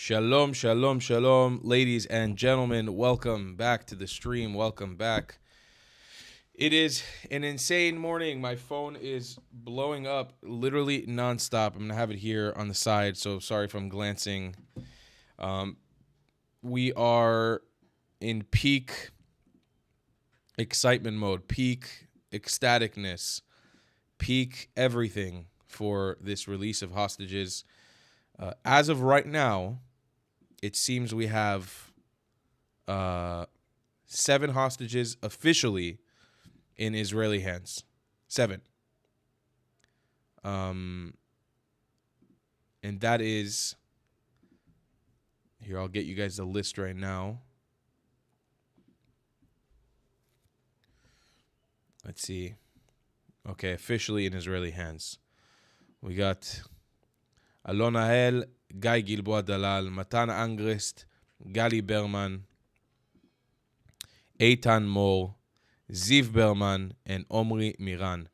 Shalom, shalom, shalom, ladies and gentlemen. Welcome back to the stream. Welcome back. It is an insane morning. My phone is blowing up literally nonstop. I'm going to have it here on the side, so sorry if I'm glancing. We are in peak excitement mode, peak ecstaticness, peak everything for this release of hostages. As of right now, it seems we have 7 hostages officially in Israeli hands. 7. And that is... Here, I'll get you guys the list right now. Let's see. Okay, officially in Israeli hands. We got Alon Ahel, Guy Gilboa Dalal, Matan Angrist, Gali Berman, Eitan Mor, Ziv Berman, and Omri Miran.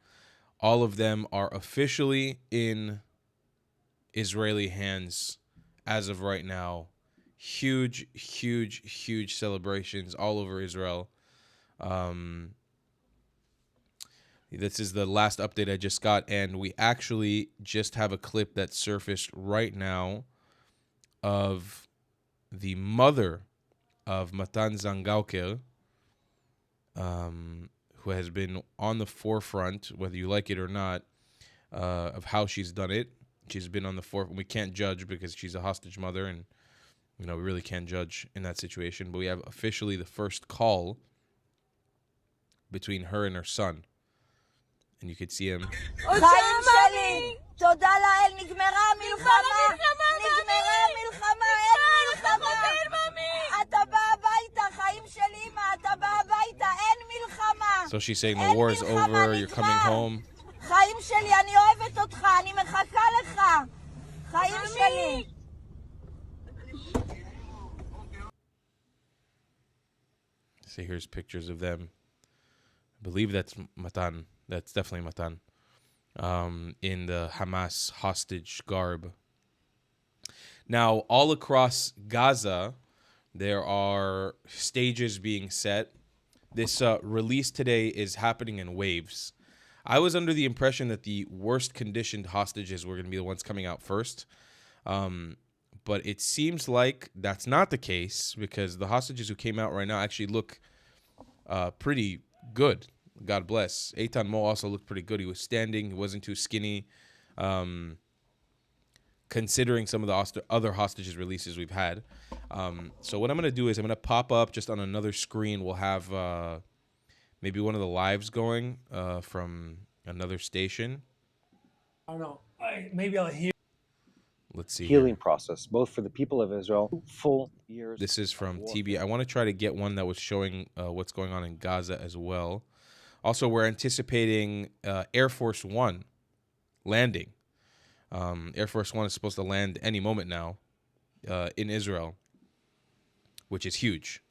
All of them are officially in Israeli hands as of right now. Huge, huge, huge celebrations all over Israel. This is the last update I just got, and we actually just have a clip that surfaced right now of the mother of Matan Zangauker, who has been on the forefront, whether you like it or not, of how she's done it. She's been on the forefront. We can't judge because she's a hostage mother, and we really can't judge in that situation. But we have officially the first call between her and her son. And you could see him. חיים שלי, תודה לאל, נגמרה המלחמה, נגמרה המלחמה, אין מלחמה. אתה בא הביתה, חיים שלי, אמא, אתה בא הביתה, אין מלחמה. So she's saying the war is over, you're coming home. חיים שלי, אני אוהבת אותך, אני מחכה לך. חיים שלי. So here's pictures of them. I believe that's Matan. That's definitely Matan. In the Hamas hostage garb. Now, all across Gaza, there are stages being set. This release today is happening in waves. I was under the impression that the worst conditioned hostages were going to be the ones coming out first. But it seems like that's not the case because the hostages who came out right now actually look pretty good. God bless. Eitan Mo also looked pretty good. He was standing. He wasn't too skinny. Considering some of the other hostages releases we've had. So what I'm going to do is I'm going to pop up just on another screen. We'll have maybe one of the lives going from another station. I don't know. Maybe I'll hear. Let's see. Healing Here. process, both for the people of Israel, full years. This is from TB. I want to try to get one that was showing what's going on in Gaza as well. Also, we're anticipating Air Force One landing. Air Force One is supposed to land any moment now in Israel, which is huge.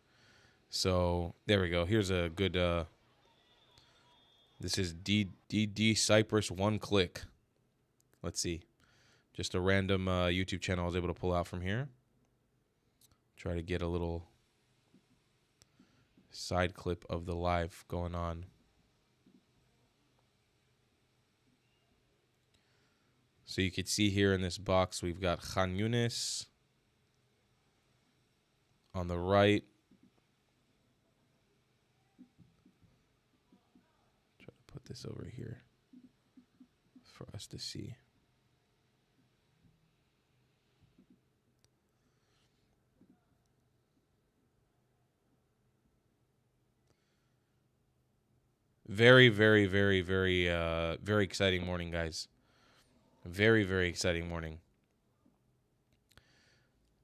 So there we go. Here's a good. This is DD Cyprus One Click. Let's see. Just a random YouTube channel I was able to pull out from here. Try to get a little side clip of the live going on. So you can see here in this box, we've got Khan Yunis on the right. Try to put this over here for us to see. Very, very, very, very, very exciting morning, guys. Very, very exciting morning.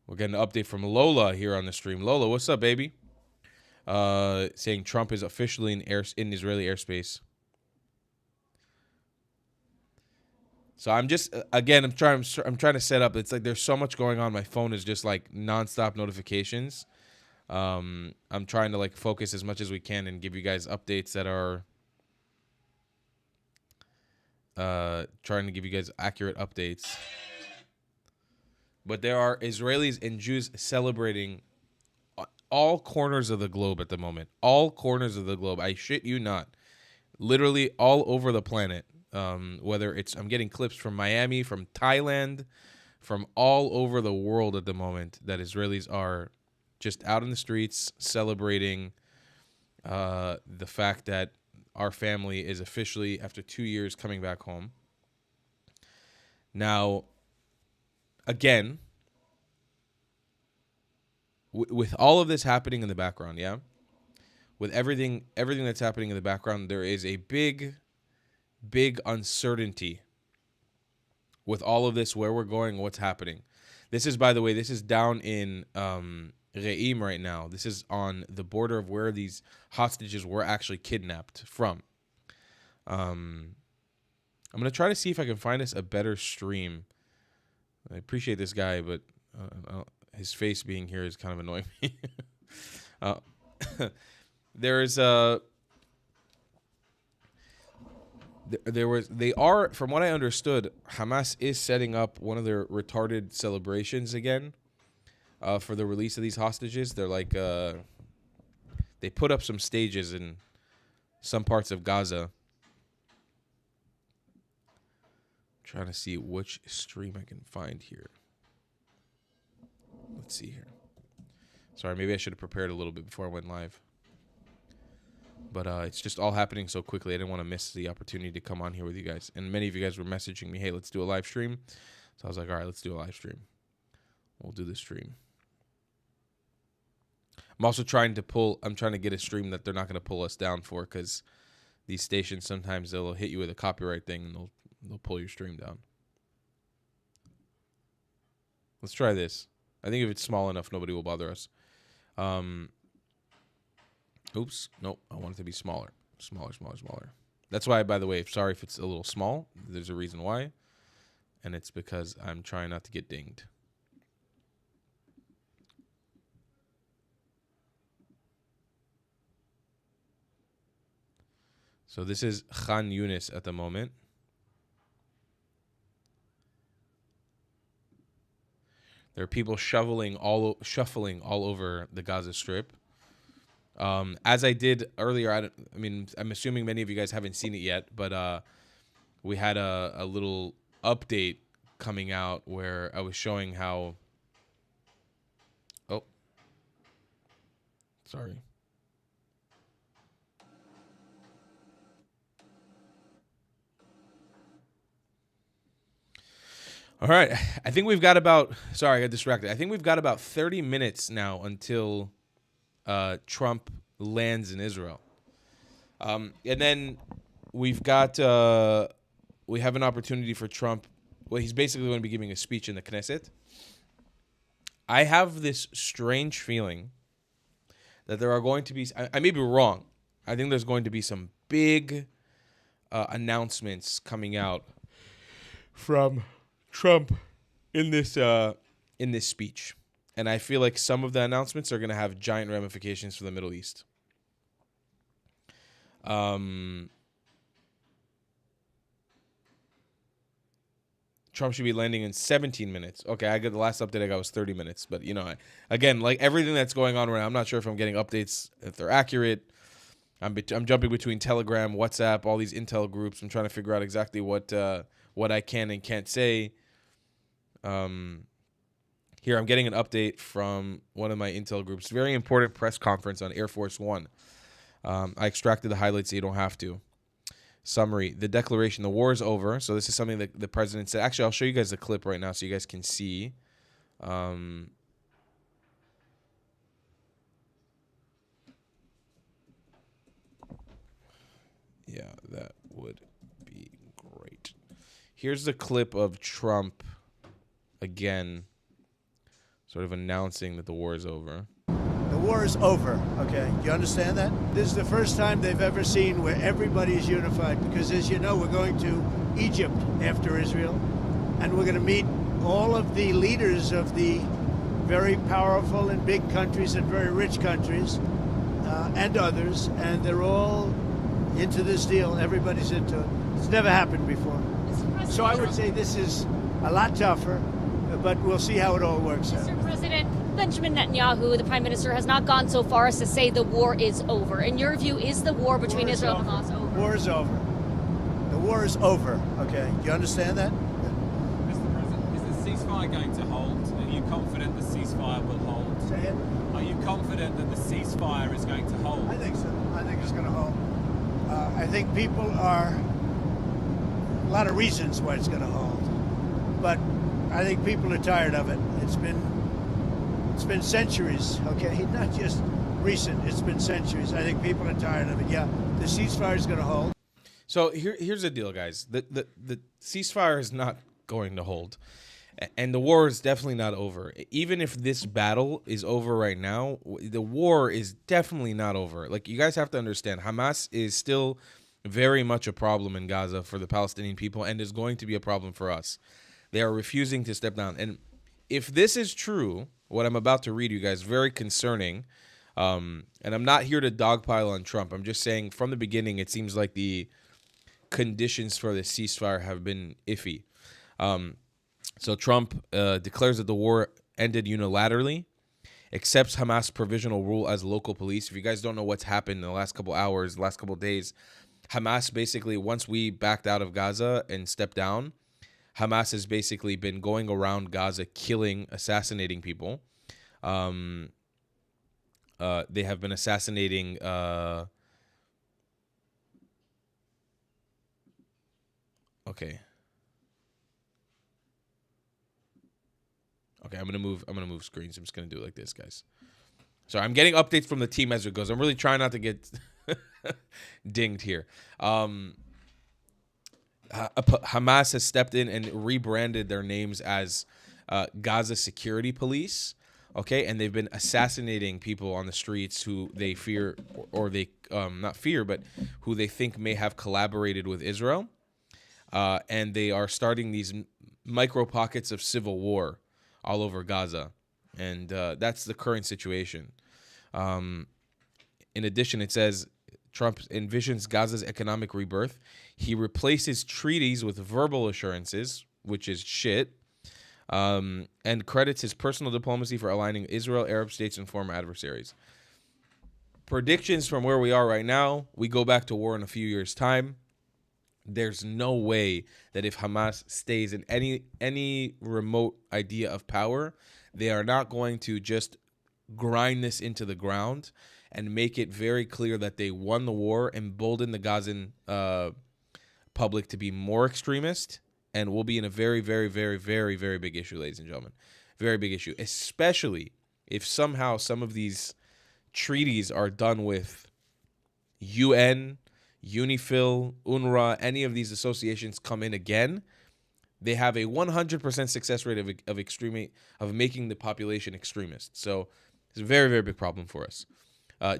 We're getting an update from Lola here on the stream. Lola, what's up, baby? Saying Trump is officially in Israeli airspace. So I'm just I'm trying to set up. It's like there's so much going on. My phone is just like nonstop notifications. I'm trying to like focus as much as we can and give you guys updates that are trying to give you guys accurate updates. but there are Israelis and Jews celebrating all corners of the globe at the moment. All corners of the globe. I shit you not. Literally all over the planet. Whether it's, I'm getting clips from Miami, from Thailand, from all over the world at the moment, that Israelis are just out in the streets celebrating the fact that our family is officially, after 2 years, coming back home. Now, again, with all of this happening in the background, yeah? With everything that's happening in the background, there is a big uncertainty with all of this, where we're going, what's happening. This is, by the way, this is down in Re'im right now. This is on the border of where these hostages were actually kidnapped from. I'm going to try to see if I can find us a better stream. I appreciate this guy, but his face being here is kind of annoying me. They are, from what I understood, Hamas is setting up one of their retarded celebrations again for the release of these hostages. They're like, they put up some stages in some parts of Gaza. Trying to see which stream I can find here. Let's see here. Sorry, maybe I should have prepared a little bit before I went live. But it's just all happening so quickly. I didn't want to miss the opportunity to come on here with you guys. And many of you guys were messaging me, hey, let's do a live stream. So I was like, all right, let's do a live stream. We'll do the stream. I'm also trying to get a stream that they're not going to pull us down for, because these stations, sometimes they'll hit you with a copyright thing and they'll pull your stream down. Let's try this. I think if it's small enough, nobody will bother us. Oops. Nope. I want it to be smaller. Smaller. That's why, by the way, sorry if it's a little small. There's a reason why. And it's because I'm trying not to get dinged. So this is Khan Yunis at the moment. There are people shuffling all over the Gaza Strip. As I did earlier, I'm assuming many of you guys haven't seen it yet, but we had a little update coming out where I was showing how... Oh. Sorry. All right. I think we've got about... Sorry, I got distracted. I think we've got about 30 minutes now until Trump lands in Israel. And then we've got... we have an opportunity for Trump. Well, he's basically going to be giving a speech in the Knesset. I have this strange feeling that there are going to be... I may be wrong. I think there's going to be some big announcements coming out from Trump in this speech. And I feel like some of the announcements are going to have giant ramifications for the Middle East. Trump should be landing in 17 minutes. Okay, I got the last update I got was 30 minutes. But, again, like everything that's going on right now, I'm not sure if I'm getting updates, if they're accurate. I'm jumping between Telegram, WhatsApp, all these intel groups. I'm trying to figure out exactly what I can and can't say. Here, I'm getting an update from one of my intel groups. Very important press conference on Air Force One. I extracted the highlights so you don't have to. Summary, the declaration, the war is over. So this is something that the president said. Actually, I'll show you guys the clip right now so you guys can see. Yeah, that would be great. Here's the clip of Trump, again, sort of announcing that the war is over. The war is over, okay? Do you understand that? This is the first time they've ever seen where everybody is unified because, as you know, we're going to Egypt after Israel, and we're going to meet all of the leaders of the very powerful and big countries and very rich countries and others, and they're all into this deal. Everybody's into it. It's never happened before. So I would say this is a lot tougher. but we'll see how it all works out. Mr. President, Benjamin Netanyahu, the Prime Minister, has not gone so far as to say the war is over. In your view, is the war between Israel and Hamas over? War is over. The war is over, okay? Do you understand that? Mr. President, is the ceasefire going to hold? Are you confident the ceasefire will hold? Say it. Are you confident that the ceasefire is going to hold? I think so. I think it's going to hold. I think people are a lot of reasons why it's going to hold, but I think people are tired of it. It's been centuries, okay? Not just recent. It's been centuries. I think people are tired of it. Yeah, the ceasefire is going to hold. So here's the deal, guys. The ceasefire is not going to hold. And the war is definitely not over. Even if this battle is over right now, the war is definitely not over. Like, you guys have to understand, Hamas is still very much a problem in Gaza for the Palestinian people and is going to be a problem for us. They are refusing to step down. And if this is true, what I'm about to read you guys, very concerning. And I'm not here to dogpile on Trump. I'm just saying from the beginning, it seems like the conditions for the ceasefire have been iffy. So Trump declares that the war ended unilaterally, accepts Hamas provisional rule as local police. If you guys don't know what's happened in the last couple hours, the last couple days, Hamas basically, once we backed out of Gaza and stepped down, Hamas has basically been going around Gaza killing, assassinating people. They have been assassinating... Okay. Okay, I'm gonna move screens. I'm just gonna do it like this, guys. Sorry, I'm getting updates from the team as it goes. I'm really trying not to get dinged here. Hamas has stepped in and rebranded their names as Gaza Security Police. Okay, and they've been assassinating people on the streets who they fear, or they not fear, but who they think may have collaborated with Israel. And they are starting these micro pockets of civil war all over Gaza. And that's the current situation. In addition, it says Trump envisions Gaza's economic rebirth. He replaces treaties with verbal assurances, which is shit, and credits his personal diplomacy for aligning Israel, Arab states, and former adversaries. Predictions from where we are right now, we go back to war in a few years' time. There's no way that if Hamas stays in any remote idea of power, they are not going to just grind this into the ground and make it very clear that they won the war, embolden the Gazan public to be more extremist, and we'll be in a very, very, very, very, very big issue, ladies and gentlemen. Very big issue, especially if somehow some of these treaties are done with UN, UNIFIL, UNRWA, any of these associations come in again. They have a 100% success rate of making the population extremist. So it's a very, very big problem for us.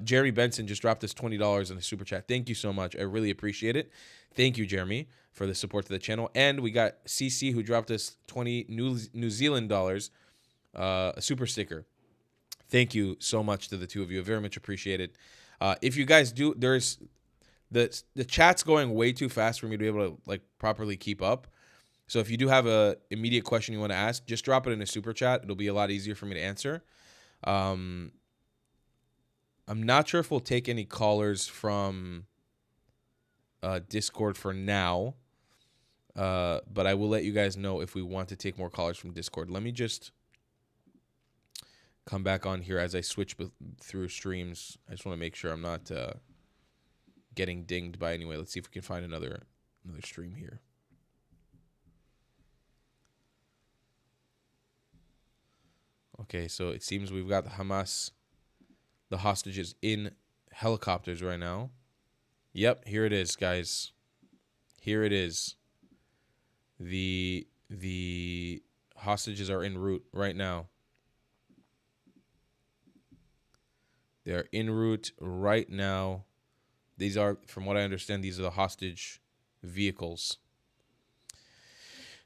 Jeremy Benson just dropped us $20 in the super chat. Thank you so much. I really appreciate it. Thank you, Jeremy, for the support to the channel. And we got CC, who dropped us 20 New Zealand dollars, a super sticker. Thank you so much to the two of you. I very much appreciate it. If you guys do, there's the chat's going way too fast for me to be able to like properly keep up. So if you do have a immediate question you want to ask, just drop it in a super chat. It'll be a lot easier for me to answer. I'm not sure if we'll take any callers from Discord for now, but I will let you guys know if we want to take more callers from Discord. Let me just come back on here as I switch through streams. I just want to make sure I'm not getting dinged by anyway. Let's see if we can find another stream here. Okay, so it seems we've got the Hamas, the hostages in helicopters right now. Yep, here it is, guys. Here it is. The hostages are en route right now. They're en route right now. These are, from what I understand, these are the hostage vehicles.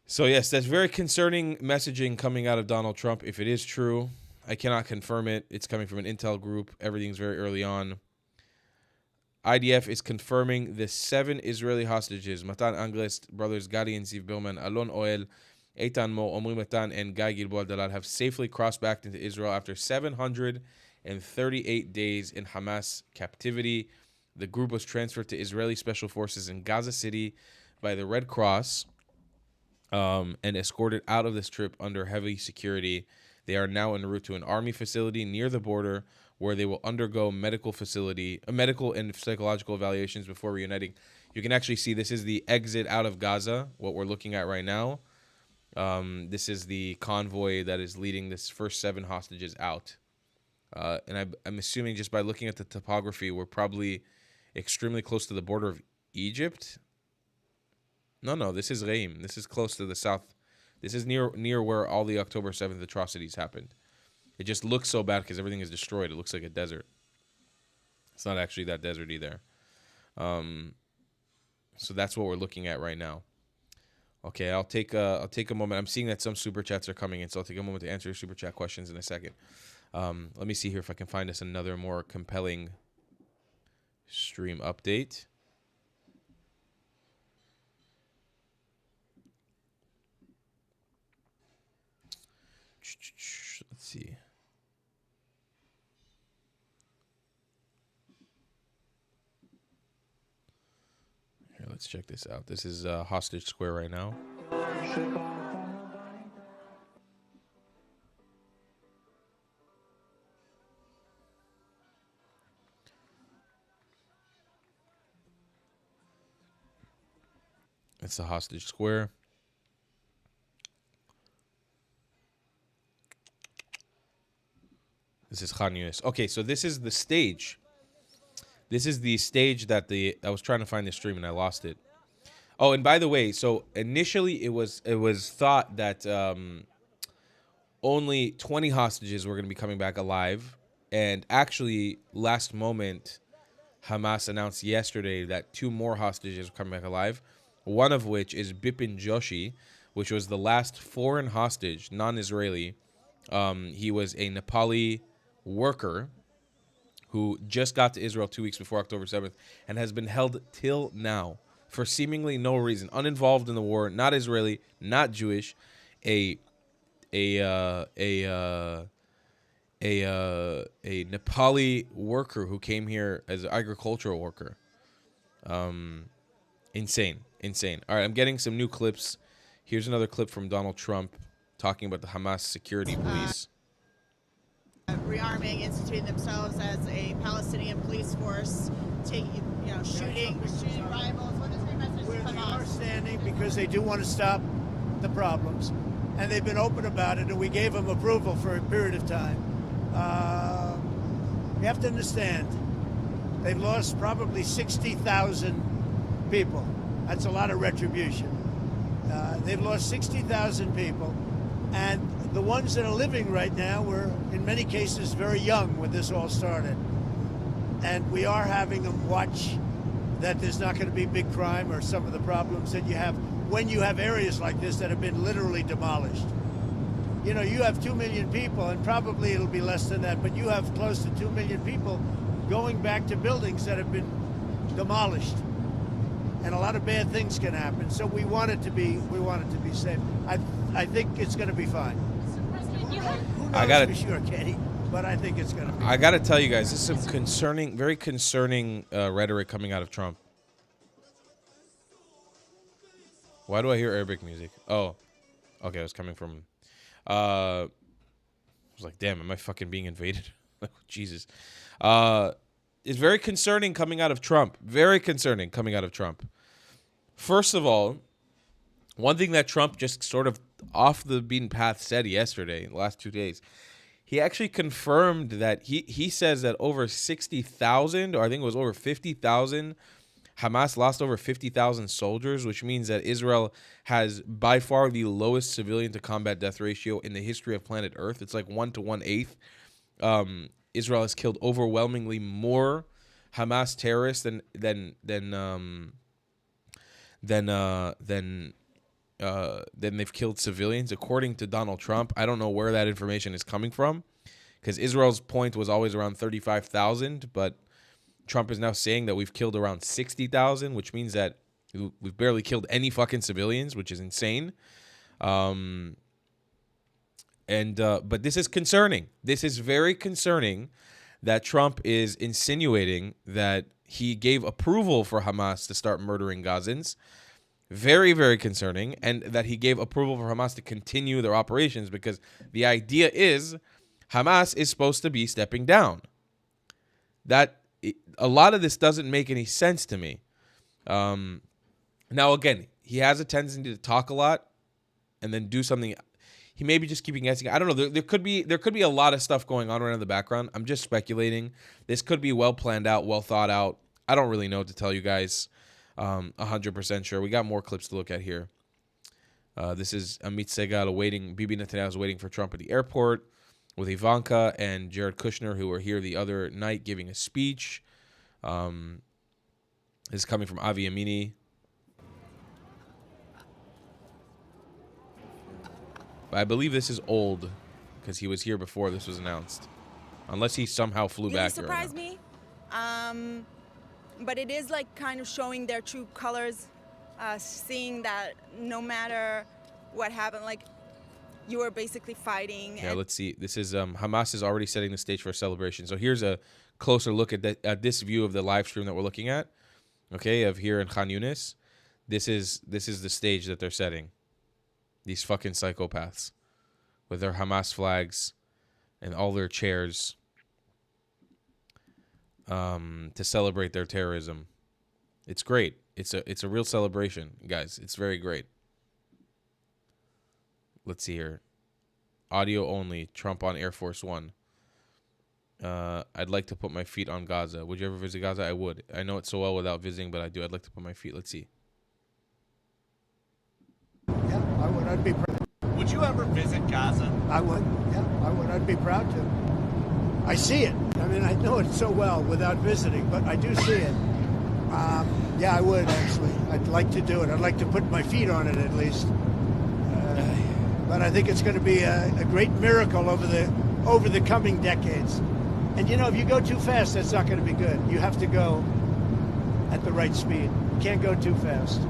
So, yes, that's very concerning messaging coming out of Donald Trump. If it is true, I cannot confirm it. It's coming from an intel group. Everything's very early on. IDF is confirming the 7 Israeli hostages, Matan Anglist, brothers Gadi and Ziv Billman, Alon Oel, Eitan Mo, Omri Matan, and Guy Gilboa Dalal have safely crossed back into Israel after 738 days in Hamas captivity. The group was transferred to Israeli special forces in Gaza City by the Red Cross and escorted out of this trip under heavy security. They are now en route to an army facility near the border where they will undergo medical and psychological evaluations before reuniting. You can actually see this is the exit out of Gaza, what we're looking at right now. This is the convoy that is leading this first 7 hostages out. And I'm assuming just by looking at the topography, we're probably extremely close to the border of Egypt. No, this is Reim. This is close to the south. This is near where all the October 7th atrocities happened. It just looks so bad because everything is destroyed. It looks like a desert. It's not actually that deserty there. So that's what we're looking at right now. Okay, I'll take a moment. I'm seeing that some super chats are coming in, so I'll take a moment to answer your super chat questions in a second. Let me see here if I can find us another more compelling stream update. Let's see. Here, let's check this out. This is Hostage Square right now. It's the Hostage Square. This is Khan Yunis. Okay, so this is the stage. This is the stage that I was trying to find the stream and I lost it. Oh, and by the way, so initially it was thought that only 20 hostages were going to be coming back alive, and actually last moment Hamas announced yesterday that 2 more hostages were coming back alive. One of which is Bipin Joshi, which was the last foreign hostage, non-Israeli. He was a Nepali worker who just got to Israel 2 weeks before October 7th and has been held till now for seemingly no reason, uninvolved in the war, not Israeli, not Jewish, a Nepali worker who came here as an agricultural worker. Insane. All right, I'm getting some new clips. Here's another clip from Donald Trump talking about the Hamas security police. Rearming, instituting themselves as a Palestinian police force, shooting rivals. What is your message to Where they Hamas? are standing because they do want to stop the problems, and they've been open about it, and we gave them approval for a period of time. You have to understand, they've lost probably 60,000 people. That's a lot of retribution. They've lost 60,000 people, and the ones that are living right now were, in many cases, very young when this all started. And we are having them watch that there's not going to be big crime or some of the problems that you have when you have areas like this that have been literally demolished. You know, you have 2 million people, and probably it'll be less than that, but you have close to 2 million people going back to buildings that have been demolished. And a lot of bad things can happen. So we want it to be safe. I think it's going to be fine. Who knows for sure, Katie? But I think it's going to be. I got to tell you guys, this is some very concerning rhetoric coming out of Trump. Why do I hear Arabic music? Oh, okay, it was coming from. I was like, damn, am I fucking being invaded? Jesus. It's very concerning coming out of Trump. Very concerning coming out of Trump. First of all, one thing that Trump just sort of off the beaten path said yesterday, in the last 2 days, he actually confirmed that he says that over 60,000, or I think it was over 50,000, Hamas lost over 50,000 soldiers, which means that Israel has by far the lowest civilian to combat death ratio in the history of planet Earth. It's like 1 to 1/8. Israel has killed overwhelmingly more Hamas terrorists than they've killed civilians, according to Donald Trump. I don't know where that information is coming from, because Israel's point was always around 35,000, but Trump is now saying that we've killed around 60,000, which means that we've barely killed any fucking civilians, which is insane. But this is concerning. This is very concerning that Trump is insinuating that he gave approval for Hamas to start murdering Gazans. Very, very concerning. And that he gave approval for Hamas to continue their operations, because the idea is Hamas is supposed to be stepping down. A lot of this doesn't make any sense to me. Now, again, he has a tendency to talk a lot and then do something. He may be just keeping guessing. I don't know. There could be a lot of stuff going on right in the background. I'm just speculating. This could be well planned out, well thought out. I don't really know what to tell you guys. 100% sure. We got more clips to look at here. This is Amit Segal awaiting. Bibi Netanyahu is waiting for Trump at the airport with Ivanka and Jared Kushner, who were here the other night giving a speech. This is coming from Avi Amini. I believe this is old because he was here before this was announced. Unless he somehow flew back here. Surprised me. But it is like kind of showing their true colors, seeing that no matter what happened, like you were basically fighting. Yeah, let's see. This is Hamas is already setting the stage for a celebration. So here's a closer look at this view of the live stream that we're looking at. Okay, of here in Khan Yunis. This is the stage that they're setting. These fucking psychopaths with their Hamas flags and all their chairs to celebrate their terrorism. It's great. It's a real celebration, guys. It's very great. Let's see here. Audio only. Trump on Air Force One. I'd like to put my feet on Gaza. Would you ever visit Gaza? I would. I know it so well without visiting, but I do. I'd like to put my feet. Let's see. Yeah, I would. I'd be proud. Would you ever visit Gaza? I would. Yeah, I would. I'd be proud to. I see it. I mean, I know it so well without visiting, but I do see it. Yeah, I would actually. I'd like to do it. I'd like to put my feet on it at least. But I think it's going to be a great miracle over the coming decades. And you know, if you go too fast, that's not going to be good. You have to go at the right speed. You can't go too fast.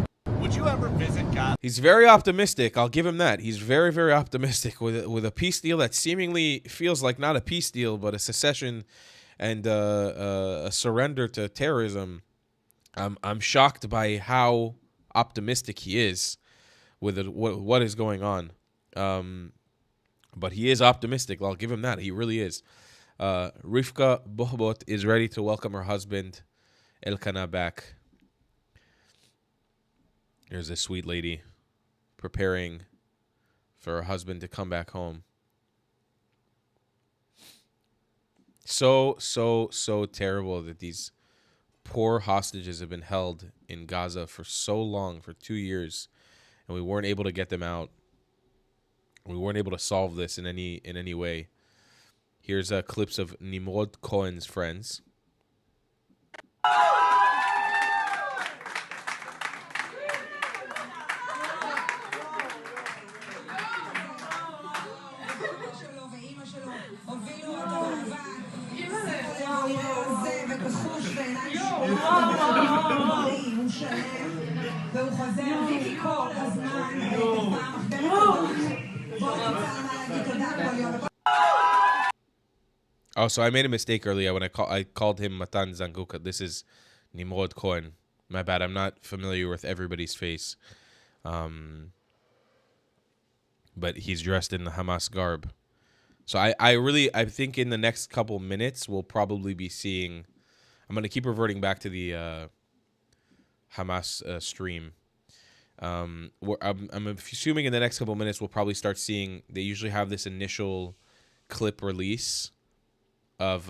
Would you ever visit Gaza? He's very optimistic. I'll give him that. He's very, very optimistic with a peace deal that seemingly feels like not a peace deal, but a secession and a surrender to terrorism. I'm shocked by how optimistic he is with what is going on. But he is optimistic. I'll give him that. He really is. Rivka Bohbot is ready to welcome her husband Elkanah back. There's a sweet lady preparing for her husband to come back home. So terrible that these poor hostages have been held in Gaza for so long, for 2 years, and we weren't able to get them out. We weren't able to solve this in any way. Here's clips of Nimrod Cohen's friends. Oh, so I made a mistake earlier when I called him Matan Zanguka. This is Nimrod Cohen. My bad. I'm not familiar with everybody's face. But he's dressed in the Hamas garb. So I think in the next couple minutes we'll probably be seeing. I'm going to keep reverting back to the Hamas stream. I'm assuming in the next couple minutes we'll probably start seeing. They usually have this initial clip release of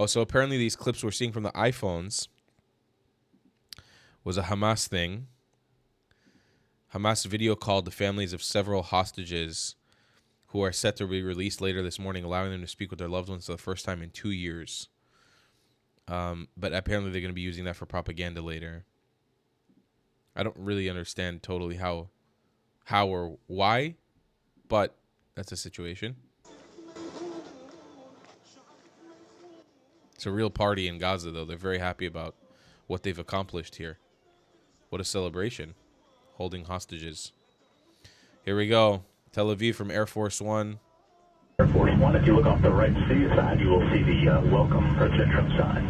so apparently these clips we're seeing from the iPhones was a Hamas thing. Hamas video called the families of several hostages who are set to be released later this morning, allowing them to speak with their loved ones for the first time in 2 years. But apparently they're going to be using that for propaganda later. I don't really understand totally how or why, but that's a situation. It's a real party in Gaza, though. They're very happy about what they've accomplished here. What a celebration. Holding hostages. Here we go. Tel Aviv from Air Force One. Air Force One, if you look off the right sea side, you will see the welcome President Trump sign.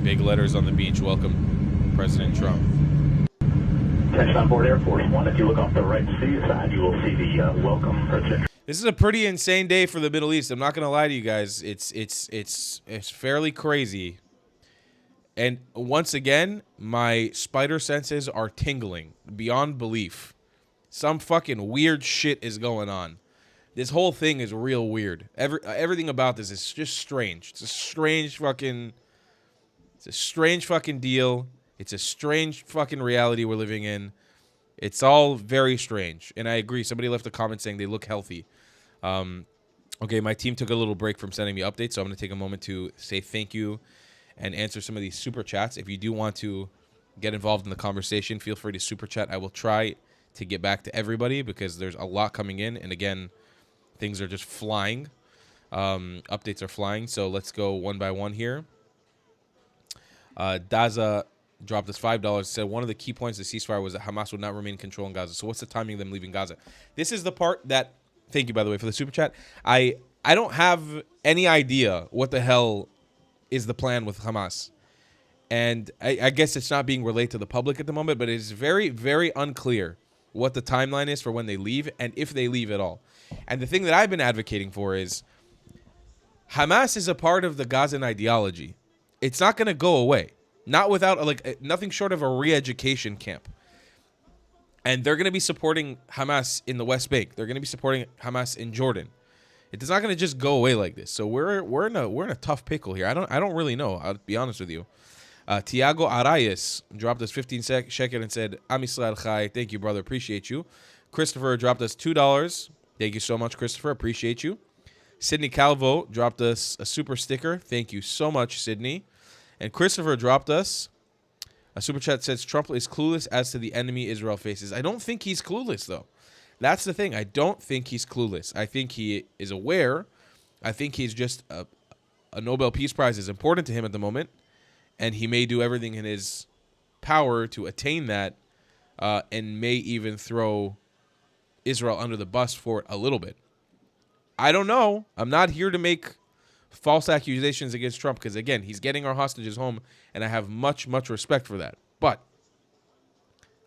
Big letters on the beach. Welcome President Trump. Attention on board Air Force One, if you look off the right sea side, you will see the welcome President. This is a pretty insane day for the Middle East. I'm not gonna lie to you guys. It's fairly crazy. And once again, my spider senses are tingling beyond belief. Some fucking weird shit is going on. This whole thing is real weird. Everything about this is just strange. It's a strange fucking deal. It's a strange fucking reality we're living in. It's all very strange. And I agree. Somebody left a comment saying they look healthy. Okay, my team took a little break from sending me updates, so I'm going to take a moment to say thank you and answer some of these super chats. If you do want to get involved in the conversation, feel free to super chat. I will try to get back to everybody because there's a lot coming in. And again, things are just flying. Updates are flying. So let's go one by one here. Daza dropped us $5. Said one of the key points of the ceasefire was that Hamas would not remain in control in Gaza. So what's the timing of them leaving Gaza? This is the part that, thank you, by the way, for the super chat. I don't have any idea what the hell is the plan with Hamas. And I guess it's not being relayed to the public at the moment, but it is very, very unclear what the timeline is for when they leave and if they leave at all. And the thing that I've been advocating for is Hamas is a part of the Gazan ideology. It's not going to go away. Not without, nothing short of a re-education camp. And they're going to be supporting Hamas in the West Bank. They're going to be supporting Hamas in Jordan. It's not going to just go away like this. So we're in a tough pickle here. I don't really know. I'll be honest with you. Tiago Arayes dropped us 15 shekel and said, Am Yisrael Chai. Thank you, brother. Appreciate you. Christopher dropped us $2. Thank you so much, Christopher. Appreciate you. Sydney Calvo dropped us a super sticker. Thank you so much, Sydney. And Christopher dropped us a super chat that says Trump is clueless as to the enemy Israel faces. I don't think he's clueless, though. That's the thing. I don't think he's clueless. I think he is aware. I think he's just a Nobel Peace Prize is important to him at the moment, and he may do everything in his power to attain that, and may even throw Israel under the bus for it a little bit. I don't know. I'm not here to make false accusations against Trump because, again, he's getting our hostages home, and I have much, much respect for that. But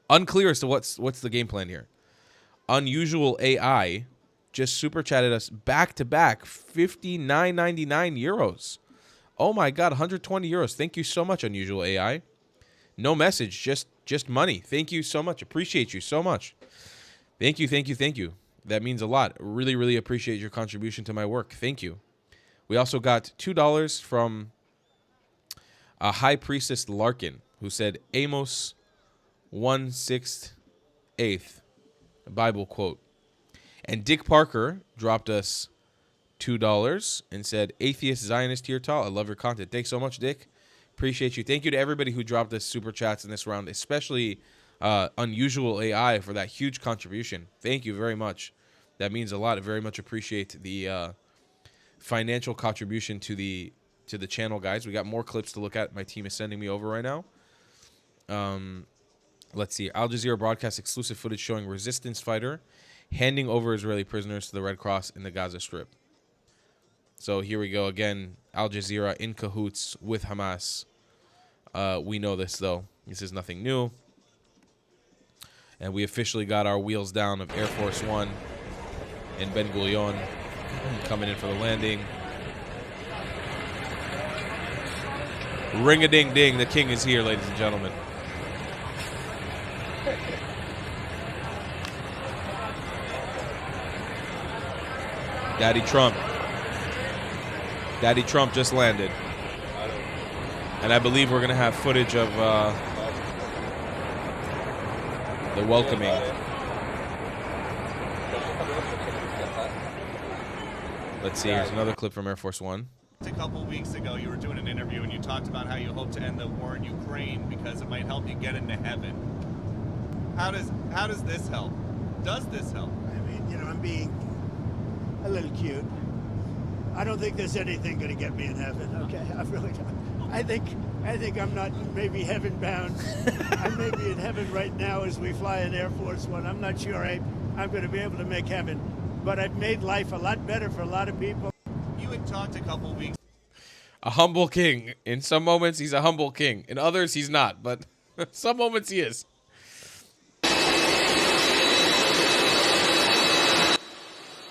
unclear as to what's the game plan here. Unusual AI just super chatted us back to back 59.99 euros. Oh my god, 120 euros. Thank you so much, Unusual AI. No message, just money. Thank you so much. Appreciate you so much. Thank you. That means a lot. Really, really appreciate your contribution to my work. Thank you. We also got $2 from a High Priestess Larkin, who said Amos 1/6 Bible quote. And Dick Parker dropped us $2 and said, Atheist Zionist here, Tal. I love your content. Thanks so much, Dick. Appreciate you. Thank you to everybody who dropped us super chats in this round, especially Unusual AI for that huge contribution. Thank you very much. That means a lot. I very much appreciate the financial contribution to the channel, guys. We got more clips to look at. My team is sending me over right now. Let's see. Al Jazeera broadcast exclusive footage showing resistance fighter handing over Israeli prisoners to the Red Cross in the Gaza Strip. So here we go again. Al Jazeera in cahoots with Hamas. We know this, though. This is nothing new. And we officially got our wheels down of Air Force One in Ben Gurion coming in for the landing. Ring-a-ding-ding. The king is here, ladies and gentlemen. Daddy Trump just landed. And I believe we're going to have footage of the welcoming. Let's see, here's another clip from Air Force One. A couple weeks ago, you were doing an interview and you talked about how you hope to end the war in Ukraine because it might help you get into heaven. How does this help? Does this help? I mean, I'm being a little cute. I don't think there's anything going to get me in heaven. Okay, I really don't. I think I'm not maybe heaven bound. I may be in heaven right now as we fly in Air Force One. I'm not sure I'm going to be able to make heaven, but I've made life a lot better for a lot of people. You had talked a couple weeks. A humble king. In some moments, he's a humble king. In others, he's not. But some moments, he is.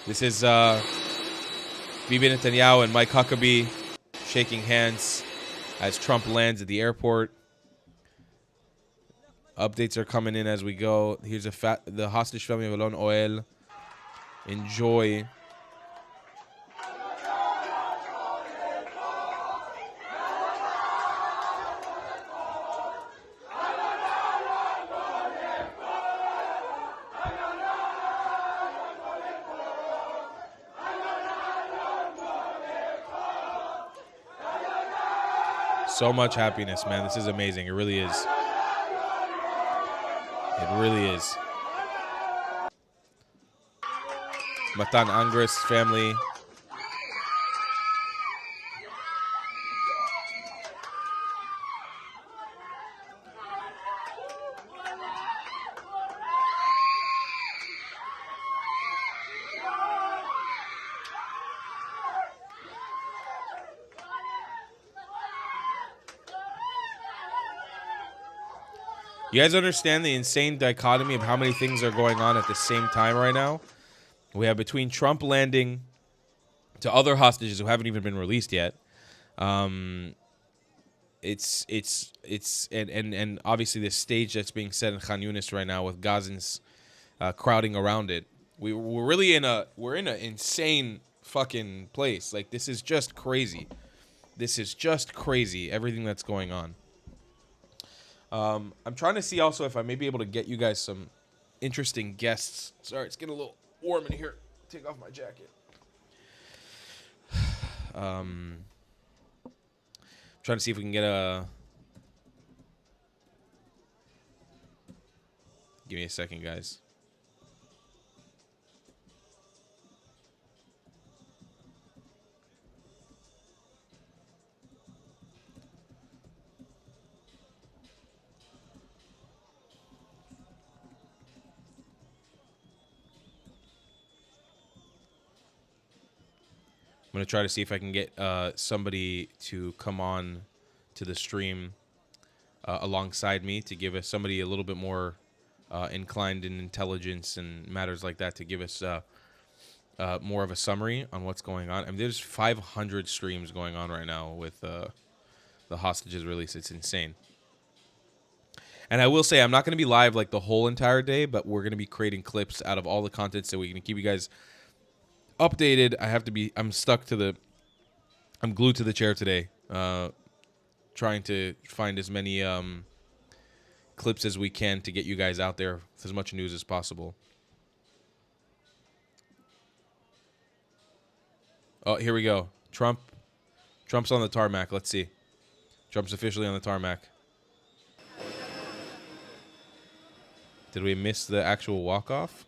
This is Bibi Netanyahu and Mike Huckabee shaking hands as Trump lands at the airport. Updates are coming in as we go. Here's the hostage family of Alon Oel. Enjoy. So much happiness, man. This is amazing. It really is. It really is. Matan Angris family. You guys understand the insane dichotomy of how many things are going on at the same time right now? We have between Trump landing to other hostages who haven't even been released yet. It's and obviously the stage that's being set in Khan Yunis right now with Gazans crowding around it. We're really in an insane fucking place. Like, this is just crazy. This is just crazy, everything that's going on. I'm trying to see also if I may be able to get you guys some interesting guests. Sorry, it's getting a little warm in here. Take off my jacket. Trying to see if we can get a... Give me a second, guys. I'm going to try to see if I can get somebody to come on to the stream alongside me to give us somebody a little bit more inclined in intelligence and matters like that to give us more of a summary on what's going on. I mean, there's 500 streams going on right now with the hostages release. It's insane. And I will say I'm not going to be live like the whole entire day, but we're going to be creating clips out of all the content so we can keep you guys updated. I'm glued to the chair today, trying to find as many clips as we can to get you guys out there with as much news as possible. Oh, here we go. Trump's on the tarmac. Let's see. Trump's officially on the tarmac. Did we miss the actual walk-off?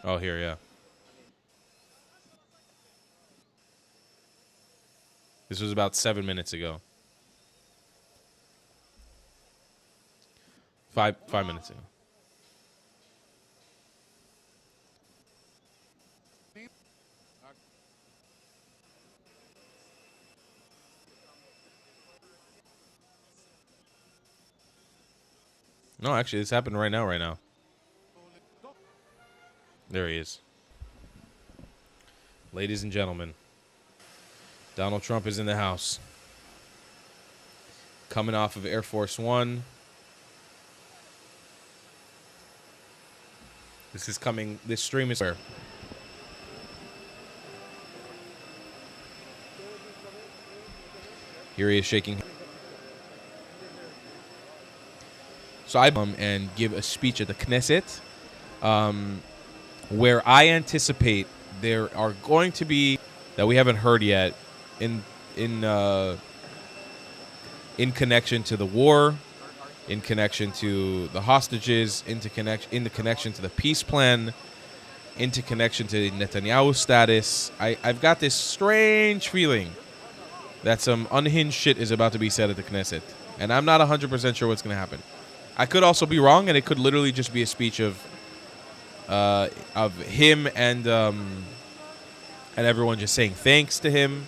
Oh, here, yeah. This was about 7 minutes ago. Five minutes ago. No, actually, this happened right now. There he is. Ladies and gentlemen, Donald Trump is in the house. Coming off of Air Force One. This stream is where? Here he is shaking. So I and give a speech at the Knesset, where I anticipate there are going to be, that we haven't heard yet, in connection to the war, in connection to the hostages, in the connection to the peace plan, interconnection to Netanyahu's status. I've got this strange feeling that some unhinged shit is about to be said at the Knesset. And I'm not 100% sure what's going to happen. I could also be wrong, and it could literally just be a speech of him and everyone just saying thanks to him.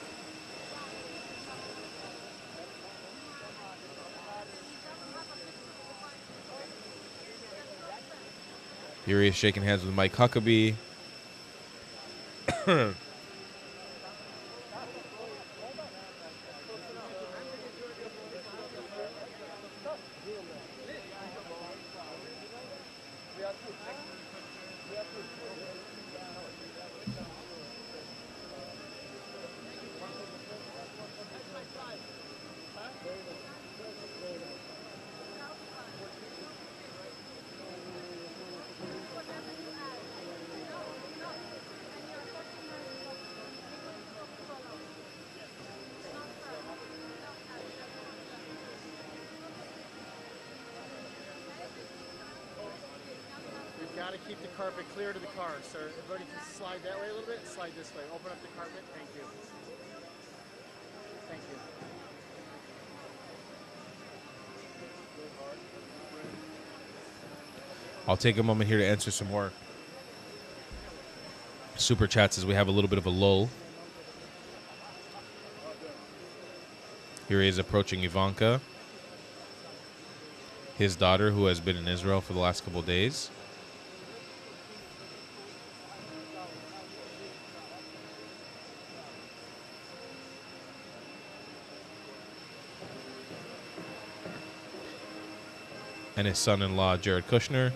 Here he is shaking hands with Mike Huckabee. Got to keep the carpet clear to the car, sir. Everybody can slide that way a little bit. Slide this way. Open up the carpet. Thank you. Thank you. I'll take a moment here to answer some more super chats as we have a little bit of a lull. Here he is approaching Ivanka, his daughter, who has been in Israel for the last couple of days. And his son-in-law, Jared Kushner.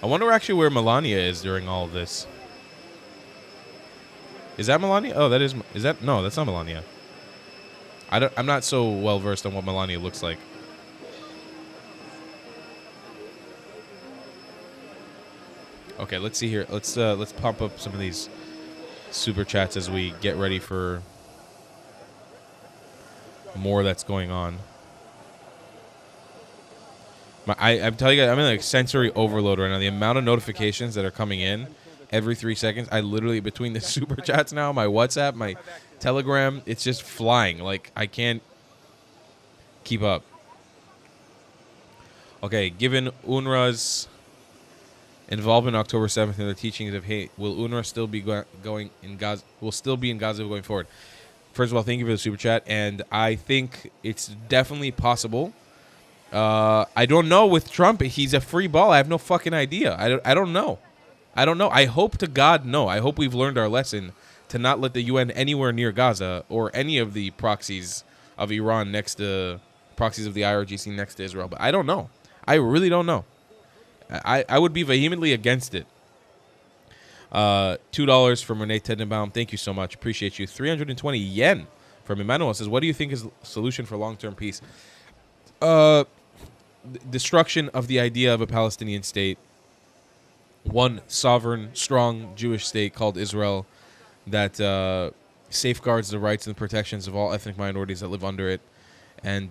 I wonder actually where Melania is during all of this. Is that Melania? Oh, is that? No, that's not Melania. I'm not so well versed on what Melania looks like. Okay, let's see here. Let's pump up some of these super chats as we get ready for more that's going on. I'm telling you, I'm in like sensory overload right now. The amount of notifications that are coming in every 3 seconds, I literally, between the super chats now, my WhatsApp, my Telegram, it's just flying. Like, I can't keep up. Okay, given UNRWA's involvement October 7th in the teachings of hate, will UNRWA still be going in Gaza? Will still be in Gaza going forward? First of all, thank you for the super chat, and I think it's definitely possible. I don't know with Trump. He's a free ball. I have no fucking idea. I don't know. I hope to God no. I hope we've learned our lesson to not let the UN anywhere near Gaza or any of the proxies of Iran next to proxies of the IRGC next to Israel. But I don't know. I really don't know. I would be vehemently against it. $2 from Renee Tenenbaum. Thank you so much. Appreciate you. 320 yen from Emmanuel says, what do you think is the solution for long-term peace? Destruction of the idea of a Palestinian state. One sovereign, strong Jewish state called Israel that safeguards the rights and protections of all ethnic minorities that live under it. And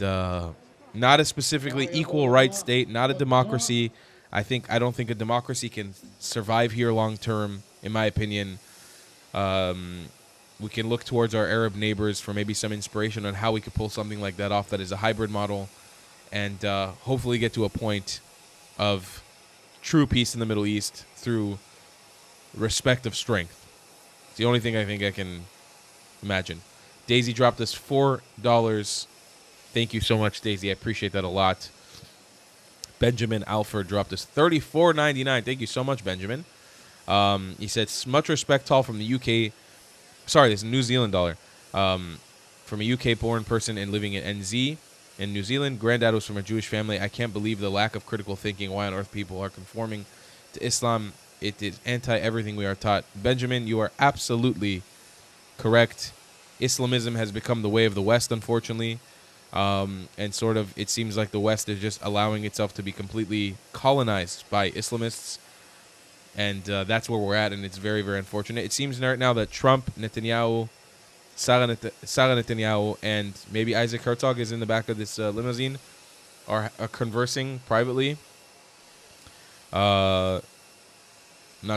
not a specifically equal rights state, not a democracy. I don't think a democracy can survive here long term, in my opinion. We can look towards our Arab neighbors for maybe some inspiration on how we could pull something like that off that is a hybrid model and hopefully get to a point of true peace in the Middle East through respect of strength. It's the only thing I think I can imagine. Daisy dropped us $4. Thank you so much, Daisy. I appreciate that a lot. Benjamin Alford dropped us $34.99. Thank you so much, Benjamin. He said, much respect tall from the UK. Sorry, this is New Zealand dollar. From a UK-born person and living in NZ in New Zealand. Granddad was from a Jewish family. I can't believe the lack of critical thinking. Why on earth people are conforming to Islam? It is anti-everything we are taught. Benjamin, you are absolutely correct. Islamism has become the way of the West, unfortunately. And sort of, it seems like the West is just allowing itself to be completely colonized by Islamists. And that's where we're at, and it's very, very unfortunate. It seems right now that Trump, Netanyahu, Sarah Netanyahu, and maybe Isaac Herzog is in the back of this limousine, are conversing privately. Not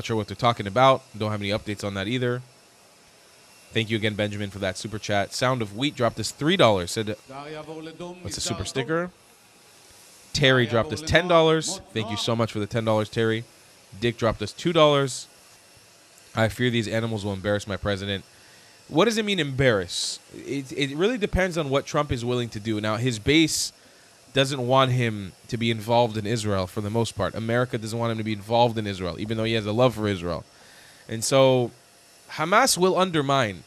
sure what they're talking about. Don't have any updates on that either. Thank you again, Benjamin, for that super chat. Sound of Wheat dropped us $3. Said, what's a super sticker? Terry dropped us $10. Thank you so much for the $10, Terry. Dick dropped us $2. I fear these animals will embarrass my president. What does it mean, embarrass? It really depends on what Trump is willing to do. Now, his base doesn't want him to be involved in Israel for the most part. America doesn't want him to be involved in Israel, even though he has a love for Israel. And so Hamas will undermine.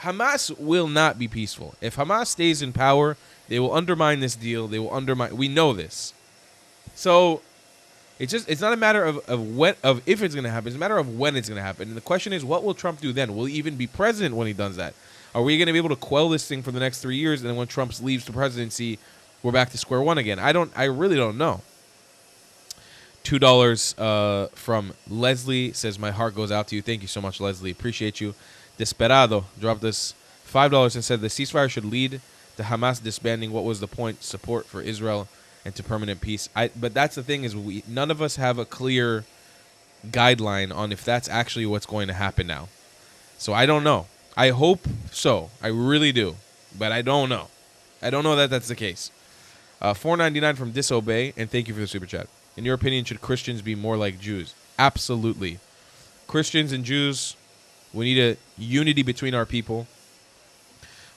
Hamas will not be peaceful. If Hamas stays in power, they will undermine this deal. They will undermine. We know this. So it's not a matter of if it's going to happen. It's a matter of when it's going to happen. And the question is, what will Trump do then? Will he even be president when he does that? Are we going to be able to quell this thing for the next 3 years? And then when Trump leaves the presidency, we're back to square one again. I really don't know. $2 from Leslie says, my heart goes out to you. Thank you so much, Leslie. Appreciate you. Desperado dropped us $5 and said the ceasefire should lead to Hamas disbanding. What was the point? Support for Israel and to permanent peace. But that's the thing is none of us have a clear guideline on if that's actually what's going to happen now. So I don't know. I hope so. I really do. But I don't know. I don't know that that's the case. $4.99 from Disobey, and thank you for the super chat. In your opinion, should Christians be more like Jews? Absolutely. Christians and Jews, we need a unity between our people.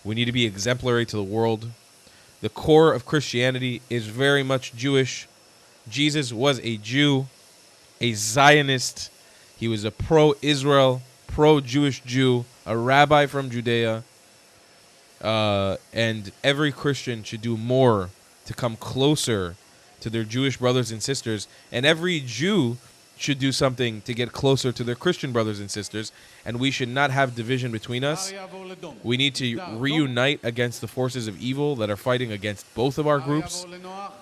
We need to be exemplary to the world. The core of Christianity is very much Jewish. Jesus was a Jew, a Zionist. He was a pro-Israel, pro-Jewish Jew, a rabbi from Judea. And every Christian should do more to come closer to their Jewish brothers and sisters. And every Jew should do something to get closer to their Christian brothers and sisters. And we should not have division between us. We need to reunite against the forces of evil that are fighting against both of our groups.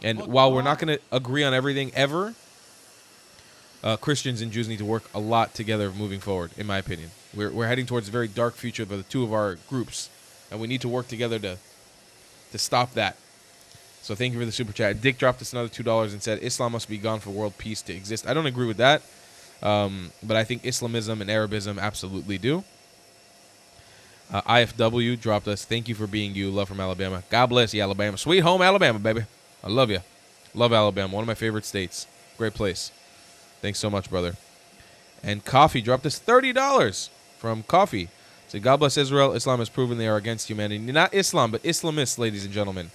And while we're not going to agree on everything ever, Christians and Jews need to work a lot together moving forward, in my opinion. We're heading towards a very dark future for the two of our groups. And we need to work together to stop that. So thank you for the super chat. Dick dropped us another $2 and said, Islam must be gone for world peace to exist. I don't agree with that. But I think Islamism and Arabism absolutely do. IFW dropped us. Thank you for being you. Love from Alabama. God bless you, Alabama. Sweet home Alabama, baby. I love you. Love Alabama. One of my favorite states. Great place. Thanks so much, brother. And Coffee dropped us $30 from Coffee. So God bless Israel. Islam has proven they are against humanity. Not Islam, but Islamists, ladies and gentlemen.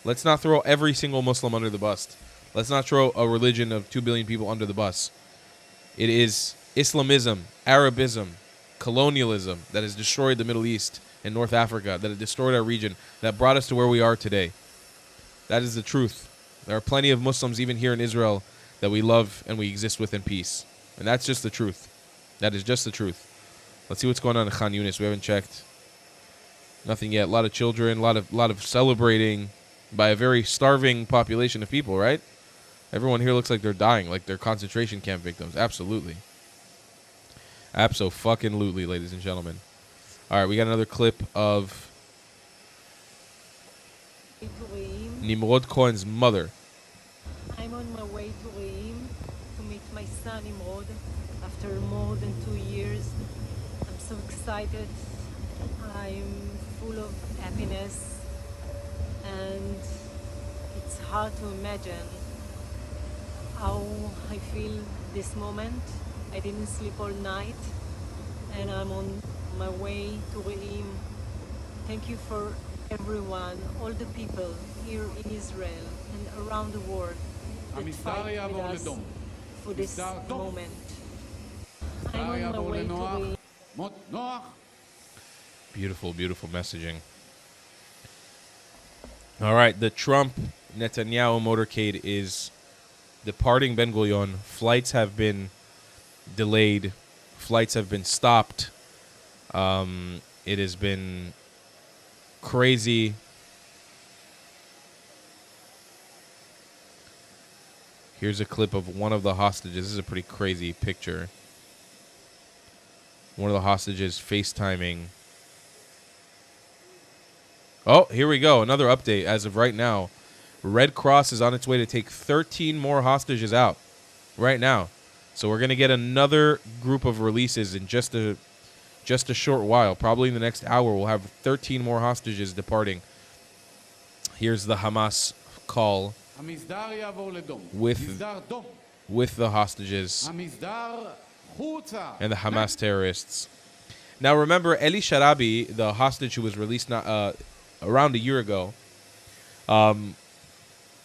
Let's not throw every single Muslim under the bus. Let's not throw a religion of 2 billion people under the bus. It is Islamism, Arabism, colonialism that has destroyed the Middle East and North Africa, that has destroyed our region, that brought us to where we are today. That is the truth. There are plenty of Muslims, even here in Israel, that we love and we exist with in peace. And that's just the truth. That is just the truth. Let's see what's going on in Khan Yunis. We haven't checked. Nothing yet. A lot of children, a lot of celebrating by a very starving population of people, right? Everyone here looks like they're dying, like they're concentration camp victims. Absolutely. Abso-fucking-lutely, ladies and gentlemen. All right, we got another clip of Nimrod Cohen's mother. I'm on my way to Reim to meet my son Nimrod after more than 2 years. I'm so excited. I'm full of happiness. And it's hard to imagine how I feel this moment. I didn't sleep all night, and I'm on my way to Reim. Thank you for everyone, all the people here in Israel and around the world that fight with us for this moment. I'm on my way to Reim. Beautiful, beautiful messaging. All right, the Trump-Netanyahu motorcade is departing Ben Gurion. Flights have been delayed. Flights have been stopped. It has been crazy. Here's a clip of one of the hostages. This is a pretty crazy picture. One of the hostages FaceTiming. Oh, here we go. Another update as of right now. Red Cross is on its way to take 13 more hostages out right now. So we're going to get another group of releases in just a short while. Probably in the next hour, we'll have 13 more hostages departing. Here's the Hamas call with the hostages and the Hamas terrorists. Now remember, Eli Sharabi, the hostage who was released around a year ago,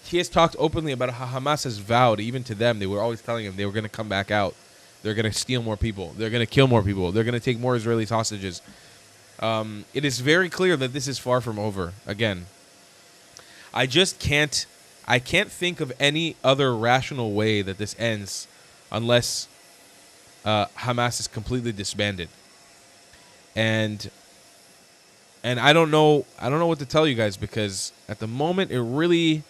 he has talked openly about how Hamas has vowed, even to them, they were always telling him they were going to come back out. They're going to steal more people. They're going to kill more people. They're going to take more Israelis hostages. It is very clear that this is far from over. Again, I can't think of any other rational way that this ends unless Hamas is completely disbanded. And I don't know what to tell you guys, because at the moment it really,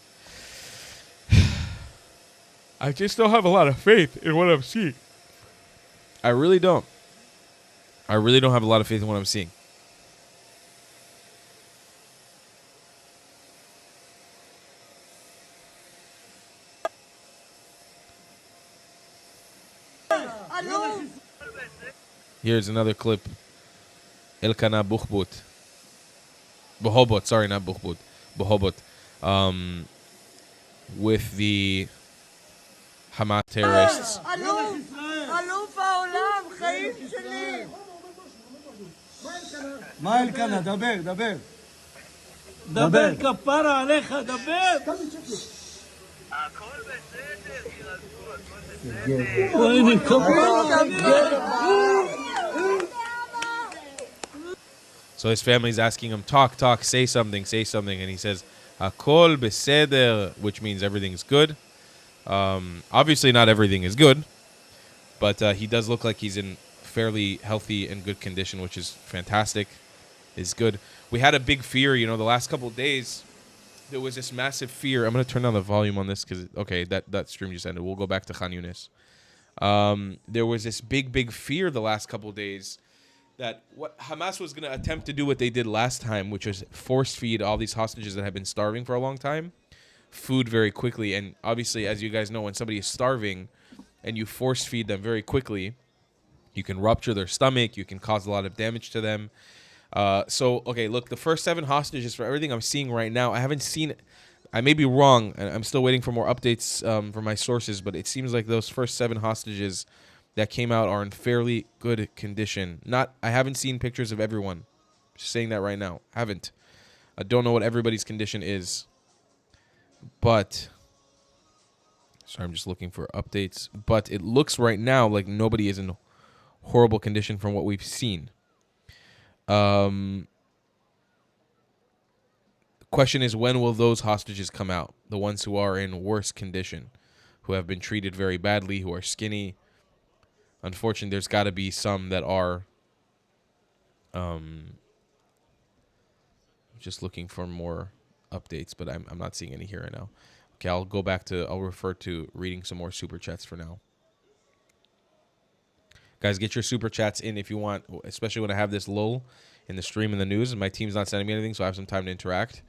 I just don't have a lot of faith in what I'm seeing. I really don't have a lot of faith in what I'm seeing. Here's another clip. Elkana Bohobot, sorry, not Bukhbut. Bohobot. With the Hamas terrorists. אלוף העולם, חיים שלי. מה אלקנה? דבר. דבר, כפרה עליך, דבר. הכל בסדר, So his family's asking him, talk, say something, and he says, "Hakol beseder," which means everything's good. Obviously, not everything is good, but he does look like he's in fairly healthy and good condition, which is fantastic. Is good. We had a big fear, the last couple of days. There was this massive fear. I'm gonna turn down the volume on this because that stream just ended. We'll go back to Khan Yunis. There was this big fear the last couple of days that what Hamas was going to attempt to do what they did last time, which was force feed all these hostages that have been starving for a long time food very quickly. And obviously, as you guys know, when somebody is starving and you force feed them very quickly, you can rupture their stomach, you can cause a lot of damage to them. Look, the first 7 hostages, for everything I'm seeing right now, I haven't seen, I may be wrong, and I'm still waiting for more updates from my sources, but it seems like those first 7 hostages that came out are in fairly good condition. I haven't seen pictures of everyone. Just saying that right now. Haven't. I don't know what everybody's condition is. But, sorry, I'm just looking for updates. But it looks right now like nobody is in horrible condition from what we've seen. The question is, when will those hostages come out? The ones who are in worse condition, who have been treated very badly, who are skinny. Unfortunately, there's got to be some that are just looking for more updates, but I'm not seeing any here right now. Okay, I'll refer to reading some more super chats for now. Guys, get your super chats in if you want, especially when I have this lull in the stream and the news, and my team's not sending me anything, so I have some time to interact.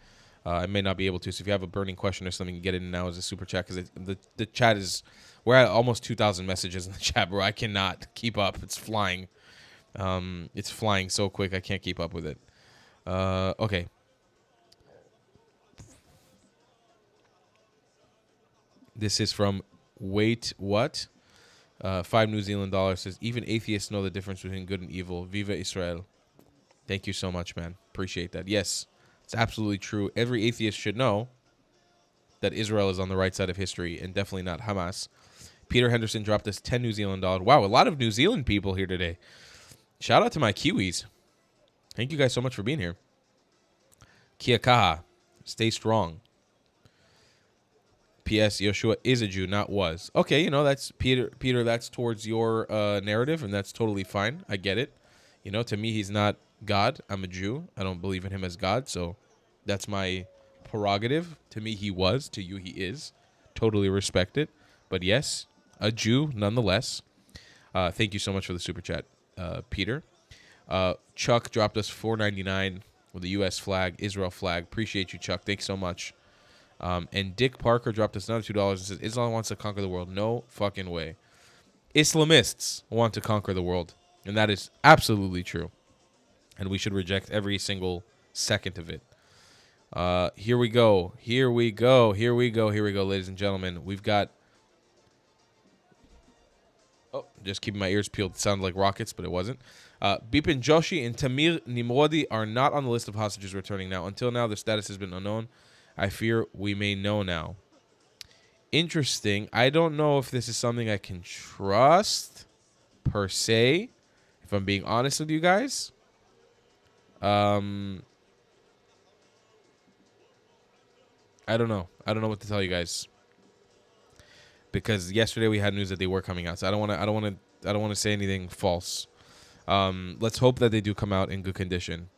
I may not be able to, so if you have a burning question or something, get in now as a super chat, because the chat is... We're at almost 2,000 messages in the chat, bro. I cannot keep up. It's flying. It's flying so quick, I can't keep up with it. Okay. This is from Wait What? $5 New Zealand dollars says, even atheists know the difference between good and evil. Viva Israel. Thank you so much, man. Appreciate that. Yes, it's absolutely true. Every atheist should know that Israel is on the right side of history and definitely not Hamas. Peter Henderson dropped us 10 New Zealand dollars. Wow, a lot of New Zealand people here today. Shout out to my Kiwis. Thank you guys so much for being here. Kia kaha. Stay strong. P.S. Yoshua is a Jew, not was. Okay, that's Peter, that's towards your narrative, and that's totally fine. I get it. You know, to me, he's not God. I'm a Jew. I don't believe in him as God. So that's my prerogative. To me, he was. To you, he is. Totally respect it. But yes, a Jew nonetheless. Thank you so much for the super chat, Peter. Chuck dropped us $4.99 with the U.S. flag, Israel flag. Appreciate you, Chuck. Thanks so much. And Dick Parker dropped us another $2 and says, Islam wants to conquer the world. No fucking way. Islamists want to conquer the world. And that is absolutely true. And we should reject every single second of it. Here we go. Here we go. Here we go. Here we go, ladies and gentlemen. We've got... Oh, just keeping my ears peeled. It sounded like rockets, but it wasn't. Bipin Joshi and Tamir Nimrodi are not on the list of hostages returning now. Until now, their status has been unknown. I fear we may know now. Interesting. I don't know if this is something I can trust, per se, if I'm being honest with you guys. I don't know. I don't know what to tell you guys. Because yesterday we had news that they were coming out. So I don't want to say anything false. Let's hope that they do come out in good condition.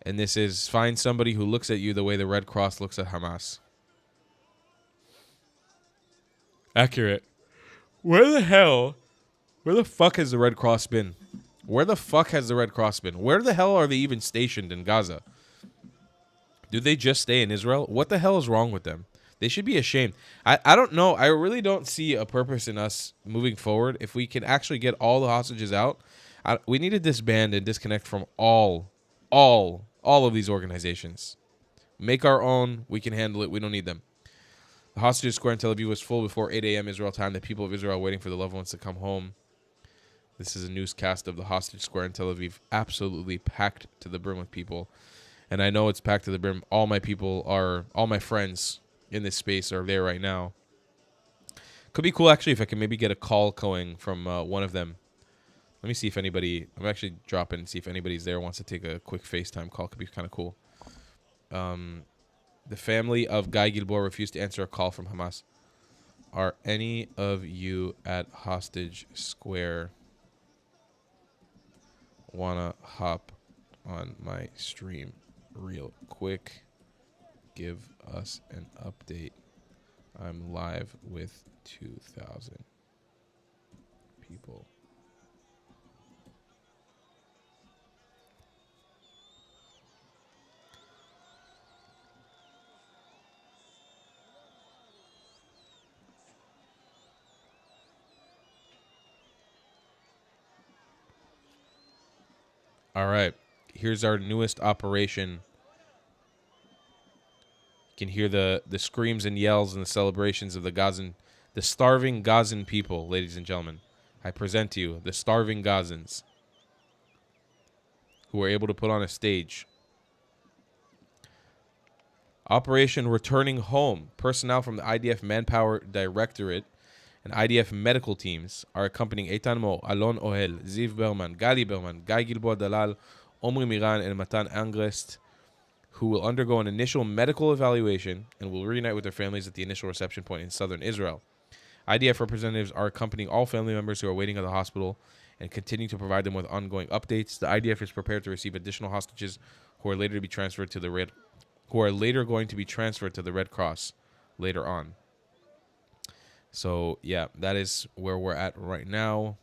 And this is find somebody who looks at you the way the Red Cross looks at Hamas. Accurate. Where the fuck has the Red Cross been? Where the fuck has the Red Cross been? Where the hell are they even stationed in Gaza? Do they just stay in Israel? What the hell is wrong with them? They should be ashamed. I don't know. I really don't see a purpose in us moving forward. If we can actually get all the hostages out, we need to disband and disconnect from all of these organizations. Make our own. We can handle it. We don't need them. The hostages square in Tel Aviv was full before 8 a.m. Israel time. The people of Israel are waiting for their loved ones to come home. This is a newscast of the hostage square in Tel Aviv. Absolutely packed to the brim with people. And I know it's packed to the brim. All my friends in this space are there right now. Could be cool, actually, if I can maybe get a call going from one of them. Let me see if anybody... I'm actually dropping and see if anybody's there wants to take a quick FaceTime call. Could be kind of cool. The family of Guy Gilboa refused to answer a call from Hamas. Are any of you at Hostage Square wanna hop on my stream real quick? Give us an update. I'm live with 2,000 people. All right, here's our newest operation. You can hear the screams and yells and the celebrations of the starving Gazan people, ladies and gentlemen. I present to you the starving Gazans who were able to put on a stage. Operation Returning Home. Personnel from the IDF Manpower Directorate and IDF medical teams are accompanying Eitan Mo, Alon Ohel, Ziv Berman, Gali Berman, Guy Gilboa Dalal, Omri Miran, and Matan Angrest, who will undergo an initial medical evaluation and will reunite with their families at the initial reception point in southern Israel. IDF representatives are accompanying all family members who are waiting at the hospital and continuing to provide them with ongoing updates. The IDF is prepared to receive additional hostages who are later going to be transferred to the Red Cross later on. So, yeah, that is where we're at right now.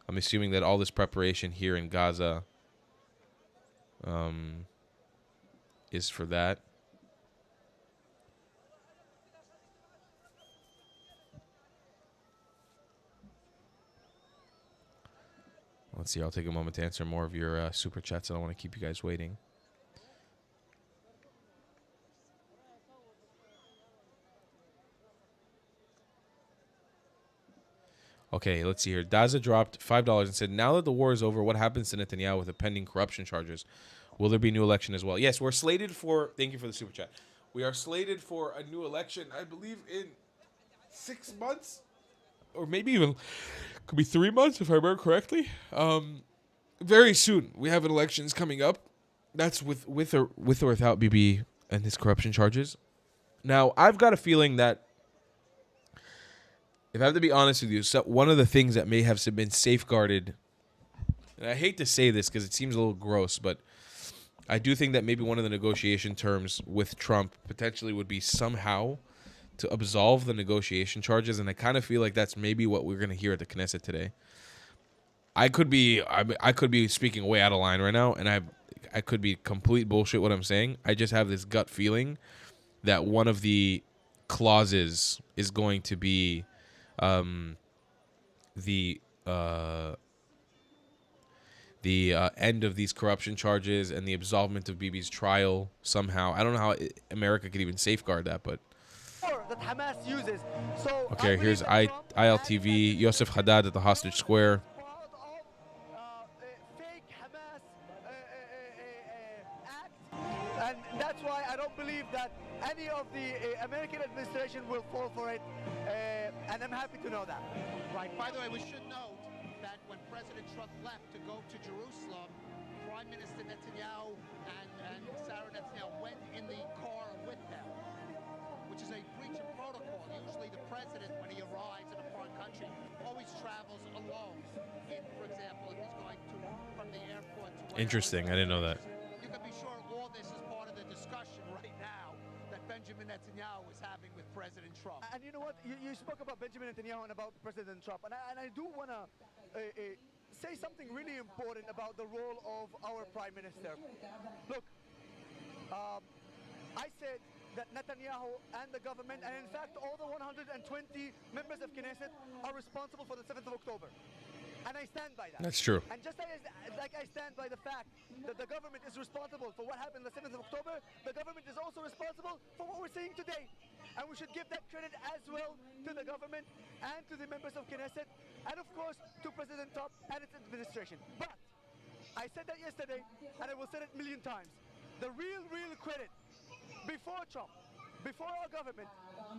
I'm assuming that all this preparation here in Gaza is for that. Let's see. I'll take a moment to answer more of your super chats. I don't want to keep you guys waiting. Okay, let's see here. Daza dropped $5 and said, now that the war is over, what happens to Netanyahu with the pending corruption charges? Will there be a new election as well? Yes, we're slated for... Thank you for the super chat. We are slated for a new election, I believe, in 6 months. Or maybe even... Could be 3 months, if I remember correctly. Very soon. We have elections coming up. That's with or without Bibi and his corruption charges. Now, I've got a feeling that... If I have to be honest with you, so one of the things that may have been safeguarded and I hate to say this because it seems a little gross, but I do think that maybe one of the negotiation terms with Trump potentially would be somehow to absolve the negotiation charges, and I kind of feel like that's maybe what we're going to hear at the Knesset today. I could be speaking way out of line right now, and I could be complete bullshit what I'm saying. I just have this gut feeling that one of the clauses is going to be the end of these corruption charges and the absolvement of Bibi's trial somehow. I don't know how America could even safeguard that, but that Hamas uses. So okay, here's ILTV, Yosef Haddad at the Hostage Square. And that's why I don't believe that any of the American administration will fall for it, and I'm happy to know that. Right. By the way, we should note that when President Trump left to go to Jerusalem, Prime Minister Netanyahu and Sarah Netanyahu went in the car with them, which is a breach of protocol. Usually the president, when he arrives in a foreign country, always travels alone. For example, if he's going from the airport to... Interesting. I didn't know that. You can be sure all this is part of the discussion right now that Benjamin Netanyahu is having with President Trump. And you know what? You spoke about Benjamin Netanyahu and about President Trump, and I do want to say something really important about the role of our Prime Minister. Look, I said that Netanyahu and the government, and in fact all the 120 members of Knesset are responsible for the 7th of October. And I stand by that. That's true. And just like I stand by the fact that the government is responsible for what happened on the 7th of October, the government is also responsible for what we're seeing today. And we should give that credit as well to the government and to the members of Knesset, and of course to President Trump and its administration. But I said that yesterday, and I will say it a million times. The real credit before Trump, before our government,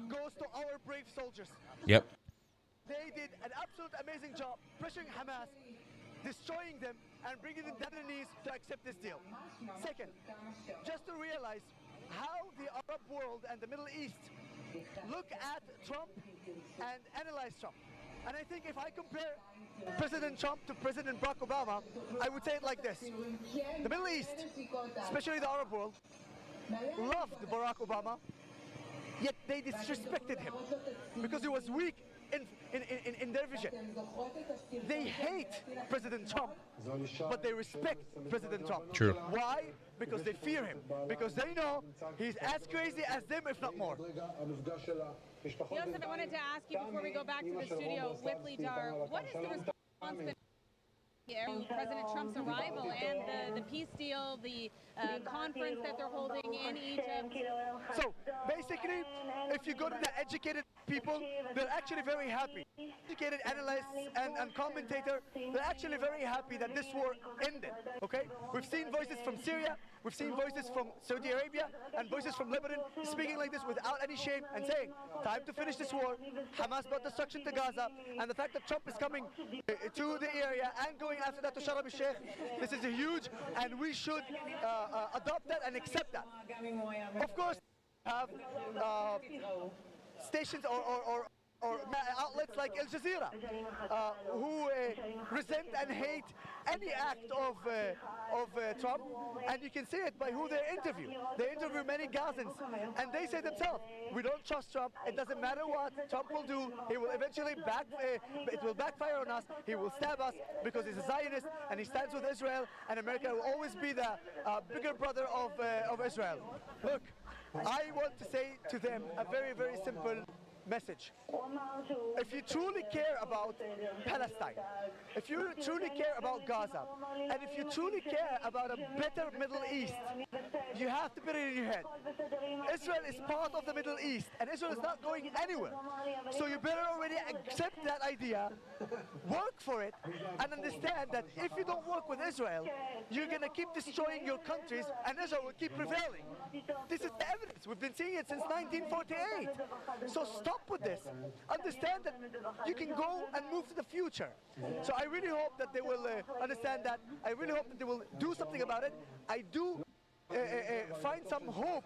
goes to our brave soldiers. Yep. They did an absolute amazing job pressuring Hamas, destroying them, and bringing them down their knees to accept this deal. Second, just to realize how the Arab world and the Middle East look at Trump and analyze Trump. And I think if I compare President Trump to President Barack Obama, I would say it like this. The Middle East, especially the Arab world, loved Barack Obama, yet they disrespected him because he was weak in their vision. They hate President Trump, but they respect President Trump. True. Why? Because they fear him. Because they know he's as crazy as them, if not more. Yosef, I wanted to ask you before we go back to the studio with Lidar, what is the response to President Trump's arrival and the peace deal, the conference that they're holding in Egypt? So basically, if you go to the educated people, they're actually very happy. Educated analysts and commentators, they're actually very happy that this war ended. Okay, we've seen voices from Syria, we've seen voices from Saudi Arabia, and voices from Lebanon speaking like this without any shame and saying, time to finish this war. Hamas brought destruction to Gaza, and the fact that Trump is coming to the area and going after that to Sharm el-Sheikh, this is a huge, and we should adopt that and accept that. Of course, have stations or outlets like Al Jazeera who resent and hate any act of Trump, and you can see it by who they interview. They interview many Gazans, and they say themselves, we don't trust Trump. It doesn't matter what Trump will do. He will eventually it will backfire on us. He will stab us because he's a Zionist and he stands with Israel, and America will always be the bigger brother of Israel. Look, I want to say to them a very, very simple message. If you truly care about Palestine, if you truly care about Gaza, and if you truly care about a better Middle East, you have to put it in your head. Israel is part of the Middle East, and Israel is not going anywhere. So you better already accept that idea, work for it, and understand that if you don't work with Israel, you're going to keep destroying your countries, and Israel will keep prevailing. This is the evidence. We've been seeing it since 1948. So stop with this. Understand that you can go and move to the future. So I really hope that they will understand that. I really hope that they will do something about it. I do find some hope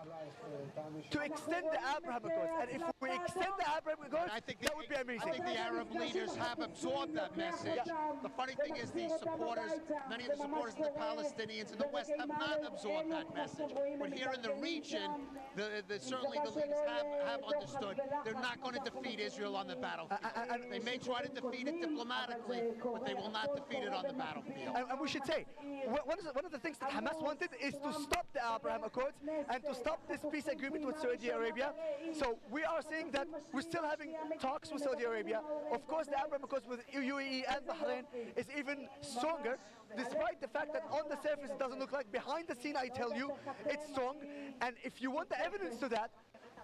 to extend the Abraham Accords. And if we extend the Abraham Accords, that would be amazing. I think the Arab leaders have absorbed that message. The funny thing is the supporters, many of the supporters of the Palestinians in the West have not absorbed that message. But here in the region, certainly the leaders have understood they're not going to defeat Israel on the battlefield. They may try to defeat it diplomatically, but they will not defeat it on the battlefield. And we should say, one of the things that Hamas wanted is to stop the Abraham Accords and to stop this peace agreement with Saudi Arabia. So we are saying that we're still having talks with Saudi Arabia. Of course, the Abraham Accords with UAE and Bahrain is even stronger, despite the fact that on the surface it doesn't look like. Behind the scene, I tell you, it's strong. And if you want the evidence to that,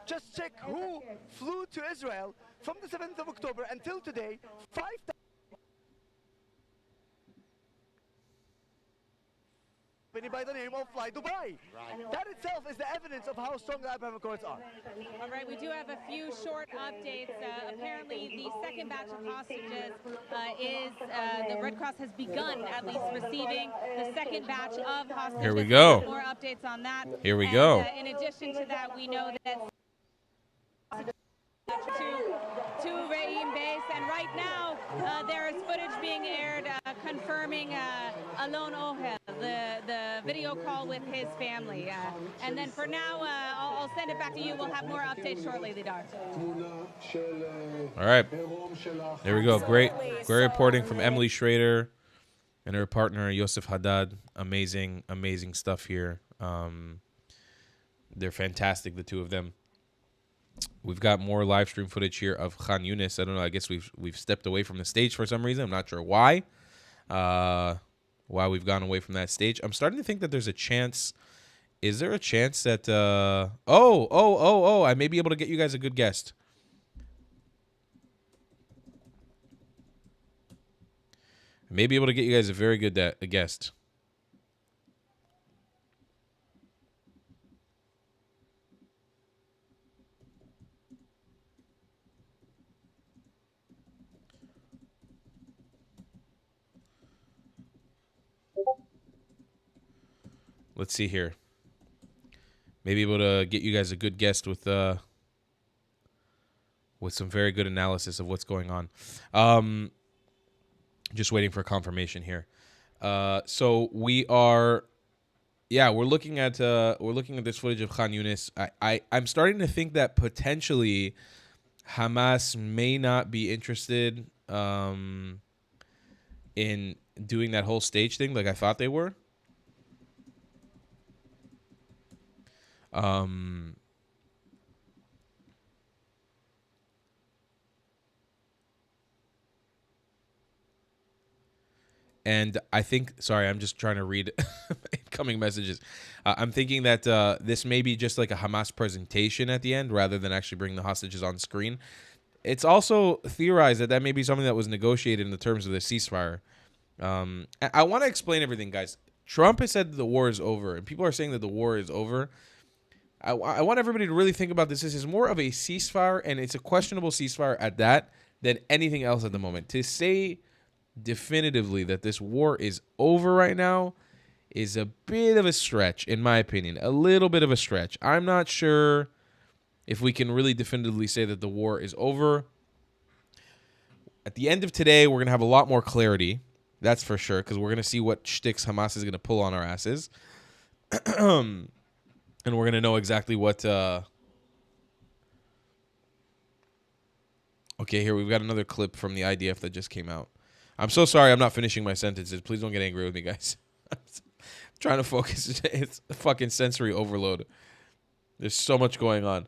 just check who flew to Israel from the 7th of October until today, 5,000 by the name of Fly Dubai. That itself is the evidence of how strong the Abraham Accords are. All right, we do have a few short updates. Apparently, the second batch of hostages the Red Cross has begun at least receiving the second batch of hostages. Here we go. More updates on that. Here we go. In addition to that, we know that to Re'im base, and right now there is footage being aired confirming Alon Ohel, the video call with his family. And then for now, I'll send it back to you. We'll have more updates shortly, Lidar. All right. There we go. Great reporting from Emily Schrader and her partner, Yosef Haddad. Amazing, amazing stuff here. They're fantastic, the two of them. We've got more live stream footage here of Khan Yunis. I don't know. I guess we've stepped away from the stage for some reason. I'm not sure why. Why we've gone away from that stage. I'm starting to think that there's a chance. Is there a chance that I may be able to get you guys a good guest. I may be able to get you guys a very good guest. Let's see here. Maybe able to get you guys a good guest with some very good analysis of what's going on. Just waiting for confirmation here. So we're looking at this footage of Khan Yunis. I'm starting to think that potentially Hamas may not be interested in doing that whole stage thing like I thought they were. And I think, sorry, I'm just trying to read incoming messages. I'm thinking that this may be just like a Hamas presentation at the end rather than actually bring the hostages on screen. It's also theorized that may be something that was negotiated in the terms of the ceasefire. I want to explain everything, guys. Trump has said that the war is over, and people are saying that the war is over. I want everybody to really think about this. This is more of a ceasefire, and it's a questionable ceasefire at that than anything else at the moment. To say definitively that this war is over right now is a bit of a stretch, in my opinion. A little bit of a stretch. I'm not sure if we can really definitively say that the war is over. At the end of today, we're going to have a lot more clarity. That's for sure, because we're going to see what shticks Hamas is going to pull on our asses. And we're going to know exactly what... Okay, here we've got another clip from the IDF that just came out. I'm so sorry I'm not finishing my sentences. Please don't get angry with me, guys. I'm trying to focus. It's a fucking sensory overload. There's so much going on.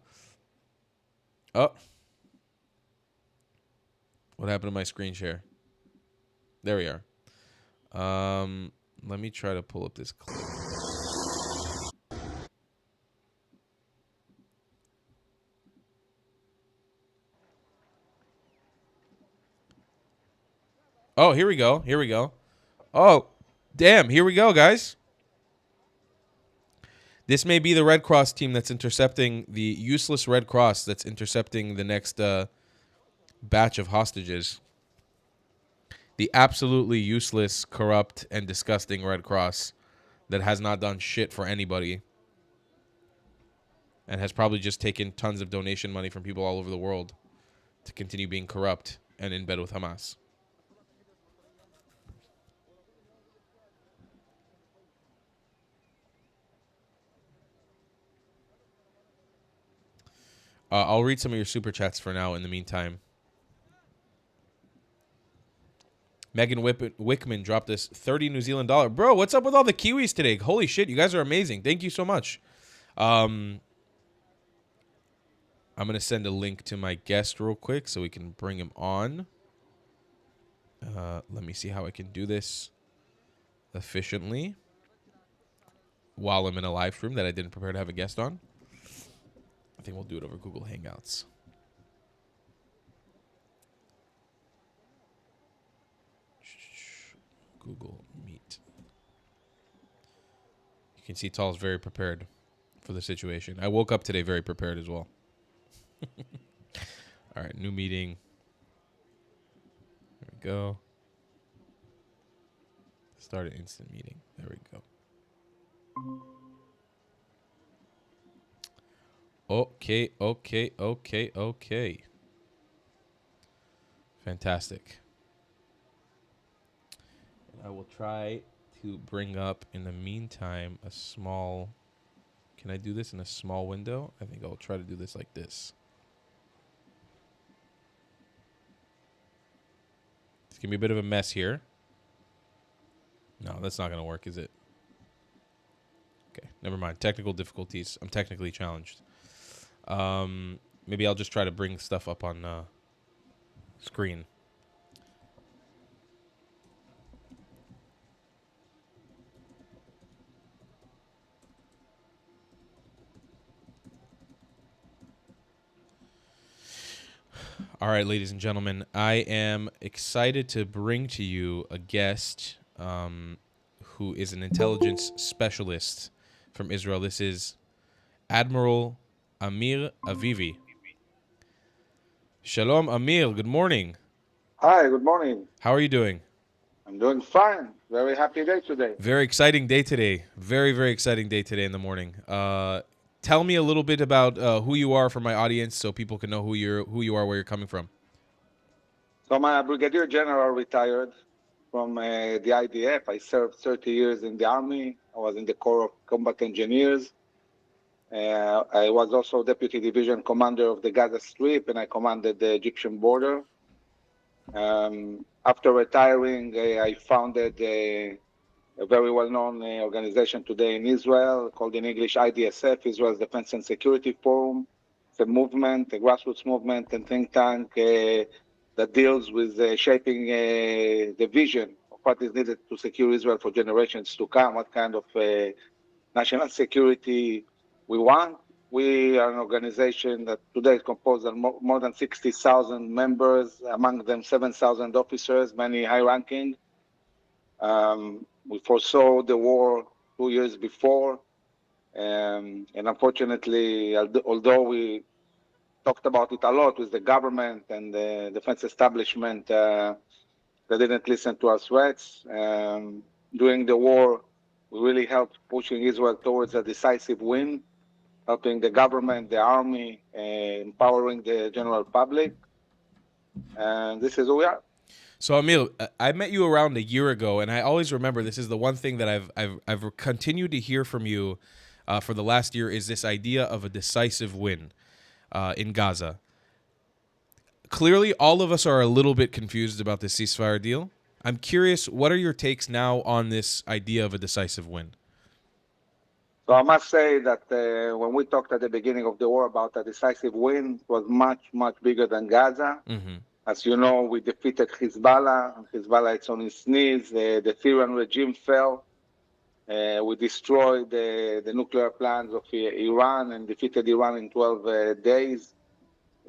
Oh. What happened to my screen share? There we are. Let me try to pull up this clip. Oh, here we go. Here we go. Oh, damn. Here we go, guys. This may be the Red Cross team that's intercepting the useless Red Cross that's intercepting the next batch of hostages. The absolutely useless, corrupt, and disgusting Red Cross that has not done shit for anybody and has probably just taken tons of donation money from people all over the world to continue being corrupt and in bed with Hamas. I'll read some of your super chats for now in the meantime. Megan Wickman dropped this 30 New Zealand dollar. Bro, what's up with all the Kiwis today? Holy shit, you guys are amazing. Thank you so much. I'm going to send a link to my guest real quick so we can bring him on. Let me see how I can do this efficiently while I'm in a live stream that I didn't prepare to have a guest on. I think we'll do it over Google Hangouts. Google Meet. You can see Tal's very prepared for the situation. I woke up today very prepared as well. All right, new meeting. There we go. Start an instant meeting. There we go. Okay. Fantastic. I will try to bring up, in the meantime, a small... Can I do this in a small window? I think I'll try to do this like this. It's going to be a bit of a mess here. No, that's not going to work, is it? Okay, never mind. Technical difficulties. I'm technically challenged. Maybe I'll just try to bring stuff up on screen. All right, ladies and gentlemen, I am excited to bring to you a guest who is an intelligence specialist from Israel. This is Admiral Amir Avivi. Shalom, Amir. Good morning. Hi, good morning. How are you doing? I'm doing fine. Very happy day today. Very exciting day today. Very, very exciting day today in the morning. Tell me a little bit about who you are for my audience so people can know who you are, where you're coming from. So I'm a brigadier general retired from the IDF. I served 30 years in the Army. I was in the Corps of Combat Engineers. I was also deputy division commander of the Gaza Strip, and I commanded the Egyptian border. After retiring, I founded a very well-known organization today in Israel called in English IDSF, Israel's Defense and Security Forum. It's a movement, a grassroots movement and think tank that deals with shaping the vision of what is needed to secure Israel for generations to come, what kind of national security we want. We are an organization that today is composed of more than 60,000 members, among them 7,000 officers, many high-ranking. We foresaw the war 2 years before, and unfortunately, although we talked about it a lot with the government and the defense establishment, they didn't listen to our threats. During the war, we really helped pushing Israel towards a decisive win, helping the government, the army, empowering the general public. And this is who we are. So Emil, I met you around a year ago, and I always remember this is the one thing that I've continued to hear from you for the last year is this idea of a decisive win in Gaza. Clearly, all of us are a little bit confused about this ceasefire deal. I'm curious, what are your takes now on this idea of a decisive win? So I must say that when we talked at the beginning of the war about a decisive win, it was much, much bigger than Gaza. Mm-hmm. As you know, we defeated Hezbollah, and Hezbollah is on its knees. The Syrian regime fell. We destroyed the nuclear plants of Iran and defeated Iran in 12 days.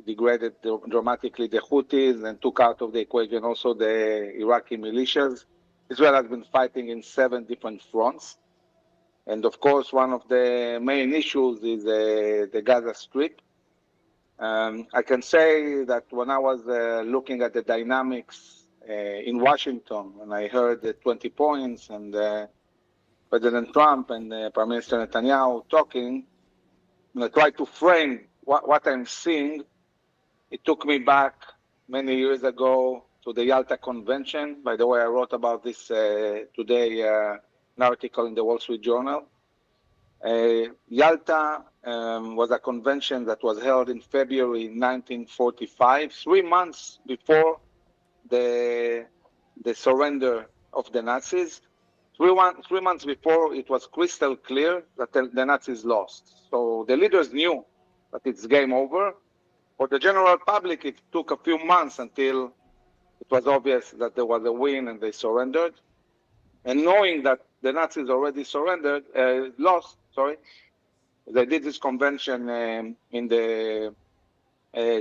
Degraded dramatically the Houthis and took out of the equation also the Iraqi militias. Israel has been fighting in 7 different fronts. And of course, one of the main issues is the Gaza Strip. I can say that when I was looking at the dynamics in Washington, and I heard the 20 points and President Trump and Prime Minister Netanyahu talking, when I try to frame what I'm seeing, it took me back many years ago to the Yalta Convention. By the way, I wrote about this today, an article in the Wall Street Journal. Yalta was a convention that was held in February 1945, 3 months before the surrender of the Nazis. 3 months before, it was crystal clear that the Nazis lost. So the leaders knew that it's game over. For the general public, it took a few months until it was obvious that there was a win and they surrendered. And knowing that the Nazis already lost, they did this convention in the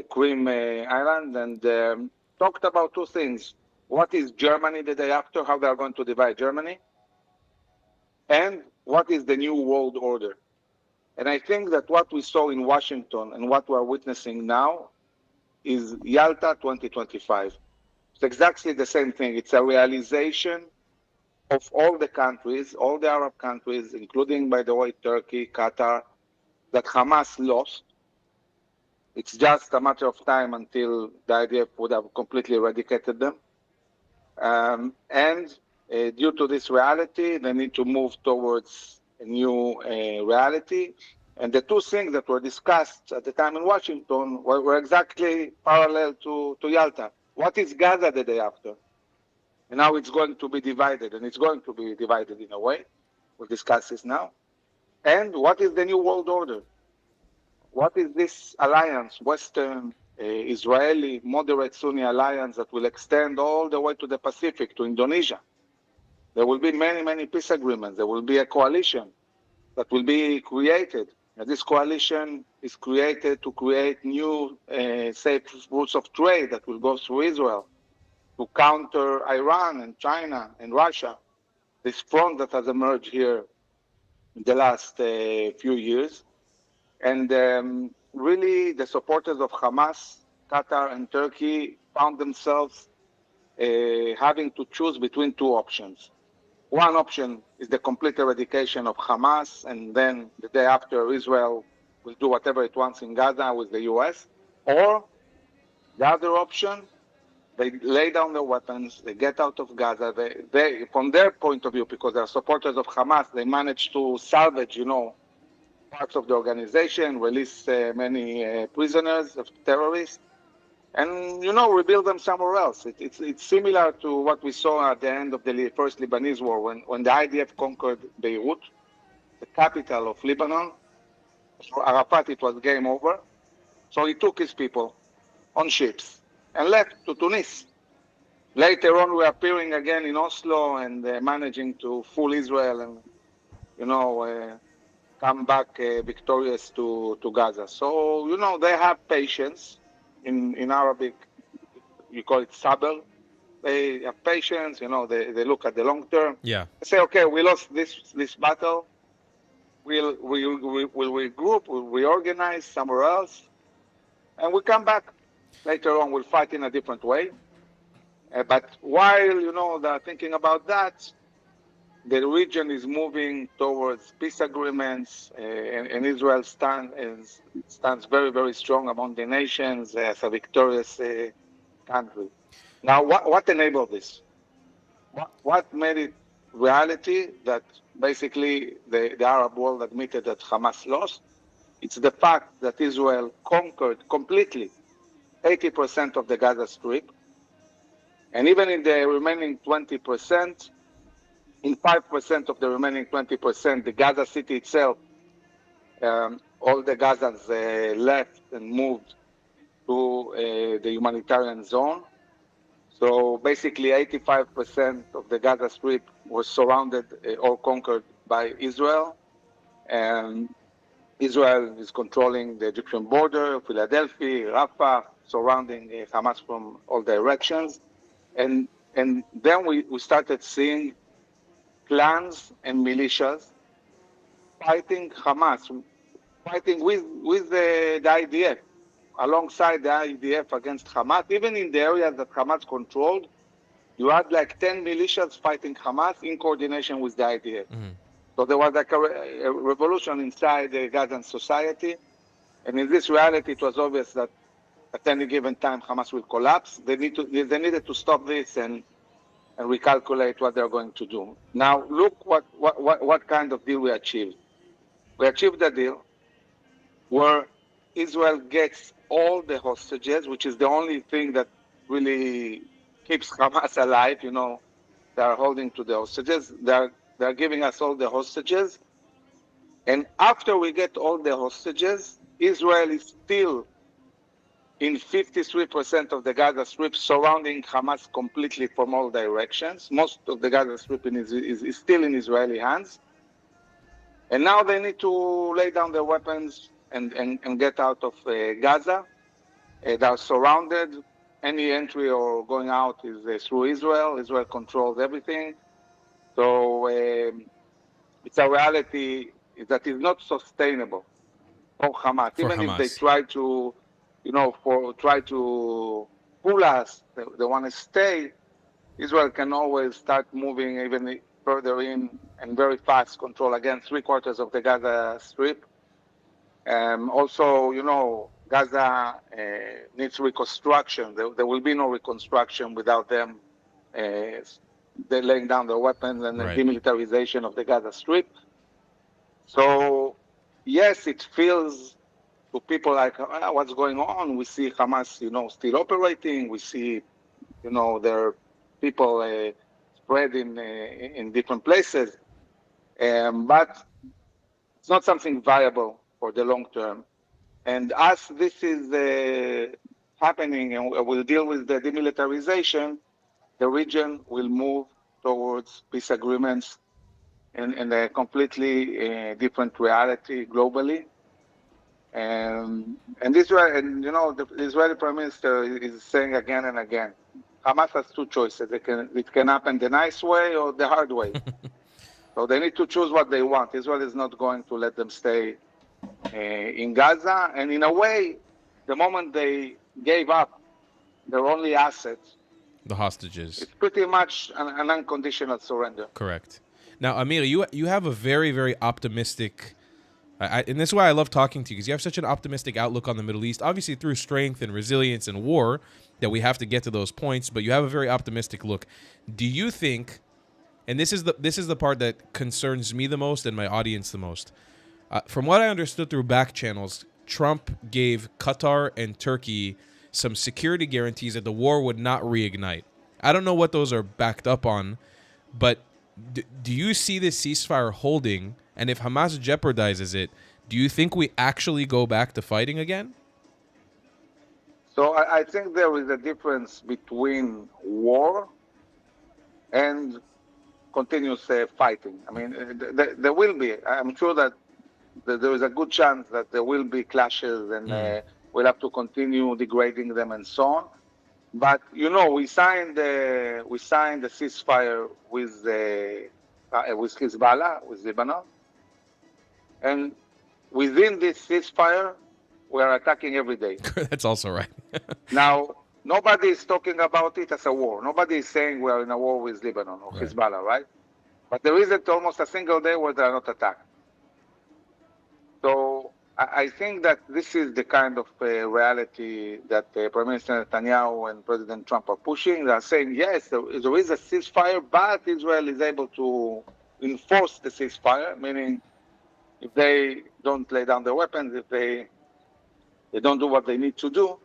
Crim Island and talked about two things. What is Germany the day after, how they are going to divide Germany, and what is the new world order. And I think that what we saw in Washington and what we are witnessing now is Yalta 2025. It's exactly the same thing. It's a realization of all the countries, all the Arab countries, including, by the way, Turkey, Qatar, that Hamas lost. It's just a matter of time until the IDF would have completely eradicated them. And due to this reality, they need to move towards a new reality. And the two things that were discussed at the time in Washington were exactly parallel to Yalta. What is Gaza the day after? And now it's going to be divided, and it's going to be divided in a way. We'll discuss this now. And what is the new world order? What is this alliance, Western, Israeli, moderate Sunni alliance that will extend all the way to the Pacific, to Indonesia? There will be many, many peace agreements. There will be a coalition that will be created. And this coalition is created to create new safe routes of trade that will go through Israel to counter Iran and China and Russia, this front that has emerged here in the last few years. And really, the supporters of Hamas, Qatar, and Turkey found themselves having to choose between two options. One option is the complete eradication of Hamas, and then the day after, Israel will do whatever it wants in Gaza with the US. Or the other option, they lay down their weapons, they get out of Gaza. They, from their point of view, because they're supporters of Hamas, they managed to salvage, parts of the organization, release many prisoners of terrorists, and rebuild them somewhere else. It's similar to what we saw at the end of the first Lebanese war when the IDF conquered Beirut, the capital of Lebanon. For Arafat, it was game over. So he took his people on ships and left to Tunis. Later on, reappearing again in Oslo and managing to fool Israel and, come back victorious to Gaza. So, they have patience. In Arabic, you call it sabr. They have patience, they look at the long term. Yeah. They say, okay, we lost this battle. We'll regroup, we'll reorganize somewhere else, and we'll come back. Later on, we'll fight in a different way. But while, they're thinking about that, the region is moving towards peace agreements, and Israel stands very, very strong among the nations as a victorious country. Now, what enabled this? What made it reality that basically the Arab world admitted that Hamas lost? It's the fact that Israel conquered completely 80% of the Gaza Strip, and even in the remaining 20%, in 5% of the remaining 20%, the Gaza city itself, all the Gazans left and moved to the humanitarian zone. So basically 85% of the Gaza Strip was surrounded or conquered by Israel. And Israel is controlling the Egyptian border, Philadelphia, Rafah, surrounding Hamas from all directions. And then we started seeing clans and militias fighting Hamas, fighting with the IDF, alongside the IDF against Hamas. Even in the areas that Hamas controlled, you had like 10 militias fighting Hamas in coordination with the IDF. So there was like a revolution inside the Gazan society. And in this reality, it was obvious that at any given time, Hamas will collapse. They needed to stop this and recalculate what they're going to do. Now, look what kind of deal we achieved. We achieved a deal where Israel gets all the hostages, which is the only thing that really keeps Hamas alive. You know, they are holding to the hostages. They're giving us all the hostages. And after we get all the hostages, Israel is still in 53% of the Gaza Strip, surrounding Hamas completely from all directions. Most of the Gaza Strip is still in Israeli hands. And now they need to lay down their weapons and get out of Gaza. They are surrounded. Any entry or going out is through Israel. Israel controls everything. So it's a reality that is not sustainable for Hamas. For Even if they Hamas. try to, try to pull us, they want to stay. Israel can always start moving even further in and very fast control again 3/4 of the Gaza Strip. Also, Gaza needs reconstruction. There will be no reconstruction without them. They're laying down their weapons and the demilitarization of the Gaza Strip. So, yes, it feels to people like, what's going on? We see Hamas, still operating. We see, their people spread in different places. But it's not something viable for the long term. And as this is happening and we'll deal with the demilitarization, the region will move towards peace agreements in a completely different reality globally. And Israel, the Israeli Prime Minister is saying again and again, Hamas has two choices. It can happen the nice way or the hard way. So they need to choose what they want. Israel is not going to let them stay in Gaza. And in a way, the moment they gave up their only assets, the hostages, it's pretty much an unconditional surrender. Correct. Now, Amir, you have a very, very optimistic, and this is why I love talking to you, because you have such an optimistic outlook on the Middle East, obviously through strength and resilience and war, that we have to get to those points, but you have a very optimistic look. Do you think, and this is the part that concerns me the most and my audience the most, from what I understood through back channels, Trump gave Qatar and Turkey some security guarantees that the war would not reignite. I don't know what those are backed up on, but do you see this ceasefire holding? And if Hamas jeopardizes it, do you think we actually go back to fighting again? So I think there is a difference between war and continuous fighting. I mean, there will be. I'm sure that there is a good chance that there will be clashes and we'll have to continue degrading them and so on. But we signed the ceasefire with Hezbollah, with Lebanon, and within this ceasefire, we are attacking every day. That's also right. Now, nobody is talking about it as a war. Nobody is saying we are in a war with Lebanon or Hezbollah, right? But there isn't almost a single day where they are not attacked. So I think that this is the kind of reality that Prime Minister Netanyahu and President Trump are pushing. They are saying, yes, there is a ceasefire, but Israel is able to enforce the ceasefire, meaning if they don't lay down their weapons, if they don't do what they need to do,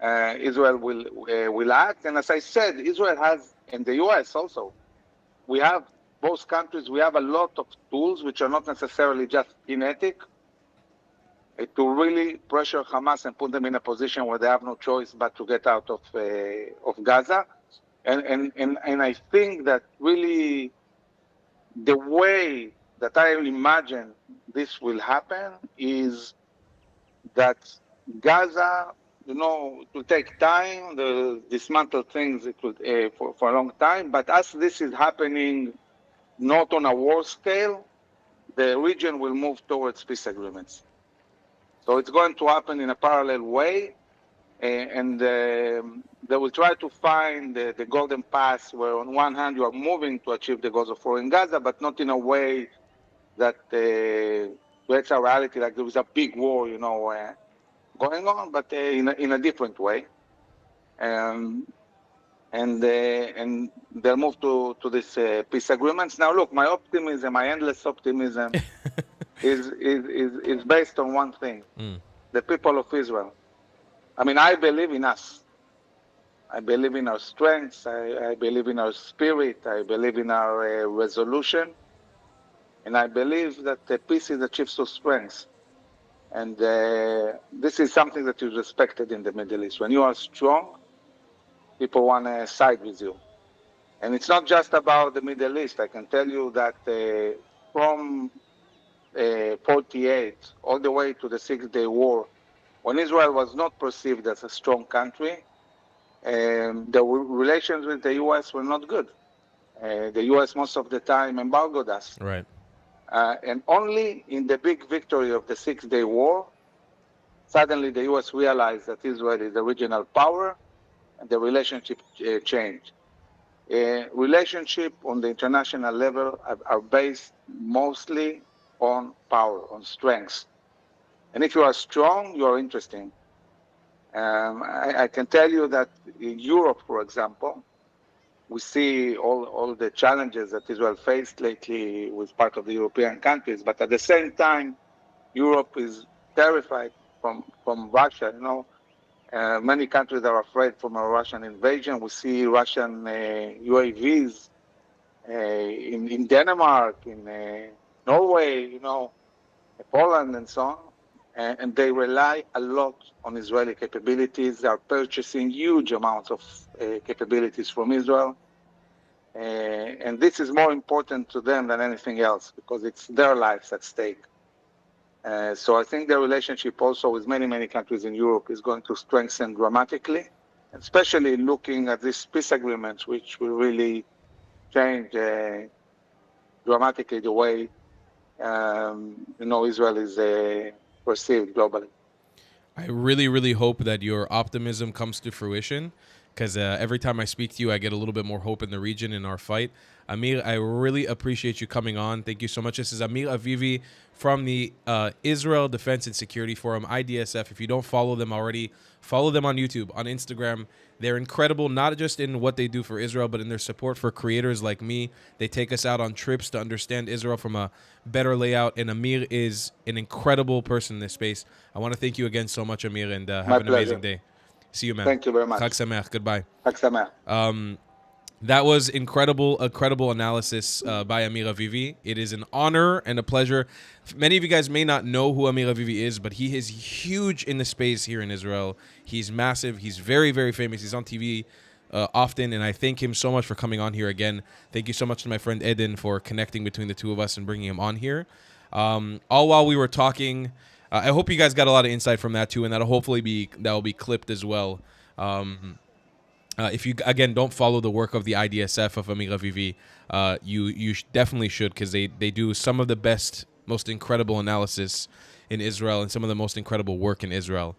Israel will act. And as I said, Israel has, and the U.S. also, we have, both countries, we have a lot of tools which are not necessarily just kinetic, to really pressure Hamas and put them in a position where they have no choice but to get out of Gaza. And I think that really the way that I imagine this will happen is that Gaza, it will take time, the dismantle things it will, for a long time, but as this is happening not on a war scale, the region will move towards peace agreements. So it's going to happen in a parallel way, and they will try to find the golden path where on one hand you are moving to achieve the goals of war in Gaza, but not in a way that creates a reality like there is a big war, going on, but in a different way. And they'll move to this peace agreements. Now, look, my optimism, my endless optimism, is based on one thing: the people of Israel. I mean, I believe in us. I believe in our strengths. I believe in our spirit. I believe in our resolution, and I believe that peace is achieved through strength. And this is something that is respected in the Middle East. When you are strong, people want to side with you. And it's not just about the Middle East. I can tell you that from 48 all the way to the Six-Day War, when Israel was not perceived as a strong country, the relations with the U.S. were not good. The U.S. most of the time embargoed us. Right. And only in the big victory of the Six-Day War, suddenly the U.S. realized that Israel is a regional power, and the relationship changed. Relationship on the international level are based mostly on power, on strength. And if you are strong, you are interesting. I can tell you that in Europe, for example, we see all the challenges that Israel faced lately with part of the European countries, but at the same time, Europe is terrified from Russia. Many countries are afraid from a Russian invasion. We see Russian UAVs in Denmark, in Norway, Poland, and so on. And they rely a lot on Israeli capabilities. They are purchasing huge amounts of capabilities from Israel. And this is more important to them than anything else because it's their lives at stake. So I think the relationship also with many, many countries in Europe is going to strengthen dramatically, especially looking at this peace agreement, which will really change dramatically the way Israel is perceived globally. I really, really hope that your optimism comes to fruition because every time I speak to you, I get a little bit more hope in the region in our fight. Amir, I really appreciate you coming on. Thank you so much. This is Amir Avivi from the Israel Defense and Security Forum, IDSF. If you don't follow them already, follow them on YouTube, on Instagram. They're incredible, not just in what they do for Israel, but in their support for creators like me. They take us out on trips to understand Israel from a better layout, and Amir is an incredible person in this space. I want to thank you again so much, Amir, and have an amazing day. See you, man. Thank you very much. Chag Sameach. Goodbye. Chag Sameach. That was incredible analysis by Amir Avivi. It is an honor and a pleasure. Many of you guys may not know who Amir Avivi is, but he is huge in the space here in Israel. He's massive. He's very, very famous. He's on TV often, and I thank him so much for coming on here again. Thank you so much to my friend Eden for connecting between the two of us and bringing him on here. All while we were talking, I hope you guys got a lot of insight from that too, and that'll hopefully be clipped as well. If you, again, don't follow the work of the IDSF of Amir Avivi, you definitely should, because they do some of the best, most incredible analysis in Israel and some of the most incredible work in Israel.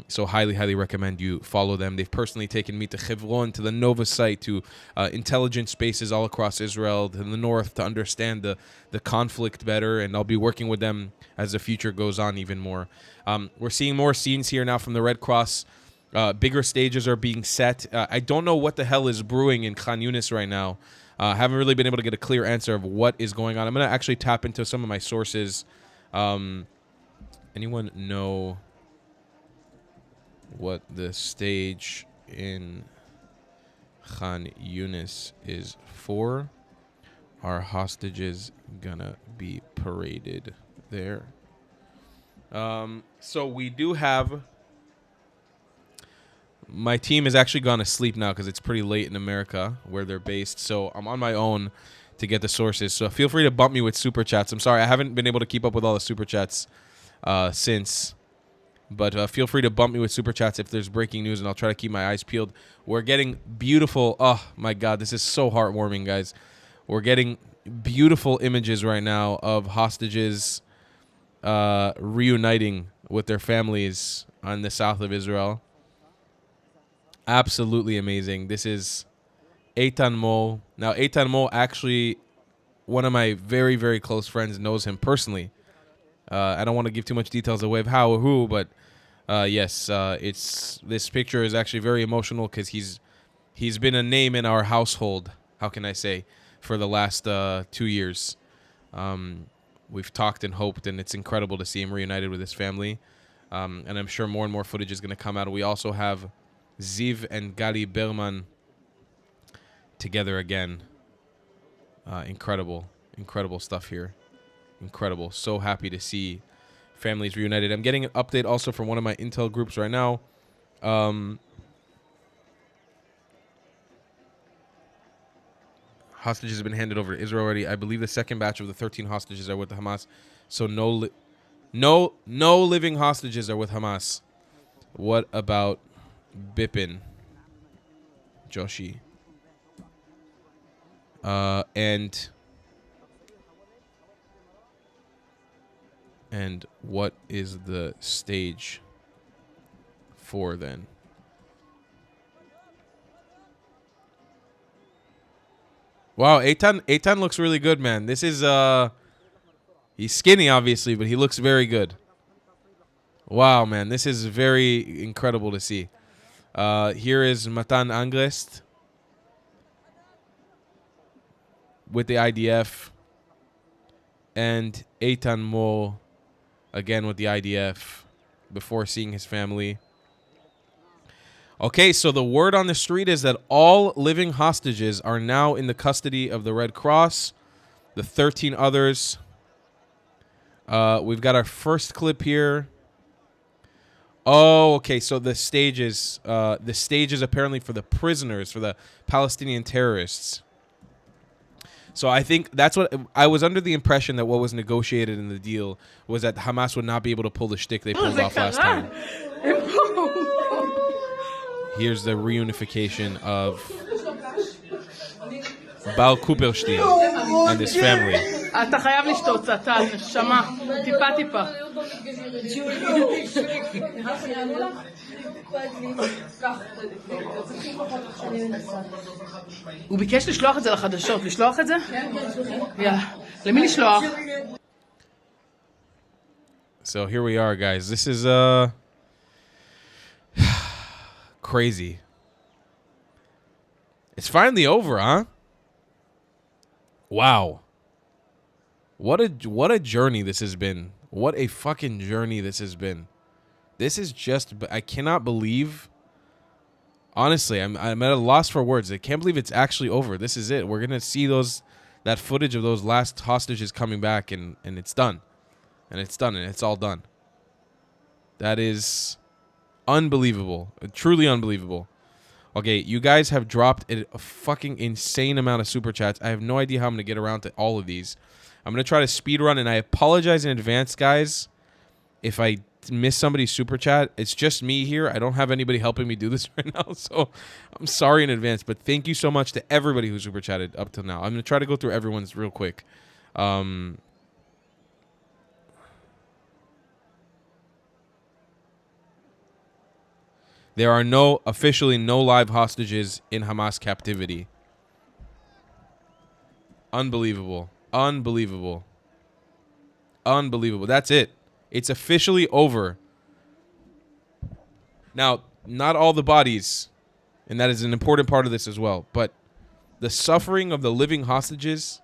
So highly, highly recommend you follow them. They've personally taken me to Hebron, to the Nova site, to intelligent spaces all across Israel, to the north, to understand the conflict better, and I'll be working with them as the future goes on even more. We're seeing more scenes here now from the Red Cross. Bigger stages are being set. I don't know what the hell is brewing in Khan Yunis right now. Haven't really been able to get a clear answer of what is going on. I'm going to actually tap into some of my sources. Anyone know what the stage in Khan Yunis is for? Are hostages gonna be paraded there? So we do have... My team has actually gone to sleep now because it's pretty late in America where they're based. So I'm on my own to get the sources. So feel free to bump me with super chats. I'm sorry, I haven't been able to keep up with all the super chats since. But feel free to bump me with super chats if there's breaking news, and I'll try to keep my eyes peeled. We're getting beautiful... Oh, my God, this is so heartwarming, guys. We're getting beautiful images right now of hostages reuniting with their families on the south of Israel. Absolutely amazing. This is Eitan Mo. Now, Eitan Mo actually one of my very, very close friends knows him personally. I don't want to give too much details away of how or who, but yes, this picture is actually very emotional because he's been a name in our household. How can I say, for the last 2 years. We've talked and hoped, and it's incredible to see him reunited with his family. And I'm sure more and more footage is going to come out. We also have Ziv and Gali Berman together again. Incredible stuff here. Incredible. So happy to see families reunited. I'm getting an update also from one of my intel groups right now. Hostages have been handed over to Israel already. I believe the second batch of the 13 hostages are with the Hamas. So no living hostages are with Hamas. What about Bipin, Joshi? And what is the stage for then? Wow, Eitan looks really good, man. This is he's skinny obviously, but he looks very good. Wow, man, this is very incredible to see. Here is Matan Angrest with the IDF and Eitan Mo again with the IDF before seeing his family. Okay, so the word on the street is that all living hostages are now in the custody of the Red Cross. The 13 others. We've got our first clip here. Oh, okay. So the stage is apparently for the prisoners, for the Palestinian terrorists. So I think that's what I was under the impression that what was negotiated in the deal was that Hamas would not be able to pull the shtick they pulled off last time. Here's the reunification of Bal Kuperstein and his family. אתה חייב לשתות קצת, נשמה, טיפה. הוא ביקש לשלוח את זה לחדשות, לשלוח את זה? יאללה, למי לשלוח? So here we are, guys. This is crazy. It's finally over, huh? Wow. What a journey this has been. What a fucking journey this has been. This is just, I cannot believe. Honestly, I'm at a loss for words. I can't believe it's actually over. This is it. We're going to see that footage of those last hostages coming back and it's done. And it's done and it's all done. That is unbelievable. Truly unbelievable. Okay, you guys have dropped a fucking insane amount of super chats. I have no idea how I'm going to get around to all of these. I'm going to try to speed run, and I apologize in advance, guys, if I miss somebody's super chat. It's just me here. I don't have anybody helping me do this right now, so I'm sorry in advance. But thank you so much to everybody who super chatted up till now. I'm going to try to go through everyone's real quick. There are officially no live hostages in Hamas captivity. Unbelievable. Unbelievable. Unbelievable. That's it. It's officially over. Now, not all the bodies, and that is an important part of this as well, but the suffering of the living hostages,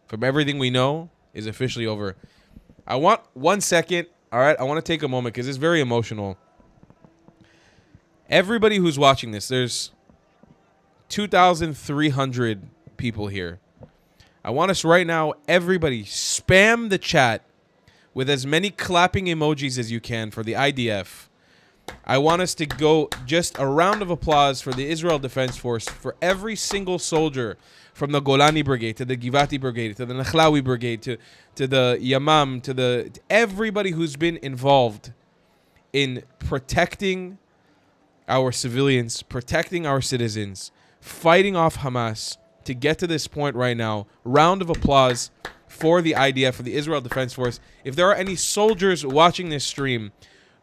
from everything we know, is officially over. I want 1 second, all right? I want to take a moment because it's very emotional. Everybody who's watching this, there's 2,300 people here. I want us right now, everybody, spam the chat with as many clapping emojis as you can for the IDF. I want us to go just a round of applause for the Israel Defense Force, for every single soldier from the Golani Brigade to the Givati Brigade to the Nachlawi Brigade to the Yamam to everybody who's been involved in protecting our civilians, protecting our citizens, fighting off Hamas to get to this point right now. Round of applause for the IDF, for the Israel Defense Force. If there are any soldiers watching this stream,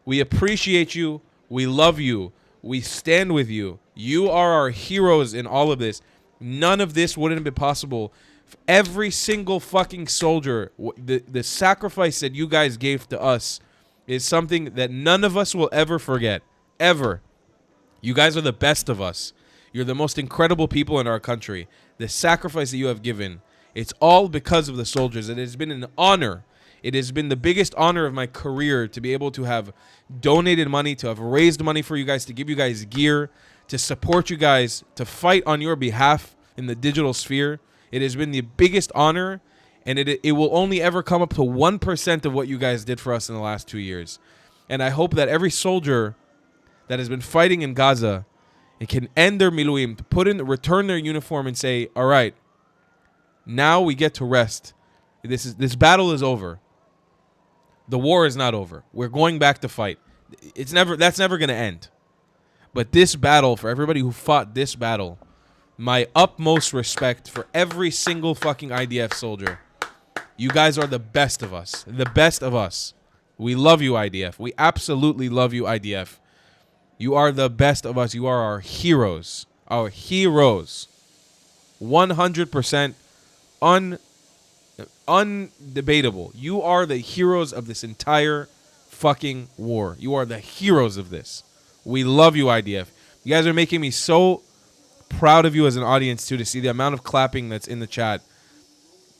we appreciate you. We love you. We stand with you. You are our heroes in all of this. None of this wouldn't have been possible Every single fucking soldier, the sacrifice that you guys gave to us is something that none of us will ever forget. Ever. You guys are the best of us. You're the most incredible people in our country. The sacrifice that you have given, it's all because of the soldiers. It has been an honor. It has been the biggest honor of my career to be able to have donated money, to have raised money for you guys, to give you guys gear, to support you guys, to fight on your behalf in the digital sphere. It has been the biggest honor, and it will only ever come up to 1% of what you guys did for us in the last 2 years. And I hope that every soldier that has been fighting in Gaza, it can end their miluim, return their uniform and say, all right, now we get to rest. This battle is over. The war is not over. We're going back to fight. That's never going to end. But this battle, for everybody who fought this battle, my utmost respect for every single fucking IDF soldier. You guys are the best of us. The best of us. We love you, IDF. We absolutely love you, IDF. You are the best of us. You are our heroes. Our heroes. 100% undebatable. You are the heroes of this entire fucking war. You are the heroes of this. We love you, IDF. You guys are making me so proud of you as an audience, too, to see the amount of clapping that's in the chat.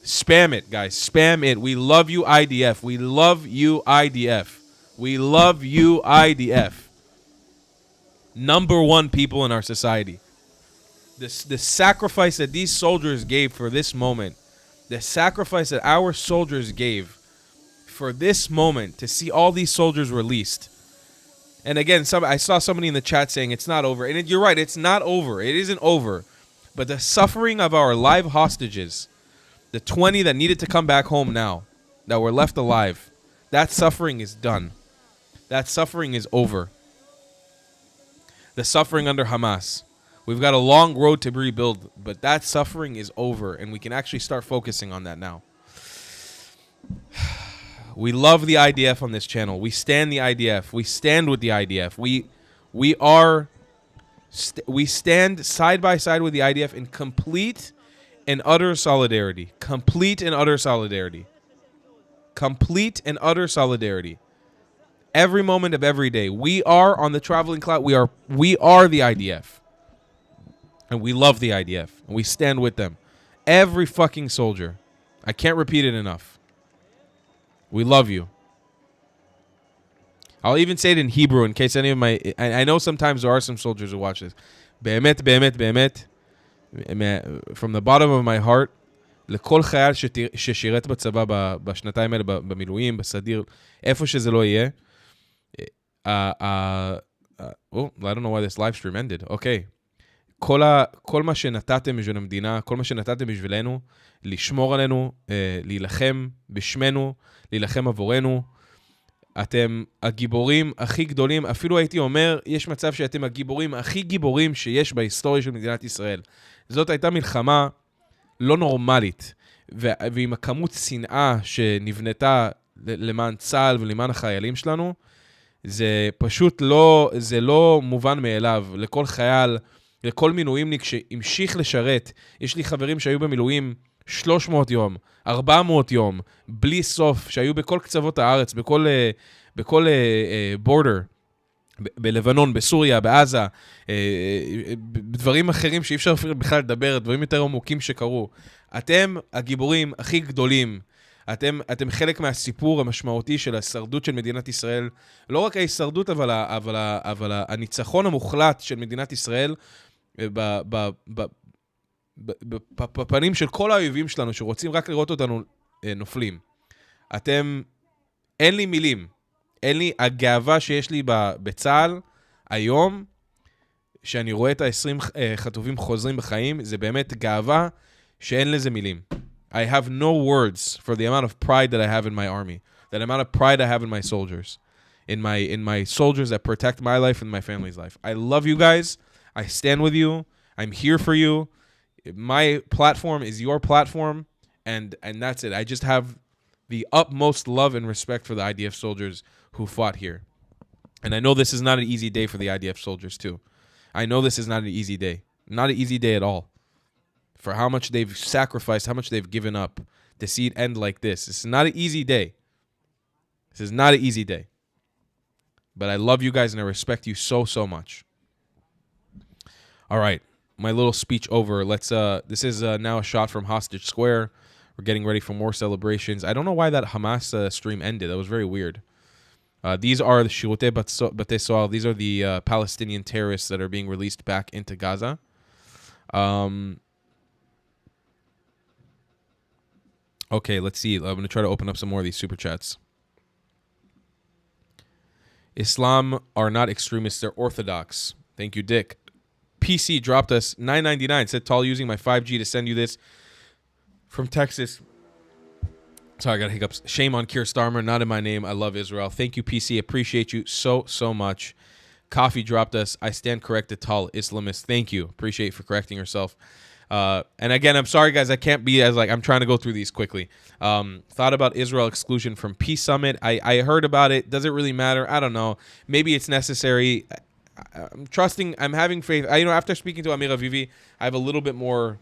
Spam it, guys. Spam it. We love you, IDF. We love you, IDF. We love you, IDF. Number one people in our society. The sacrifice that these soldiers gave for this moment, the sacrifice that our soldiers gave for this moment to see all these soldiers released. And again, I saw somebody in the chat saying it's not over. And you're right, it's not over. It isn't over. But the suffering of our live hostages, the 20 that needed to come back home now, that were left alive, that suffering is done. That suffering is over. The suffering under Hamas. We've got a long road to rebuild, but that suffering is over, and we can actually start focusing on that now. We love the IDF on this channel. We stand the IDF. We stand with the IDF. We stand side by side with the IDF in complete and utter solidarity. Complete and utter solidarity. Complete and utter solidarity. Every moment of every day. We are on the traveling cloud. We are the IDF. And we love the IDF. And we stand with them. Every fucking soldier. I can't repeat it enough. We love you. I'll even say it in Hebrew in case any of my... I know sometimes there are some soldiers who watch this. באמת, באמת, באמת. From the bottom of my heart, לכל חייל ששירת בצבא בשנתיים האלה, במילואים, בסדיר, איפה שזה לא יהיה. Oh, I don't know why this live stream ended. Okay. כל מה שנתתם בשביל המדינה, כל מה שנתתם בשבילנו, לשמור עלינו, להילחם בשמנו, להילחם עבורנו. אתם הגיבורים הכי גדולים, אפילו הייתי אומר, יש מצב שאתם הגיבורים הכי גיבורים שיש בהיסטוריה של מדינת ישראל. זאת הייתה מלחמה לא נורמלית, ועם הכמות שנאה שנבנתה למען צה"ל ולמען החיילים שלנו, זה פשוט לא, זה לא מובן מאליו. לכל חייל, לכל מילואימניק שהמשיך לשרת, יש לי חברים שהיו במילואים 300 יום, 400 יום, בלי סוף, שהיו בכל קצוות הארץ, בכל border, בלבנון, בסוריה, בעזה, בדברים אחרים שאי אפשר בכלל לדבר, דברים יותר עמוקים שקרו. אתם הגיבורים הכי גדולים. אתם חלק מהסיפור המשמעותי של ההישרדות של מדינת ישראל. לא רק ההישרדות, אבל הניצחון המוחלט של מדינת ישראל בפנים של כל האויבים שלנו, שרוצים רק לראות אותנו נופלים. אין לי מילים. אין לי הגאווה שיש לי בצה"ל היום, שאני רואה את ה-20 חטופים חוזרים בחיים, זה באמת גאווה שאין לזה מילים. I have no words for the amount of pride that I have in my army, that amount of pride I have in my soldiers, in my soldiers that protect my life and my family's life. I love you guys. I stand with you. I'm here for you. My platform is your platform, and that's it. I just have the utmost love and respect for the IDF soldiers who fought here. And I know this is not an easy day for the IDF soldiers too. I know this is not an easy day. Not an easy day at all. for how much they've sacrificed, how much they've given up to see it end like this. This is not an easy day. This is not an easy day. But I love you guys and I respect you so, so much. All right. My little speech over. This is now a shot from Hostage Square. We're getting ready for more celebrations. I don't know why that Hamas stream ended. That was very weird. These are the Shirotei Batei Soar. These are the Palestinian terrorists that are being released back into Gaza. Okay, let's see. I'm going to try to open up some more of these super chats. Islam are not extremists. They're orthodox. Thank you, Dick. PC dropped us $9.99. Said, Tall, using my 5G to send you this from Texas. Sorry, I got hiccups. Shame on Keir Starmer. Not in my name. I love Israel. Thank you, PC. Appreciate you so, so much. Coffee dropped us. I stand corrected, Tall Islamist. Thank you. Appreciate you for correcting yourself. And again, I'm sorry, guys. I can't be as I'm trying to go through these quickly. Thought about Israel exclusion from Peace Summit. I heard about it. Does it really matter? I don't know. Maybe it's necessary. I'm trusting. I'm having faith. After speaking to Amir Avivi, I have a little bit more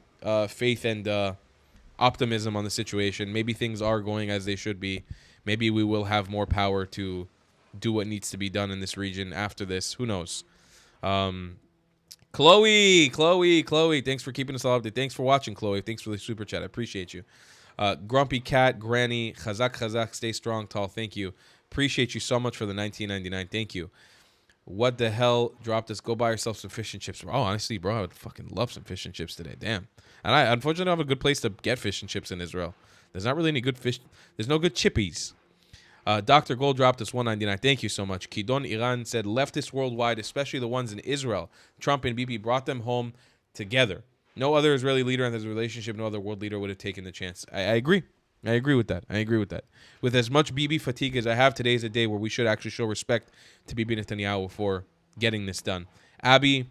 faith and optimism on the situation. Maybe things are going as they should be. Maybe we will have more power to do what needs to be done in this region after this. Who knows? Chloe, thanks for keeping us all updated. Thanks for watching, Chloe. Thanks for the super chat. I appreciate you. Grumpy Cat, Granny, Chazak, stay strong, Tall. Thank you. Appreciate you so much for the $19.99. Thank you. What the hell dropped us? Go buy yourself some fish and chips. Oh, honestly, bro, I would fucking love some fish and chips today. Damn. And I unfortunately don't have a good place to get fish and chips in Israel. There's not really any good fish. There's no good chippies. Dr. Gold dropped us $1.99. Thank you so much. Kidon Iran said, leftists worldwide, especially the ones in Israel, Trump and Bibi brought them home together. No other Israeli leader in this relationship, no other world leader would have taken the chance. I agree. I agree with that. With as much Bibi fatigue as I have, today is a day where we should actually show respect to Bibi Netanyahu for getting this done. Abby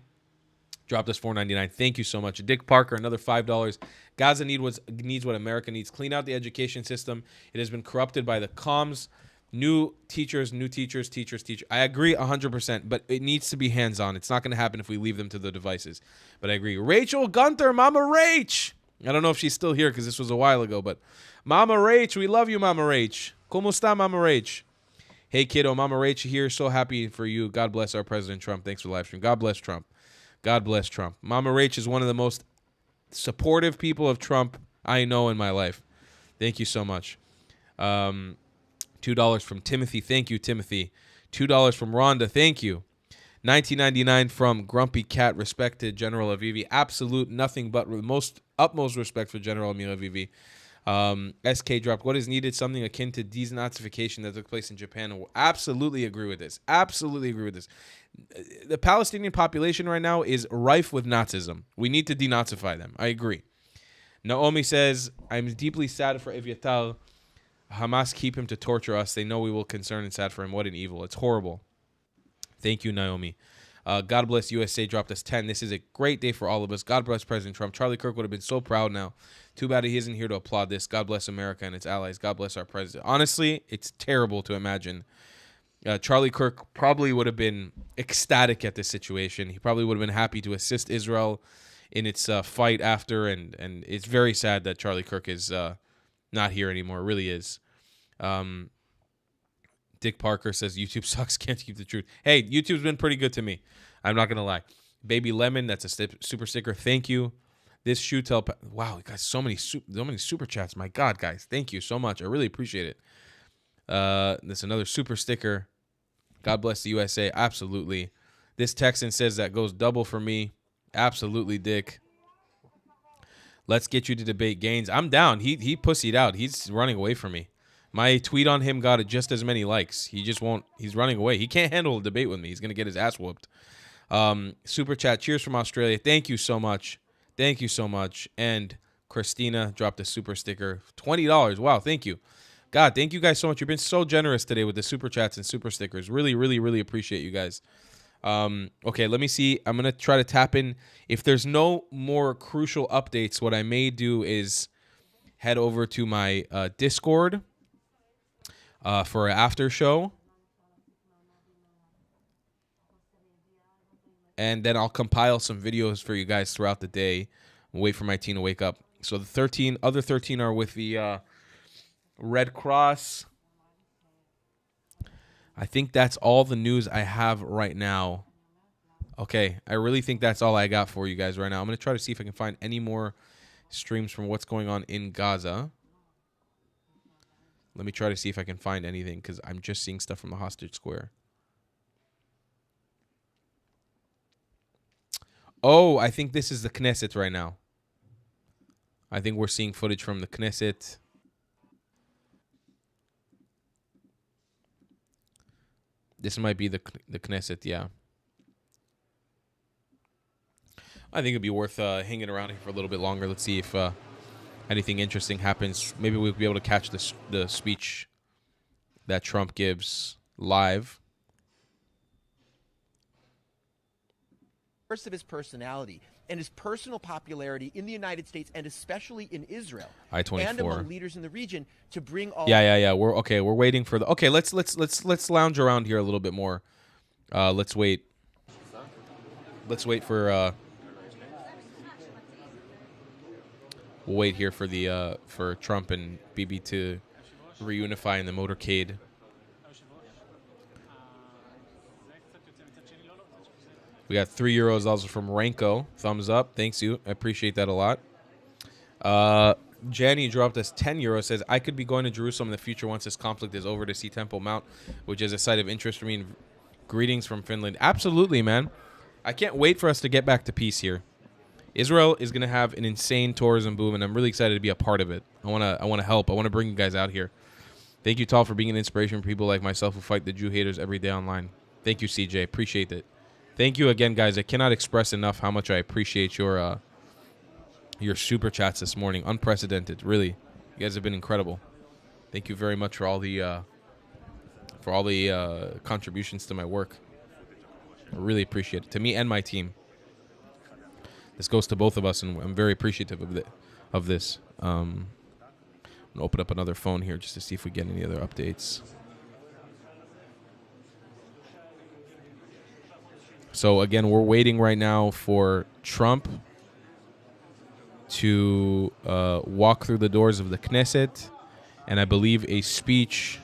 dropped us $4.99. Thank you so much. Dick Parker, another $5. Gaza needs what America needs. Clean out the education system. It has been corrupted by the comms. New teachers. I agree 100%, but it needs to be hands-on. It's not going to happen if we leave them to the devices. But I agree. Rachel Gunther, Mama Rach. I don't know if she's still here because this was a while ago, but Mama Rach, we love you, Mama Rach. ¿Cómo está, Mama Rach? Hey, kiddo, Mama Rach here. So happy for you. God bless our President Trump. Thanks for the live stream. God bless Trump. God bless Trump. Mama Rach is one of the most supportive people of Trump I know in my life. Thank you so much. $2 from Timothy. Thank you, Timothy. $2 from Rhonda. Thank you. $19.99 from Grumpy Cat. Respected General Avivi. Absolute nothing but utmost respect for General Amir Avivi. SK dropped. What is needed? Something akin to denazification that took place in Japan. Absolutely agree with this. The Palestinian population right now is rife with Nazism. We need to denazify them. I agree. Naomi says, I'm deeply sad for Eviatar. Hamas keep him to torture us. They know we will concern and sad for him. What an evil. It's horrible. Thank you, Naomi. God bless USA dropped us 10. This is a great day for all of us. God bless President Trump. Charlie Kirk would have been so proud now. Too bad he isn't here to applaud this. God bless America and its allies. God bless our president. Honestly, it's terrible to imagine. Charlie Kirk probably would have been ecstatic at this situation. He probably would have been happy to assist Israel in its fight after, and it's very sad that Charlie Kirk is not here anymore. It really is. Dick Parker says, YouTube sucks, can't keep the truth. Hey, YouTube's been pretty good to me. I'm not going to lie. Baby Lemon, that's a super sticker. Thank you. This shoe tell... Wow, guys, so many super chats. My God, guys, thank you so much. I really appreciate it. There's another super sticker. God bless the USA. Absolutely. This Texan says that goes double for me. Absolutely, Dick. Let's get you to debate Gaines. I'm down. He pussied out. He's running away from me. My tweet on him got just as many likes. He just won't. He's running away. He can't handle a debate with me. He's going to get his ass whooped. Super chat. Cheers from Australia. Thank you so much. Thank you so much. And Christina dropped a super sticker. $20. Wow. Thank you. God, thank you guys so much. You've been so generous today with the super chats and super stickers. Really, really, really appreciate you guys. Okay, let me see. I'm going to try to tap in. If there's no more crucial updates, what I may do is head over to my Discord for an after show. And then I'll compile some videos for you guys throughout the day We'll wait for my team to wake up. So the other 13 are with the Red Cross. I think that's all the news I have right now. Okay, I really think that's all I got for you guys right now. I'm going to try to see if I can find any more streams from what's going on in Gaza. Let me try to see if I can find anything because I'm just seeing stuff from the hostage square. Oh, I think this is the Knesset right now. I think we're seeing footage from the Knesset. This might be the Knesset, yeah. I think it'd be worth hanging around here for a little bit longer. Let's see if anything interesting happens. Maybe we'll be able to catch the speech that Trump gives live. Of his personality and his personal popularity in the United States and especially in Israel I-24. and among leaders in the region to bring all. Yeah. We're waiting for the. Okay, let's lounge around here a little bit more. Let's wait. Let's wait for. We'll wait here for the for Trump and Bibi to reunify in the motorcade. We got €3 also from Renko. Thumbs up. Thanks you. I appreciate that a lot. Jenny dropped us €10. Says, I could be going to Jerusalem in the future once this conflict is over to see Temple Mount, which is a site of interest for me. Greetings from Finland. Absolutely, man. I can't wait for us to get back to peace here. Israel is going to have an insane tourism boom, and I'm really excited to be a part of it. I want to help. I want to bring you guys out here. Thank you, Tal, for being an inspiration for people like myself who fight the Jew haters every day online. Thank you, CJ. Appreciate it. Thank you again, guys. I cannot express enough how much I appreciate your super chats this morning. Unprecedented, really. You guys have been incredible. Thank you very much for all the contributions to my work. I really appreciate it. To me and my team. This goes to both of us, and I'm very appreciative of this. I'm gonna open up another phone here just to see if we get any other updates. So, again, we're waiting right now for Trump to walk through the doors of the Knesset, and I believe a speech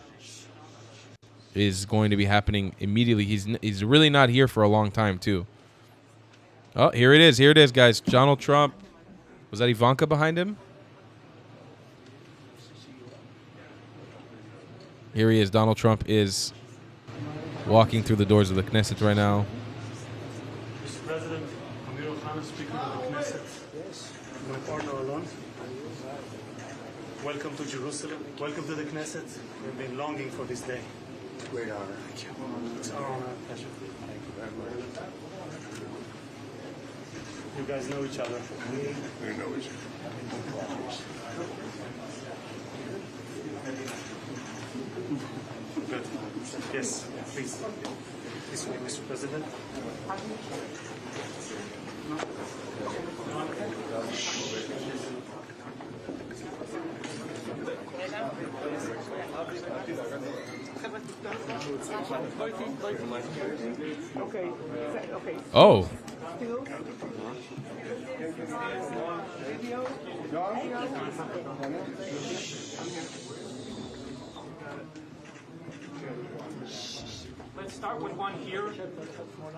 is going to be happening immediately. He's really not here for a long time, too. Oh, here it is. Here it is, guys. Donald Trump. Was that Ivanka behind him? Here he is. Donald Trump is walking through the doors of the Knesset right now. Mr. President, Amir Ohana, Speaker of the Knesset, my partner Alon. Welcome to Jerusalem. Welcome to the Knesset. We've been longing for this day. Great honor. Thank you. It's our honor and pleasure. Thank you very much. You guys know each other. We know each other. Good. Yes, please. This way, Mr. President. Oh. Let's start with one here.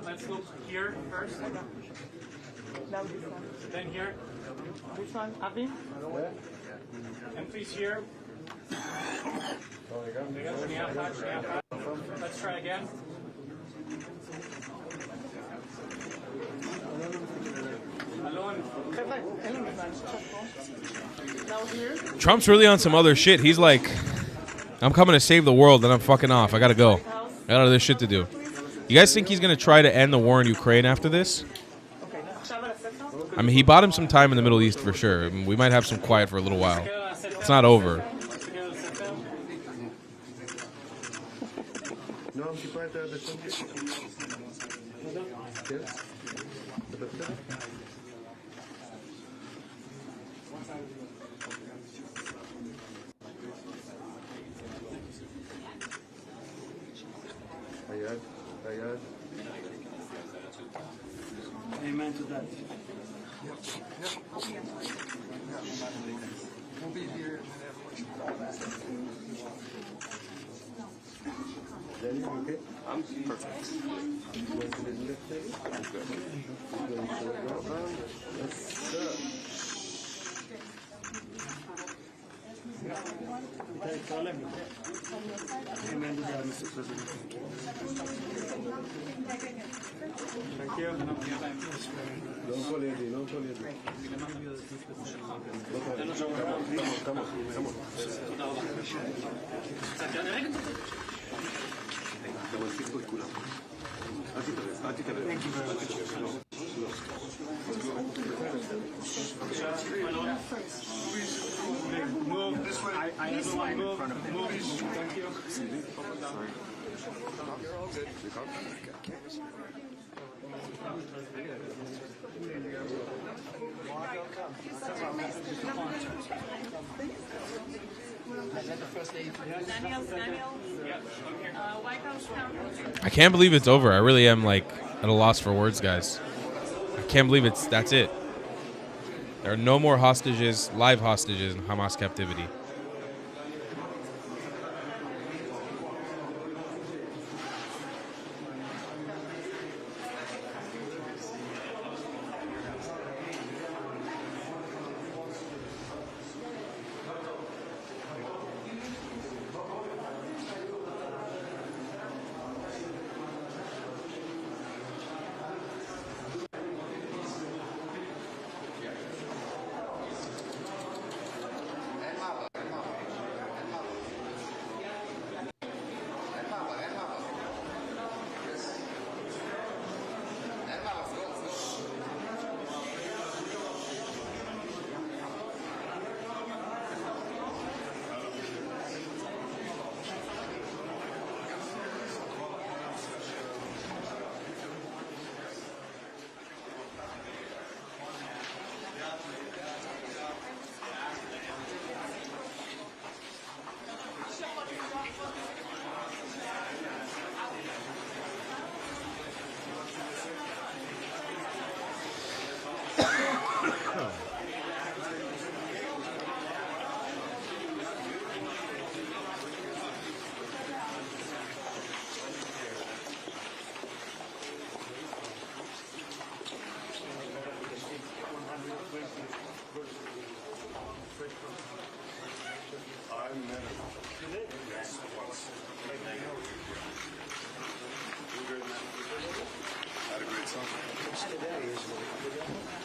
Let's look here first. Then here. Which one? Avi? And please here. Let's try again. Trump's really on some other shit. He's like, I'm coming to save the world, and I'm fucking off. I gotta go. I got other shit to do. You guys think he's gonna try to end the war in Ukraine after this? I mean, he bought him some time in the Middle East for sure. I mean, we might have some quiet for a little while. It's not over. Amen to that. We'll be here. Okay. I'm perfect. Yes, sir. Amen to that, Mr. President. Thank you. Don't call it. Don't call it. Come on. Thank you very much. Move this way. I have a line in front of me. Thank you. Sorry. You're all good. I can't believe it's over. I really am like at a loss for words, guys. I can't believe that's it. There are no more hostages, live hostages in Hamas captivity.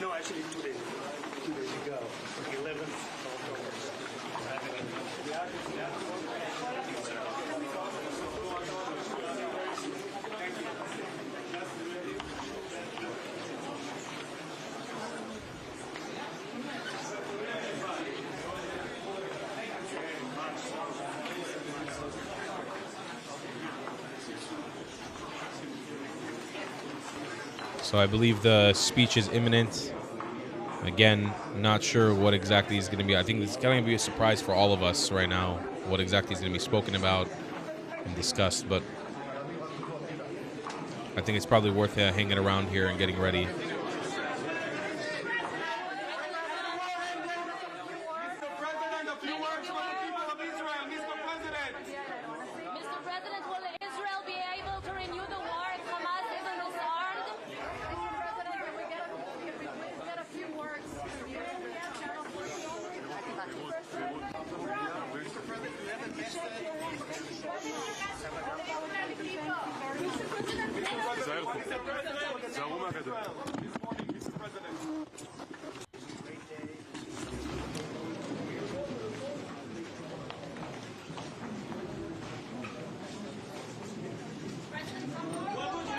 No, actually 2 days ago. 2 days ago. 11th of So I believe the speech is imminent. Again, not sure what exactly is going to be. I think it's going to be a surprise for all of us right now, what exactly is going to be spoken about and discussed. But I think it's probably worth hanging around here and getting ready.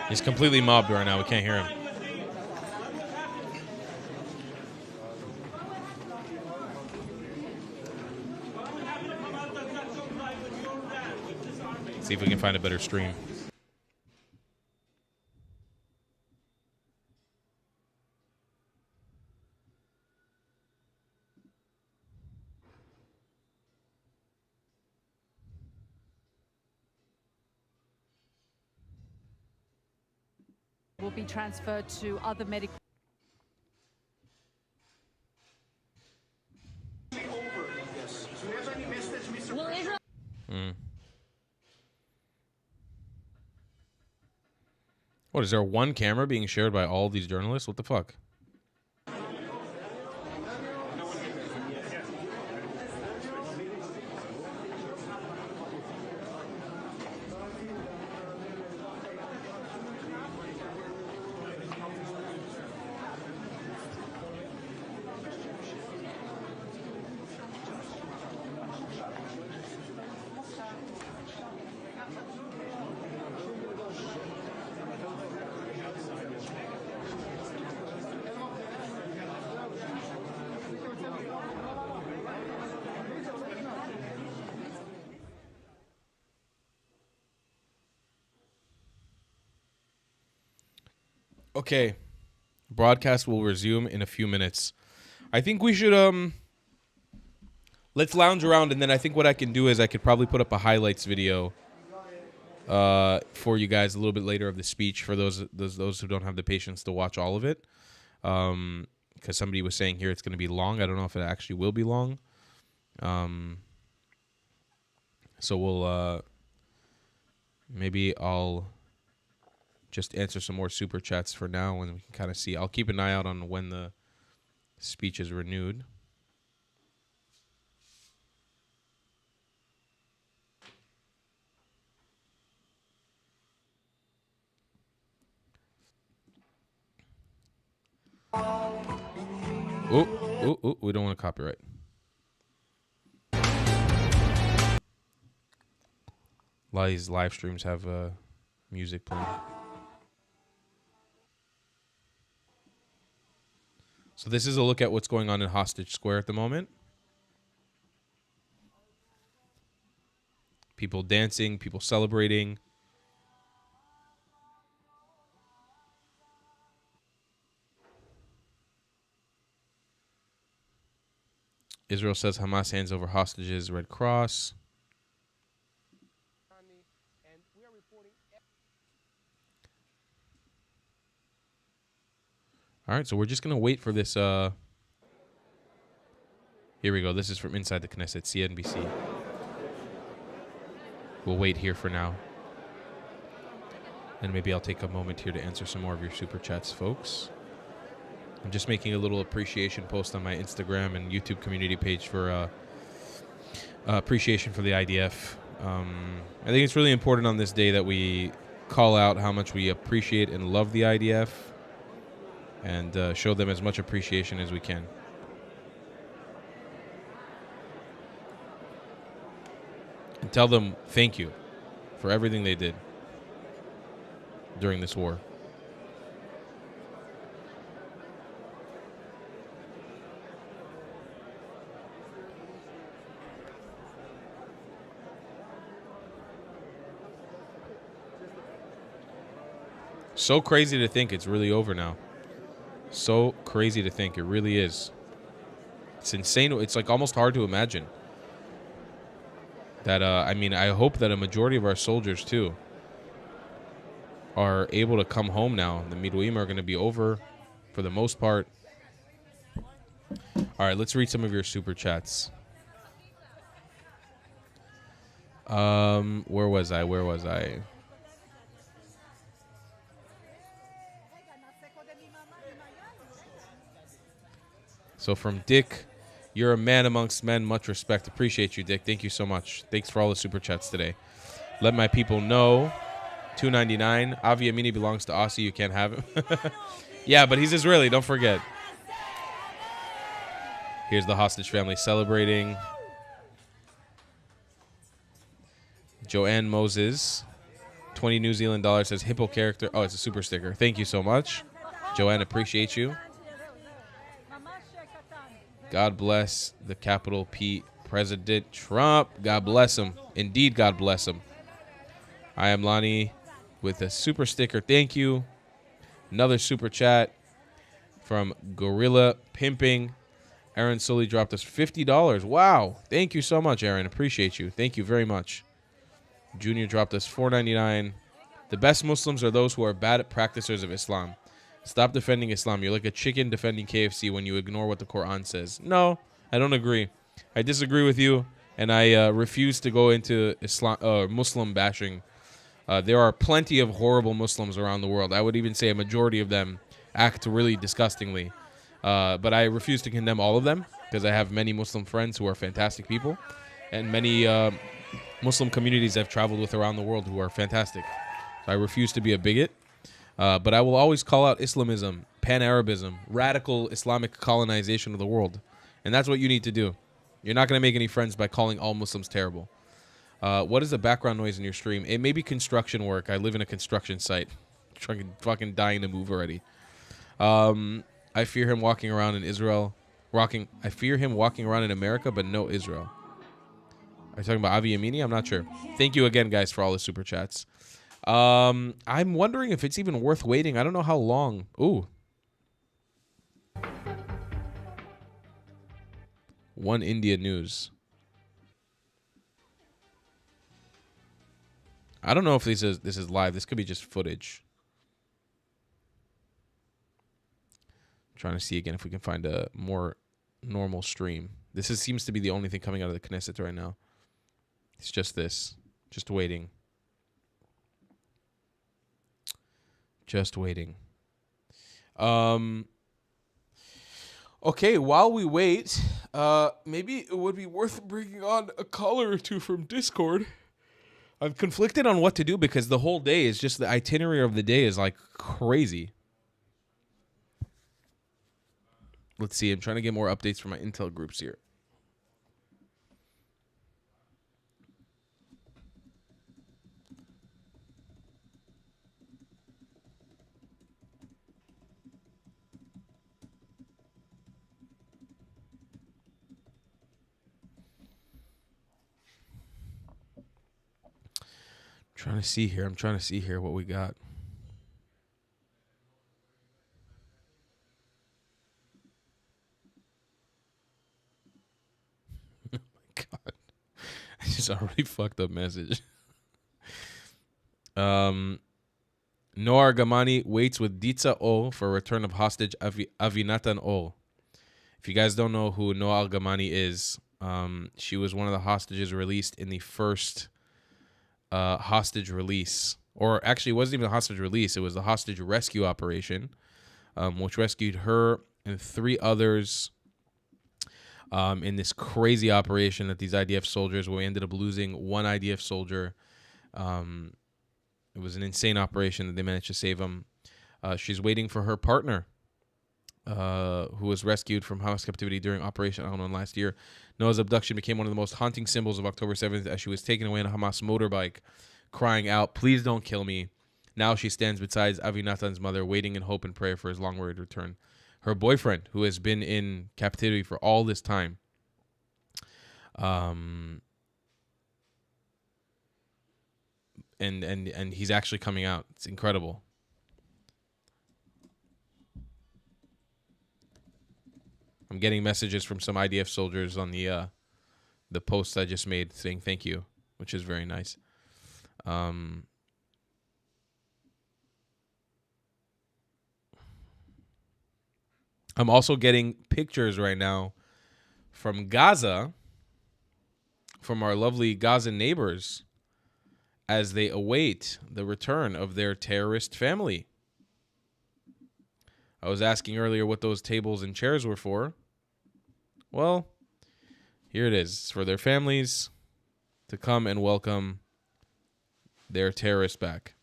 He's completely mobbed right now. We can't hear him. See if we can find a better stream. Will be transferred to other medical. Mm. What, is there one camera being shared by all these journalists? What the fuck? Okay. Broadcast will resume in a few minutes. I think we should let's lounge around, and then I think what I can do is I could probably put up a highlights video for you guys a little bit later of the speech for those who don't have the patience to watch all of it. Because somebody was saying here it's going to be long. I don't know if it actually will be long. So we'll maybe I'll just answer some more super chats for now, and we can kind of see. I'll keep an eye out on when the speech is renewed. Oh, we don't want to copyright. A lot of these live streams have music playing. So this is a look at what's going on in Hostage Square at the moment. People dancing, people celebrating. Israel says Hamas hands over hostages, Red Cross. All right, so we're just going to wait for this. Here we go. This is from inside the Knesset, CNBC. We'll wait here for now. And maybe I'll take a moment here to answer some more of your super chats, folks. I'm just making a little appreciation post on my Instagram and YouTube community page for appreciation for the IDF. I think it's really important on this day that we call out how much we appreciate and love the IDF and show them as much appreciation as we can. And tell them thank you for everything they did during this war. So crazy to think it's really over now. So crazy to think. It really is. It's insane. It's like almost hard to imagine. That, I mean, I hope that a majority of our soldiers, too, are able to come home now. The Miluim are going to be over for the most part. All right, let's read some of your super chats. Where was I? So from Dick, you're a man amongst men. Much respect. Appreciate you, Dick. Thank you so much. Thanks for all the super chats today. Let my people know. $2.99. Avi Amini belongs to Aussie. You can't have him. Yeah, but he's Israeli. Don't forget. Here's the hostage family celebrating. Joanne Moses, 20 New Zealand dollars, says hippo character. Oh, it's a super sticker. Thank you so much. Joanne, appreciate you. God bless the capital P President Trump. God bless him. Indeed, God bless him. I am Lonnie with a super sticker. Thank you. Another super chat from Gorilla Pimping. Aaron Sully dropped us $50. Wow. Thank you so much, Aaron. Appreciate you. Thank you very much. Junior dropped us $4.99. The best Muslims are those who are bad at practicers of Islam. Stop defending Islam. You're like a chicken defending KFC when you ignore what the Quran says. No, I don't agree. I disagree with you, and I refuse to go into Muslim bashing. There are plenty of horrible Muslims around the world. I would even say a majority of them act really disgustingly. But I refuse to condemn all of them because I have many Muslim friends who are fantastic people, and many Muslim communities I've traveled with around the world who are fantastic. So I refuse to be a bigot. But I will always call out Islamism, Pan-Arabism, radical Islamic colonization of the world. And that's what you need to do. You're not going to make any friends by calling all Muslims terrible. What is the background noise in your stream? It may be construction work. I live in a construction site. Fucking dying to move already. I fear him walking around in Israel. I fear him walking around in America, but no Israel. Are you talking about Avi Yamini? I'm not sure. Thank you again, guys, for all the super chats. I'm wondering if it's even worth waiting. I don't know how long. Ooh. One India News. I don't know if this is live. This could be just footage. Trying to see again if we can find a more normal stream. Seems to be the only thing coming out of the Knesset right now. It's just this. Just waiting. Just waiting. Okay, while we wait, maybe it would be worth bringing on a caller or two from Discord. I'm conflicted on what to do because the whole day is just the itinerary of the day is like crazy. Let's see. I'm trying to get more updates from my Intel groups here. I'm trying to see here what we got. Oh my God. I just already fucked up message. Noar Gamani waits with Ditza O for return of hostage Avinatan O. If you guys don't know who Noar Gamani is, she was one of the hostages released in the first hostage release. Or actually, it wasn't even a hostage release. It was the hostage rescue operation, which rescued her and 3 others in this crazy operation that these IDF soldiers, where we ended up losing 1 IDF soldier. It was an insane operation that they managed to save him. She's waiting for her partner, who was rescued from Hamas captivity during Operation Al-Nun last year. Noah's abduction became one of the most haunting symbols of October 7th as she was taken away on a Hamas motorbike, crying out, "Please don't kill me." Now she stands beside Avinatan's mother, waiting in hope and prayer for his long-awaited return. Her boyfriend, who has been in captivity for all this time, and he's actually coming out. It's incredible. I'm getting messages from some IDF soldiers on the posts I just made saying thank you, which is very nice. I'm also getting pictures right now from Gaza, from our lovely Gaza neighbors, as they await the return of their terrorist family. I was asking earlier what those tables and chairs were for. Well, here it is. It's for their families to come and welcome their terrorists back.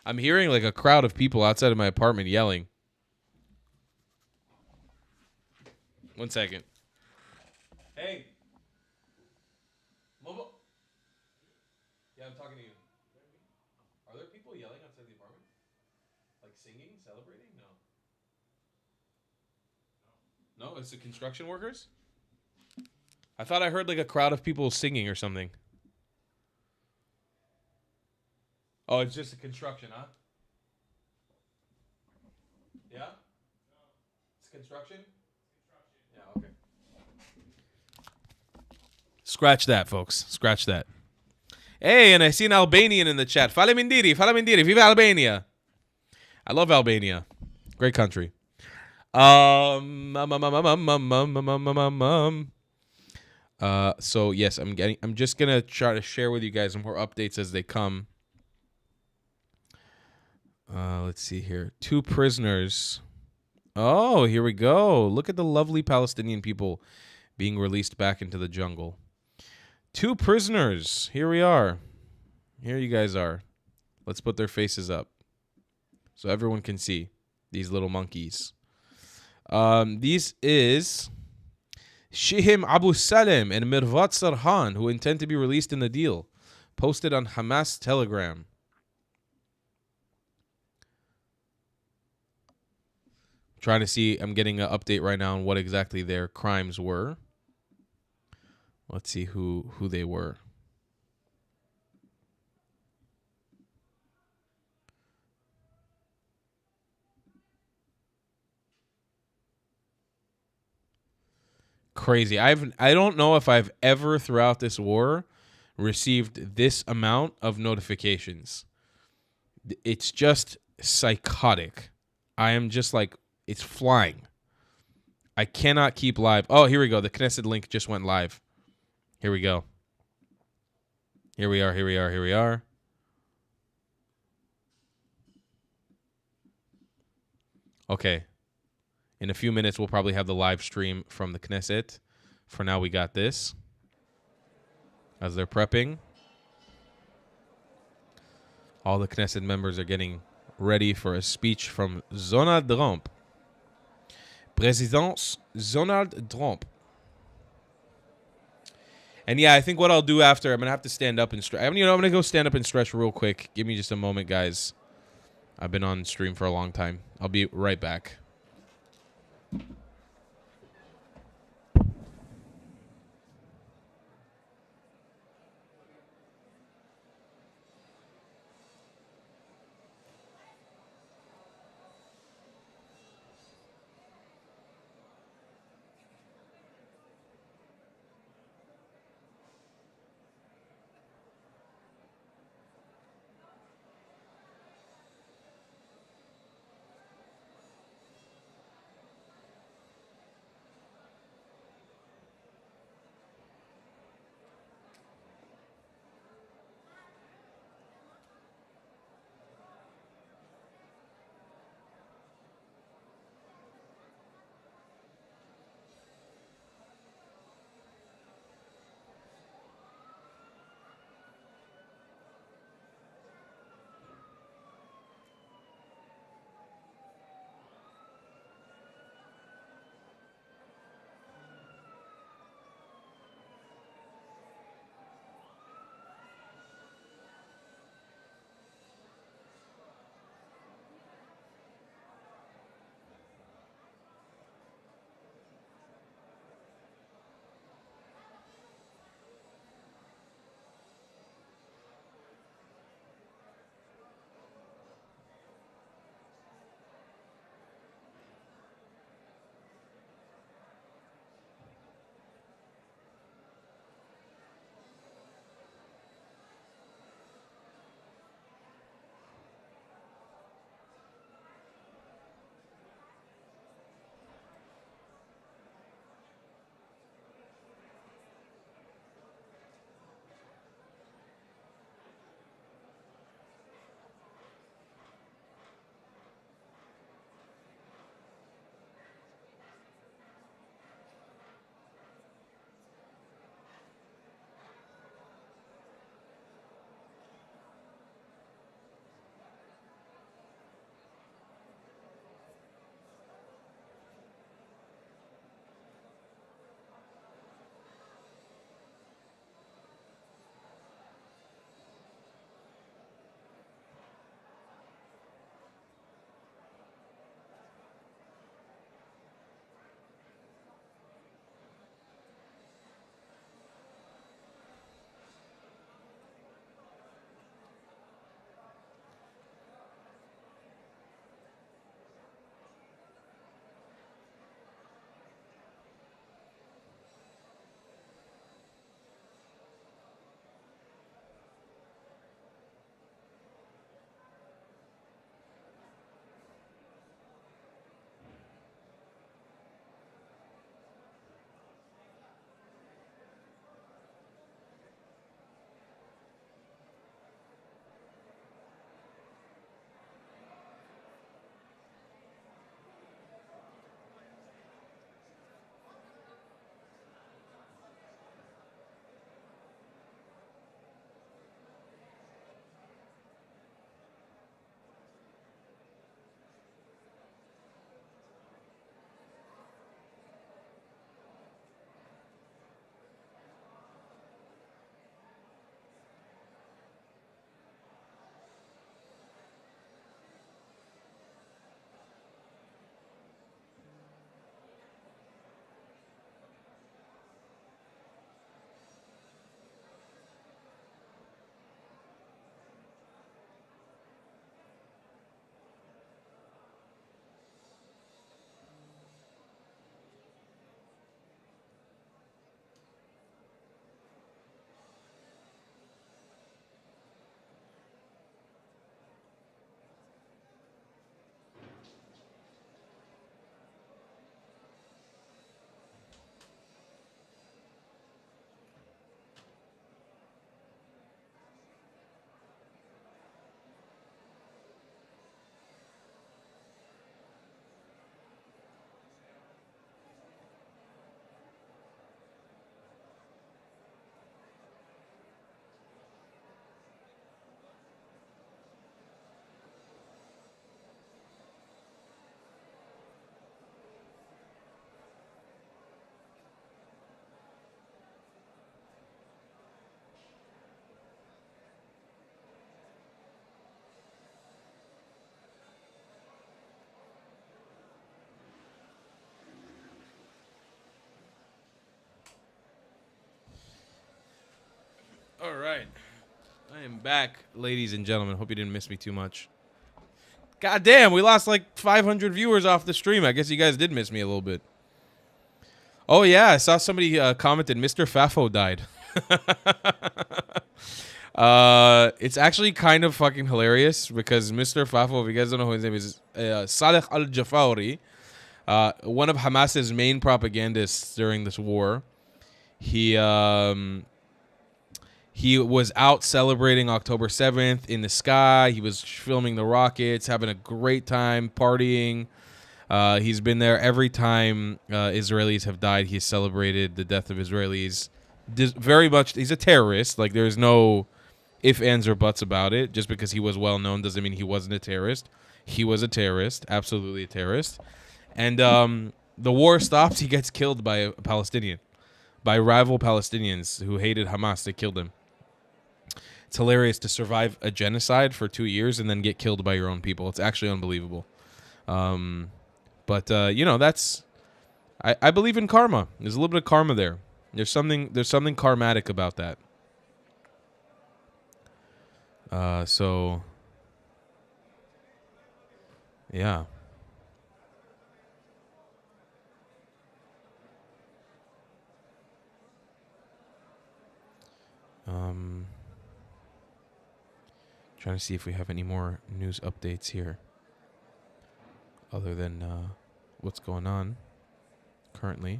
I'm hearing like a crowd of people outside of my apartment yelling. 1 second. Hey. Mobile. Yeah, I'm talking to you. Are there people yelling outside the apartment? Like singing, celebrating? No. No, it's the construction workers? I thought I heard like a crowd of people singing or something. Oh, it's just a construction, huh? Yeah? It's construction? Yeah, okay. Scratch that, folks. Scratch that. Hey, and I see an Albanian in the chat. Fala Mindiri, Viva Albania. I love Albania. Great country. So yes, I'm just gonna try to share with you guys more updates as they come. Let's see here. 2 prisoners. Oh, here we go. Look at the lovely Palestinian people being released back into the jungle. 2 prisoners. Here we are. Here you guys are. Let's put their faces up so everyone can see these little monkeys. These is Shihim Abu Salem and Mirvat Sarhan, who intend to be released in the deal, posted on Hamas Telegram. Trying to see, I'm getting an update right now on what exactly their crimes were. Let's see who they were. Crazy. I don't know if I've ever throughout this war received this amount of notifications. It's just psychotic. I am just like, it's flying. I cannot keep live. Oh, here we go. The Knesset link just went live. Here we go. Here we are. Okay. In a few minutes, we'll probably have the live stream from the Knesset. For now, we got this. As they're prepping, all the Knesset members are getting ready for a speech from Donald Trump. President Donald Trump. And yeah, I think what I'll do after, I'm going to have to stand up and stretch. I'm going to go stand up and stretch real quick. Give me just a moment, guys. I've been on stream for a long time. I'll be right back. All right. I am back, ladies and gentlemen. Hope you didn't miss me too much. God damn, we lost like 500 viewers off the stream. I guess you guys did miss me a little bit. Oh, yeah. I saw somebody commented Mr. Fafo died. It's actually kind of fucking hilarious because Mr. Fafo, if you guys don't know who his name is, Saleh al-Jafari, one of Hamas's main propagandists during this war. He was out celebrating October 7th in the sky. He was filming the rockets, having a great time partying. He's been there every time Israelis have died. He's celebrated the death of Israelis. Very much, he's a terrorist. Like, there's no ifs, ands, or buts about it. Just because he was well known doesn't mean he wasn't a terrorist. He was a terrorist, absolutely a terrorist. And the war stops. He gets killed by a Palestinian, by rival Palestinians who hated Hamas. They killed him. It's hilarious to survive a genocide for 2 years and then get killed by your own people. It's actually unbelievable. But you know, that's I believe in karma. There's a little bit of karma there. There's something karmatic about that. So yeah. Trying to see if we have any more news updates here other than what's going on currently.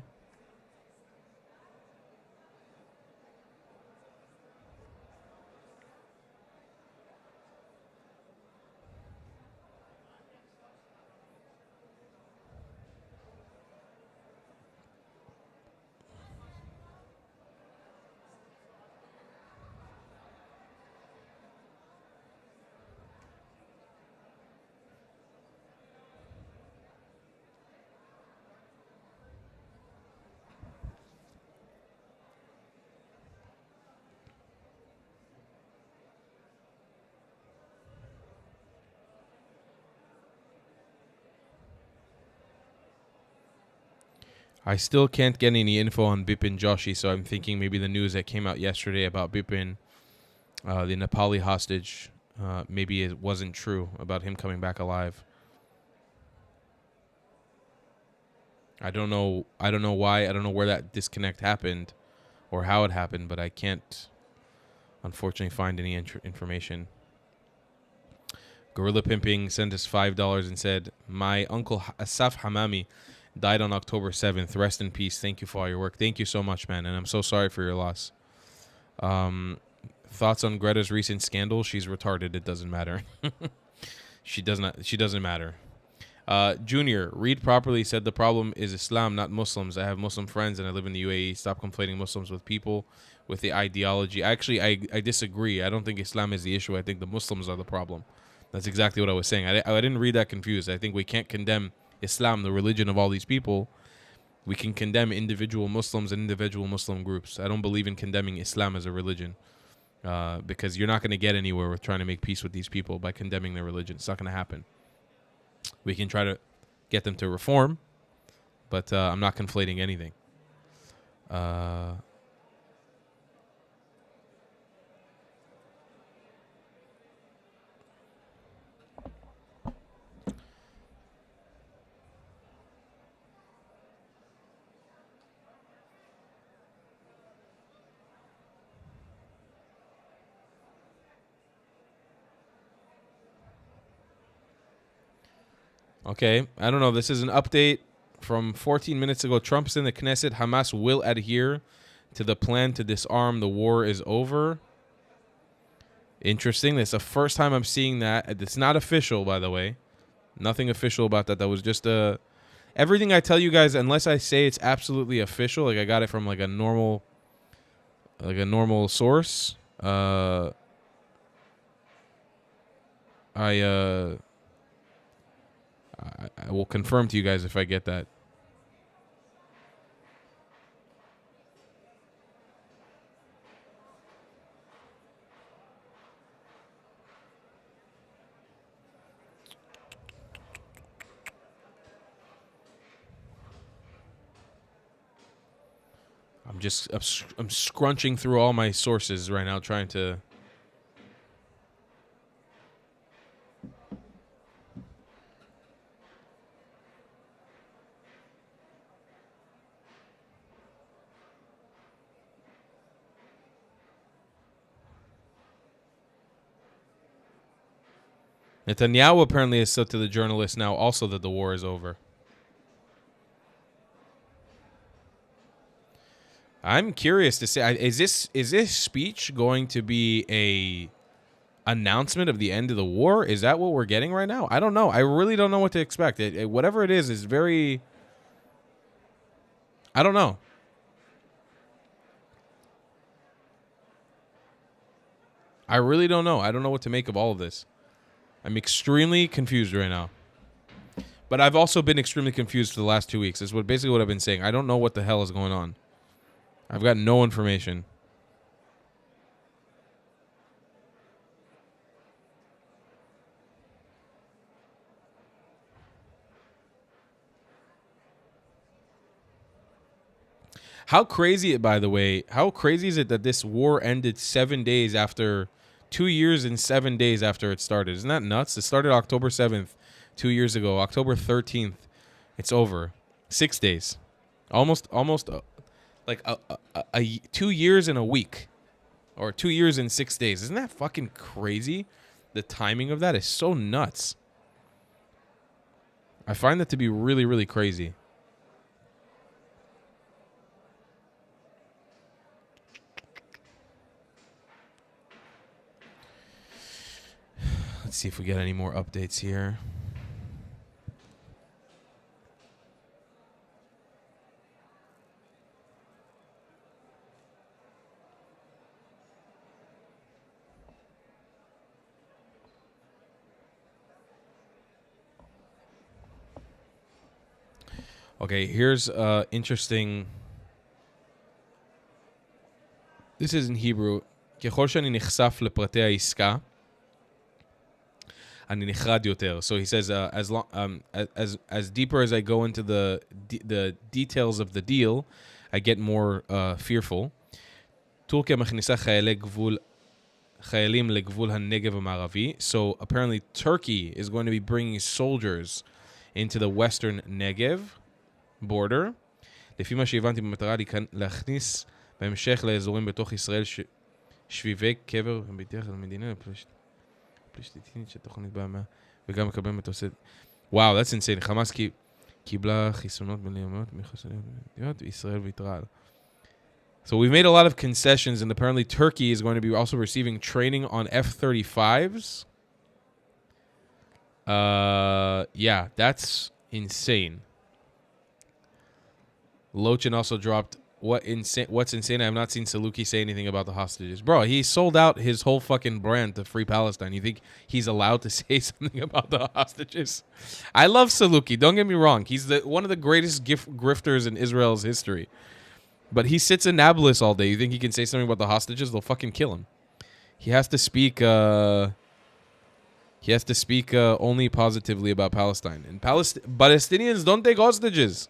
I still can't get any info on Bipin Joshi, so I'm thinking maybe the news that came out yesterday about Bipin, the Nepali hostage, maybe it wasn't true about him coming back alive. I don't know why. I don't know where that disconnect happened or how it happened, but I can't, unfortunately, find any information. Gorilla Pimping sent us $5 and said, "My uncle Asaf Hamami died on October 7th. Rest in peace. Thank you for all your work." Thank you so much, man, and I'm so sorry for your loss. Thoughts on Greta's recent scandal? She's retarded. It doesn't matter. She doesn't matter. Junior, read properly, said the problem is Islam, not Muslims. I have Muslim friends and I live in the UAE. Stop conflating Muslims with people with the ideology. Actually, I disagree. I don't think Islam is the issue. I think the Muslims are the problem. That's exactly what I was saying. I didn't read that confused. I think we can't condemn Islam, the religion of all these people. We can condemn individual Muslims and individual Muslim groups. I don't believe in condemning Islam as a religion because you're not going to get anywhere with trying to make peace with these people by condemning their religion. It's not going to happen. We can try to get them to reform, but I'm not conflating anything. Okay, I don't know. This is an update from 14 minutes ago. Trump's in the Knesset. Hamas will adhere to the plan to disarm. The war is over. Interesting. That's the first time I'm seeing that. It's not official, by the way. Nothing official about that. That was just everything I tell you guys, unless I say it's absolutely official, like I got it from like a normal source. I will confirm to you guys if I get that. I'm scrunching through all my sources right now, trying to. Netanyahu apparently has said to the journalist now also that the war is over. I'm curious to say, is this speech going to be a announcement of the end of the war? Is that what we're getting right now? I don't know. I really don't know what to expect. Whatever it is very. I don't know. I really don't know. I don't know what to make of all of this. I'm extremely confused right now. But I've also been extremely confused for the last 2 weeks. That's basically what I've been saying. I don't know what the hell is going on. I've got no information. How crazy, by the way, how crazy is it that this war ended 7 days after, 2 years and 7 days after it started? Isn't that nuts? It started October 7th, 2 years ago. October 13th, it's over. 6 days. Almost like 2 years and a week. Or 2 years and 6 days. Isn't that fucking crazy? The timing of that is so nuts. I find that to be really, really crazy. Let's see if we get any more updates here. Okay, here's interesting. This is in Hebrew. ככל שאני נחשף לפרטי העסקה, אני נחרד יותר. So he says, as deeper as I go into the details of the deal, I get more fearful. טורקיה מכניסה חיילים לגבול הנגב המערבי. So apparently Turkey is going to be bringing soldiers into the western Negev border. לפי מה שהבנתי במטרה להכניס בהמשך לאזורים בתוך ישראל שביבי קבר בידיח למדינה פלישתית שתוכנית בהמה וגם מקבל מטוסי. Wow, that's insane. חמאס קיבלה חיסונות בינלאומיות מחסניות מדינות וישראל ויתרה. So we've made a lot of concessions, and apparently Turkey is going to be also receiving training on F-35s. Yeah, that's insane. Lochin also dropped what's insane. I have not seen Saluki say anything about the hostages. Bro, he sold out his whole fucking brand to Free Palestine. You think he's allowed to say something about the hostages? I love Saluki. Don't get me wrong. He's one of the greatest grifters in Israel's history. But he sits in Nablus all day. You think he can say something about the hostages? They'll fucking kill him. He has to speak. He has to speak only positively about Palestine. And Palestinians don't take hostages.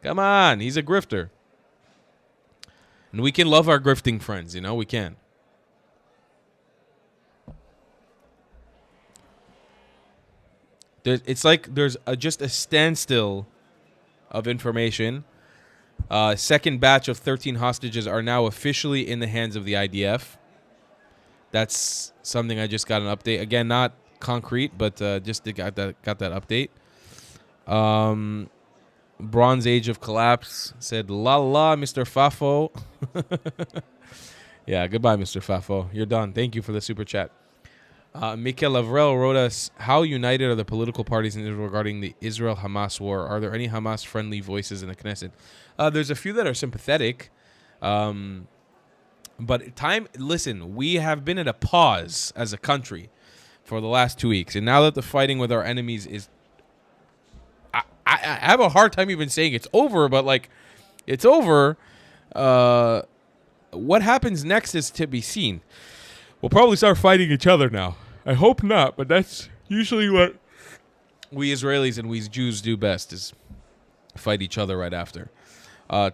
Come on, he's a grifter. And we can love our grifting friends, you know, we can. It's like there's just a standstill of information. Second batch of 13 hostages are now officially in the hands of the IDF. That's something I just got an update. Again, not concrete, but just got that update. Bronze Age of Collapse said, la la, Mr. Fafo. Yeah, goodbye, Mr. Fafo. You're done. Thank you for the super chat. Mikel Lavrel wrote us, how united are the political parties in Israel regarding the Israel-Hamas war? Are there any Hamas-friendly voices in the Knesset? There's a few that are sympathetic. But listen, we have been at a pause as a country for the last 2 weeks. And now that the fighting with our enemies is... I have a hard time even saying it's over, but like, it's over. What happens next is to be seen. We'll probably start fighting each other now. I hope not, but that's usually what we Israelis and we Jews do best, is fight each other right after.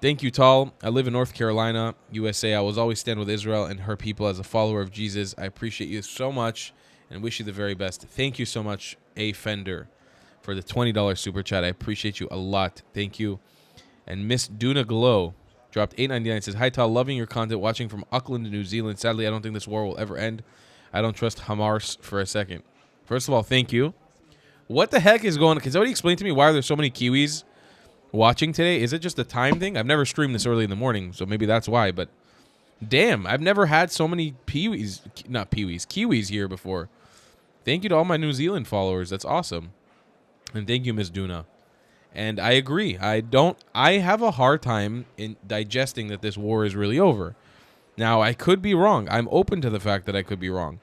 Thank you, Tal. I live in North Carolina, USA. I will always stand with Israel and her people as a follower of Jesus. I appreciate you so much and wish you the very best. Thank you so much, A. Fender, for the $20 super chat. I appreciate you a lot. Thank you. And Miss Duna Glow dropped $8.99. Says, hi, Tal. Loving your content. Watching from Auckland, New Zealand. Sadly, I don't think this war will ever end. I don't trust Hamas for a second. First of all, thank you. What the heck is going on? Can somebody explain to me why there's so many Kiwis watching today? Is it just a time thing? I've never streamed this early in the morning, so maybe that's why. But damn, I've never had so many Kiwis here before. Thank you to all my New Zealand followers. That's awesome. And thank you, Miss Duna. And I agree. I have a hard time in digesting that this war is really over. Now, I could be wrong. I'm open to the fact that I could be wrong.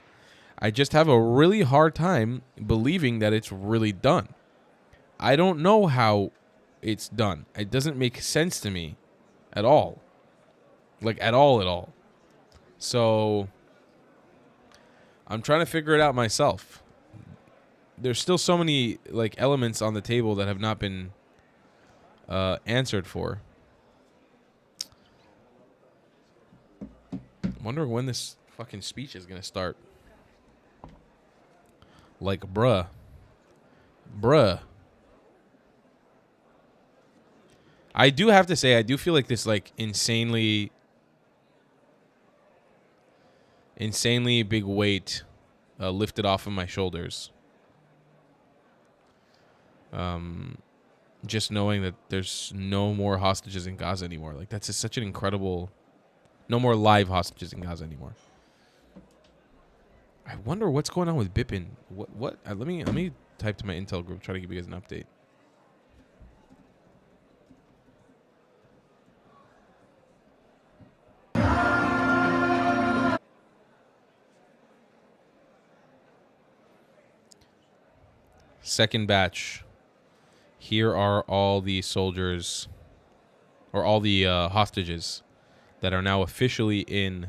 I just have a really hard time believing that it's really done. I don't know how it's done. It doesn't make sense to me at all. Like, at all. So, I'm trying to figure it out myself. There's still so many, like, elements on the table that have not been answered for. I'm wondering when this fucking speech is going to start. Like, bruh. I do have to say, I do feel like this, like, insanely big weight lifted off of my shoulders. Just knowing that there's no more hostages in Gaza anymore. Like, that's just such an incredible... No more live hostages in Gaza anymore. I wonder what's going on with Bipin. What? Let me type to my intel group, try to give you guys an update. Second batch. Here are all the soldiers, or all the hostages that are now officially in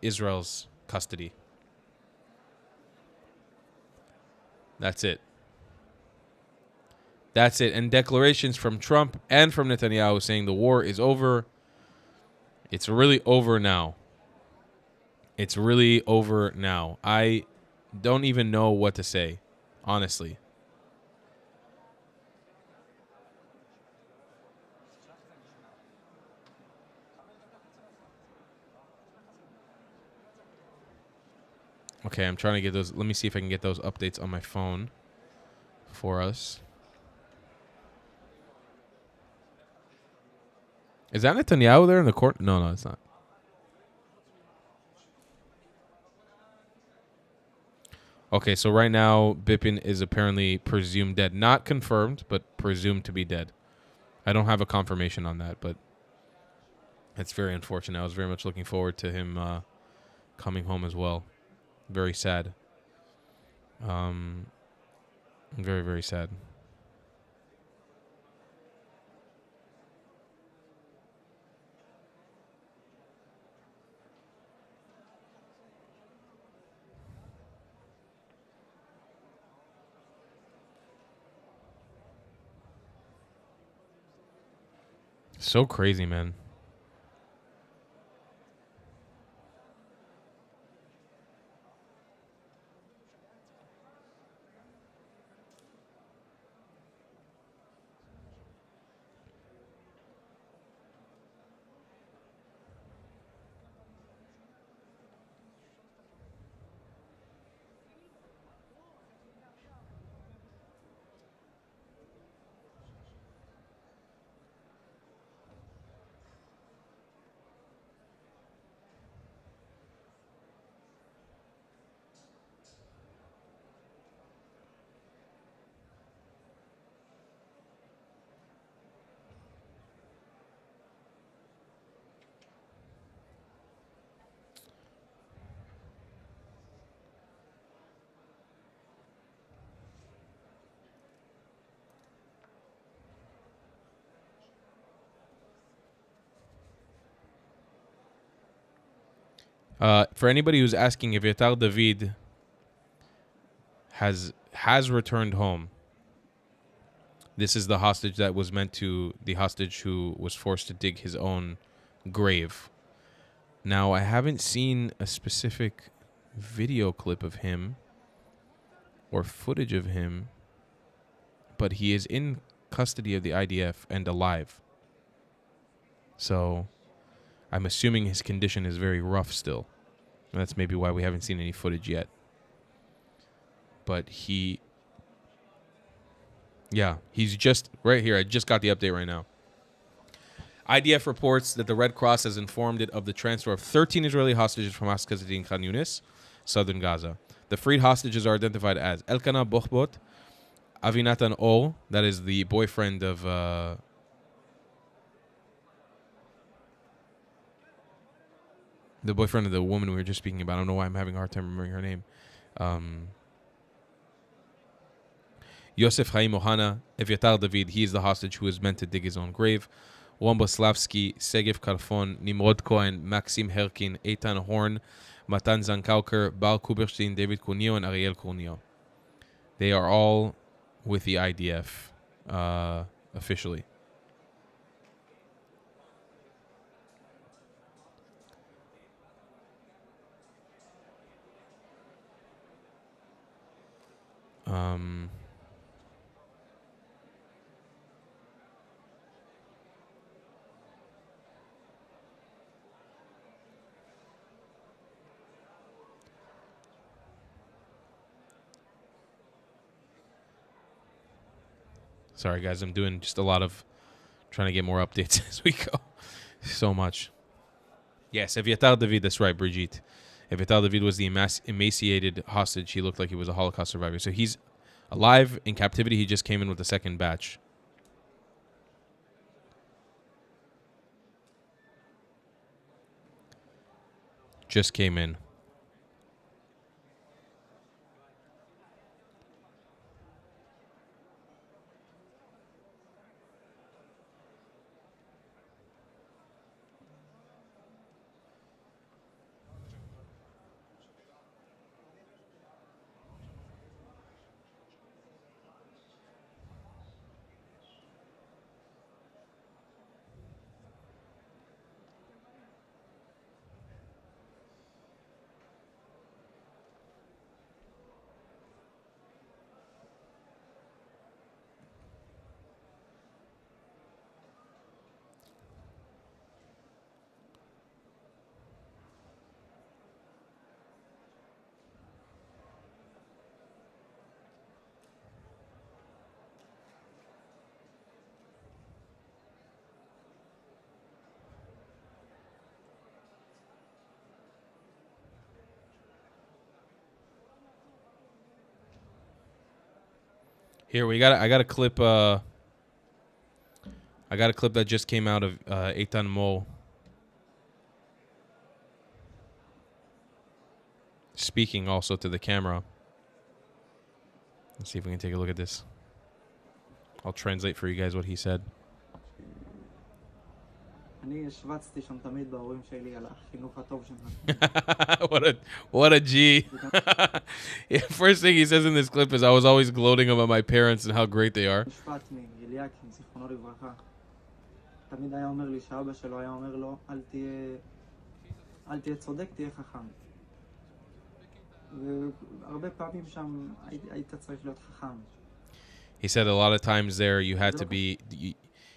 Israel's custody. That's it. And declarations from Trump and from Netanyahu saying the war is over. It's really over now. I don't even know what to say, honestly. Okay, I'm trying to get those. Let me see if I can get those updates on my phone for us. Is that Netanyahu there in the court? No, it's not. Okay, so right now, Bipin is apparently presumed dead. Not confirmed, but presumed to be dead. I don't have a confirmation on that, but it's very unfortunate. I was very much looking forward to him coming home as well. Very sad. Very, very sad. So crazy, man. For anybody who's asking if Yatar David has returned home, This is the hostage that was meant to, the hostage who was forced to dig his own grave. Now, I haven't seen a specific video clip of him or footage of him, but he is in custody of the IDF and alive. So I'm assuming his condition is very rough still. And that's maybe why we haven't seen any footage yet. But he's just right here. I just got the update right now. IDF reports that the Red Cross has informed it of the transfer of 13 Israeli hostages from Hamas custody in Khan Yunis, southern Gaza. The freed hostages are identified as Elkana Bochbot, Avinatan Ol, that is the boyfriend of the woman we were just speaking about. I don't know why I'm having a hard time remembering her name. Yosef Chaim Ohana, Evyatar David, he is the hostage who is meant to dig his own grave. Wombo Slavsky, Segev Kalfon, Nimrod Cohen, Maxim Herkin, Eitan Horn, Matan Zankauker, Bar Kuberstein, David Cunio, and Ariel Cunio. They are all with the IDF officially. Sorry, guys. I'm doing just a lot of trying to get more updates as we go. So much. Yes, Evyatar David. That's right, Brigitte. Evyatar David was the emaciated hostage. He looked like he was a Holocaust survivor. So he's alive in captivity. He just came in with the second batch. Just came in. Here I got a clip. I got a clip that just came out of Eitan Mo speaking also to the camera. Let's see if we can take a look at this. I'll translate for you guys what he said. what a G. Yeah, first thing he says in this clip is, I was always gloating about my parents and how great they are. He said a lot of times there you had to be,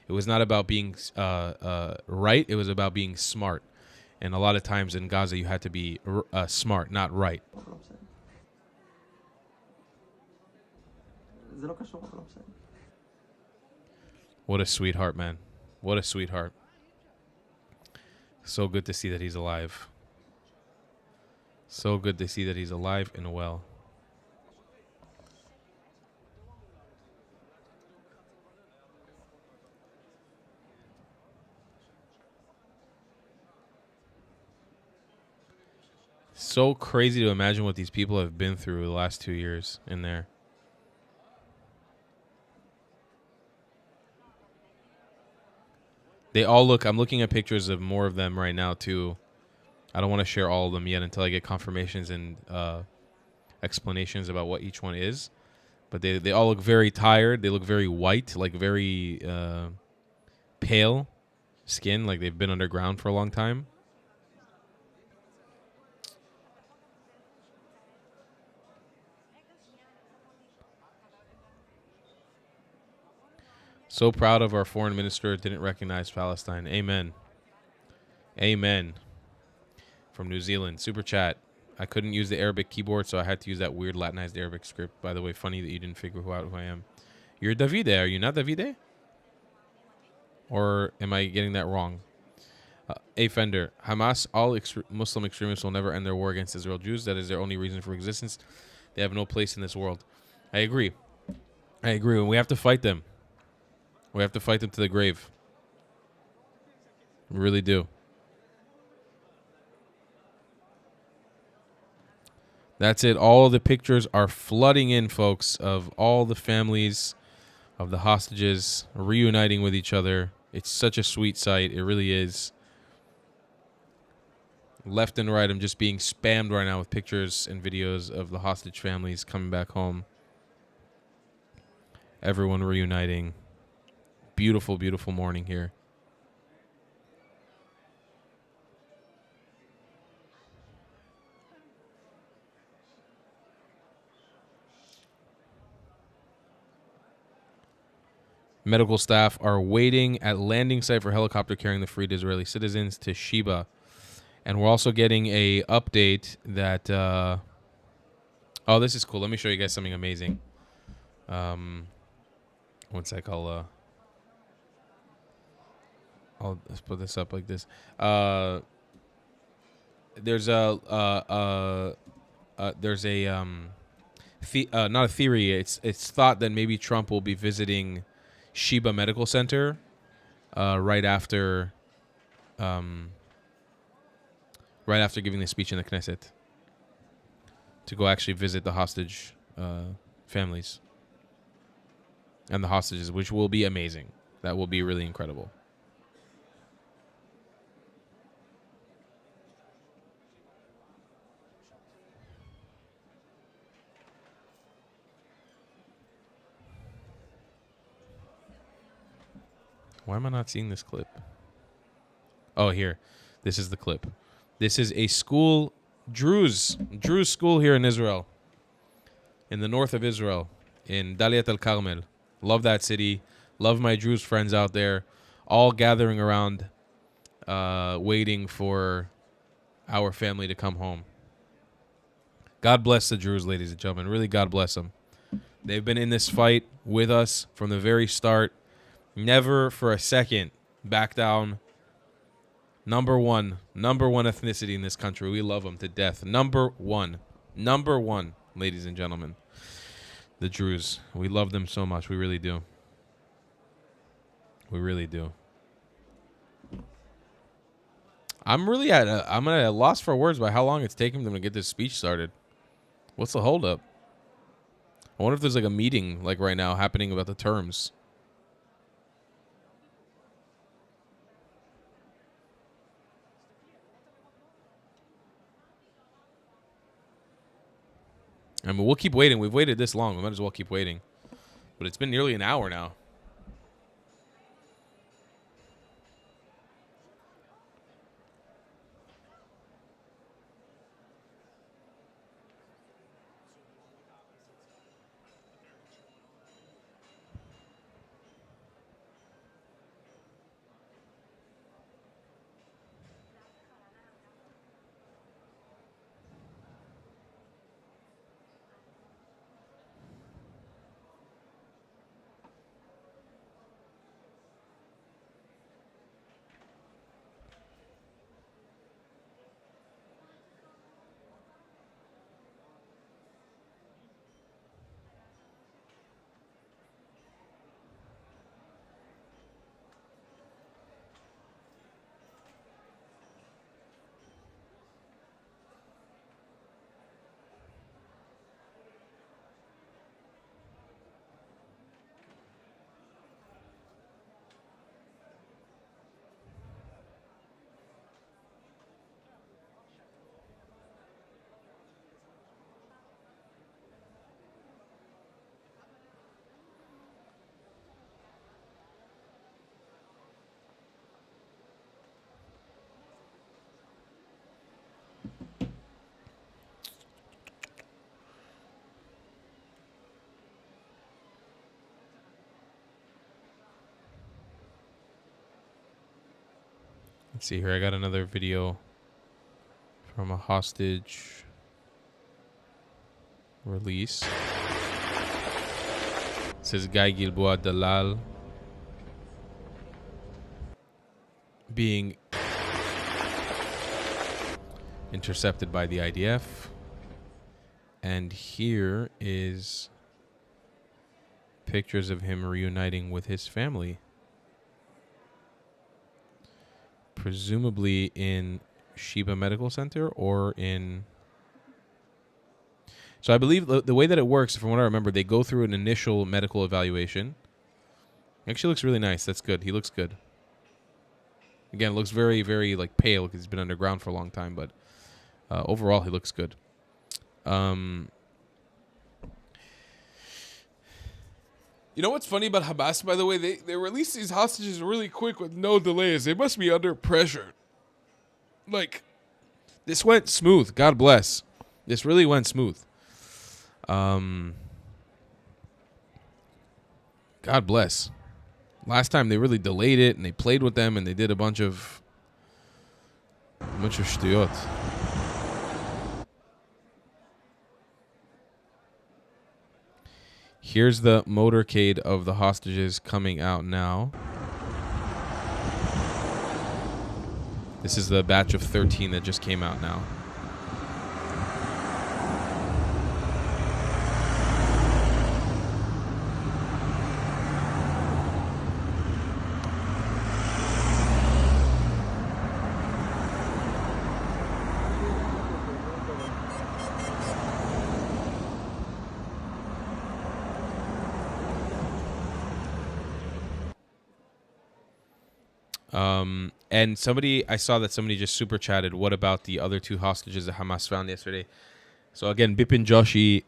it was not about being right, it was about being smart. And a lot of times in Gaza you had to be smart, not right. What a sweetheart, man. What a sweetheart. So good to see that he's alive. So good to see that he's alive and well. So crazy to imagine what these people have been through the last 2 years in there. They all look, I'm looking at pictures of more of them right now too. I don't want to share all of them yet until I get confirmations and explanations about what each one is. But they all look very tired. They look very white, like very pale skin, like they've been underground for a long time. So proud of our foreign minister. Didn't recognize Palestine. Amen. Amen. From New Zealand. Super chat. I couldn't use the Arabic keyboard, so I had to use that weird Latinized Arabic script. By the way, funny that you didn't figure out who I am. You're Davide. Are you not Davide? Or am I getting that wrong? A Fender. Hamas, all Muslim extremists will never end their war against Israel Jews. That is their only reason for existence. They have no place in this world. I agree. I agree. And we have to fight them. We have to fight them to the grave. We really do. That's it. All the pictures are flooding in, folks, of all the families of the hostages reuniting with each other. It's such a sweet sight. It really is. Left and right, I'm just being spammed right now with pictures and videos of the hostage families coming back home. Everyone reuniting. Beautiful, beautiful morning here. Medical staff are waiting at landing site for helicopter carrying the freed Israeli citizens to Sheba. And we're also getting a update that... oh, this is cool. Let me show you guys something amazing. One sec. I'll let's put this up like this. There's a not a theory. It's thought that maybe Trump will be visiting Sheba Medical Center right after giving the speech in the Knesset to go actually visit the hostage families and the hostages, which will be amazing. That will be really incredible. Why am I not seeing this clip? Oh, here. This is the clip. This is a school, Druze school here in Israel, in the north of Israel, in Daliat al-Carmel. Love that city. Love my Druze friends out there, all gathering around, waiting for our family to come home. God bless the Druze, ladies and gentlemen. Really, God bless them. They've been in this fight with us from the very start. Never for a second back down. Number one ethnicity in this country. We love them to death. Number one, ladies and gentlemen. The Druze. We love them so much. We really do. We really do. I'm at a loss for words by how long it's taking them to get this speech started. What's the holdup? I wonder if there's like a meeting like right now happening about the terms. I mean, we'll keep waiting. We've waited this long. We might as well keep waiting. But it's been nearly an hour now. Let's see here. I got another video from a hostage release. It says Guy Gilboa Dalal being intercepted by the IDF. And here is pictures of him reuniting with his family. Presumably in Sheba Medical Center or in... So I believe the way that it works, from what I remember, they go through an initial medical evaluation. Actually looks really nice. That's good. He looks good. Again, looks very, very like pale because he's been underground for a long time, but overall he looks good. You know what's funny about Hamas, by the way? They release these hostages really quick with no delays. They must be under pressure. Like, this went smooth. God bless. This really went smooth. God bless. Last time they really delayed it and they played with them and they did a bunch of shtuyot. Here's the motorcade of the hostages coming out now. This is the batch of 13 that just came out now. And I saw that somebody just super chatted, what about the other two hostages that Hamas found yesterday? So again, Bipin Joshi,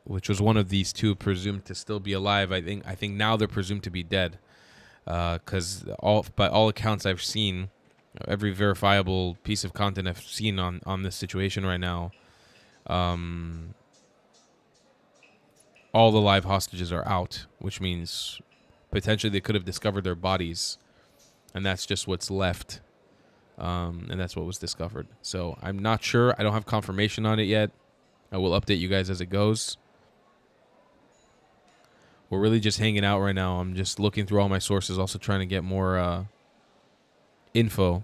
which was one of these two presumed to still be alive, I think now they're presumed to be dead. Because by all accounts I've seen, every verifiable piece of content I've seen on this situation right now, all the live hostages are out, which means potentially they could have discovered their bodies. And that's just what's left. And that's what was discovered. So I'm not sure. I don't have confirmation on it yet. I will update you guys as it goes. We're really just hanging out right now. I'm just looking through all my sources, also trying to get more info.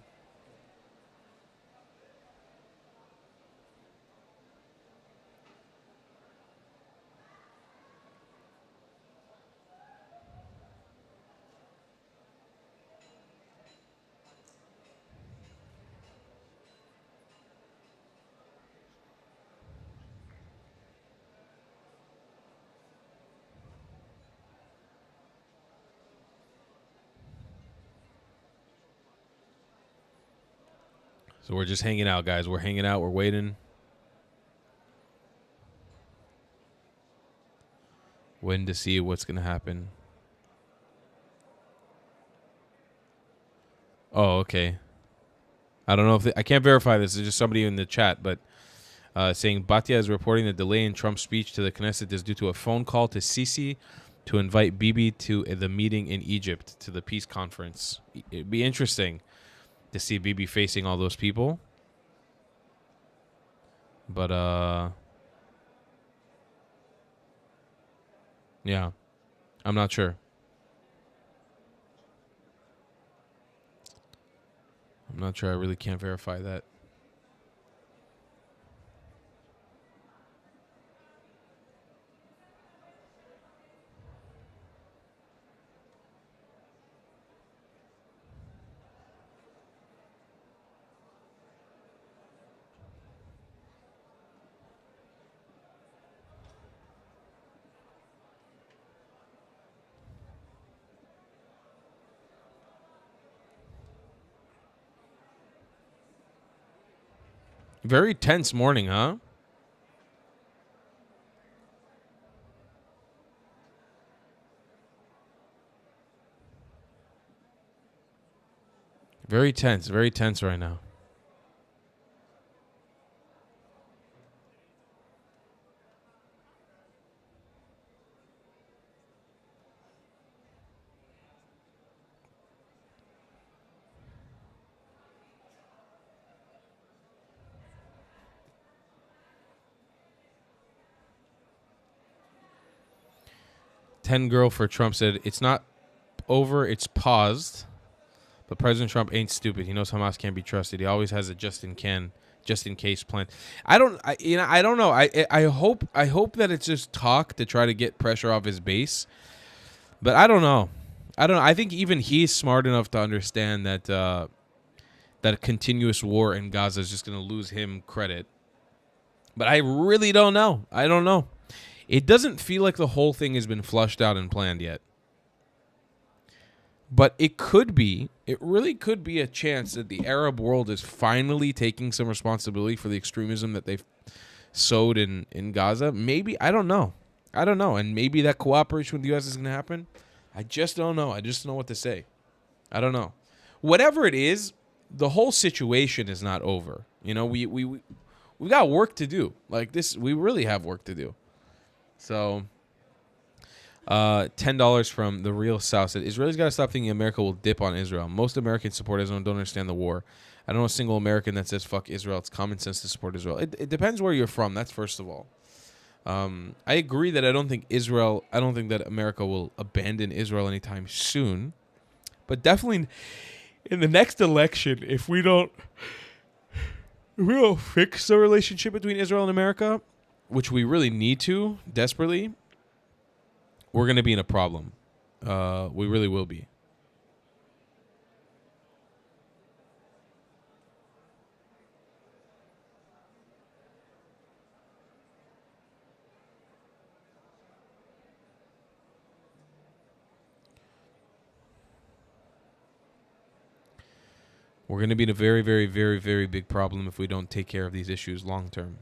So we're just hanging out, guys. We're hanging out. We're waiting. Waiting to see what's going to happen. Oh, okay. I don't know if I can't verify this. It's just somebody in the chat, but saying Batya is reporting the delay in Trump's speech to the Knesset is due to a phone call to Sisi to invite Bibi to the meeting in Egypt, to the peace conference. It'd be interesting to see Bibi facing all those people. But, yeah, I'm not sure. I'm not sure. I really can't verify that. Very tense morning, huh? Very tense right now. 10 Girl for Trump said, it's not over, it's paused. But President Trump ain't stupid. He knows Hamas can't be trusted. He always has a just in case plan. I don't know. I hope that it's just talk to try to get pressure off his base. But I don't know. I think even he's smart enough to understand that that a continuous war in Gaza is just going to lose him credit. But I really don't know. I don't know. It doesn't feel like the whole thing has been flushed out and planned yet. But it really could be a chance that the Arab world is finally taking some responsibility for the extremism that they've sowed in Gaza. Maybe, I don't know. And maybe that cooperation with the U.S. is going to happen. I just don't know. I just don't know what to say. I don't know. Whatever it is, the whole situation is not over. You know, we got work to do. Like this, we really have work to do. So, $10 from the Real South said, Israel's got to stop thinking America will dip on Israel. Most Americans support Israel and don't understand the war. I don't know a single American that says fuck Israel. It's common sense to support Israel. It depends where you're from. That's first of all. I agree that I don't think that America will abandon Israel anytime soon. But definitely in the next election, if we don't fix the relationship between Israel and America, which we really need to desperately, we're going to be in a problem. We really will be. We're going to be in a very, very, very, very big problem if we don't take care of these issues long term.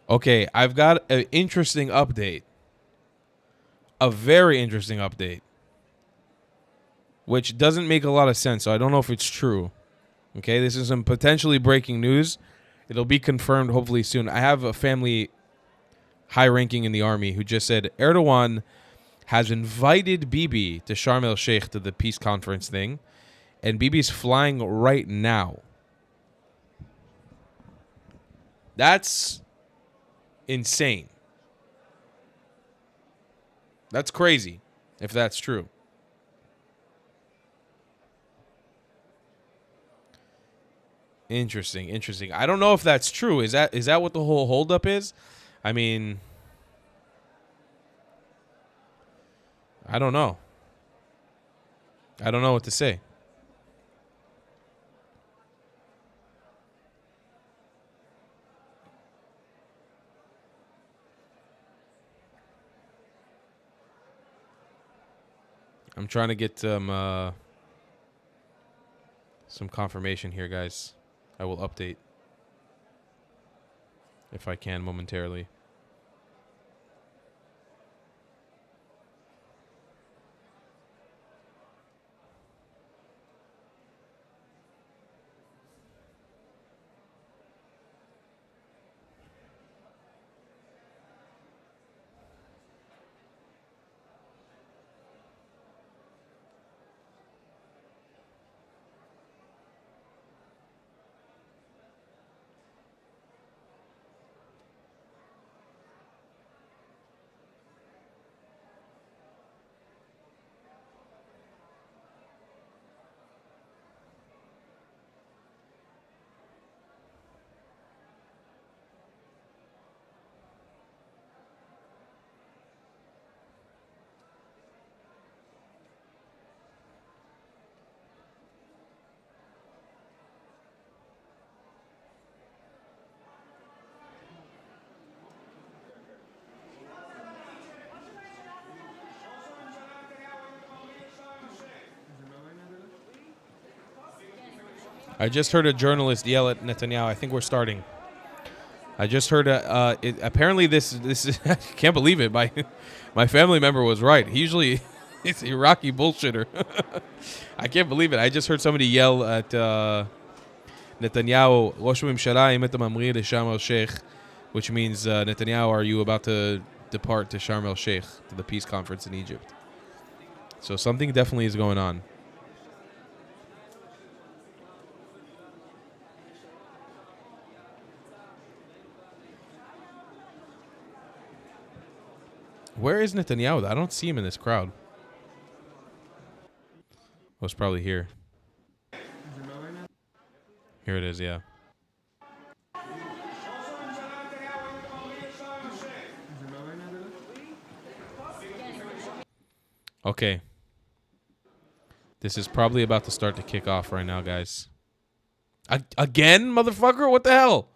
Okay, I've got an interesting update. A very interesting update. Which doesn't make a lot of sense, so I don't know if it's true. Okay, this is some potentially breaking news. It'll be confirmed hopefully soon. I have a family high-ranking in the army who just said Erdogan has invited Bibi to Sharm el-Sheikh to the peace conference thing, and Bibi's flying right now. That's insane. That's crazy, if that's true. Interesting. I don't know if that's true. Is that what the whole holdup is? I mean, I don't know. I don't know what to say. I'm trying to get some confirmation here, guys. I will update if I can momentarily. I just heard a journalist yell at Netanyahu. I think we're starting. I just heard apparently this is I can't believe it. My family member was right. He usually it's Iraqi bullshitter. I can't believe it. I just heard somebody yell at Netanyahu, Rosh Mimshara im mamri Sharm el Sheikh, which means Netanyahu, are you about to depart to Sharm el Sheikh, to the peace conference in Egypt? So something definitely is going on. Where is Netanyahu? I don't see him in this crowd. Oh, it's probably here. Here it is, yeah. Okay. This is probably about to start to kick off right now, guys. Again, motherfucker? What the hell?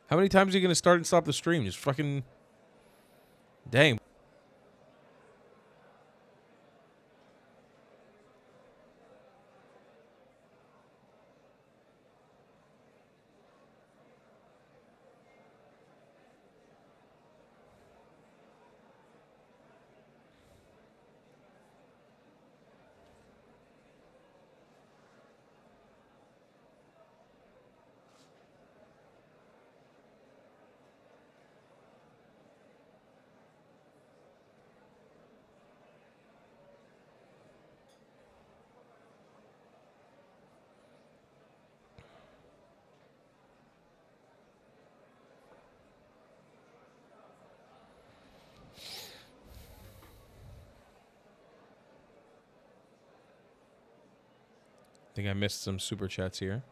How many times are you going to start and stop the stream? Just fucking... Dang. I think I missed some super chats here.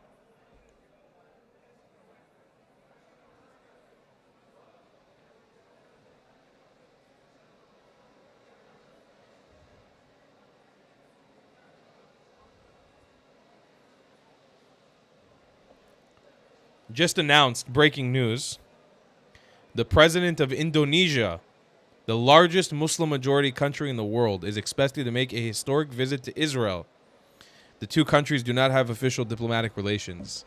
Just announced, breaking news. The president of Indonesia, the largest Muslim majority country in the world, is expected to make a historic visit to Israel. The two countries do not have official diplomatic relations.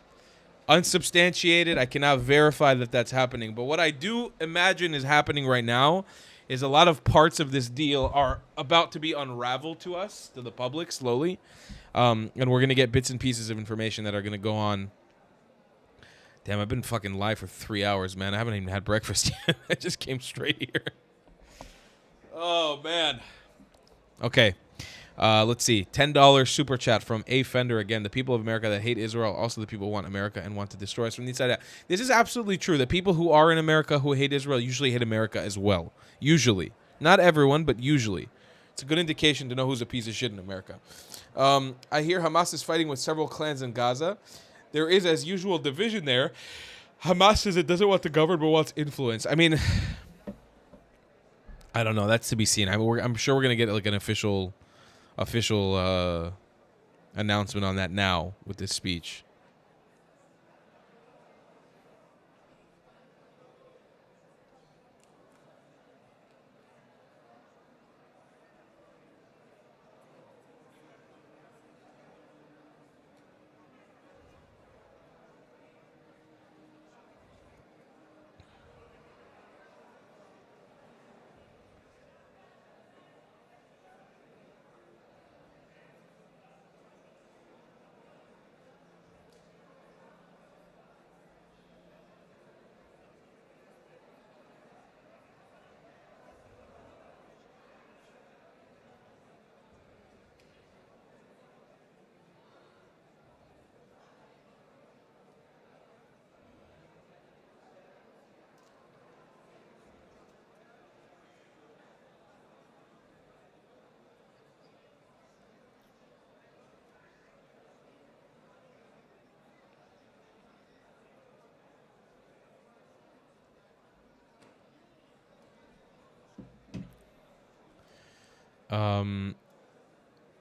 Unsubstantiated, I cannot verify that that's happening. But what I do imagine is happening right now is a lot of parts of this deal are about to be unraveled to us, to the public, slowly. And we're going to get bits and pieces of information that are going to go on. Damn, I've been fucking live for 3 hours, man. I haven't even had breakfast yet. I just came straight here. Oh, man. Okay. Let's see. $10 super chat from A Fender again. The people of America that hate Israel, also the people who want America and want to destroy us from the inside out. This is absolutely true. The people who are in America who hate Israel usually hate America as well. Usually. Not everyone, but usually. It's a good indication to know who's a piece of shit in America. I hear Hamas is fighting with several clans in Gaza. There is, as usual, division there. Hamas says it doesn't want to govern but wants influence. I mean, I don't know. That's to be seen. I'm sure we're going to get like an official announcement on that now with this speech.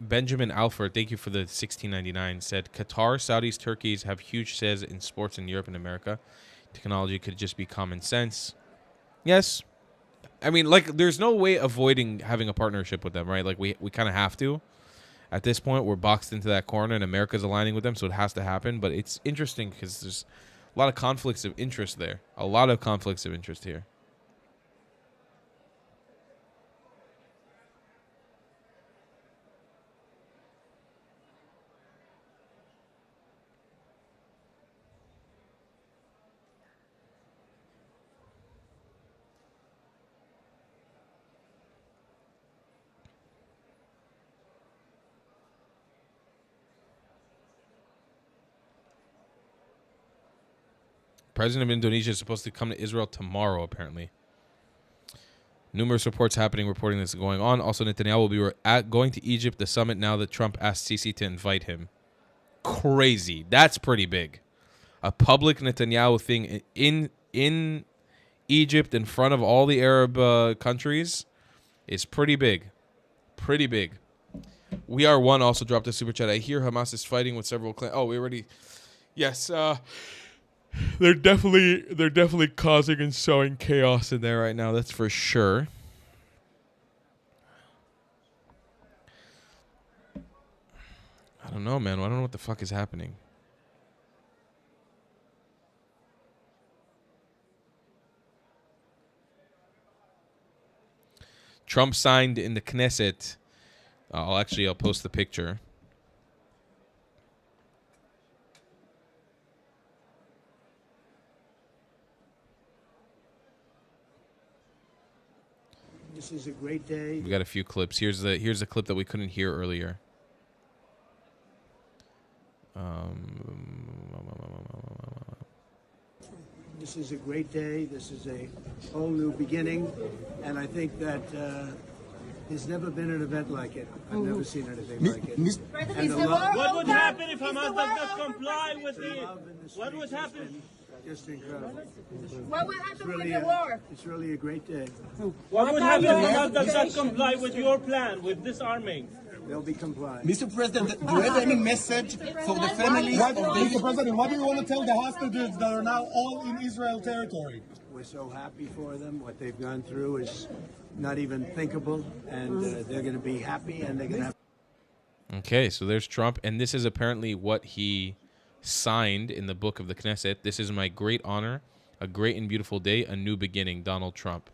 Benjamin Alford, thank you for the $16.99, said Qatar, Saudis, Turkeys have huge says in sports in Europe and America. Technology could just be common sense. Yes, I mean, like, there's no way avoiding having a partnership with them, right? Like, we kind of have to. At this point, we're boxed into that corner, and America's aligning with them, so it has to happen. But it's interesting because there's a lot of conflicts of interest there. A lot of conflicts of interest here. President of Indonesia is supposed to come to Israel tomorrow, apparently. Numerous reports reporting this is going on. Also, Netanyahu will be going to Egypt, the summit, now that Trump asked Sisi to invite him. Crazy. That's pretty big. A public Netanyahu thing in Egypt in front of all the Arab countries is pretty big. Pretty big. We Are One also dropped a super chat. I hear Hamas is fighting with several clans. Oh, we already... Yes, they're definitely causing and sowing chaos in there right now. That's for sure. I don't know, man. I don't know what the fuck is happening. Trump signed in the Knesset. I'll post the picture. This is a great day. We got a few clips. Here's a clip that we couldn't hear earlier. This is a great day. This is a whole new beginning, and I think that there's never been an event like it. I've never seen anything like it. And What would happen if Hamas does not comply with the... What would happen? Just incredible. What will happen It's really with the war? It's really a great day. What would happen if Hamas does not comply with your plan, with disarming? They'll be compliant. Mr. President, do you have any message for the families? Mr. President, what do you want to tell the hostages that are now all in Israel territory? We're so happy for them. What they've gone through is not even thinkable, and they're going to be happy, and they're going to have... Okay, so there's Trump, and this is apparently what he signed in the book of the Knesset. This is my great honor, a great and beautiful day, a new beginning, Donald Trump.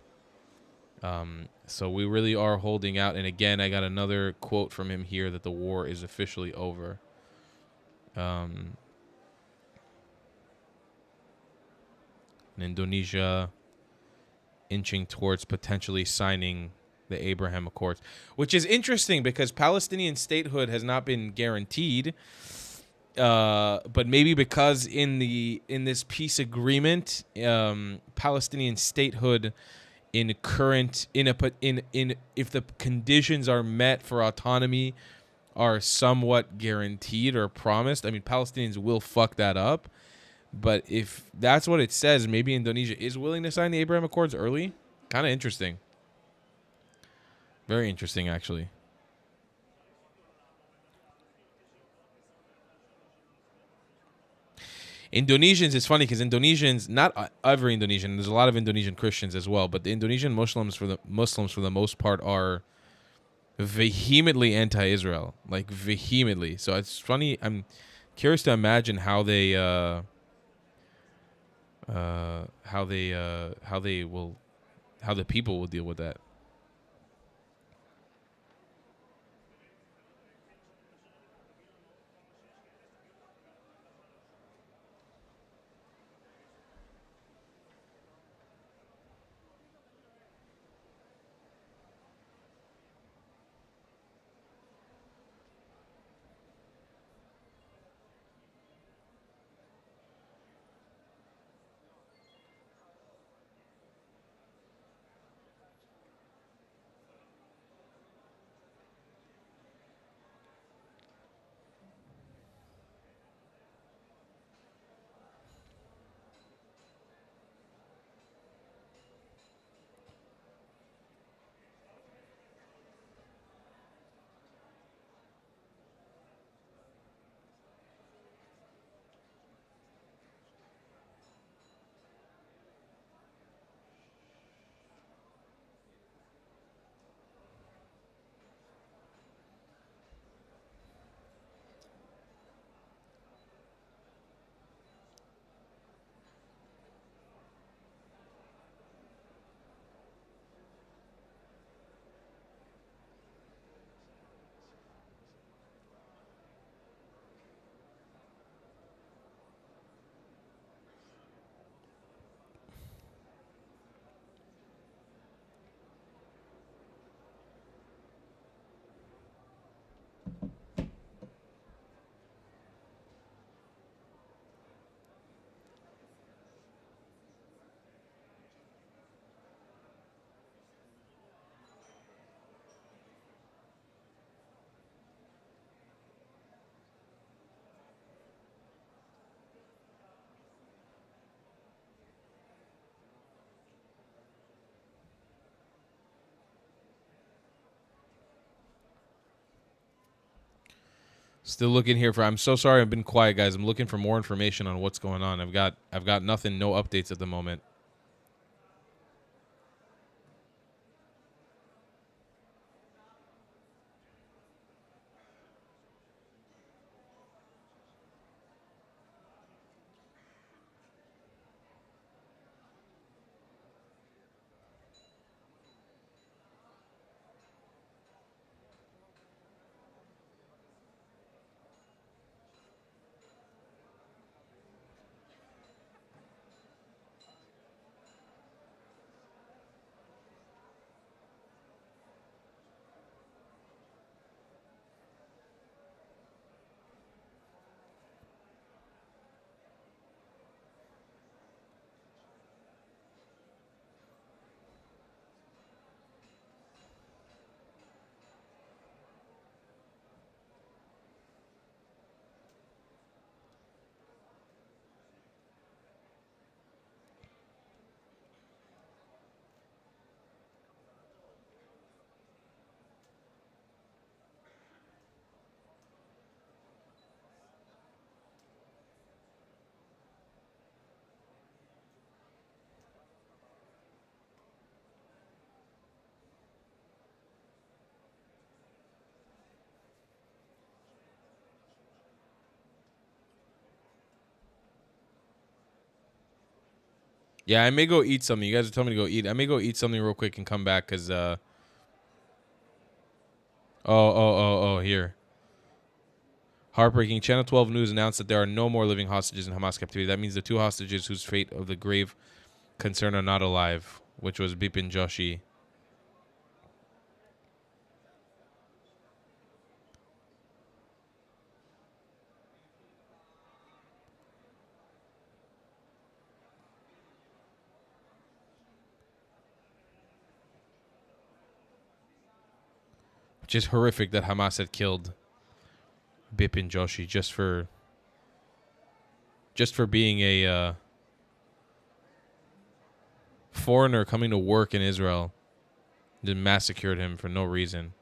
So we really are holding out. And again, I got another quote from him here that the war is officially over. In Indonesia inching towards potentially signing the Abraham Accords, which is interesting because Palestinian statehood has not been guaranteed. But maybe because in this peace agreement, Palestinian statehood if the conditions are met for autonomy are somewhat guaranteed or promised. I mean, Palestinians will fuck that up. But if that's what it says, maybe Indonesia is willing to sign the Abraham Accords early. Kind of interesting. Very interesting, actually. Indonesians, it's funny because Indonesians, not every Indonesian, there's a lot of Indonesian Christians as well, but the Indonesian Muslims for the most part are vehemently anti-Israel, like vehemently. So it's funny. I'm curious to imagine how the people will deal with that. Still looking here for. I'm so sorry. I've been quiet, guys. I'm looking for more information on what's going on. I've got nothing. No updates at the moment. Yeah, I may go eat something. You guys are telling me to go eat. I may go eat something real quick and come back because here. Heartbreaking. Channel 12 News announced that there are no more living hostages in Hamas captivity. That means the two hostages whose fate of the grave concern are not alive, which was Bipin Joshi. Which is horrific that Hamas had killed Bipin Joshi just for being a foreigner coming to work in Israel. Then massacred him for no reason.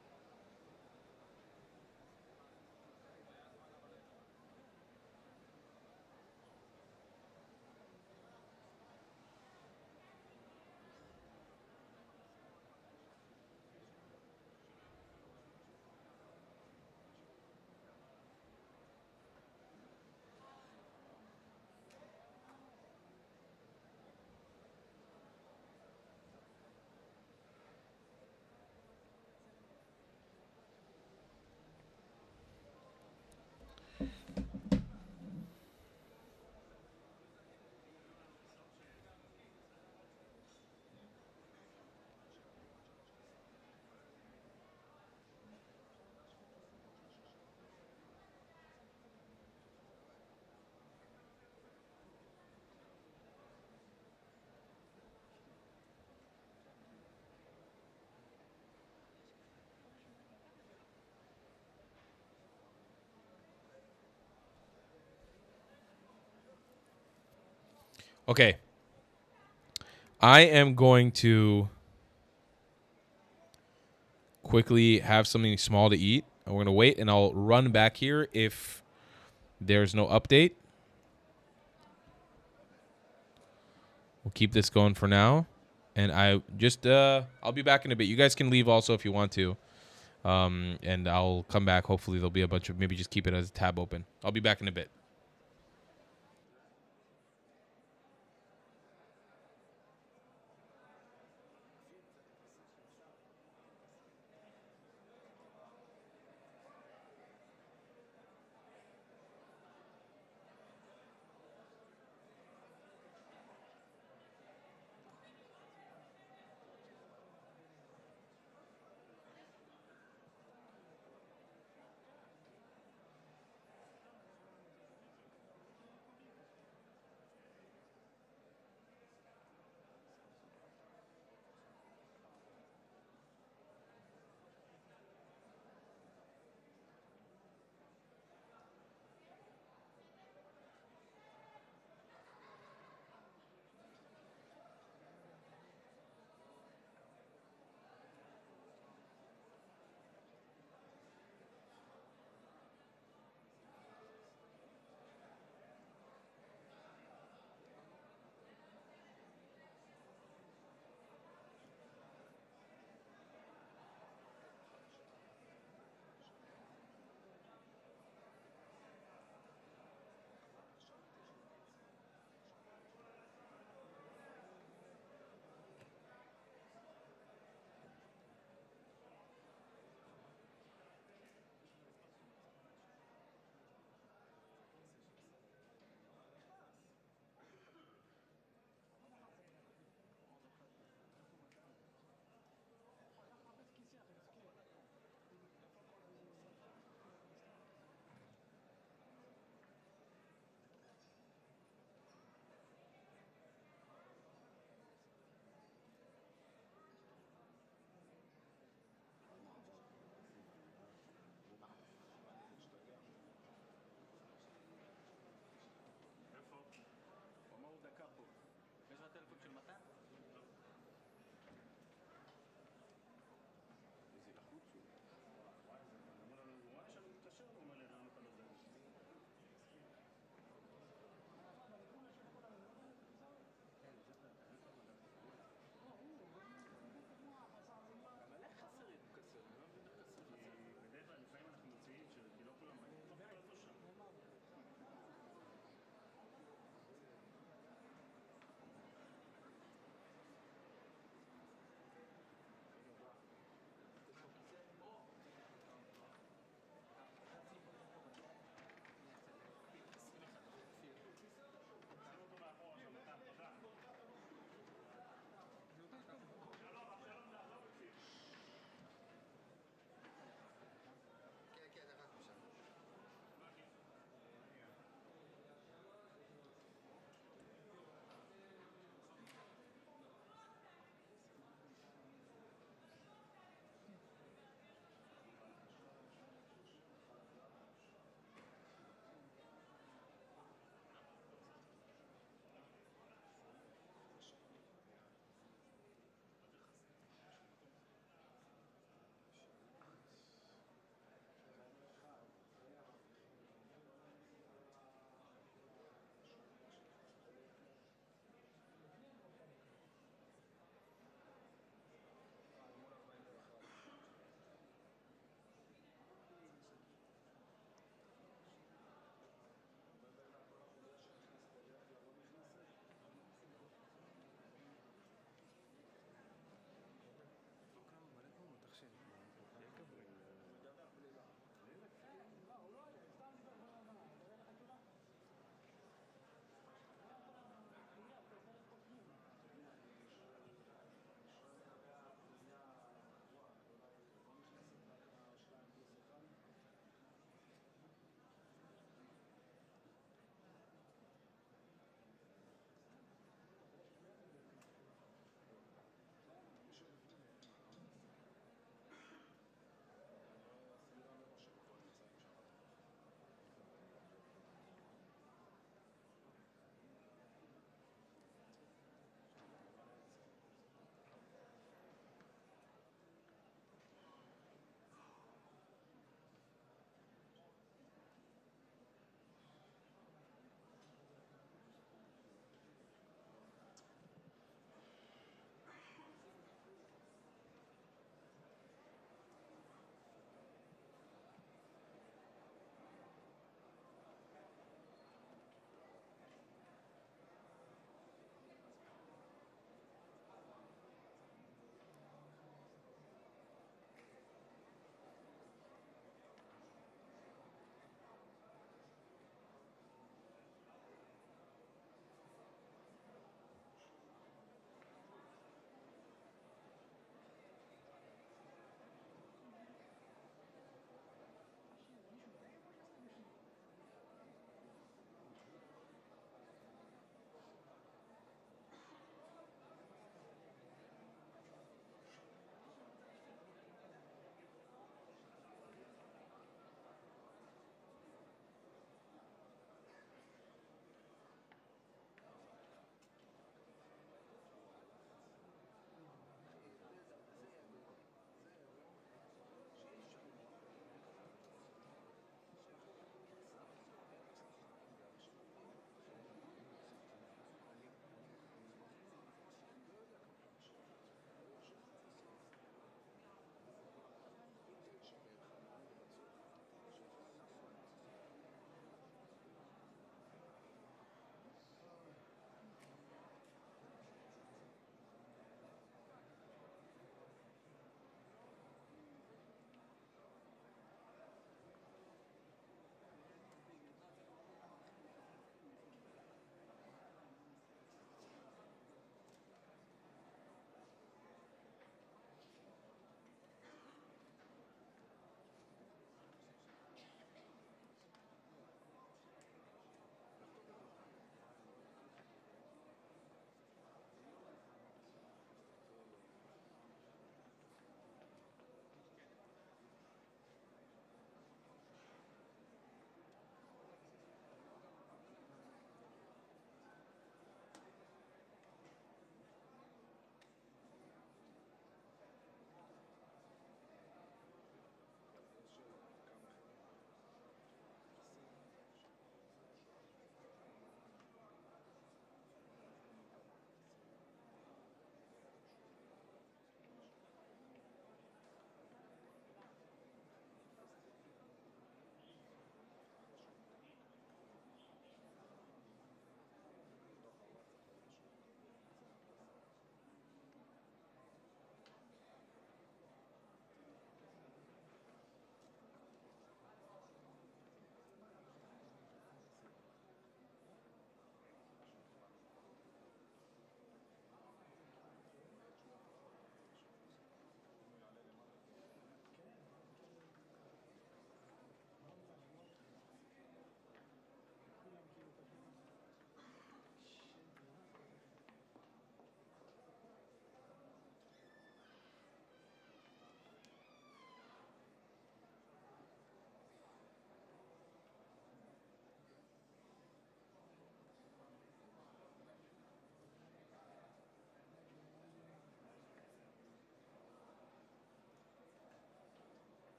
Okay. I am going to quickly have something small to eat. And we're going to wait, and I'll run back here if there's no update. We'll keep this going for now. And I just, I'll be back in a bit. You guys can leave also if you want to. And I'll come back. Hopefully there'll be a bunch of, maybe just keep it as a tab open. I'll be back in a bit.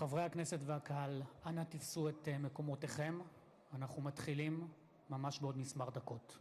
חברי הכנסת והקהל, אנא תפסו את מקומותיכם. אנחנו מתחילים ממש בעוד מספר דקות.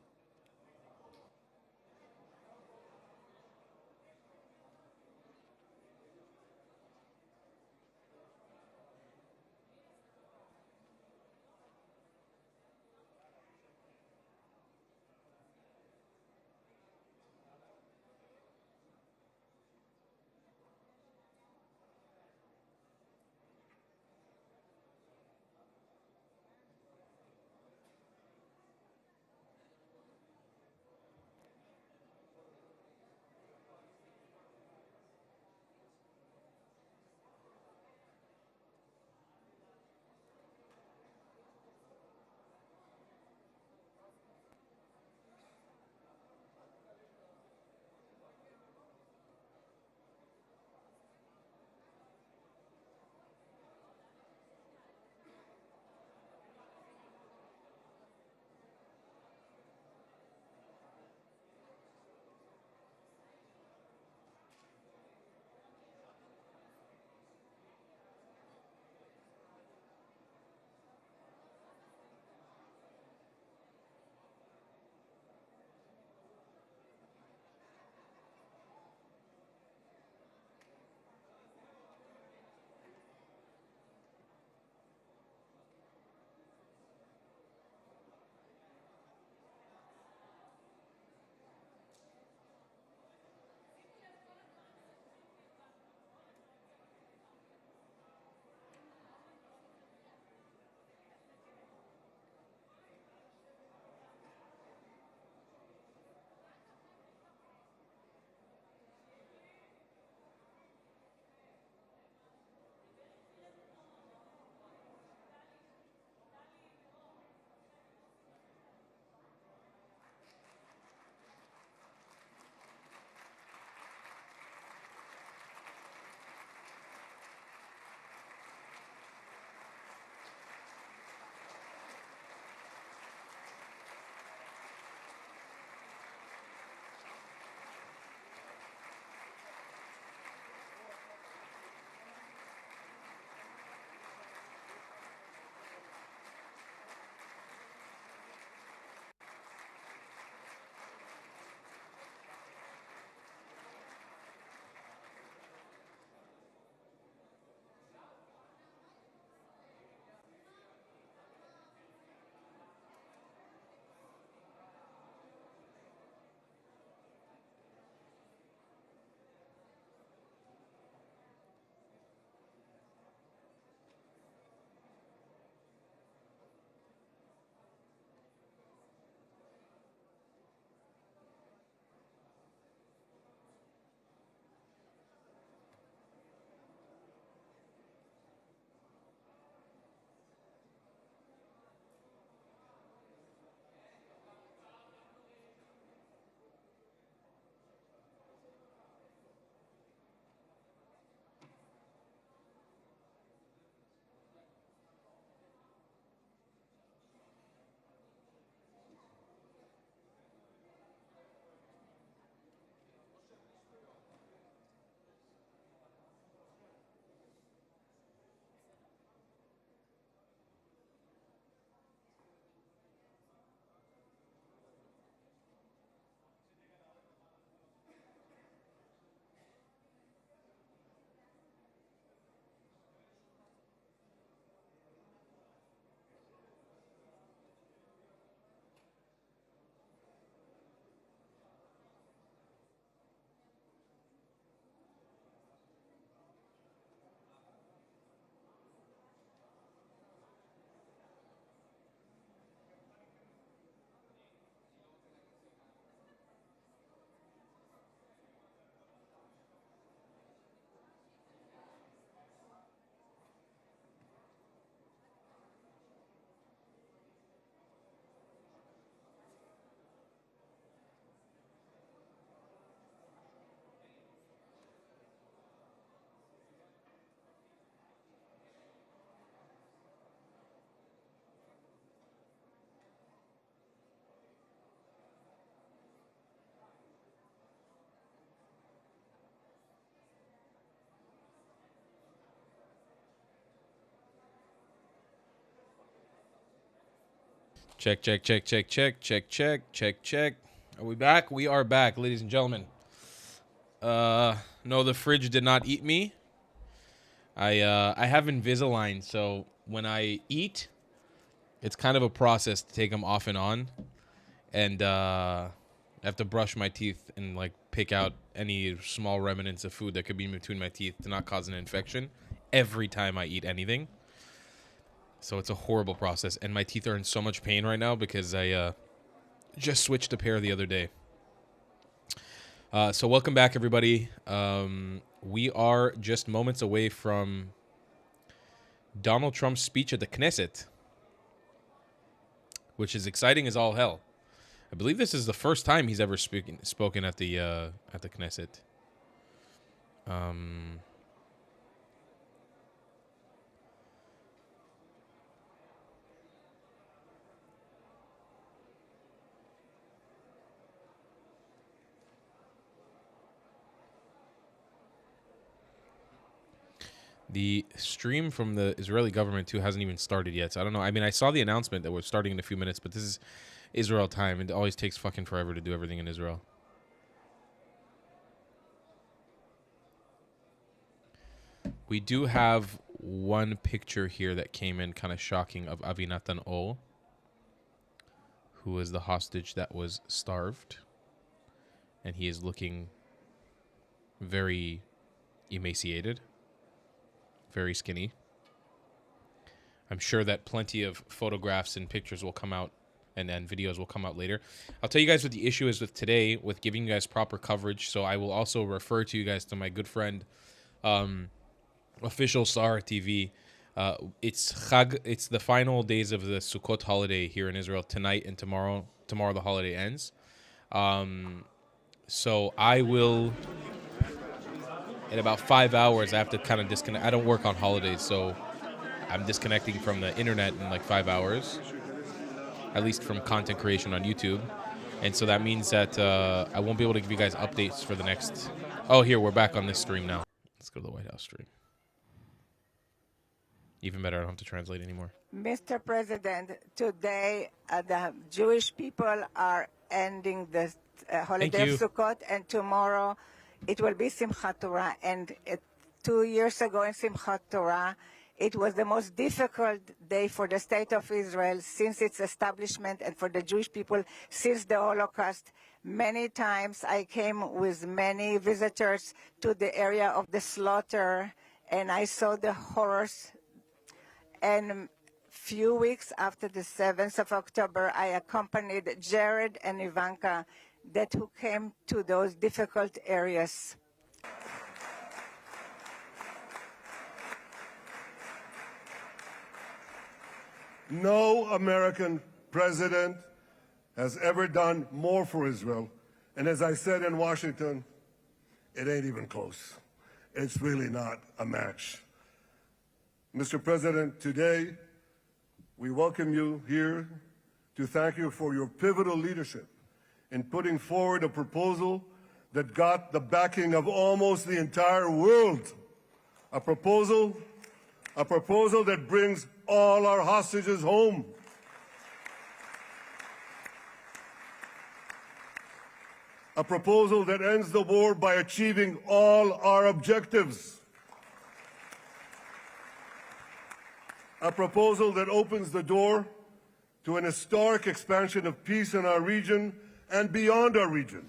Check, check, check, check, check, check, check, check, check. Are we back? We are back, ladies and gentlemen. No, the fridge did not eat me. I have Invisalign, so when I eat, it's kind of a process to take them off and on. And I have to brush my teeth and like pick out any small remnants of food that could be in between my teeth to not cause an infection every time I eat anything. So it's a horrible process, and my teeth are in so much pain right now because I just switched a pair the other day. So welcome back, everybody. We are just moments away from Donald Trump's speech at the Knesset, which is exciting as all hell. I believe this is the first time he's ever spoken at the Knesset. The stream from the Israeli government, too, hasn't even started yet. So I don't know. I mean, I saw the announcement that we're starting in a few minutes, but this is Israel time. It always takes fucking forever to do everything in Israel. We do have one picture here that came in kind of shocking of Avinatan O, who is the hostage that was starved. And he is looking very emaciated. Very skinny. I'm sure that plenty of photographs and pictures will come out and videos will come out later. I'll tell you guys what the issue is with today with giving you guys proper coverage. So I will also refer to you guys to my good friend, Official Sahar TV. It's Chag. It's the final days of the Sukkot holiday here in Israel tonight and tomorrow. Tomorrow the holiday ends. So I will... In about 5 hours, I have to kind of disconnect. I don't work on holidays, so I'm disconnecting from the internet in like 5 hours, at least from content creation on YouTube. And so that means that I won't be able to give you guys updates for the next... Oh, here, we're back on this stream now. Let's go to the White House stream. Even better, I don't have to translate anymore. Mr. President, today the Jewish people are ending the holiday of Sukkot, and tomorrow it will be Simchat Torah. And 2 years ago in Simchat Torah, it was the most difficult day for the State of Israel since its establishment and for the Jewish people since the Holocaust. Many times I came with many visitors to the area of the slaughter, and I saw the horrors. And few weeks after the 7th of October, I accompanied Jared and Ivanka who came to those difficult areas. No American president has ever done more for Israel. And as I said in Washington, it ain't even close. It's really not a match. Mr. President, today we welcome you here to thank you for your pivotal leadership in putting forward a proposal that got the backing of almost the entire world. A proposal that brings all our hostages home. A proposal that ends the war by achieving all our objectives. A proposal that opens the door to an historic expansion of peace in our region and beyond our region.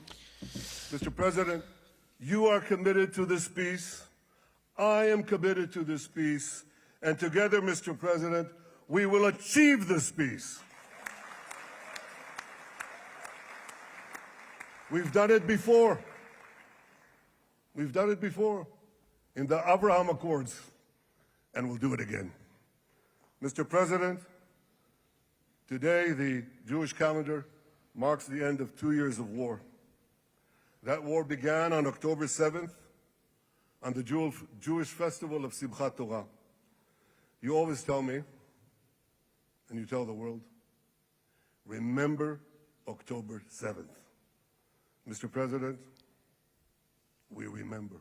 Mr. President, you are committed to this peace. I am committed to this peace. And together, Mr. President, we will achieve this peace. We've done it before. We've done it before in the Abraham Accords, and we'll do it again. Mr. President, today the Jewish calendar marks the end of 2 years of war. That war began on October 7th, on the Jewish festival of Simchat Torah. You always tell me, and you tell the world, remember October 7th. Mr. President, we remember.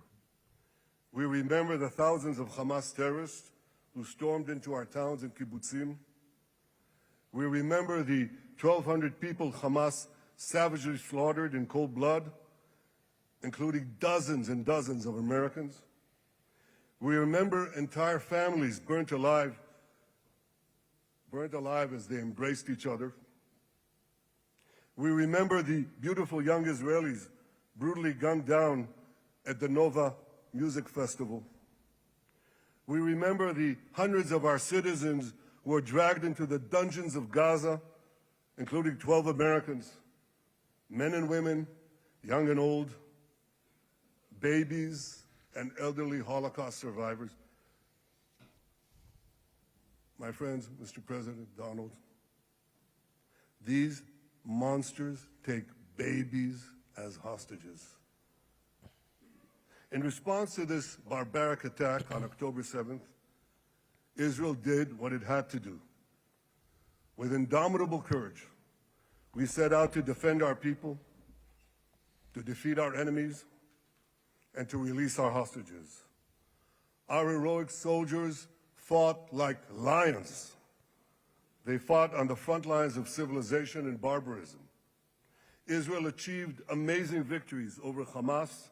We remember the thousands of Hamas terrorists who stormed into our towns and kibbutzim. We remember the 1,200 people Hamas savagely slaughtered in cold blood, including dozens and dozens of Americans. We remember entire families burnt alive as they embraced each other. We remember the beautiful young Israelis brutally gunned down at the Nova Music Festival. We remember the hundreds of our citizens who were dragged into the dungeons of Gaza, including 12 Americans, men and women, young and old, babies and elderly Holocaust survivors. My friends, Mr. President, Donald, these monsters take babies as hostages. In response to this barbaric attack on October 7th, Israel did what it had to do. With indomitable courage, we set out to defend our people, to defeat our enemies, and to release our hostages. Our heroic soldiers fought like lions. They fought on the front lines of civilization and barbarism. Israel achieved amazing victories over Hamas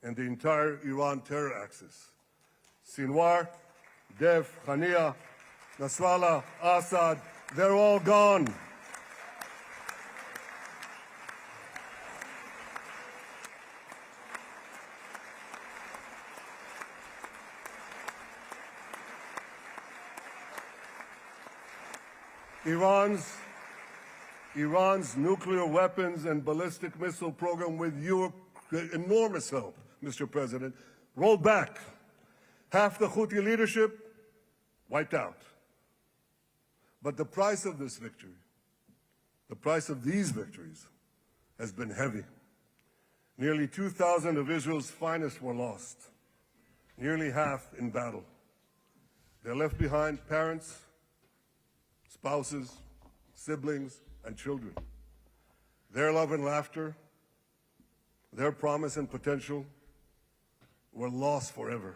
and the entire Iran terror axis. Sinwar, Dev, Hania, Nasrallah, Assad, they're all gone. Iran's nuclear weapons and ballistic missile program, with your enormous help, Mr. President, rolled back. Half the Houthi leadership wiped out. But the price of this victory, the price of these victories, has been heavy. Nearly 2,000 of Israel's finest were lost, nearly half in battle. They left behind parents, spouses, siblings, and children. Their love and laughter, their promise and potential were lost forever.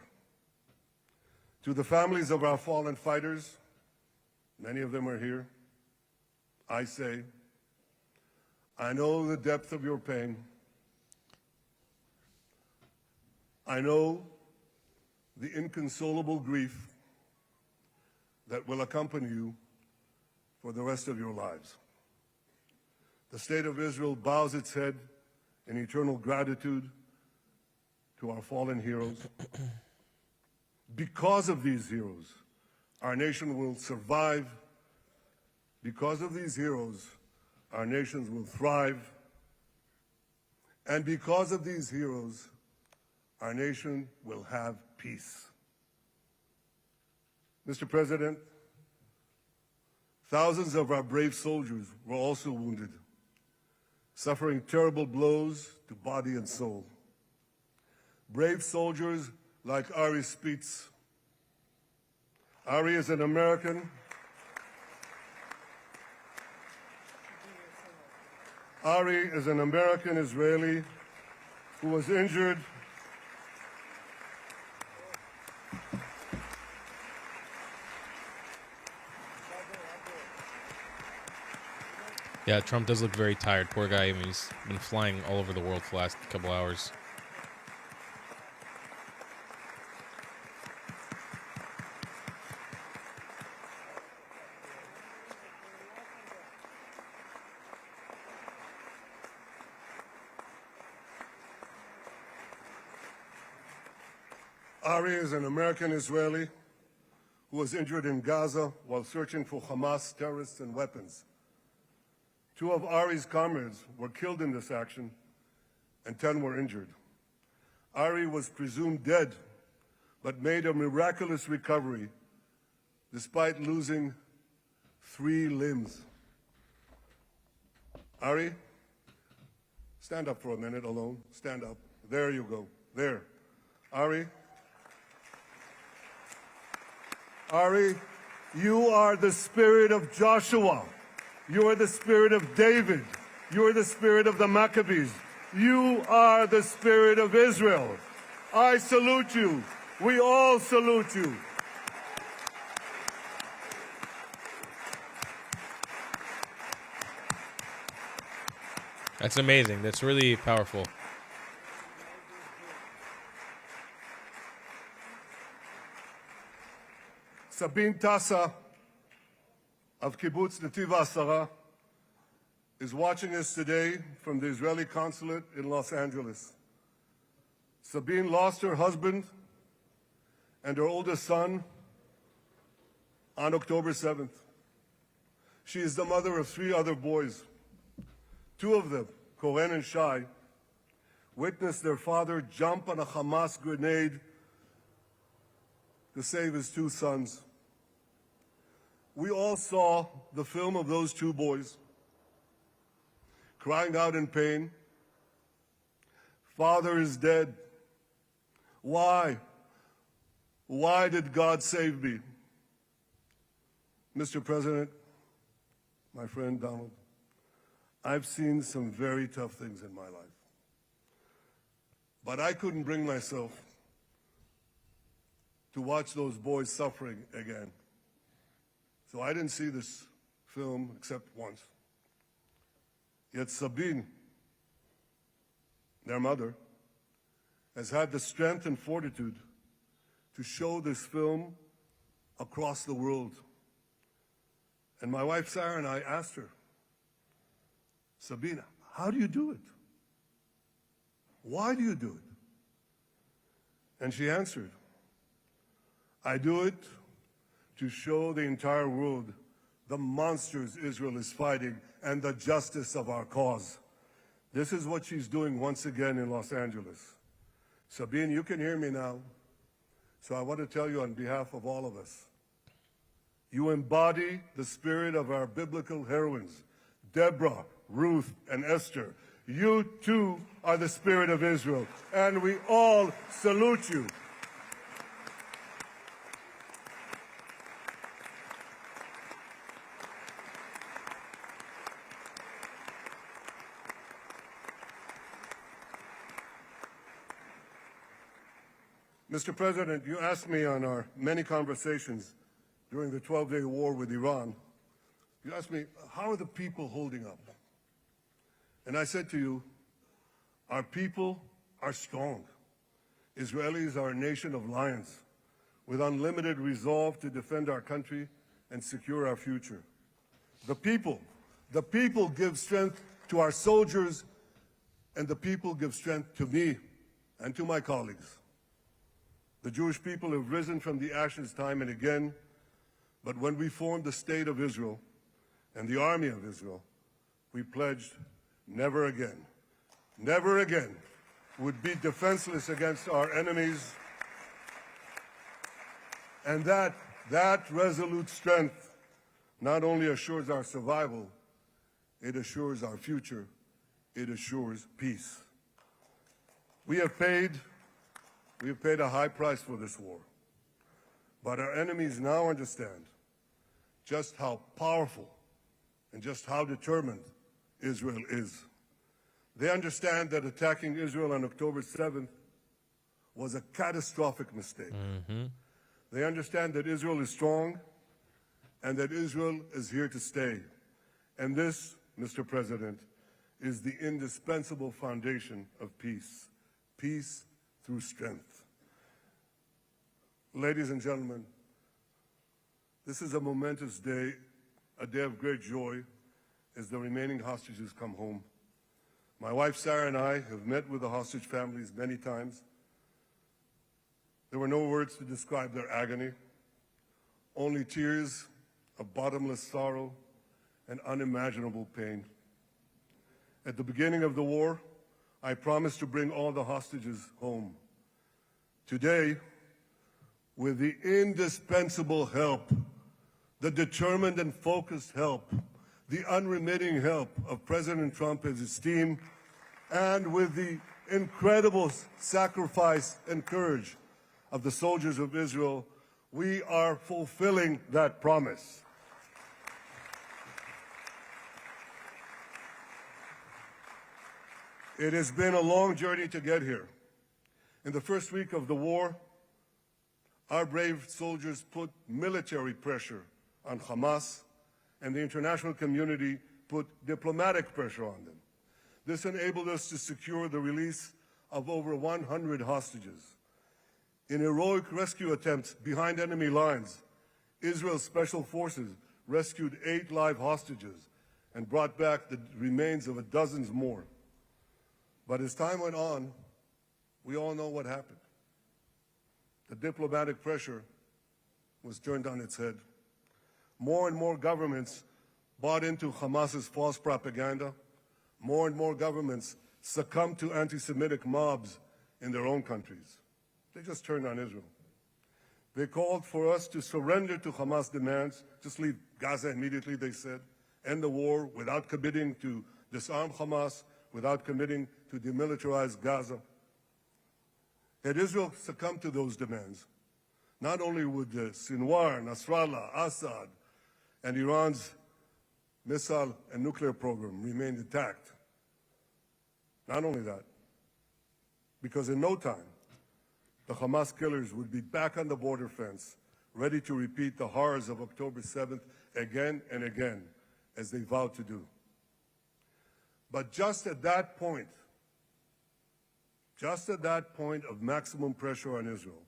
To the families of our fallen fighters, many of them are here, I say, I know the depth of your pain. I know the inconsolable grief that will accompany you for the rest of your lives. The state of Israel bows its head in eternal gratitude to our fallen heroes. Because of these heroes, our nation will survive. Because of these heroes, our nations will thrive. And because of these heroes, our nation will have peace. Mr. President, thousands of our brave soldiers were also wounded, suffering terrible blows to body and soul. Brave soldiers like Ari Spitz. Ari is an American. Ari is an American Israeli who was injured Yeah, Trump does look very tired. Poor guy. I mean, he's been flying all over the world for the last couple hours. Ari is an American Israeli who was injured in Gaza while searching for Hamas terrorists and weapons. 2 of Ari's comrades were killed in this action, and 10 were injured. Ari was presumed dead, but made a miraculous recovery despite losing 3 limbs. Ari, stand up for a minute alone. Stand up. There you go. There. Ari, you are the spirit of Joshua. You are the spirit of David. You are the spirit of the Maccabees. You are the spirit of Israel. I salute you. We all salute you. That's amazing. That's really powerful. Sabine Tassa of Kibbutz Netiv HaAsara is watching us today from the Israeli consulate in Los Angeles. Sabine lost her husband and her oldest son on October 7th. She is the mother of 3 other boys. 2 of them, Koren and Shai, witnessed their father jump on a Hamas grenade to save his 2 sons. We all saw the film of those 2 boys crying out in pain, "Father is dead. Why? Why did God save me?" Mr. President, my friend Donald, I've seen some very tough things in my life. But I couldn't bring myself to watch those boys suffering again. So I didn't see this film except once. Yet Sabine, their mother, has had the strength and fortitude to show this film across the world. And my wife Sarah and I asked her, "Sabine, how do you do it? Why do you do it?" And she answered, "I do it to show the entire world the monsters Israel is fighting and the justice of our cause." This is what she's doing once again in Los Angeles. Sabine, you can hear me now. So I want to tell you on behalf of all of us, you embody the spirit of our biblical heroines, Deborah, Ruth, and Esther. You too are the spirit of Israel, and we all salute you. Mr. President, you asked me on our many conversations during the 12-day war with Iran, you asked me, how are the people holding up? And I said to you, our people are strong. Israelis are a nation of lions with unlimited resolve to defend our country and secure our future. The people give strength to our soldiers, and the people give strength to me and to my colleagues. The Jewish people have risen from the ashes time and again, but when we formed the State of Israel and the Army of Israel, we pledged never again would be defenseless against our enemies. And that resolute strength not only assures our survival, it assures our future, it assures peace. We have paid a high price for this war, but our enemies now understand just how powerful and just how determined Israel is. They understand that attacking Israel on October 7th was a catastrophic mistake. They understand that Israel is strong and that Israel is here to stay. And this, Mr. President, is the indispensable foundation of peace. Peace through strength. Ladies and gentlemen, this is a momentous day, a day of great joy as the remaining hostages come home. My wife Sarah and I have met with the hostage families many times. There were no words to describe their agony, only tears of bottomless sorrow and unimaginable pain. At the beginning of the war, I promised to bring all the hostages home. Today, with the indispensable help, the determined and focused help, the unremitting help of President Trump and his team, and with the incredible sacrifice and courage of the soldiers of Israel, we are fulfilling that promise. It has been a long journey to get here. In the first week of the war, our brave soldiers put military pressure on Hamas, and the international community put diplomatic pressure on them. This enabled us to secure the release of over 100 hostages. In heroic rescue attempts behind enemy lines, Israel's special forces rescued 8 live hostages and brought back the remains of dozens more. But as time went on, we all know what happened. The diplomatic pressure was turned on its head. More and more governments bought into Hamas's false propaganda. More and more governments succumbed to anti-Semitic mobs in their own countries. They just turned on Israel. They called for us to surrender to Hamas demands, just leave Gaza immediately, they said, end the war without committing to disarm Hamas, without committing to demilitarize Gaza. Had Israel succumbed to those demands, not only would Sinwar, Nasrallah, Assad, and Iran's missile and nuclear program remain intact. Not only that, because in no time, the Hamas killers would be back on the border fence, ready to repeat the horrors of October 7th again and again, as they vowed to do. But just at that point of maximum pressure on Israel,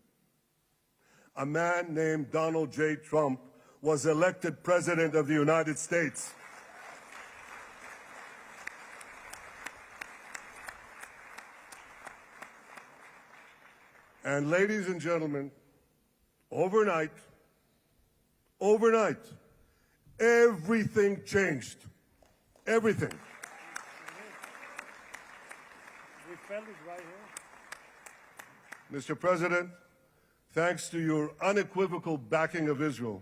a man named Donald J. Trump was elected President of the United States. And ladies and gentlemen, overnight, everything changed. Everything. Mr. President, thanks to your unequivocal backing of Israel,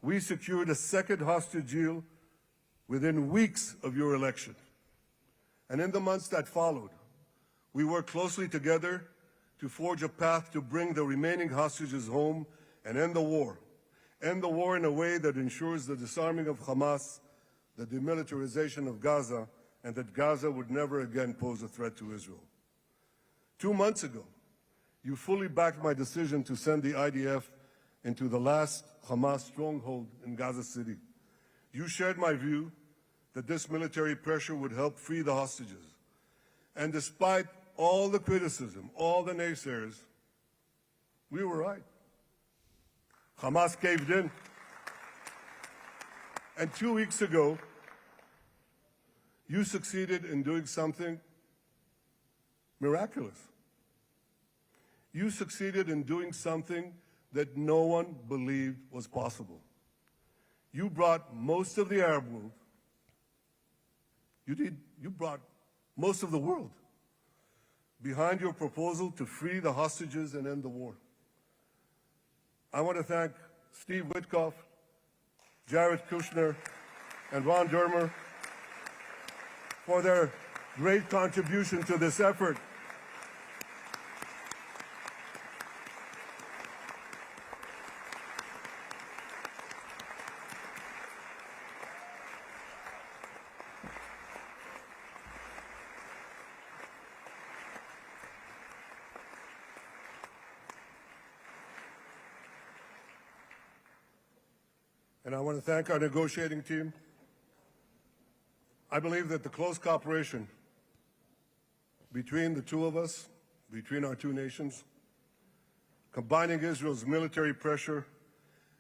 we secured a second hostage deal within weeks of your election. And in the months that followed, we worked closely together to forge a path to bring the remaining hostages home and end the war. End the war in a way that ensures the disarming of Hamas, the demilitarization of Gaza, and that Gaza would never again pose a threat to Israel. 2 months ago, you fully backed my decision to send the IDF into the last Hamas stronghold in Gaza City. You shared my view that this military pressure would help free the hostages. And despite all the criticism, all the naysayers, we were right. Hamas caved in. And 2 weeks ago, you succeeded in doing something miraculous. You succeeded in doing something that no one believed was possible. You brought most of the Arab world, you brought most of the world behind your proposal to free the hostages and end the war. I want to thank Steve Witkoff, Jared Kushner, and Ron Dermer for their great contribution to this effort. And I want to thank our negotiating team. I believe that the close cooperation between the two of us, between our two nations, combining Israel's military pressure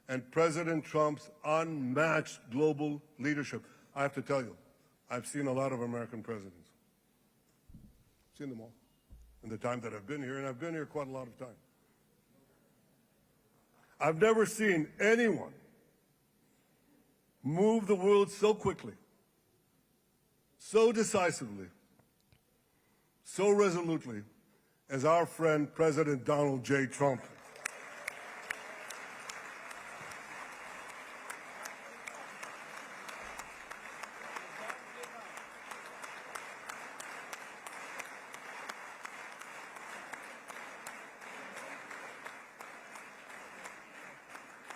and President Trump's unmatched global leadership. I have to tell you, I've seen a lot of American presidents. I've seen them all in the time that I've been here, and I've been here quite a lot of time. I've never seen anyone move the world so quickly, so decisively, so resolutely as our friend President Donald J. Trump.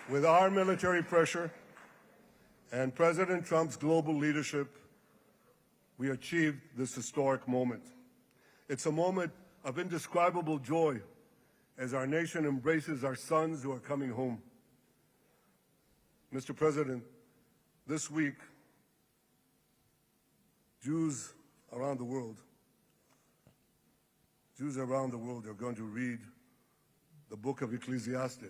With our military pressure and President Trump's global leadership, we achieved this historic moment. It's a moment of indescribable joy as our nation embraces our sons who are coming home. Mr. President, this week, Jews around the world, Jews around the world are going to read the book of Ecclesiastes,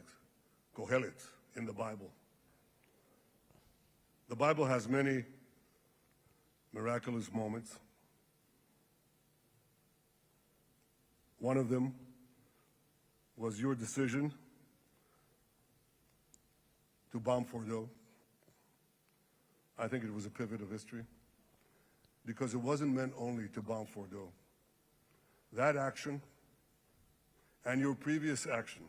Kohelet, in the Bible. The Bible has many miraculous moments. One of them was your decision to bomb Fordo. I think it was a pivot of history because it wasn't meant only to bomb Fordo. That action and your previous action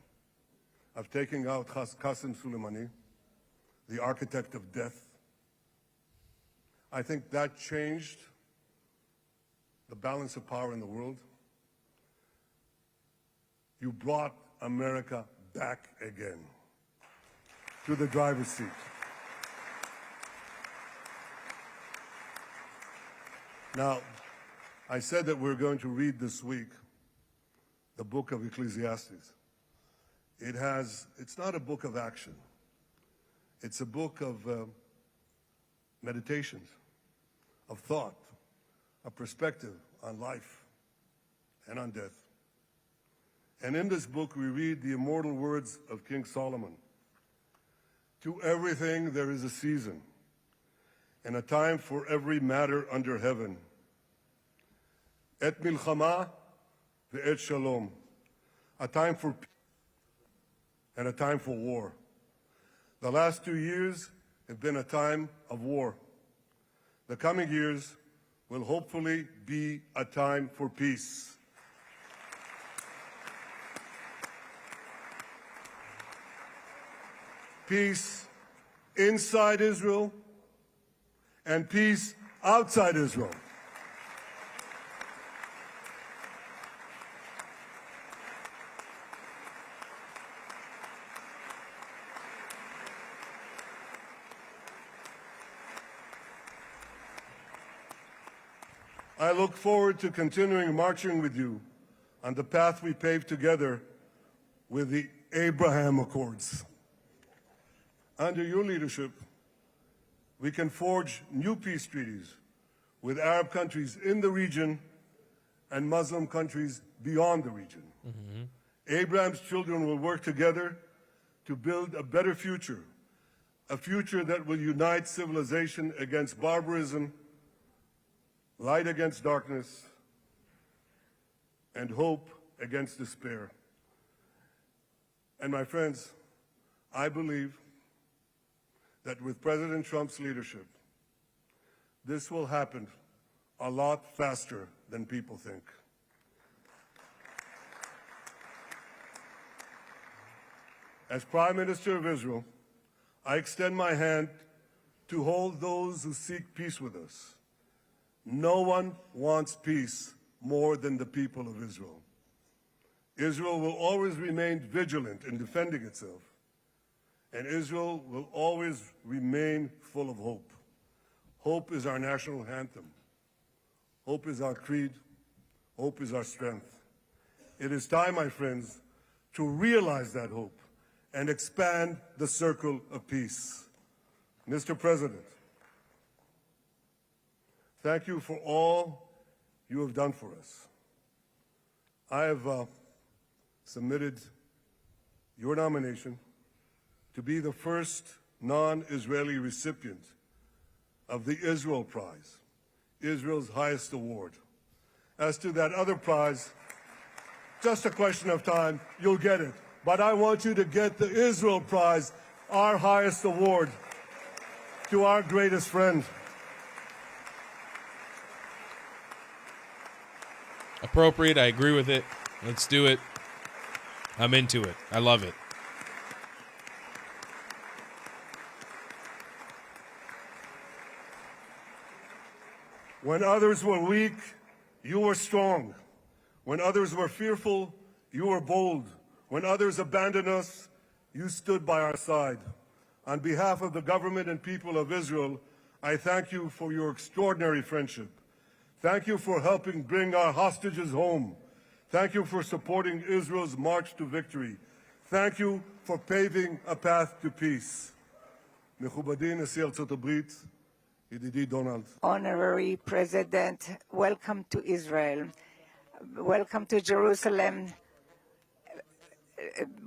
of taking out Qasem Soleimani, the architect of death, I think that changed the balance of power in the world. You brought America back again to the driver's seat. Now, I said that we're going to read this week the book of Ecclesiastes. It's not a book of action. It's a book of meditations, of thought, of perspective on life and on death. And in this book, we read the immortal words of King Solomon. To everything there is a season, and a time for every matter under heaven. Et milchama ve'et shalom. A time for peace and a time for war. The last 2 years have been a time of war. The coming years will hopefully be a time for peace. Peace inside Israel and peace outside Israel. I look forward to continuing marching with you on the path we paved together with the Abraham Accords. Under your leadership, we can forge new peace treaties with Arab countries in the region and Muslim countries beyond the region. Mm-hmm. Abraham's children will work together to build a better future, a future that will unite civilization against barbarism, light against darkness, and hope against despair. And my friends, I believe that with President Trump's leadership, this will happen a lot faster than people think. As Prime Minister of Israel, I extend my hand to hold those who seek peace with us. No one wants peace more than the people of Israel. Israel will always remain vigilant in defending itself, and Israel will always remain full of hope. Hope is our national anthem. Hope is our creed. Hope is our strength. It is time, my friends, to realize that hope and expand the circle of peace. Mr. President, thank you for all you have done for us. I have submitted your nomination to be the first non-Israeli recipient of the Israel Prize, Israel's highest award. As to that other prize, just a question of time, you'll get it. But I want you to get the Israel Prize, our highest award, to our greatest friend. Appropriate, I agree with it. Let's do it. I'm into it. I love it. When others were weak, you were strong. When others were fearful, you were bold. When others abandoned us, you stood by our side. On behalf of the government and people of Israel, I thank you for your extraordinary friendship. Thank you for helping bring our hostages home. Thank you for supporting Israel's march to victory. Thank you for paving a path to peace. מכובדי נשיא ארצות הברית, ידידי דונלד. Honorary President, welcome to Israel. Welcome to Jerusalem.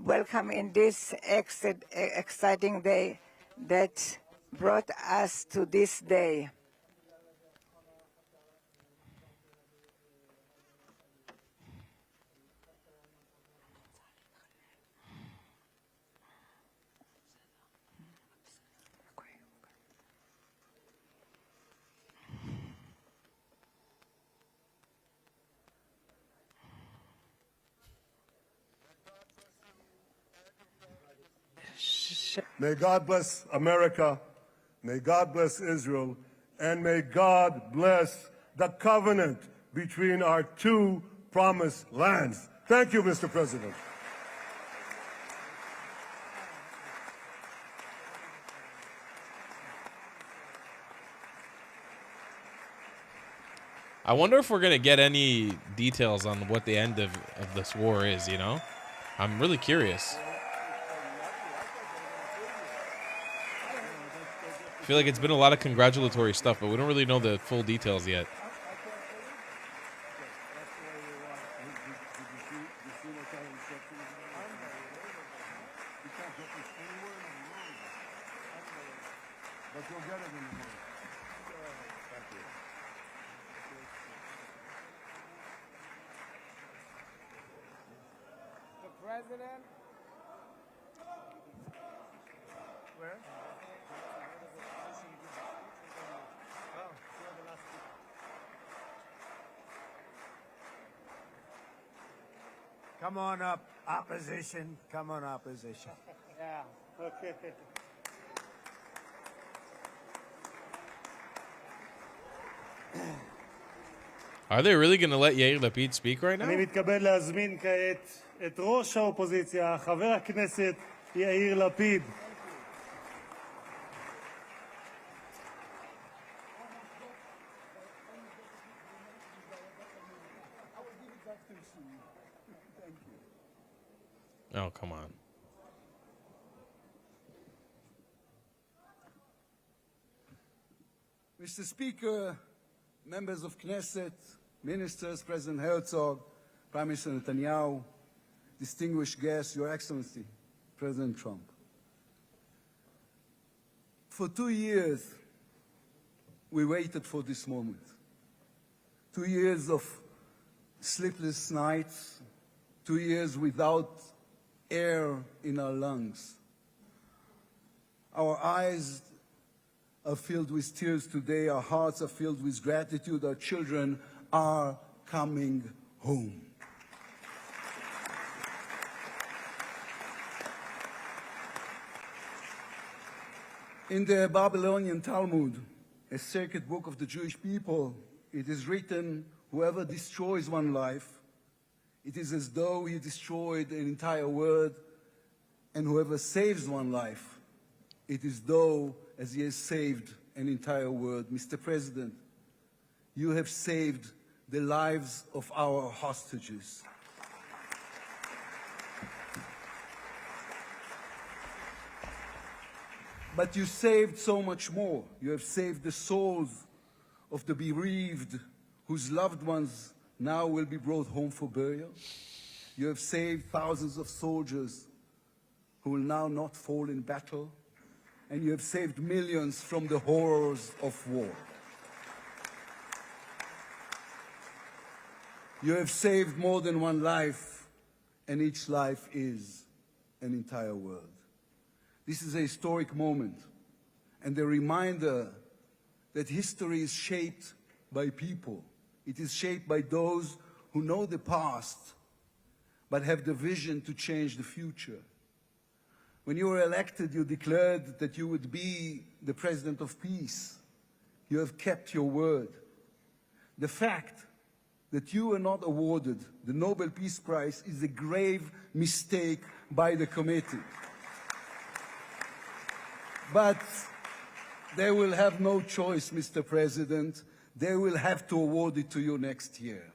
Welcome in this exciting day that brought us to this day. May God bless America, may God bless Israel, and may God bless the covenant between our two promised lands. Thank you, Mr. President. I wonder if we're going to get any details on what the end of this war is, you know? I'm really curious. I feel like it's been a lot of congratulatory stuff, but we don't really know the full details yet. President. Where? Come on up, opposition. Come on, opposition. Yeah. Okay. Are they really going to let Yair Lapid speak right now? אני מתכבד להזמין כעת את ראש האופוזיציה, חבר הכנסת יאיר לפיד. Oh, come on. Mr. Speaker, members of Knesset, ministers, President Herzog, Prime Minister Netanyahu, distinguished guests, Your Excellency, President Trump. For 2 years, we waited for this moment. 2 years of sleepless nights, 2 years without air in our lungs. Our eyes are filled with tears today. Our hearts are filled with gratitude. Our children are coming home. In the Babylonian Talmud, a sacred book of the Jewish people, it is written, whoever destroys one life, it is as though he destroyed an entire world, and whoever saves one life, it is though as he has saved an entire world. Mr. President, you have saved the lives of our hostages. But you saved so much more. You have saved the souls of the bereaved whose loved ones now will be brought home for burial. You have saved thousands of soldiers who will now not fall in battle. And you have saved millions from the horrors of war. You have saved more than one life, and each life is an entire world. This is a historic moment, and a reminder that history is shaped by people. It is shaped by those who know the past, but have the vision to change the future. When you were elected, you declared that you would be the president of peace. You have kept your word. The fact that you were not awarded the Nobel Peace Prize is a grave mistake by the committee. But they will have no choice, Mr. President. They will have to award it to you next year.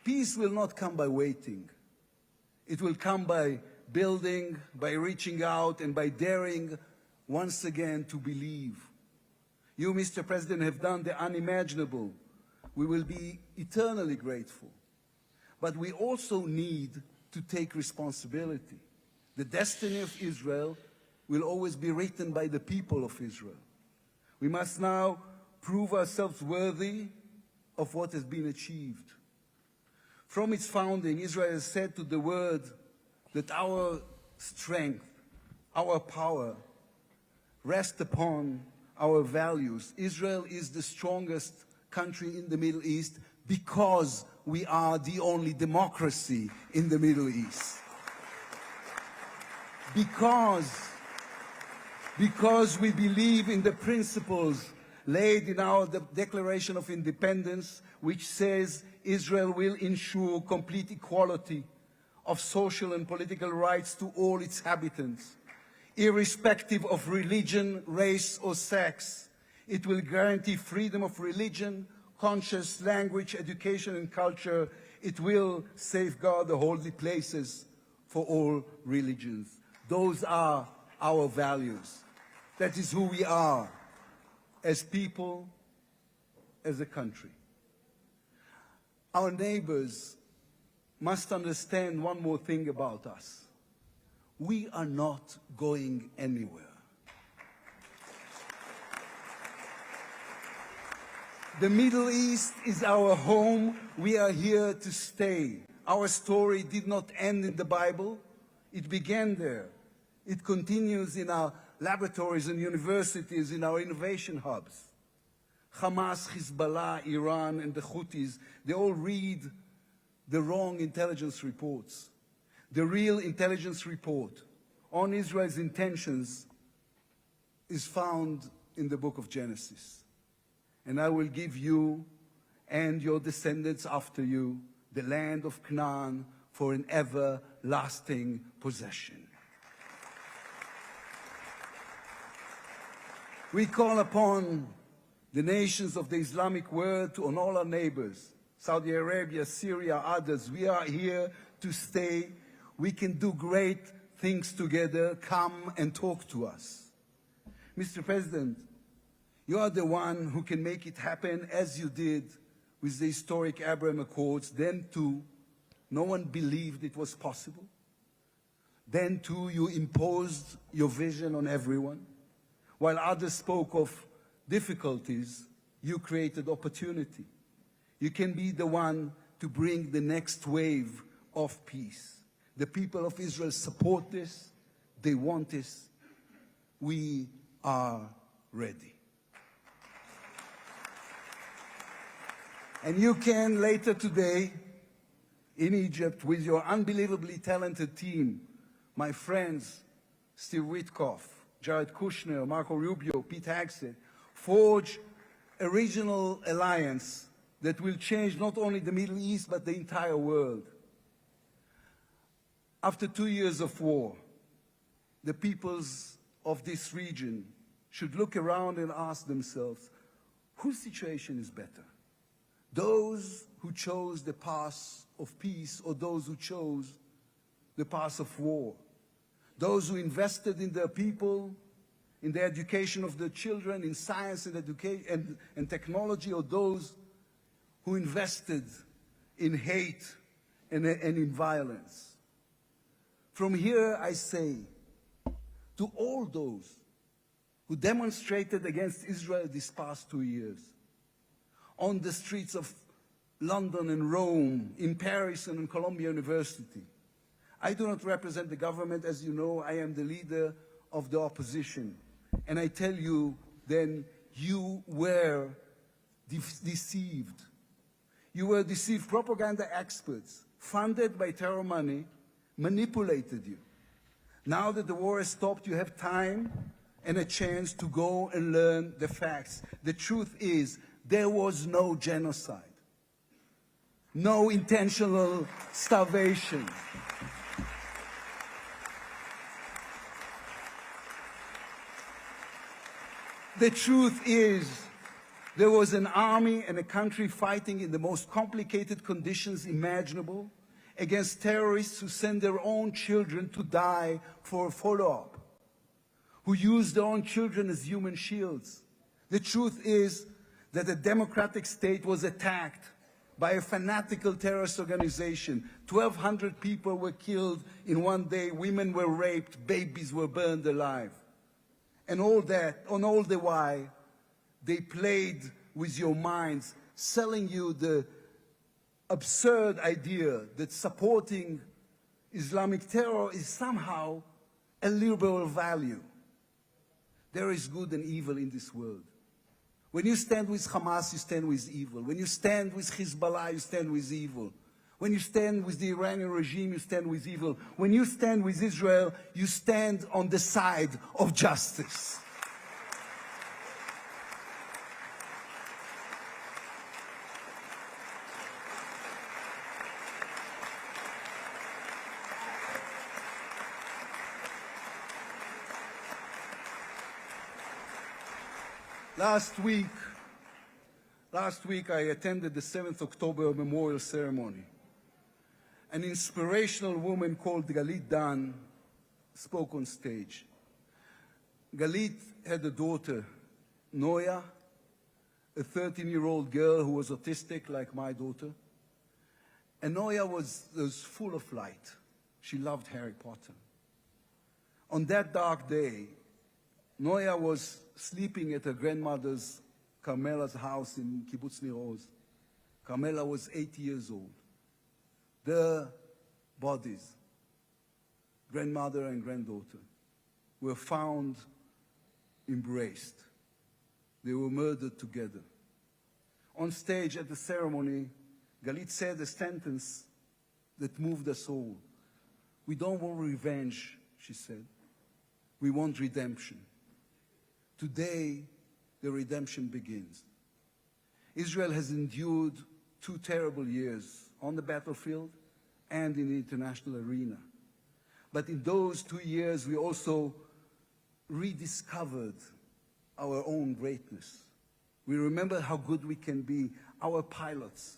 Peace will not come by waiting. It will come by building, by reaching out, and by daring once again to believe. You, Mr. President, have done the unimaginable. We will be eternally grateful. But we also need to take responsibility. The destiny of Israel will always be written by the people of Israel. We must now prove ourselves worthy of what has been achieved. From its founding, Israel has said to the world that our strength, our power, rest upon our values. Israel is the strongest country in the Middle East because we are the only democracy in the Middle East. Because we believe in the principles laid in our Declaration of Independence, which says Israel will ensure complete equality of social and political rights to all its inhabitants, irrespective of religion, race, or sex. It will guarantee freedom of religion, conscience, language, education, and culture. It will safeguard the holy places for all religions. Those are our values. That is who we are as people, as a country. Our neighbors must understand one more thing about us. We are not going anywhere. The Middle East is our home. We are here to stay. Our story did not end in the Bible. It began there. It continues in our laboratories and universities, in our innovation hubs. Hamas, Hezbollah, Iran, and the Houthis, they all read the wrong intelligence reports. The real intelligence report on Israel's intentions is found in the book of Genesis. And I will give you and your descendants after you the land of Canaan for an everlasting possession. We call upon the nations of the Islamic world and all our neighbors, Saudi Arabia, Syria, others. We are here to stay. We can do great things together. Come and talk to us. Mr. President, you are the one who can make it happen as you did with the historic Abraham Accords. Then too, no one believed it was possible. Then too, you imposed your vision on everyone. While others spoke of difficulties, you created opportunity. You can be the one to bring the next wave of peace. The people of Israel support this. They want this. We are ready. And you can later today in Egypt with your unbelievably talented team, my friends, Steve Witkoff, Jared Kushner, Marco Rubio, Pete Hegseth, forge a regional alliance that will change not only the Middle East, but the entire world. After 2 years of war, the peoples of this region should look around and ask themselves, whose situation is better? Those who chose the path of peace or those who chose the path of war? Those who invested in their people, in the education of their children, in science and education and technology, or those who invested in hate and in violence? From here I say to all those who demonstrated against Israel these past 2 years, on the streets of London and Rome, in Paris and in Columbia University. I do not represent the government. As you know, I am the leader of the opposition. And I tell you, then, you were deceived. You were deceived. Propaganda experts, funded by terror money, manipulated you. Now that the war has stopped, you have time and a chance to go and learn the facts. The truth is, there was no genocide, no intentional starvation. The truth is, there was an army and a country fighting in the most complicated conditions imaginable, against terrorists who send their own children to die for a follow-up, who use their own children as human shields. The truth is that a democratic state was attacked by a fanatical terrorist organization. 1,200 people were killed in one day, women were raped, babies were burned alive. And all the while, they played with your minds, selling you the absurd idea that supporting Islamic terror is somehow a liberal value. There is good and evil in this world. When you stand with Hamas, you stand with evil. When you stand with Hezbollah, you stand with evil. When you stand with the Iranian regime, you stand with evil. When you stand with Israel, you stand on the side of justice. Last week I attended the 7th October Memorial Ceremony. An inspirational woman called Galit Dan spoke on stage. Galit had a daughter, Noya, a 13-year-old girl who was autistic like my daughter. And Noya was full of light. She loved Harry Potter. On that dark day, Noya was sleeping at her grandmother's, Carmela's house in Kibbutz Nir Oz. Carmela was 80 years old. Their bodies, grandmother and granddaughter, were found embraced. They were murdered together. On stage at the ceremony, Galit said a sentence that moved us all. We don't want revenge, she said. We want redemption. Today, the redemption begins. Israel has endured 2 terrible years on the battlefield and in the international arena. But in those 2 years, we also rediscovered our own greatness. We remember how good we can be, our pilots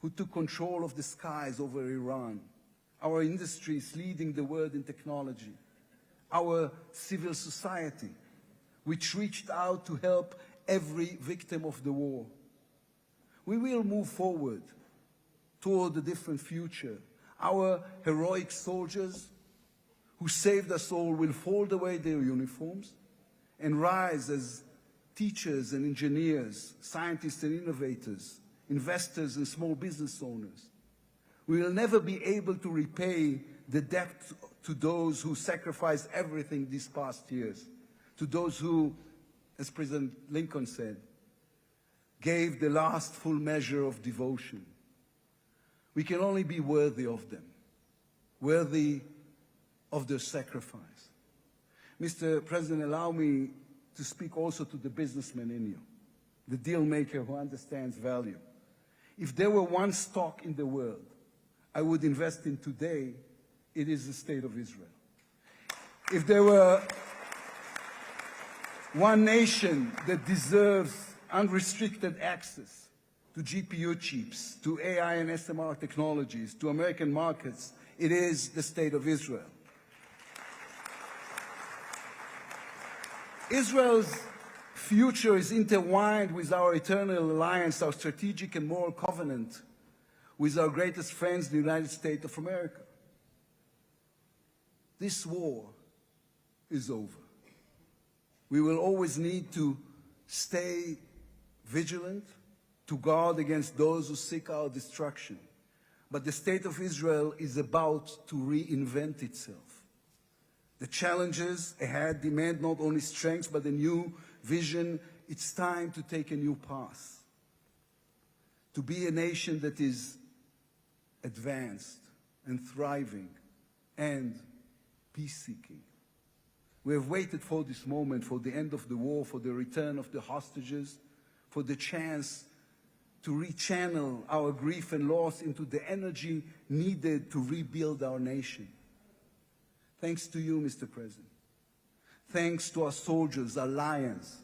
who took control of the skies over Iran, our industries leading the world in technology, our civil society, which reached out to help every victim of the war. We will move forward toward a different future. Our heroic soldiers who saved us all will fold away their uniforms and rise as teachers and engineers, scientists and innovators, investors and small business owners. We will never be able to repay the debt to those who sacrificed everything these past years, to those who, as President Lincoln said, gave the last full measure of devotion. We can only be worthy of them, worthy of their sacrifice. Mr. President, allow me to speak also to the businessman in you, the deal maker who understands value. If there were one stock in the world I would invest in today, it is the State of Israel. If there were one nation that deserves unrestricted access to GPU chips, to AI and SMR technologies, to American markets, it is the State of Israel. Israel's future is intertwined with our eternal alliance, our strategic and moral covenant with our greatest friends, the United States of America. This war is over. We will always need to stay vigilant, to guard against those who seek our destruction. But the State of Israel is about to reinvent itself. The challenges ahead demand not only strength, but a new vision. It's time to take a new path, to be a nation that is advanced and thriving and peace-seeking. We have waited for this moment, for the end of the war, for the return of the hostages, for the chance to rechannel our grief and loss into the energy needed to rebuild our nation. Thanks to you, Mr. President. Thanks to our soldiers, our lions.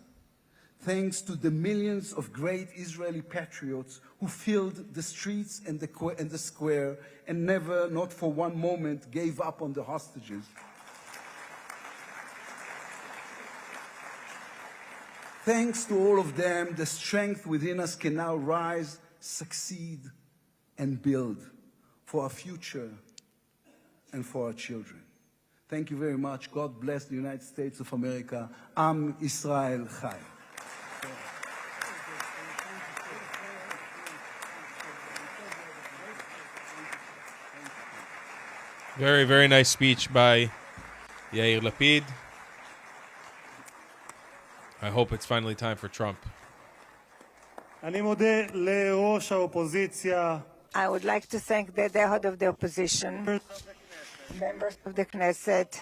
thanks to the millions of great Israeli patriots who filled the streets and the square and never, not for one moment, gave up on the hostages. Thanks to all of them, the strength within us can now rise, succeed, and build for our future and for our children. Thank you very much. God bless the United States of America. Am Israel Chai. Very, very nice speech by Yair Lapid. I hope it's finally time for Trump. אני מודה לראש האופוזיציה. I would like to thank the head of the opposition, members of the Knesset,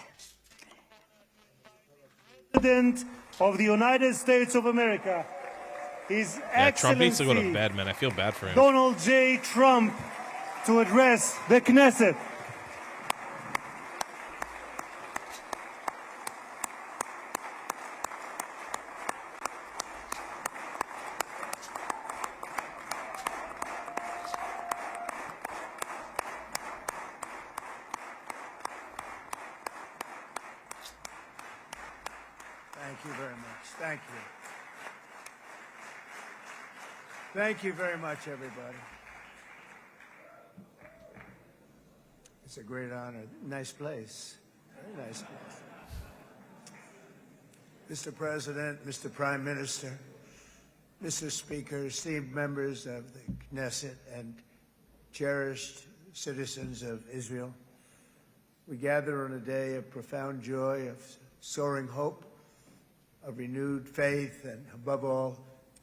President of the United States of America, His Yeah, Trump needs to go to Excellency bed, man. I feel bad for him. Donald J. Trump to address the Knesset. Thank you very much. Thank you. Thank you very much, everybody. It's a great honor. Nice place. Very nice place. Mr. President, Mr. Prime Minister, Mr. Speaker, esteemed members of the Knesset and cherished citizens of Israel, we gather on a day of profound joy, of soaring hope, of renewed faith, and above all,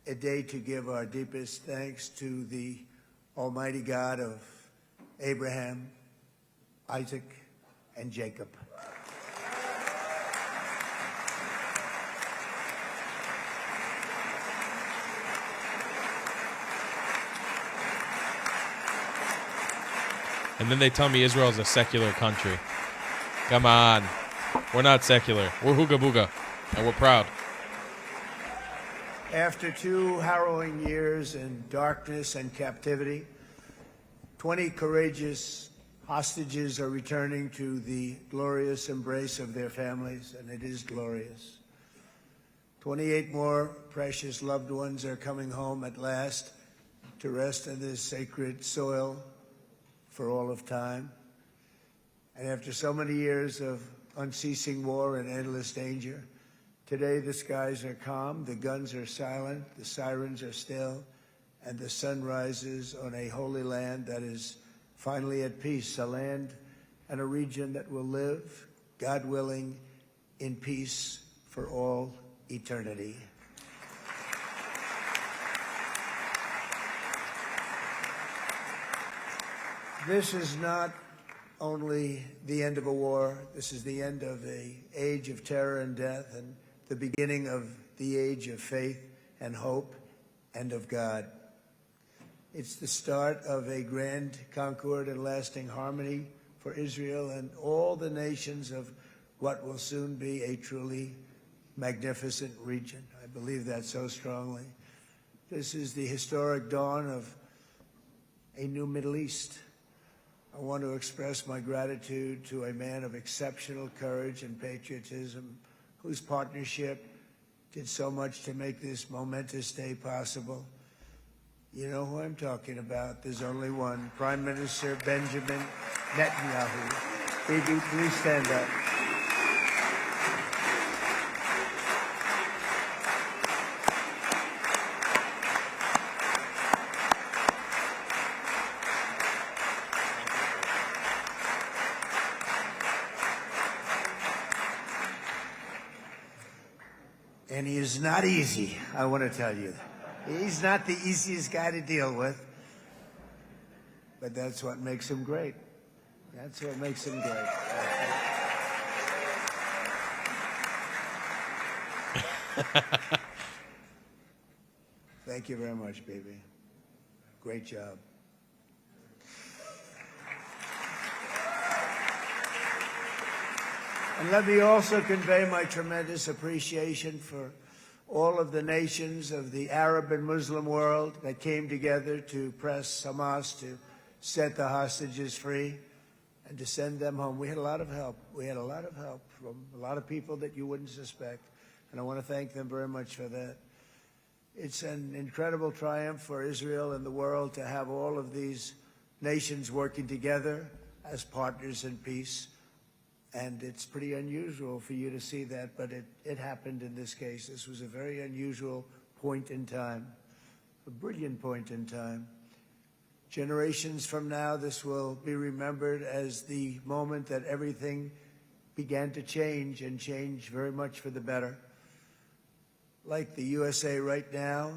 a day to give our deepest thanks to the Almighty God of Abraham, Isaac, and Jacob. And then they tell me Israel is a secular country. Come on. We're not secular. We're Hooga Booga. And we're proud. After 2 harrowing years in darkness and captivity, 20 courageous hostages are returning to the glorious embrace of their families, and it is glorious. 28 more precious loved ones are coming home at last to rest in this sacred soil for all of time. And after so many years of unceasing war and endless danger, today the skies are calm, the guns are silent, the sirens are still, and the sun rises on a holy land that is finally at peace, a land and a region that will live, God willing, in peace for all eternity. This is not only the end of a war, this is the end of an age of terror and death, and the beginning of the age of faith and hope and of God. It's the start of a grand concord and lasting harmony for Israel and all the nations of what will soon be a truly magnificent region. I believe that so strongly. This is the historic dawn of a new Middle East. I want to express my gratitude to a man of exceptional courage and patriotism, whose partnership did so much to make this momentous day possible. You know who I'm talking about. There's only one, Prime Minister Benjamin Netanyahu. Bibi, please stand up. And he is not easy, I want to tell you. He's not the easiest guy to deal with, but that's what makes him great. That's what makes him great. Thank you very much, baby. Great job. And let me also convey my tremendous appreciation for all of the nations of the Arab and Muslim world that came together to press Hamas to set the hostages free and to send them home. We had a lot of help. We had a lot of help from a lot of people that you wouldn't suspect, and I want to thank them very much for that. It's an incredible triumph for Israel and the world to have all of these nations working together as partners in peace. And it's pretty unusual for you to see that, but it happened in this case. This was a very unusual point in time, a brilliant point in time. Generations from now, this will be remembered as the moment that everything began to change, and change very much for the better. Like the USA right now,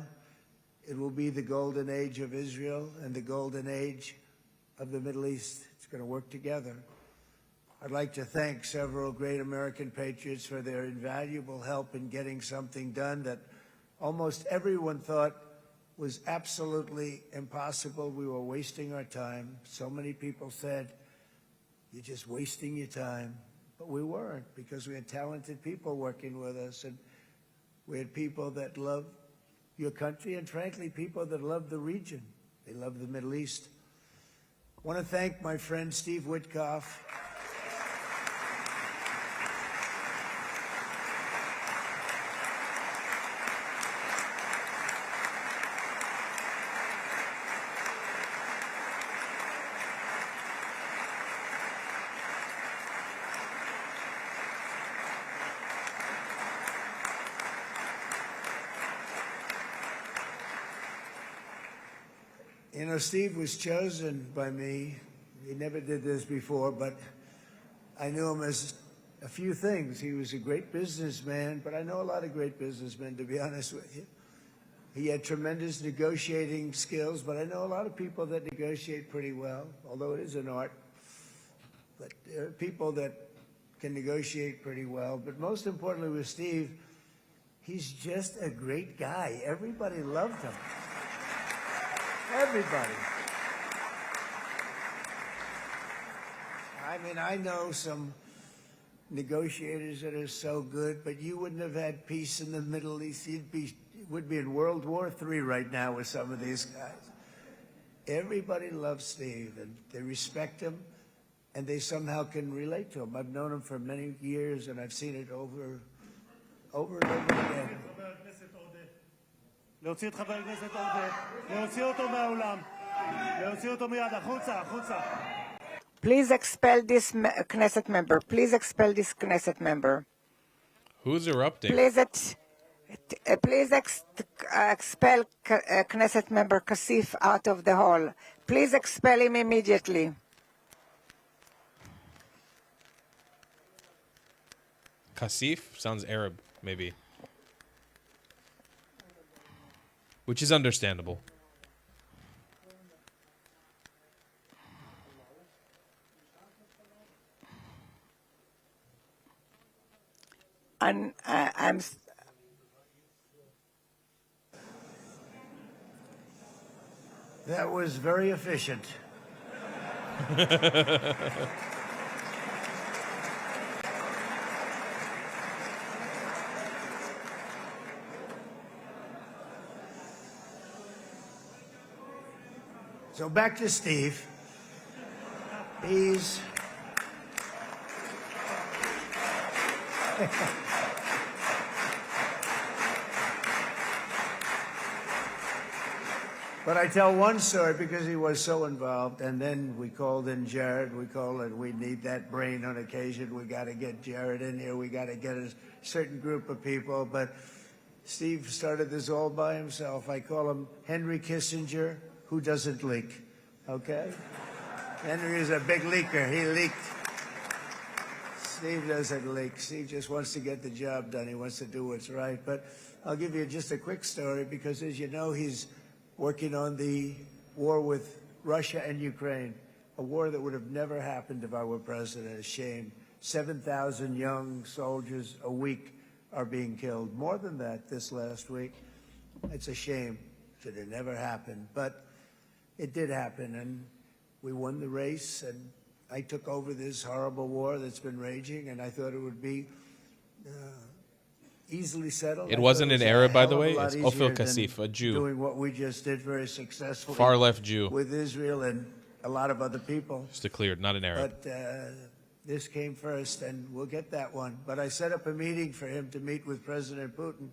it will be the golden age of Israel and the golden age of the Middle East. It's going to work together. I'd like to thank several great American patriots for their invaluable help in getting something done that almost everyone thought was absolutely impossible. We were wasting our time. So many people said, "You're just wasting your time." But we weren't, because we had talented people working with us, and we had people that love your country, and frankly, people that love the region. They love the Middle East. I want to thank my friend Steve Witkoff. You know, Steve was chosen by me. He never did this before, but I knew him as a few things. He was a great businessman, but I know a lot of great businessmen, to be honest with you. He had tremendous negotiating skills, but I know a lot of people that negotiate pretty well, although it is an art. But there are people that can negotiate pretty well. But most importantly with Steve, he's just a great guy. Everybody loved him. Everybody. I mean, I know some negotiators that are so good, but you wouldn't have had peace in the Middle East. You would be in World War III right now with some of these guys. Everybody loves Steve, and they respect him, and they somehow can relate to him. I've known him for many years, and I've seen it over and over again. להוציא את חבר הכנסת עודה, להוציא אותו מהאולם, להוציא אותו מיד, החוצה, החוצה. Please expel this Knesset member. Please expel this Knesset member. Who's erupting? Please expel Knesset member Kasif out of the hall. Please expel him immediately. Kasif sounds Arab, maybe. Which is understandable. And That was very efficient. So back to Steve. He's But I tell one story because he was so involved, and then we called in Jared. We need that brain on occasion. We got to get Jared in here. We got to get a certain group of people. But Steve started this all by himself. I call him Henry Kissinger, who doesn't leak. Okay? Henry is a big leaker. He leaked. Steve doesn't leak. Steve just wants to get the job done. He wants to do what's right. But I'll give you just a quick story because, as you know, he's working on the war with Russia and Ukraine, a war that would have never happened if I were president. A shame. 7,000 young soldiers a week are being killed. More than that this last week. It's a shame that it never happened. But it did happen, and we won the race, and I took over this horrible war that's been raging, and I thought it would be easily settled. It I wasn't thought an it was Arab, a by hell the of a way. lot It's easier Ofer than Kasif, a Jew. doing what we just did very successfully. Far left Jew. With Israel and a lot of other people. Just to clear it, not an Arab. But this came first, and we'll get that one. But I set up a meeting for him to meet with President Putin,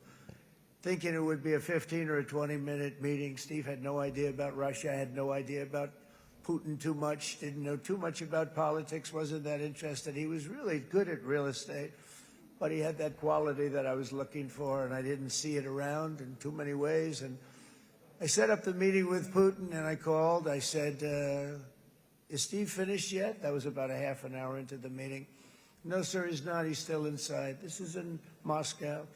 thinking it would be a 15 or a 20-minute meeting. Steve had no idea about Russia, had no idea about Putin too much, didn't know too much about politics, wasn't that interested. He was really good at real estate, but he had that quality that I was looking for, and I didn't see it around in too many ways. And I set up the meeting with Putin, and I called. I said, is Steve finished yet? That was about a half an hour into the meeting. No, sir, he's not. He's still inside. This is in Moscow.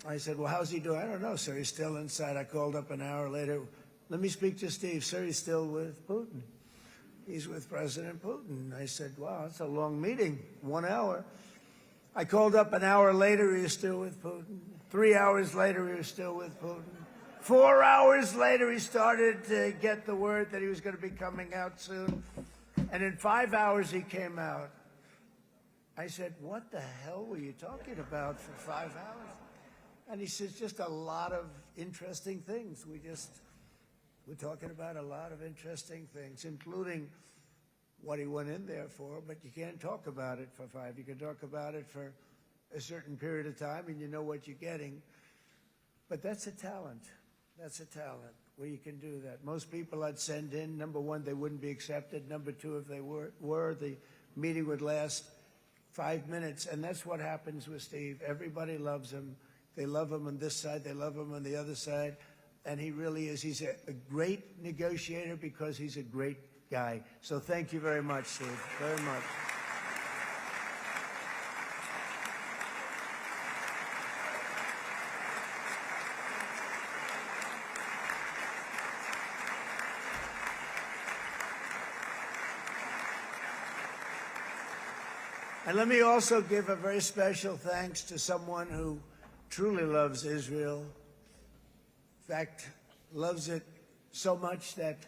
I said, well, how's he doing? I don't know, sir. He's still inside. I called up an hour later. Let me speak to Steve. Sir, he's still with Putin. He's with President Putin. I said, wow, that's a long meeting, 1 hour. I called up an hour later. He was still with Putin. 3 hours later, he was still with Putin. 4 hours later, he started to get the word that he was going to be coming out soon. And in 5 hours, he came out. I said, what the hell were you talking about for 5 hours? And he says, just a lot of interesting things. We're talking about a lot of interesting things, including what he went in there for, but you can't talk about it for 5. You can talk about it for a certain period of time, and you know what you're getting. But that's a talent. That's a talent, where you can do that. Most people I'd send in, number one, they wouldn't be accepted. Number two, if they were, the meeting would last 5 minutes, and that's what happens with Steve. Everybody loves him. They love him on this side. They love him on the other side. And he really is. He's a great negotiator because he's a great guy. So thank you very much, Steve, very much. And let me also give a very special thanks to someone who truly loves Israel. In fact, loves it so much that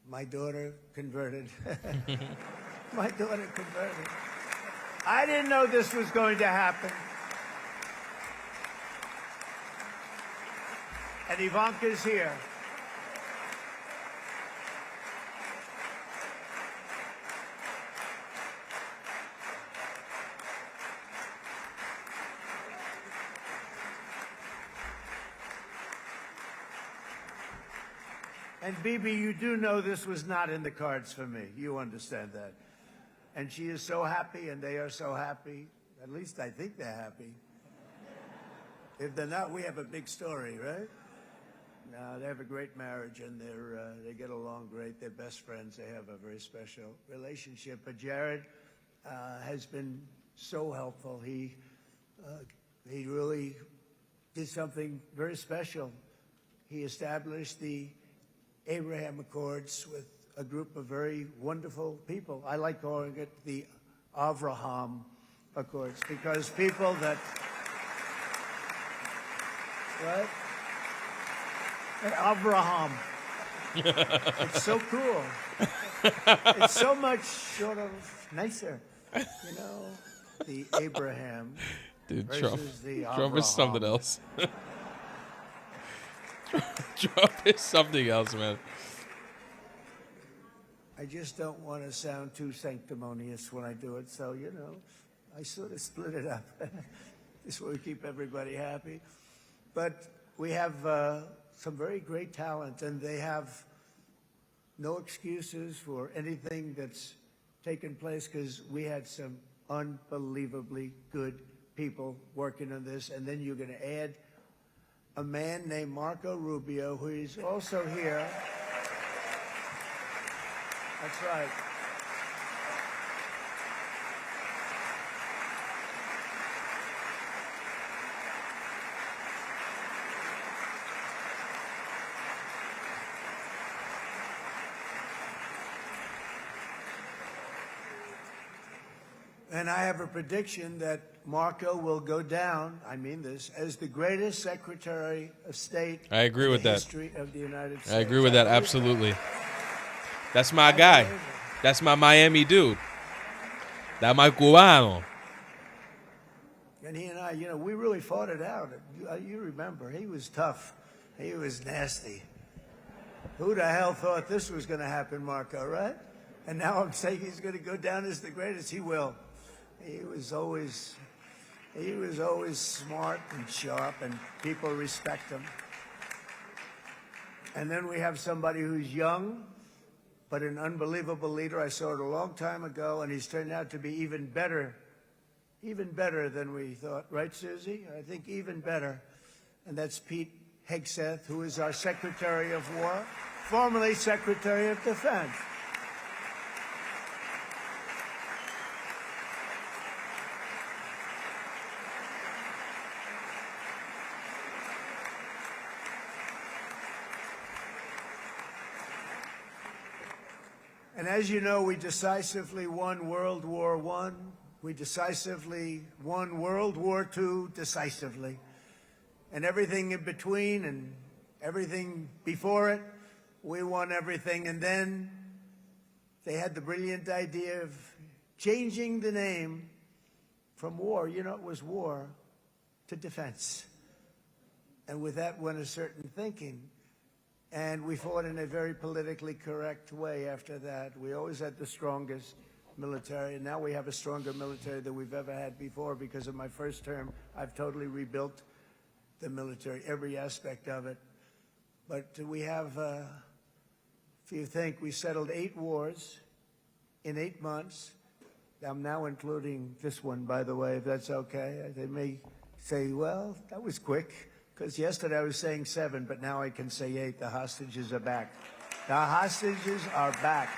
my daughter converted. My daughter converted. I didn't know this was going to happen. And Ivanka's here. And Bibi, you do know this was not in the cards for me. You understand that. And she is so happy, and they are so happy. At least I think they're happy. If they're not, we have a big story, right? No, they have a great marriage, and they get along great. They're best friends. They have a very special relationship. But Jared has been so helpful. He really did something very special. He established the Abraham Accords with a group of very wonderful people. I like calling it the Avraham Accords because people that, right? Avraham. It's so cool. It's so much sort of nicer, you know, the Abraham Dude, versus the Trump is something Avraham. else. Trump is something else, man. I just don't want to sound too sanctimonious when I do it, so, you know, I sort of split it up. This way we keep everybody happy. But we have some very great talent, and they have no excuses for anything that's taken place because we had some unbelievably good people working on this, and then you're going to add a man named Marco Rubio, who is also here. That's right. And I have a prediction that Marco will go down, I mean this, as the greatest Secretary of State I agree with in the that. history of the United States. I agree with that, absolutely. That's my guy. That's my Miami dude. That's my Cubano. And he and I, we really fought it out. You remember, he was tough. He was nasty. Who the hell thought this was going to happen, Marco, right? And now I'm saying he's going to go down as the greatest. He will. He was always smart and sharp, and people respect him. And then we have somebody who's young, but an unbelievable leader. I saw it a long time ago, and he's turned out to be even better than we thought. Right, Susie? I think even better. And that's Pete Hegseth, who is our Secretary of War, formerly Secretary of Defense. And as you know, we decisively won World War I. We decisively won World War II decisively. And everything in between and everything before it, we won everything. And then they had the brilliant idea of changing the name from war, it was war, to defense. And with that went a certain thinking. And we fought in a very politically correct way after that. We always had the strongest military, and now we have a stronger military than we've ever had before. Because of my first term, I've totally rebuilt the military, every aspect of it. But we have, if you think, we settled 8 wars in 8 months. I'm now including this one, by the way, if that's okay. They may say, well, that was quick. Because yesterday I was saying 7, but now I can say 8. The hostages are back. The hostages are back.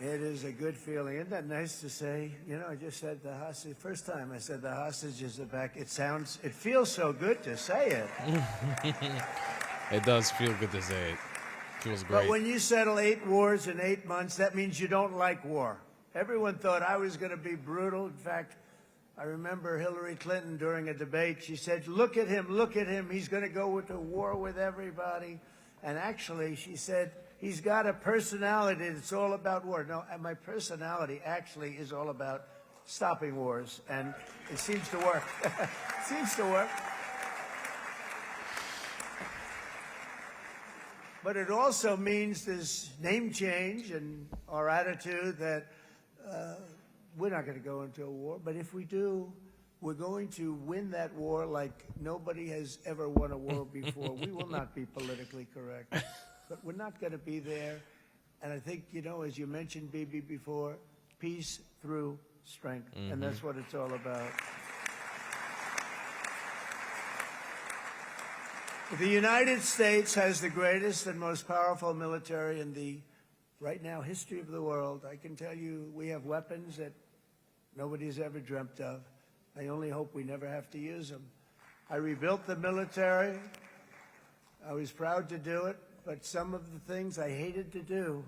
It is a good feeling. Isn't that nice to say? I just said the hostage. First time I said the hostages are back. It feels so good to say it. It does feel good to say it. Feels great. But when you settle 8 wars in 8 months, that means you don't like war. Everyone thought I was going to be brutal. In fact, I remember Hillary Clinton during a debate, she said, look at him. He's going to go into war with everybody. And actually, she said, he's got a personality that's all about war. No, and my personality actually is all about stopping wars, and it seems to work. It seems to work. But it also means this name change and our attitude that we're not going to go into a war, but if we do, we're going to win that war like nobody has ever won a war before. We will not be politically correct. But we're not going to be there. And I think, as you mentioned, Bibi, before, peace through strength. Mm-hmm. And that's what it's all about. The United States has the greatest and most powerful military in the, right now, history of the world. I can tell you we have weapons that nobody's ever dreamt of. I only hope we never have to use them. I rebuilt the military. I was proud to do it. But some of the things I hated to do,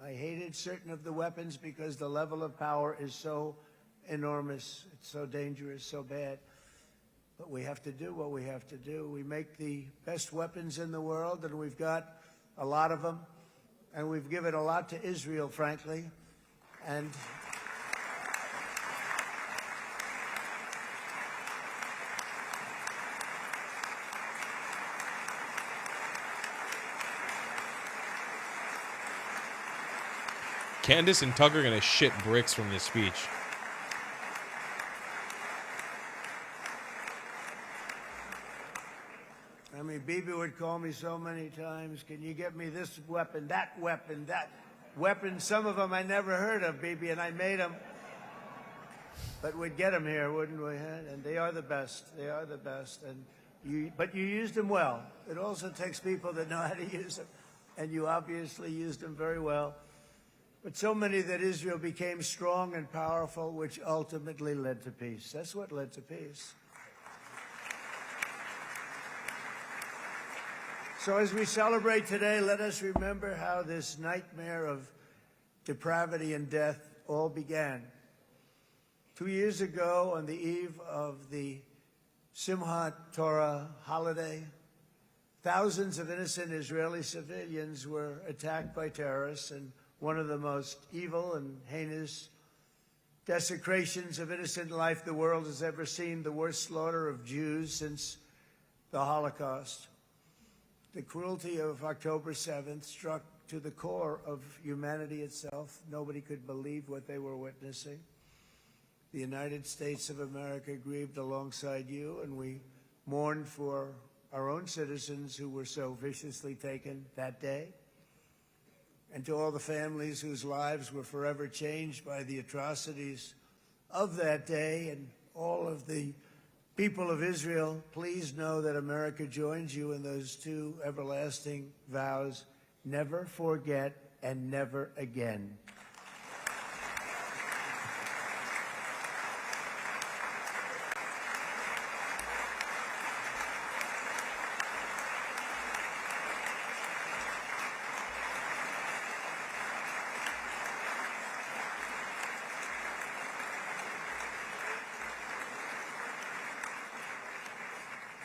I hated certain of the weapons because the level of power is so enormous, it's so dangerous, so bad. But we have to do what we have to do. We make the best weapons in the world, and we've got a lot of them. And we've given a lot to Israel, frankly. And Candace and Tucker are going to shit bricks from this speech. I mean, Bibi would call me so many times, can you get me this weapon, that weapon, that weapon? Some of them I never heard of, Bibi, and I made them. But we'd get them here, wouldn't we? And they are the best. They are the best. But you used them well. It also takes people that know how to use them. And you obviously used them very well. But so many that Israel became strong and powerful, which ultimately led to peace. That's what led to peace. So as we celebrate today, let us remember how this nightmare of depravity and death all began. 2 years ago, on the eve of the Simchat Torah holiday, thousands of innocent Israeli civilians were attacked by terrorists, and one of the most evil and heinous desecrations of innocent life the world has ever seen, the worst slaughter of Jews since the Holocaust. The cruelty of October 7th struck to the core of humanity itself. Nobody could believe what they were witnessing. The United States of America grieved alongside you, and we mourned for our own citizens who were so viciously taken that day. And to all the families whose lives were forever changed by the atrocities of that day, and all of the people of Israel, please know that America joins you in those two everlasting vows: never forget and never again.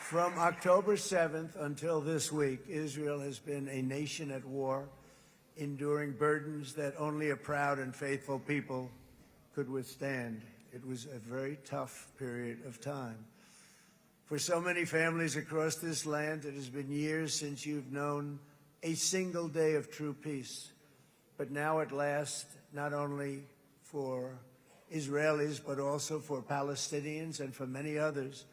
From October 7th until this week, Israel has been a nation at war, enduring burdens that only a proud and faithful people could withstand. It was a very tough period of time. For so many families across this land, it has been years since you've known a single day of true peace. But now at last, not only for Israelis, but also for Palestinians and for many others,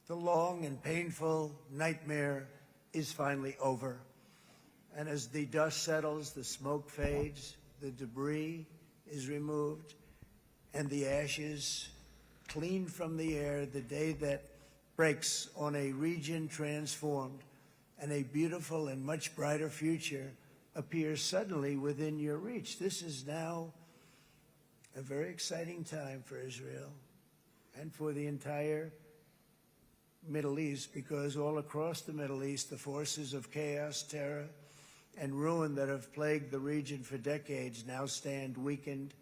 the long and painful nightmare is finally over. And as the dust settles, the smoke fades, the debris is removed, and the ashes cleaned from the air, the day that breaks on a region transformed and a beautiful and much brighter future appears suddenly within your reach. This is now a very exciting time for Israel and for the entire Middle East, because all across the Middle East, the forces of chaos, terror, and ruin that have plagued the region for decades now stand weakened,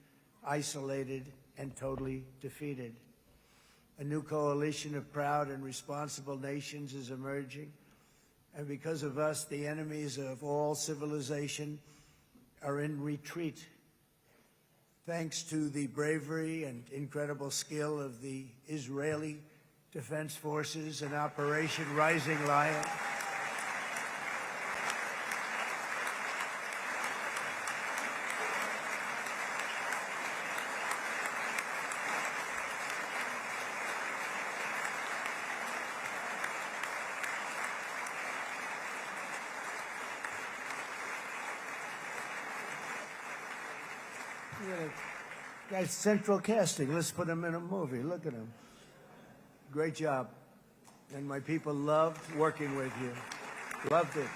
isolated, and totally defeated. A new coalition of proud and responsible nations is emerging, and because of us, the enemies of all civilization are in retreat. Thanks to the bravery and incredible skill of the Israeli Defense Forces and Operation Rising Lion, guy's central casting. Let's put him in a movie. Look at him. Great job. And my people loved working with you. Loved it.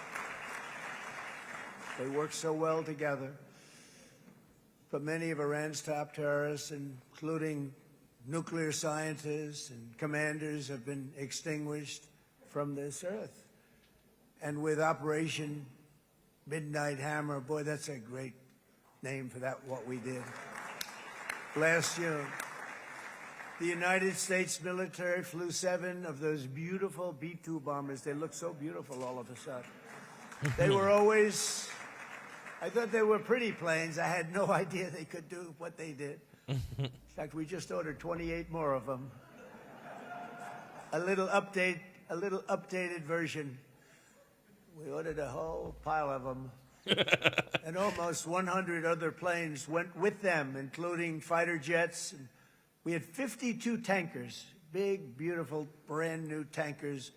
They worked so well together. But many of Iran's top terrorists, including nuclear scientists and commanders, have been extinguished from this earth. And with Operation Midnight Hammer, boy, that's a great name for that, what we did last June. The United States military flew 7 of those beautiful B-2 bombers. They look so beautiful all of a sudden. They were always, I thought they were pretty planes. I had no idea they could do what they did. In fact, we just ordered 28 more of them. A little updated version. We ordered a whole pile of them. And almost 100 other planes went with them, including fighter jets. And we had 52 tankers, big, beautiful, brand new tankers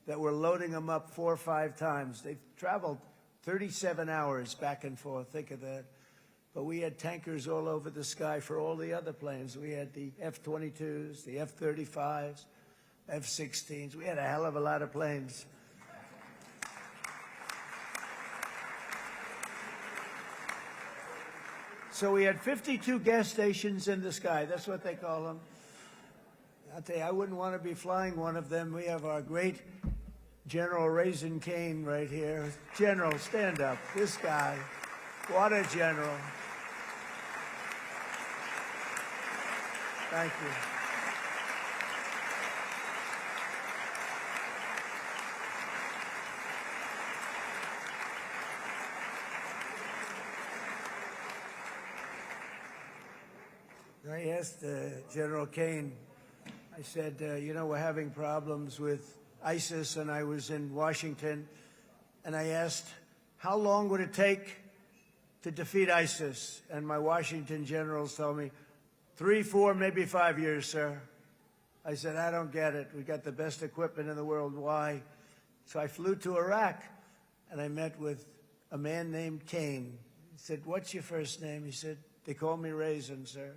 that were loading them up 4 or 5 times. They traveled 37 hours back and forth. Think of that. But we had tankers all over the sky for all the other planes. We had the F-22s, the F-35s, F-16s. We had a hell of a lot of planes. So we had 52 gas stations in the sky. That's what they call them. I'll tell you, I wouldn't want to be flying one of them. We have our great General Raisin Kane right here. General, stand up. This guy, what a general. Thank you. I asked General Kane, I said, you know, we're having problems with ISIS, and I was in Washington, and I asked, how long would it take to defeat ISIS? And my Washington generals told me, 3, 4, maybe 5 years, sir. I said, I don't get it. We got the best equipment in the world. Why? So I flew to Iraq, and I met with a man named Kane. He said, what's your first name? He said, they call me Raisin, sir.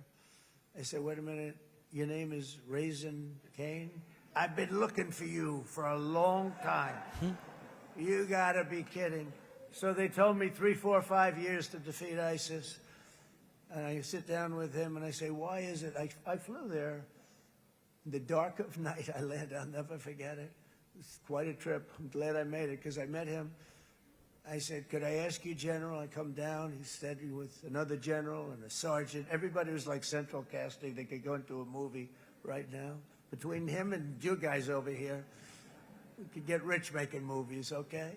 I said, wait a minute, your name is Raisin Kane? I've been looking for you for a long time. You gotta be kidding. So they told me 3, 4, 5 years to defeat ISIS. And I sit down with him and I say, why is it? I flew there in the dark of night. I landed, I'll never forget it. It's quite a trip. I'm glad I made it because I met him. I said, could I ask you, General? I come down. He's standing with another general and a sergeant. Everybody was like central casting. They could go into a movie right now. Between him and you guys over here, we could get rich making movies, okay?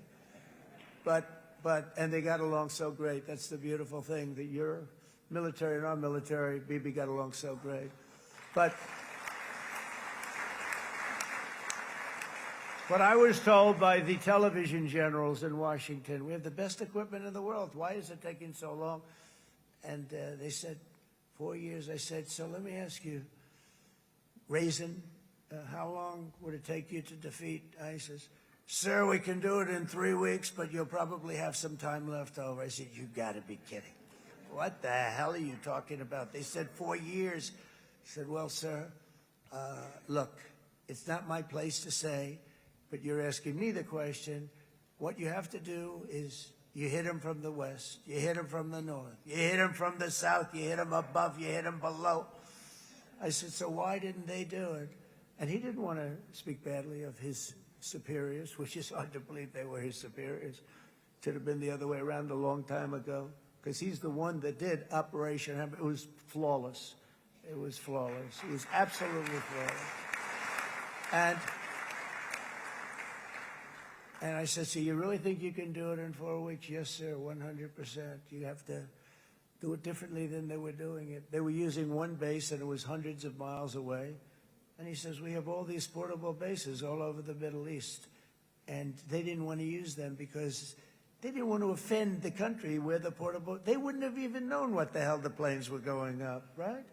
And they got along so great. That's the beautiful thing, that your military and our military, Bibi, got along so great. But what I was told by the television generals in Washington, we have the best equipment in the world. Why is it taking so long? And they said, 4 years. I said, so let me ask you, Raisin, how long would it take you to defeat ISIS? Sir, we can do it in 3 weeks, but you'll probably have some time left over. I said, you got to be kidding. What the hell are you talking about? They said 4 years. I said, well, sir, look, it's not my place to say, but you're asking me the question. What you have to do is you hit him from the west, you hit him from the north, you hit him from the south, you hit him above, you hit him below. I said, so why didn't they do it? And he didn't want to speak badly of his superiors, which is hard to believe they were his superiors. It should have been the other way around a long time ago, because he's the one that did Operation Hammer. It was flawless. It was flawless. It was absolutely flawless. And I said, so you really think you can do it in 4 weeks? Yes, sir, 100%. You have to do it differently than they were doing it. They were using one base, and it was hundreds of miles away. And he says, we have all these portable bases all over the Middle East. And they didn't want to use them because they didn't want to offend the country where the portable... They wouldn't have even known what the hell the planes were going up, right?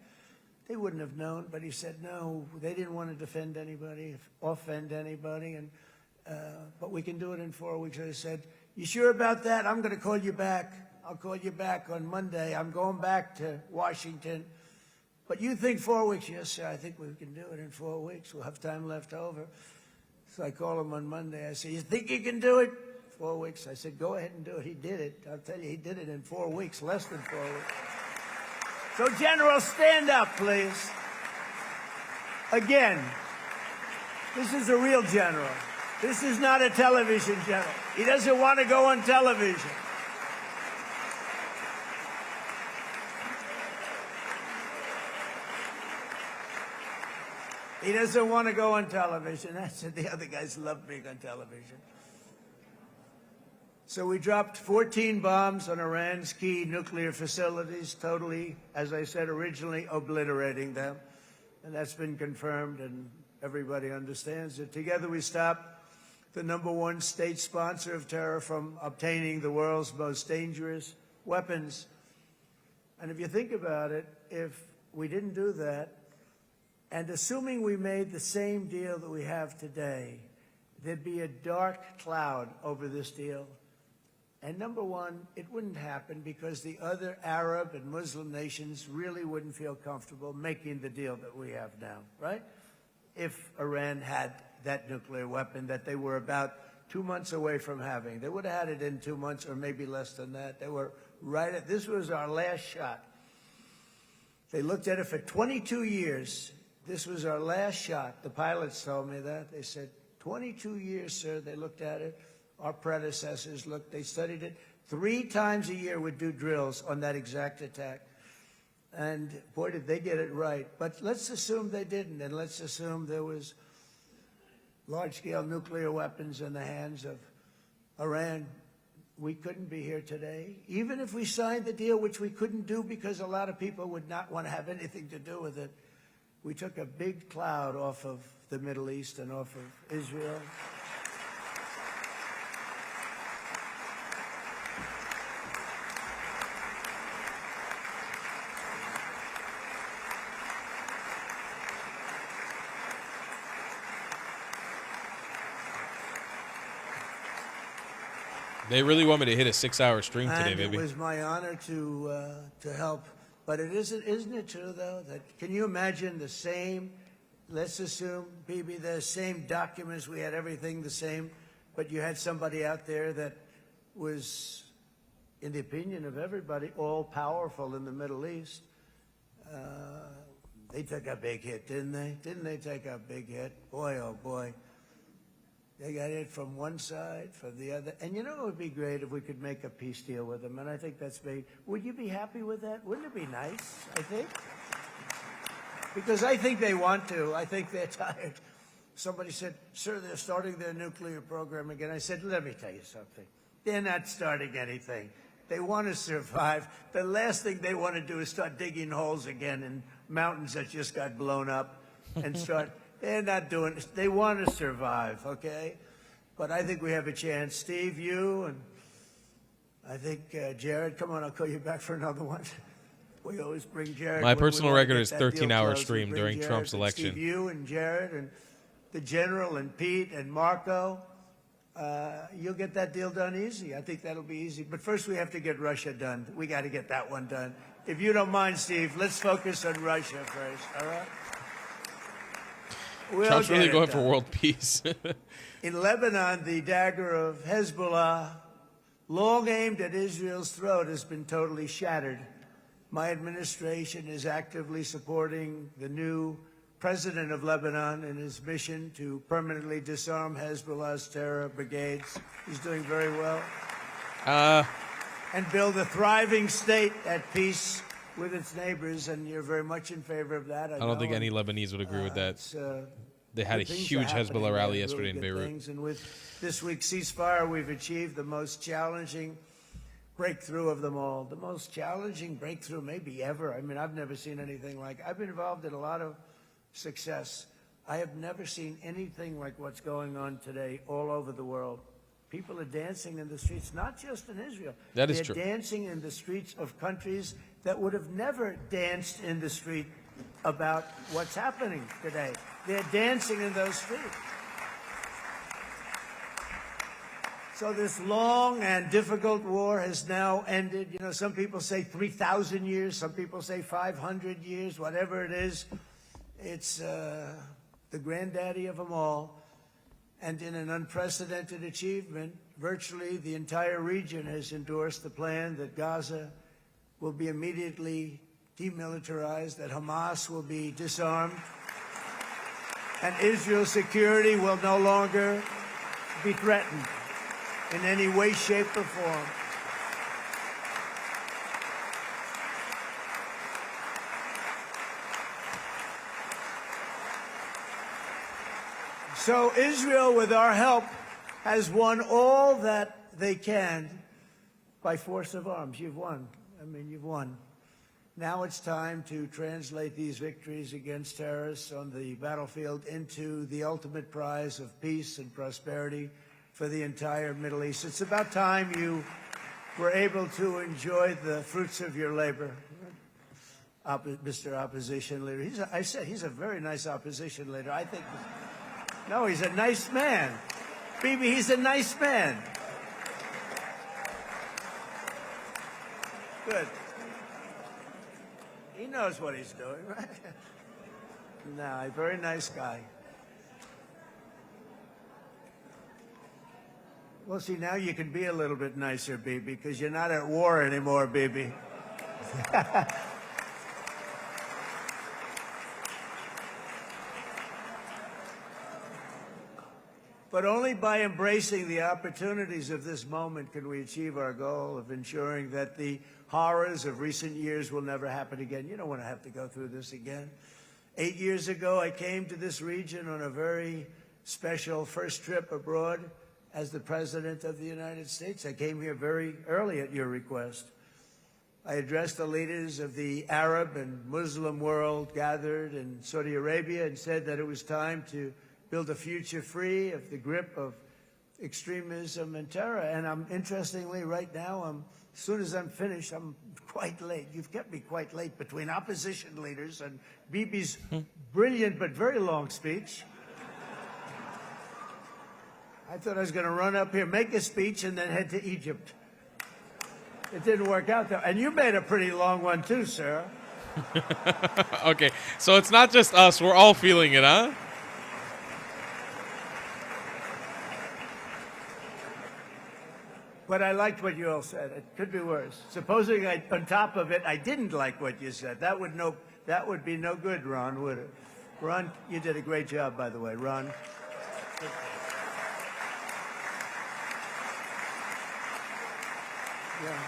They wouldn't have known. But he said, no, they didn't want to defend anybody, offend anybody. And but we can do it in 4 weeks. I said, you sure about that? I'm going to call you back. I'll call you back on Monday. I'm going back to Washington. But you think 4 weeks? Yes, sir, I think we can do it in 4 weeks. We'll have time left over. So I call him on Monday. I said, you think you can do it? 4 weeks. I said, go ahead and do it. He did it. I'll tell you, he did it in 4 weeks, less than 4 weeks. So, General, stand up, please. Again, this is a real general. This is not a television general. He doesn't want to go on television. He doesn't want to go on television. That's it. The other guys love being on television. So we dropped 14 bombs on Iran's key nuclear facilities, totally, as I said originally, obliterating them. And that's been confirmed, and everybody understands it. Together we stopped the #1 state sponsor of terror from obtaining the world's most dangerous weapons. And if you think about it, if we didn't do that, and assuming we made the same deal that we have today, there'd be a dark cloud over this deal. And #1, it wouldn't happen because the other Arab and Muslim nations really wouldn't feel comfortable making the deal that we have now, right? If Iran had that nuclear weapon that they were about 2 months away from having. They would have had it in 2 months or maybe less than that. They were right at, this was our last shot. They looked at it for 22 years. This was our last shot. The pilots told me that. They said, 22 years, sir, they looked at it. Our predecessors looked, they studied it. 3 times a year would do drills on that exact attack. And boy, did they get it right. But let's assume they didn't, and let's assume there was large-scale nuclear weapons in the hands of Iran. We couldn't be here today. Even if we signed the deal, which we couldn't do because a lot of people would not want to have anything to do with it, we took a big cloud off of the Middle East and off of Israel. They really want me to hit a 6-hour stream today, baby. It was my honor to help. But isn't it true, though, that can you imagine the same, let's assume, Bibi, the same documents, we had everything the same, but you had somebody out there that was, in the opinion of everybody, all-powerful in the Middle East. They took a big hit, didn't they? Didn't they take a big hit? Boy, oh boy. They got it from one side, from the other. And you know it would be great if we could make a peace deal with them, and I think that's made. Would you be happy with that? Wouldn't it be nice, I think? Because I think they want to. I think they're tired. Somebody said, sir, they're starting their nuclear program again. I said, let me tell you something. They're not starting anything. They want to survive. The last thing they want to do is start digging holes again in mountains that just got blown up and start... They're not doing it. They want to survive, okay? But I think we have a chance. Steve, you, and I think Jared, come on, I'll call you back for another one. We always bring Jared. My personal record is 13-hour stream during Jared, Trump's election. Steve, you and Jared and the General and Pete and Marco, you'll get that deal done easy. I think that'll be easy. But first we have to get Russia done. We got to get that one done. If you don't mind, Steve, let's focus on Russia first, all right? Trump's really going for world peace. In Lebanon, the dagger of Hezbollah, long aimed at Israel's throat, has been totally shattered. My administration is actively supporting the new president of Lebanon in his mission to permanently disarm Hezbollah's terror brigades. He's doing very well. And build a thriving state at peace with its neighbors, and you're very much in favor of that. I don't think any Lebanese would agree with that. They had a huge Hezbollah rally yesterday in Beirut. And with this week's ceasefire, we've achieved the most challenging breakthrough of them all. The most challenging breakthrough maybe ever. I mean, I've never seen anything like it. I've been involved in a lot of success. I have never seen anything like what's going on today all over the world. People are dancing in the streets, not just in Israel. That is true. They're dancing in the streets of countries that would have never danced in the street about what's happening today. They're dancing in those streets. So this long and difficult war has now ended. You know, some people say 3,000 years, some people say 500 years, whatever it is. It's the granddaddy of them all. And in an unprecedented achievement, virtually the entire region has endorsed the plan that Gaza will be immediately demilitarized, that Hamas will be disarmed, and Israel's security will no longer be threatened in any way, shape, or form. So Israel, with our help, has won all that they can by force of arms. You've won. I mean, you've won. Now it's time to translate these victories against terrorists on the battlefield into the ultimate prize of peace and prosperity for the entire Middle East. It's about time you were able to enjoy the fruits of your labor. Mr. Opposition Leader. I said he's a very nice opposition leader. I think... No, he's a nice man. Bibi, he's a nice man. Good. He knows what he's doing, right? No, a very nice guy. Well, see, now you can be a little bit nicer, Bibi, because you're not at war anymore, Bibi. But only by embracing the opportunities of this moment can we achieve our goal of ensuring that the horrors of recent years will never happen again. You don't want to have to go through this again. 8 years ago, I came to this region on a very special first trip abroad as the President of the United States. I came here very early at your request. I addressed the leaders of the Arab and Muslim world gathered in Saudi Arabia and said that it was time to build a future free of the grip of extremism and terror. And interestingly, right now, as soon as I'm finished, I'm quite late. You've kept me quite late between opposition leaders and Bibi's brilliant but very long speech. I thought I was going to run up here, make a speech, and then head to Egypt. It didn't work out, though. And you made a pretty long one, too, sir. Okay, so it's not just us. We're all feeling it, huh? But I liked what you all said. It could be worse. Supposing on top of it, I didn't like what you said. That would be no good, Ron, would it? Ron, you did a great job, by the way, Ron. Yeah.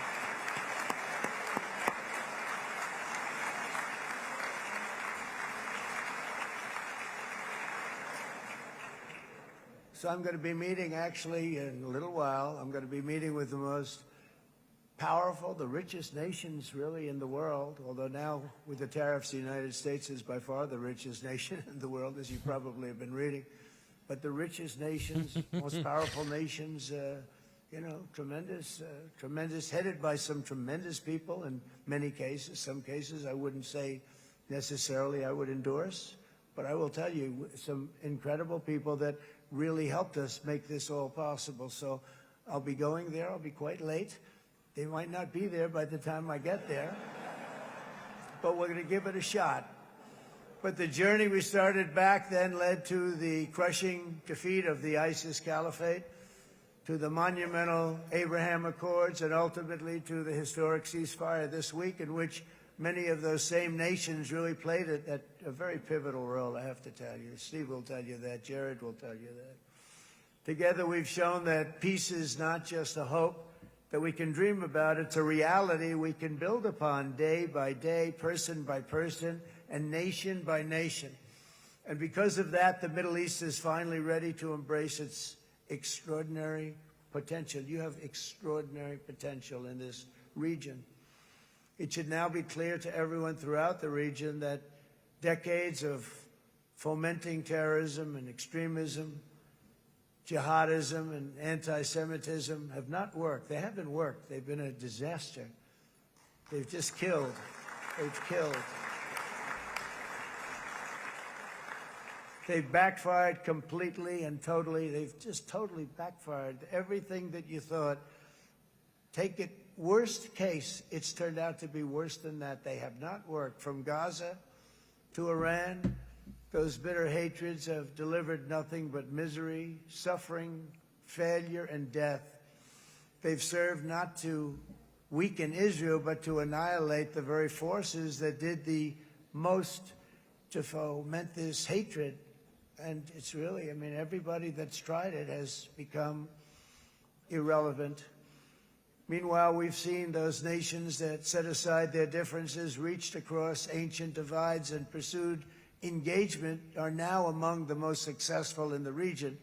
So I'm going to be meeting, actually, in a little while, I'm going to be meeting with the most powerful, the richest nations, really, in the world, although now, with the tariffs, the United States is by far the richest nation in the world, as you probably have been reading. But the richest nations, most powerful nations, tremendous, headed by some tremendous people in many cases. Some cases I wouldn't say necessarily I would endorse, but I will tell you some incredible people that really helped us make this all possible. So I'll be going there. I'll be quite late. They might not be there by the time I get there, but we're going to give it a shot. But the journey we started back then led to the crushing defeat of the ISIS caliphate, to the monumental Abraham Accords, and ultimately to the historic ceasefire this week, in which many of those same nations really played a very pivotal role, I have to tell you. Steve will tell you that. Jared will tell you that. Together we've shown that peace is not just a hope that we can dream about. It's a reality we can build upon day by day, person by person, and nation by nation. And because of that, the Middle East is finally ready to embrace its extraordinary potential. You have extraordinary potential in this region. It should now be clear to everyone throughout the region that decades of fomenting terrorism and extremism, jihadism and anti-Semitism have not worked. They haven't worked. They've been a disaster. They've just killed. They've killed. They've backfired completely and totally. They've just totally backfired. Everything that you thought, take it worst case, it's turned out to be worse than that. They have not worked. From Gaza to Iran, those bitter hatreds have delivered nothing but misery, suffering, failure, and death. They've served not to weaken Israel, but to annihilate the very forces that did the most to foment this hatred. And it's really, I mean, everybody that's tried it has become irrelevant. Meanwhile, we've seen those nations that set aside their differences, reached across ancient divides, and pursued engagement are now among the most successful in the region.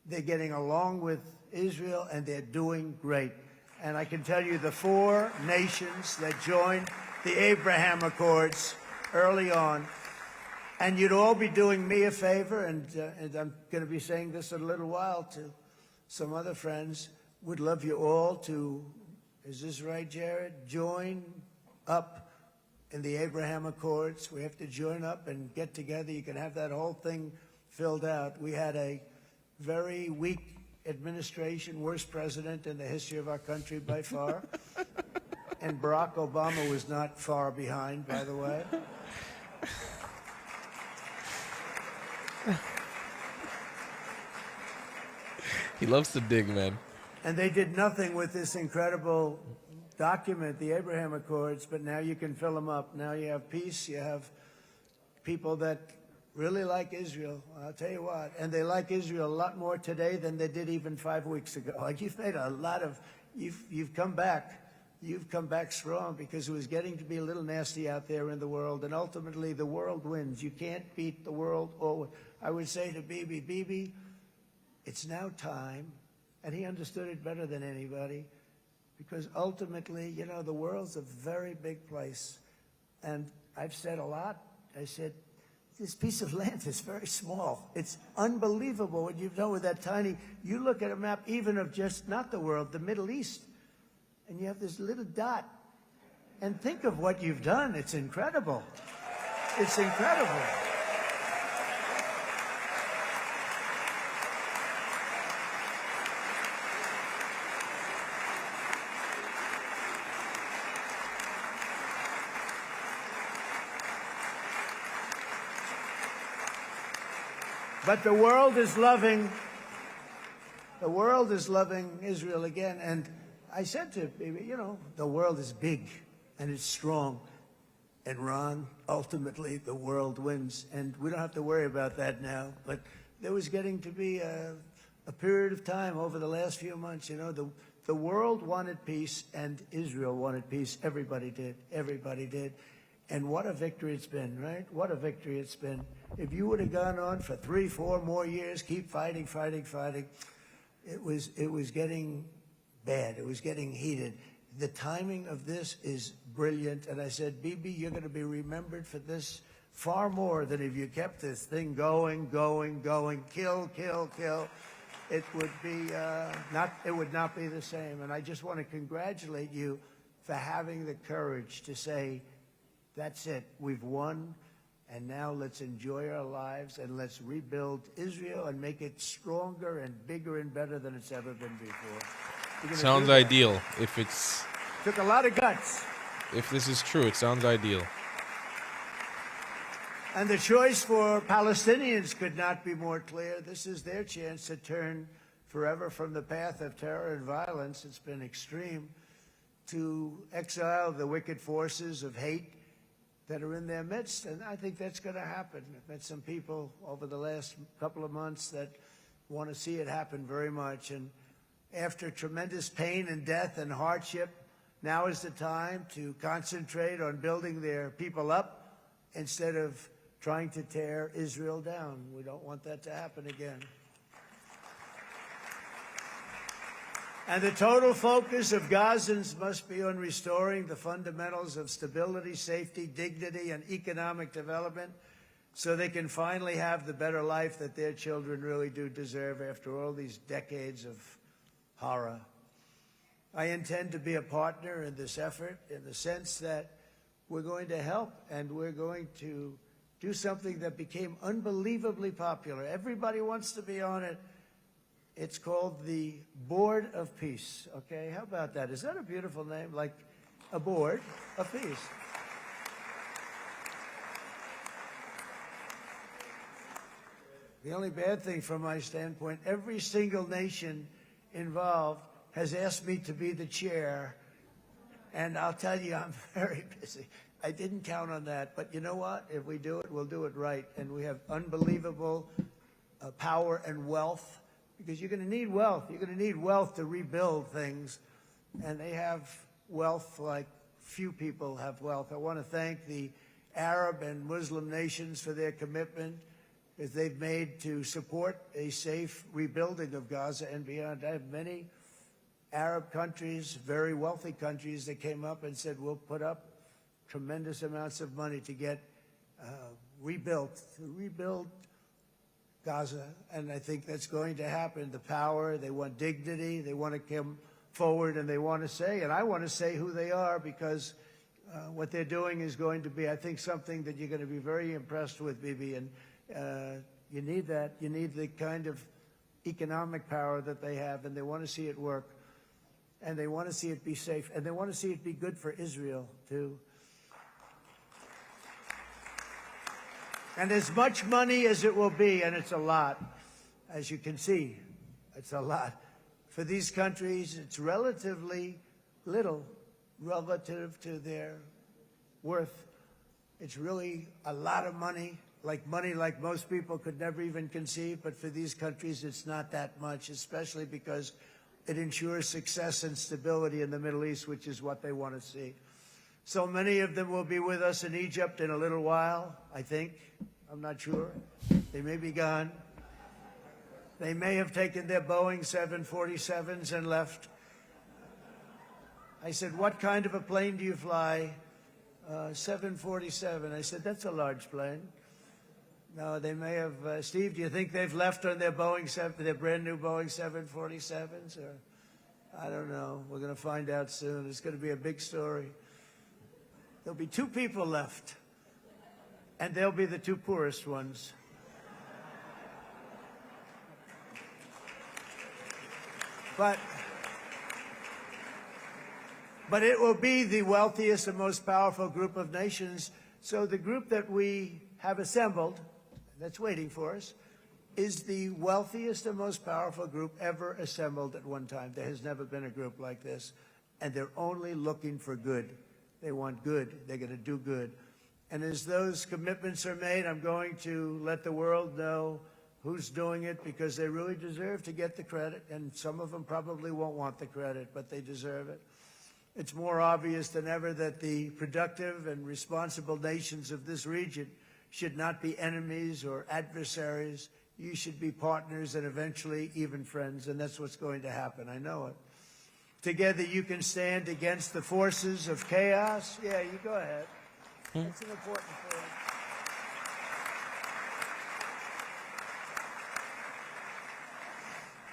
They're getting along with Israel, and they're doing great. And I can tell you the 4 nations that joined the Abraham Accords early on, and you'd all be doing me a favor, and I'm going to be saying this in a little while to some other friends, would love you all to, is this right, Jared? Join up in the Abraham Accords. We have to join up and get together. You can have that whole thing filled out. We had a very weak administration, worst president in the history of our country by far. And Barack Obama was not far behind, by the way. He loves to dig, man. And they did nothing with this incredible document, the Abraham Accords, but now you can fill them up. Now you have peace, you have people that really like Israel. I'll tell you what, and they like Israel a lot more today than they did even 5 weeks ago. Like you've made a lot of, you've come back. You've come back strong because it was getting to be a little nasty out there in the world, and ultimately the world wins. You can't beat the world. Or I would say to Bibi, it's now time, and he understood it better than anybody, because ultimately, you know, the world's a very big place. And I've said a lot. I said, this piece of land is very small. It's unbelievable what you've done with that tiny, you look at a map even of just, not the world, the Middle East, and you have this little dot. And think of what you've done. It's incredible. It's incredible. But the world is loving Israel again. And I said to Bibi, you know, the world is big and it's strong. And Ron, ultimately, the world wins. And we don't have to worry about that now. But there was getting to be a period of time over the last few months, you know, the world wanted peace and Israel wanted peace. Everybody did. Everybody did. And what a victory it's been, right? What a victory it's been. If you would have gone on for 3-4 more years, keep fighting, it was getting bad. It was getting heated. The timing of this is brilliant. And I said, Bibi, you're going to be remembered for this far more than if you kept this thing going, kill. It would be it would not be the same. And I just want to congratulate you for having the courage to say, that's it, we've won, and now let's enjoy our lives and let's rebuild Israel and make it stronger and bigger and better than it's ever been before. Sounds ideal. If it's took a lot of guts. If this is true, it sounds ideal. And the choice for Palestinians could not be more clear. This is their chance to turn forever from the path of terror and violence. It's been extreme, to exile the wicked forces of hate that are in their midst, and I think that's going to happen. I've met some people over the last couple of months that want to see it happen very much, and after tremendous pain and death and hardship, now is the time to concentrate on building their people up instead of trying to tear Israel down. We don't want that to happen again. And the total focus of Gazans must be on restoring the fundamentals of stability, safety, dignity, and economic development so they can finally have the better life that their children really do deserve after all these decades of horror. I intend to be a partner in this effort in the sense that we're going to help and we're going to do something that became unbelievably popular. Everybody wants to be on it. It's called the Board of Peace, okay? How about that? Is that a beautiful name? Like a board of peace. The only bad thing from my standpoint, every single nation involved has asked me to be the chair, and I'll tell you, I'm very busy. I didn't count on that, but you know what? If we do it, we'll do it right, and we have unbelievable power and wealth. Because you're going to need wealth. You're going to need wealth to rebuild things. And they have wealth like few people have wealth. I want to thank the Arab and Muslim nations for their commitment as they've made to support a safe rebuilding of Gaza and beyond. I have many Arab countries, very wealthy countries, that came up and said, we'll put up tremendous amounts of money to get rebuild Gaza, and I think that's going to happen. The power, they want dignity, they want to come forward, and they want to say, and I want to say who they are, because what they're doing is going to be, I think, something that you're going to be very impressed with, Bibi, and you need that. You need the kind of economic power that they have, and they want to see it work, and they want to see it be safe, and they want to see it be good for Israel, too. And as much money as it will be, and it's a lot, as you can see, it's a lot. For these countries, it's relatively little relative to their worth. It's really a lot of money like money like most people could never even conceive, but for these countries it's not that much, especially because it ensures success and stability in the Middle East, which is what they want to see. So many of them will be with us in Egypt in a little while, I think. I'm not sure. They may be gone. They may have taken their Boeing 747s and left. I said, what kind of a plane do you fly? 747. I said, that's a large plane. No, they may have. Steve, do you think they've left on their their brand new Boeing 747s? Or I don't know. We're going to find out soon. It's going to be a big story. There'll be 2 people left, and they'll be the 2 poorest ones. But it will be the wealthiest and most powerful group of nations. So the group that we have assembled, that's waiting for us, is the wealthiest and most powerful group ever assembled at one time. There has never been a group like this. And they're only looking for good. They want good. They're going to do good. And as those commitments are made, I'm going to let the world know who's doing it, because they really deserve to get the credit. And some of them probably won't want the credit, but they deserve it. It's more obvious than ever that the productive and responsible nations of this region should not be enemies or adversaries. You should be partners and eventually even friends, and that's what's going to happen. I know it. Together you can stand against the forces of chaos. Yeah, you go ahead. That's an important point.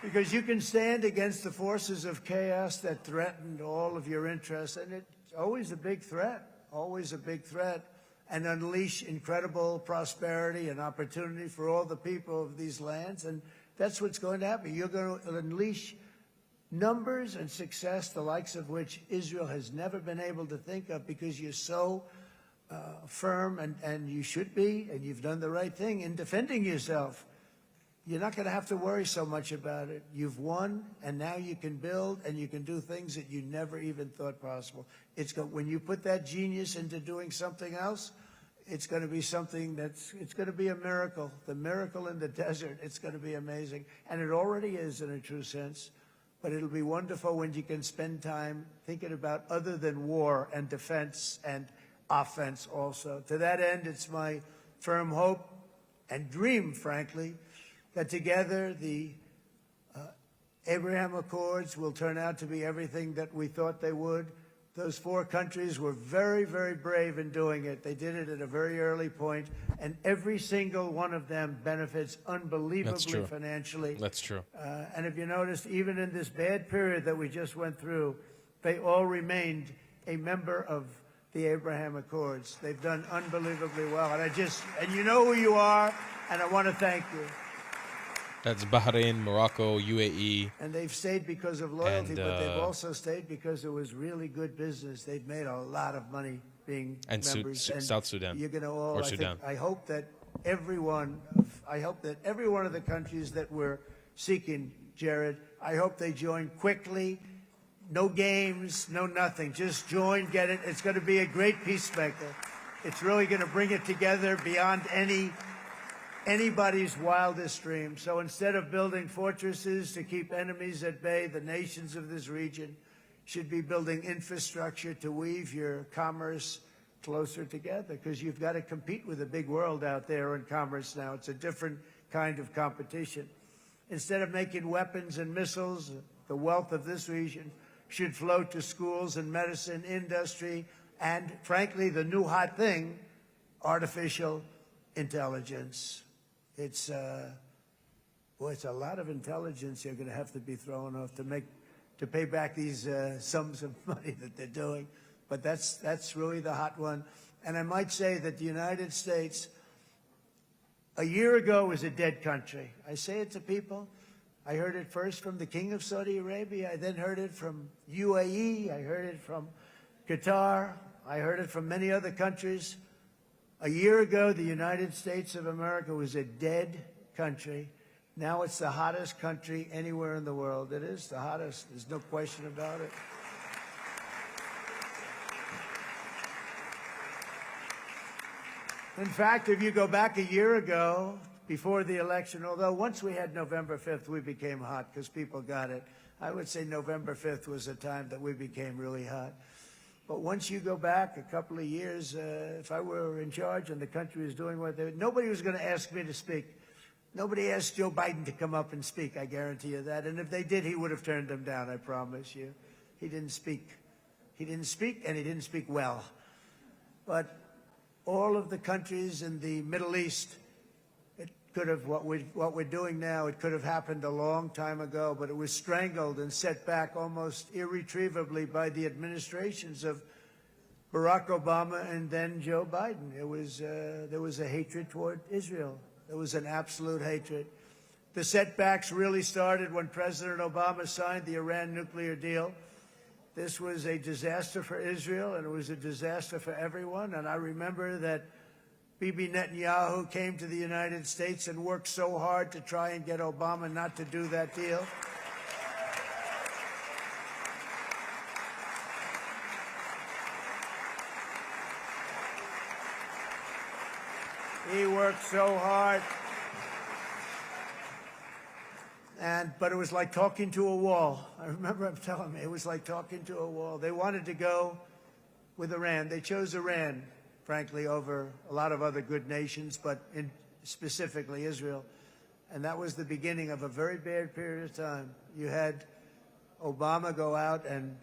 Because you can stand against the forces of chaos that threatened all of your interests, and it's always a big threat, and unleash incredible prosperity and opportunity for all the people of these lands, and that's what's going to happen. You're going to unleash numbers and success, the likes of which Israel has never been able to think of, because you're so firm, and you should be, and you've done the right thing in defending yourself. You're not going to have to worry so much about it. You've won, and now you can build, and you can do things that you never even thought possible. When you put that genius into doing something else, it's going to be something it's going to be a miracle. The miracle in the desert, it's going to be amazing. And it already is in a true sense. But it'll be wonderful when you can spend time thinking about other than war and defense and offense also. To that end, it's my firm hope and dream, frankly, that together the Abraham Accords will turn out to be everything that we thought they would. Those 4 countries were very, very brave in doing it. They did it at a very early point, and every single one of them benefits unbelievably financially. That's true. And if you noticed, even in this bad period that we just went through, they all remained a member of the Abraham Accords. They've done unbelievably well. And you know who you are, and I want to thank you. That's Bahrain, Morocco, UAE. And they've stayed because of loyalty, but they've also stayed because it was really good business. They've made a lot of money being members. And South Sudan. You're going to all, or Sudan. I hope that every one of the countries that we're seeking, Jared, I hope they join quickly. No games, no nothing. Just join, get it. It's going to be a great peacemaker. It's really going to bring it together beyond anybody's wildest dream. So instead of building fortresses to keep enemies at bay, the nations of this region should be building infrastructure to weave your commerce closer together, because you've got to compete with the big world out there in commerce now. It's a different kind of competition. Instead of making weapons and missiles, the wealth of this region should flow to schools and medicine, industry, and frankly, the new hot thing, artificial intelligence. It's a lot of intelligence you're going to have to be throwing off to pay back these sums of money that they're doing. But that's really the hot one. And I might say that the United States, a year ago, was a dead country. I say it to people. I heard it first from the King of Saudi Arabia. I then heard it from UAE. I heard it from Qatar. I heard it from many other countries. A year ago, the United States of America was a dead country. Now it's the hottest country anywhere in the world. It is the hottest. There's no question about it. In fact, if you go back a year ago, before the election, although once we had November 5th, we became hot because people got it. I would say November 5th was a time that we became really hot. But once you go back a couple of years, if I were in charge and the country was doing what they nobody was going to ask me to speak. Nobody asked Joe Biden to come up and speak, I guarantee you that. And if they did, he would have turned them down, I promise you. He didn't speak. He didn't speak, and he didn't speak well. But all of the countries in the Middle East, it could have, what we're doing now, it could have happened a long time ago, but it was strangled and set back almost irretrievably by the administrations of Barack Obama and then Joe Biden. There was a hatred toward Israel. There was an absolute hatred. The setbacks really started when President Obama signed the Iran nuclear deal. This was a disaster for Israel, and it was a disaster for everyone. And I remember that Bibi Netanyahu came to the United States and worked so hard to try and get Obama not to do that deal. He worked so hard. But it was like talking to a wall. I remember him telling me it was like talking to a wall. They wanted to go with Iran. They chose Iran, frankly, over a lot of other good nations, but specifically Israel. And that was the beginning of a very bad period of time. You had Obama go out, and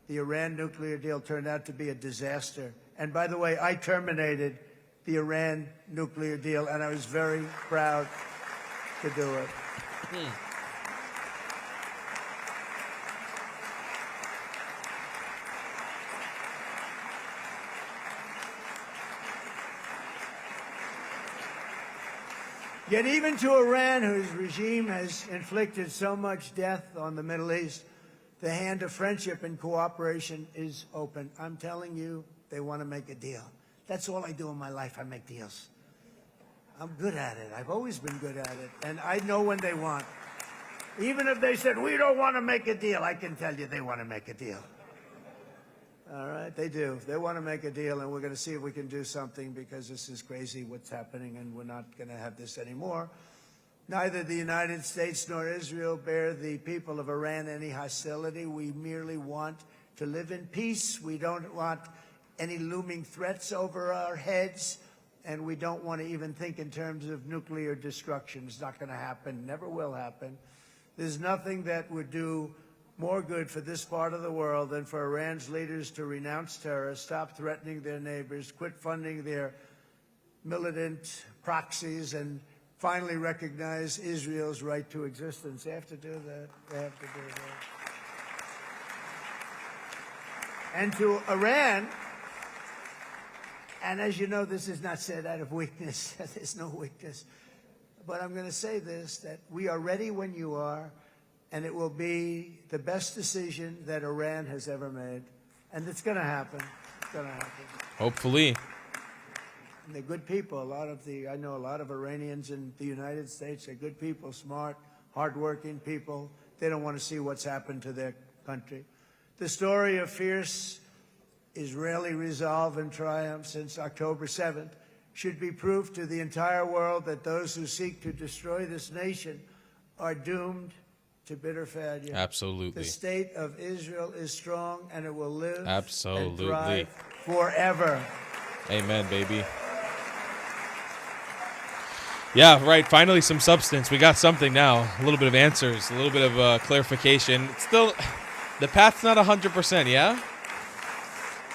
the Iran nuclear deal turned out to be a disaster. And by the way, I terminated the Iran nuclear deal, and I was very proud to do it. Yet even to Iran, whose regime has inflicted so much death on the Middle East, the hand of friendship and cooperation is open. I'm telling you, they want to make a deal. That's all I do in my life. I make deals. I'm good at it. I've always been good at it. And I know when they want. Even if they said, we don't want to make a deal, I can tell you they want to make a deal. All right? They do. They want to make a deal, and we're going to see if we can do something, because this is crazy what's happening, and we're not going to have this anymore. Neither the United States nor Israel bear the people of Iran any hostility. We merely want to live in peace. We don't want any looming threats over our heads, and we don't want to even think in terms of nuclear destruction. It's not going to happen, never will happen. There's nothing that would do more good for this part of the world than for Iran's leaders to renounce terror, stop threatening their neighbors, quit funding their militant proxies, and finally recognize Israel's right to existence. They have to do that. They have to do that. And to Iran, and as you know, this is not said out of weakness. There's no weakness. But I'm going to say this, that we are ready when you are, and it will be the best decision that Iran has ever made. And it's going to happen. It's going to happen. Hopefully. And they're good people. I know a lot of Iranians in the United States. They're good people, smart, hardworking people. They don't want to see what's happened to their country. The story of fierce Israeli resolve and triumph since October 7th should be proof to the entire world that those who seek to destroy this nation are doomed to bitter failure. Absolutely. The state of Israel is strong, and it will live Absolutely. and thrive forever. Amen, baby. Yeah, right. Finally, some substance. We got something now. A little bit of answers, a little bit of clarification. It's still, the path's not 100%, yeah?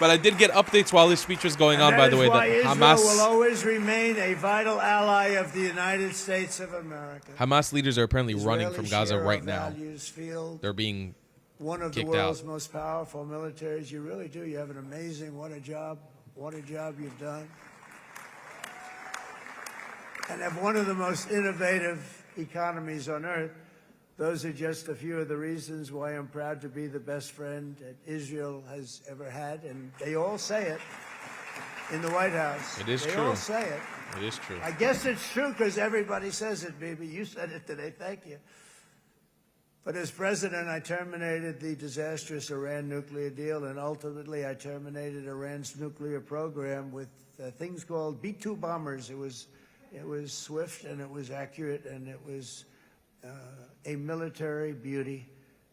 But I did get updates while this speech was going on, by the way, that Hamas will always remain a vital ally of the United States of America. Hamas leaders are apparently Israeli running from Gaza share right of now. values field They're being one of the kicked world's out. most powerful militaries. You really do. You have an amazing, what a job you've done. And have one of the most innovative economies on earth. Those are just a few of the reasons why I'm proud to be the best friend that Israel has ever had. And they all say it in the White House. It is true. They all say it. It is true. I guess it's true because everybody says it, baby. You said it today. Thank you. But as president, I terminated the disastrous Iran nuclear deal, and ultimately I terminated Iran's nuclear program with things called B-2 bombers. It was swift, and it was accurate, and it was a military beauty.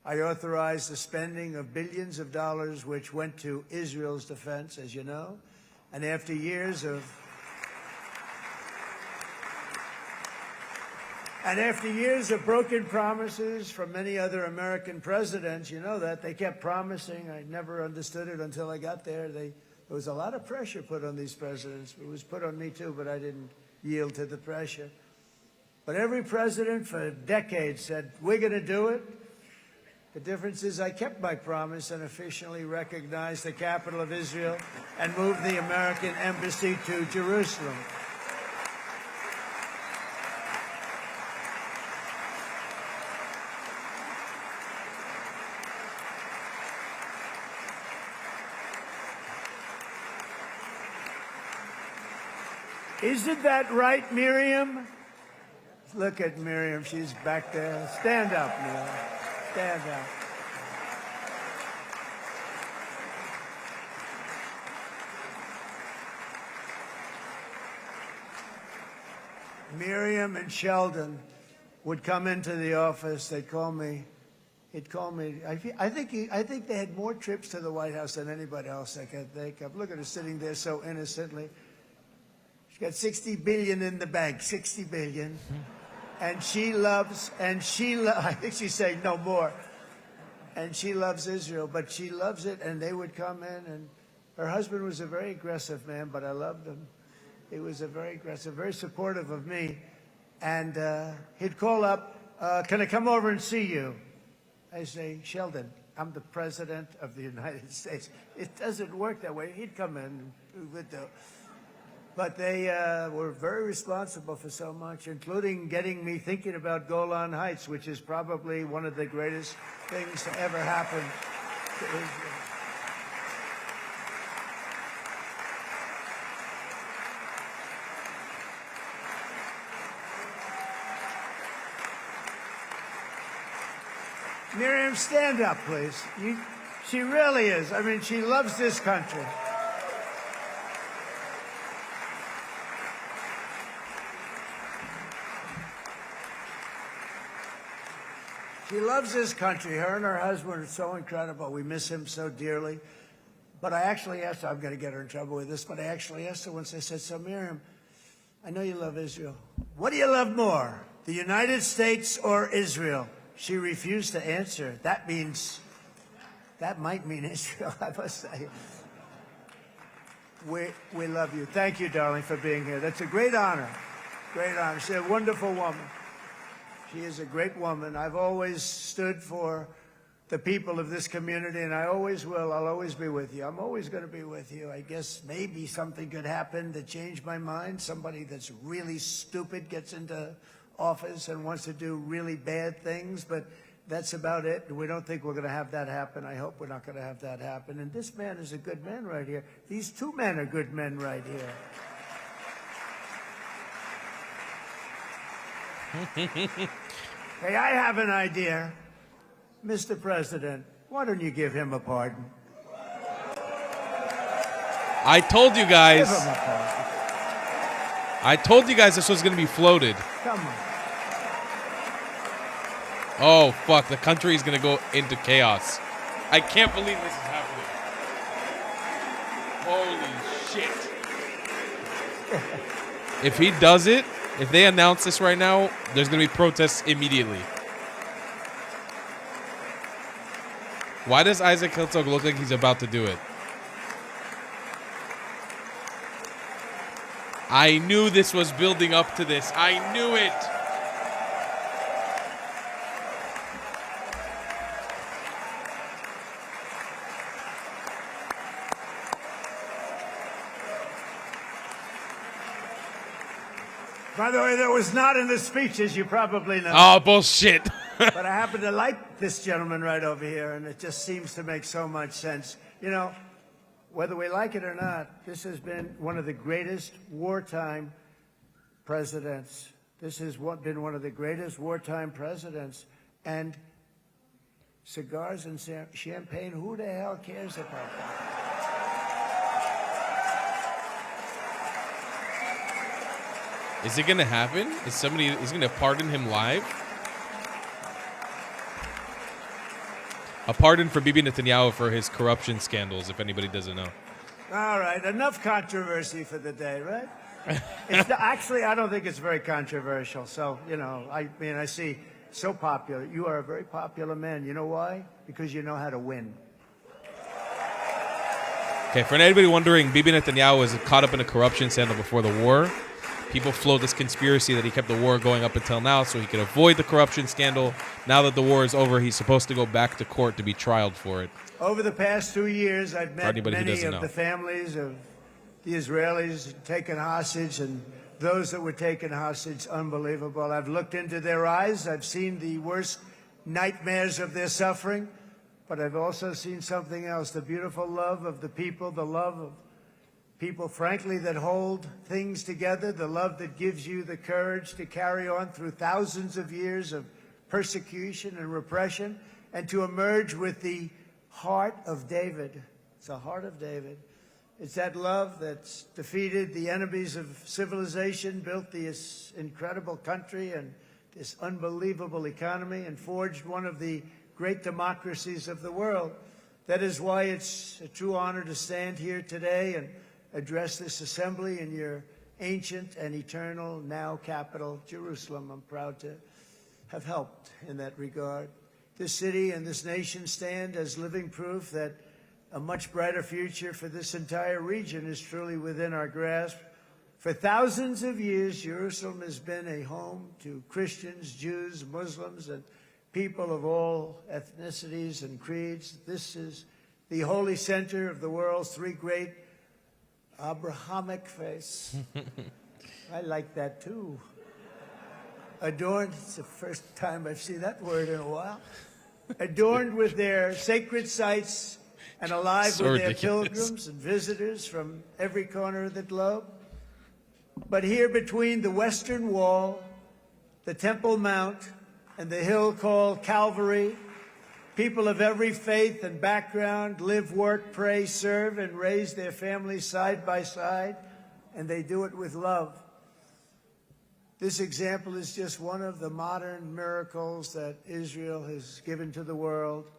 I authorized the spending of billions of dollars, which went to Israel's defense, as you know. And after years of broken promises from many other American presidents, you know that, they kept promising. I never understood it until I got there. There was a lot of pressure put on these presidents. It was put on me too, but I didn't yield to the pressure. But every president for decades said, we're going to do it. The difference is I kept my promise and officially recognized the capital of Israel and moved the American embassy to Jerusalem. Isn't that right, Miriam? Look at Miriam. She's back there. Stand up, Miriam. Stand up. Miriam and Sheldon would come into the office. They'd call me. He'd call me. I think they had more trips to the White House than anybody else I can think of. Look at her sitting there so innocently. She's got $60 billion in the bank. $60 billion. And she loves, I think she's saying no more. And she loves Israel, but she loves it, and they would come in, and her husband was a very aggressive man, but I loved him. He was a very aggressive, very supportive of me. And he'd call up, can I come over and see you? I say, Sheldon, I'm the president of the United States. It doesn't work that way. He'd come in, but they were very responsible for so much, including getting me thinking about Golan Heights, which is probably one of the greatest things to ever happen to Israel. Miriam, stand up, please. She really is. I mean, she loves this country. She loves this country. Her and her husband are so incredible. We miss him so dearly. But I actually asked her, I'm going to get her in trouble with this, but I actually asked her once, I said, so Miriam, I know you love Israel. What do you love more, the United States or Israel? She refused to answer. That might mean Israel, I must say. We love you. Thank you, darling, for being here. That's a great honor. Great honor. She's a wonderful woman. She is a great woman. I've always stood for the people of this community, and I always will. I'll always be with you. I'm always going to be with you. I guess maybe something could happen to change my mind. Somebody that's really stupid gets into office and wants to do really bad things, but that's about it. We don't think we're going to have that happen. I hope we're not going to have that happen. And this man is a good man right here. These two men are good men right here. Hey, I have an idea. Mr. President, why don't you give him a pardon? I told you guys. Give him a pardon. I told you guys this was going to be floated. Come on. Oh, fuck. The country is going to go into chaos. I can't believe this is happening. Holy shit. If he does it, if they announce this right now, there's going to be protests immediately. Why does Isaac Herzog look like he's about to do it? I knew this was building up to this. I knew it. By the way, that was not in the speeches, you probably know. Oh, bullshit. But I happen to like this gentleman right over here, and it just seems to make so much sense. You know, whether we like it or not, this has been one of the greatest wartime presidents. This has been one of the greatest wartime presidents. And cigars and champagne. Who the hell cares about that? Is it going to happen? Is going to pardon him live? A pardon for Bibi Netanyahu for his corruption scandals, if anybody doesn't know. All right, enough controversy for the day, right? Actually, I don't think it's very controversial. So, I see so popular. You are a very popular man. You know why? Because you know how to win. Okay, for anybody wondering, Bibi Netanyahu was caught up in a corruption scandal before the war. People float this conspiracy that he kept the war going up until now so he could avoid the corruption scandal. Now that the war is over, he's supposed to go back to court to be trialed for it. Over the past 2 years, I've met many of the families of the Israelis taken hostage and those that were taken hostage. Unbelievable. I've looked into their eyes. I've seen the worst nightmares of their suffering. But I've also seen something else, the beautiful love of the people, the love of people, frankly, that hold things together, the love that gives you the courage to carry on through thousands of years of persecution and repression and to emerge with the heart of David. It's the heart of David. It's that love that's defeated the enemies of civilization, built this incredible country and this unbelievable economy, and forged one of the great democracies of the world. That is why it's a true honor to stand here today and address this assembly in your ancient and eternal now capital, Jerusalem. I'm proud to have helped in that regard. This city and this nation stand as living proof that a much brighter future for this entire region is truly within our grasp. For thousands of years, Jerusalem has been a home to Christians, Jews, Muslims, and people of all ethnicities and creeds. This is the holy center of the world's three great Abrahamic faiths. I like that too. Adorned, it's the first time I've seen that word in a while. Adorned with their sacred sites and alive So with ridiculous. their pilgrims and visitors from every corner of the globe. But here between the Western Wall, the Temple Mount, and the hill called Calvary, people of every faith and background live, work, pray, serve, and raise their families side by side, and they do it with love. This example is just one of the modern miracles that Israel has given to the world.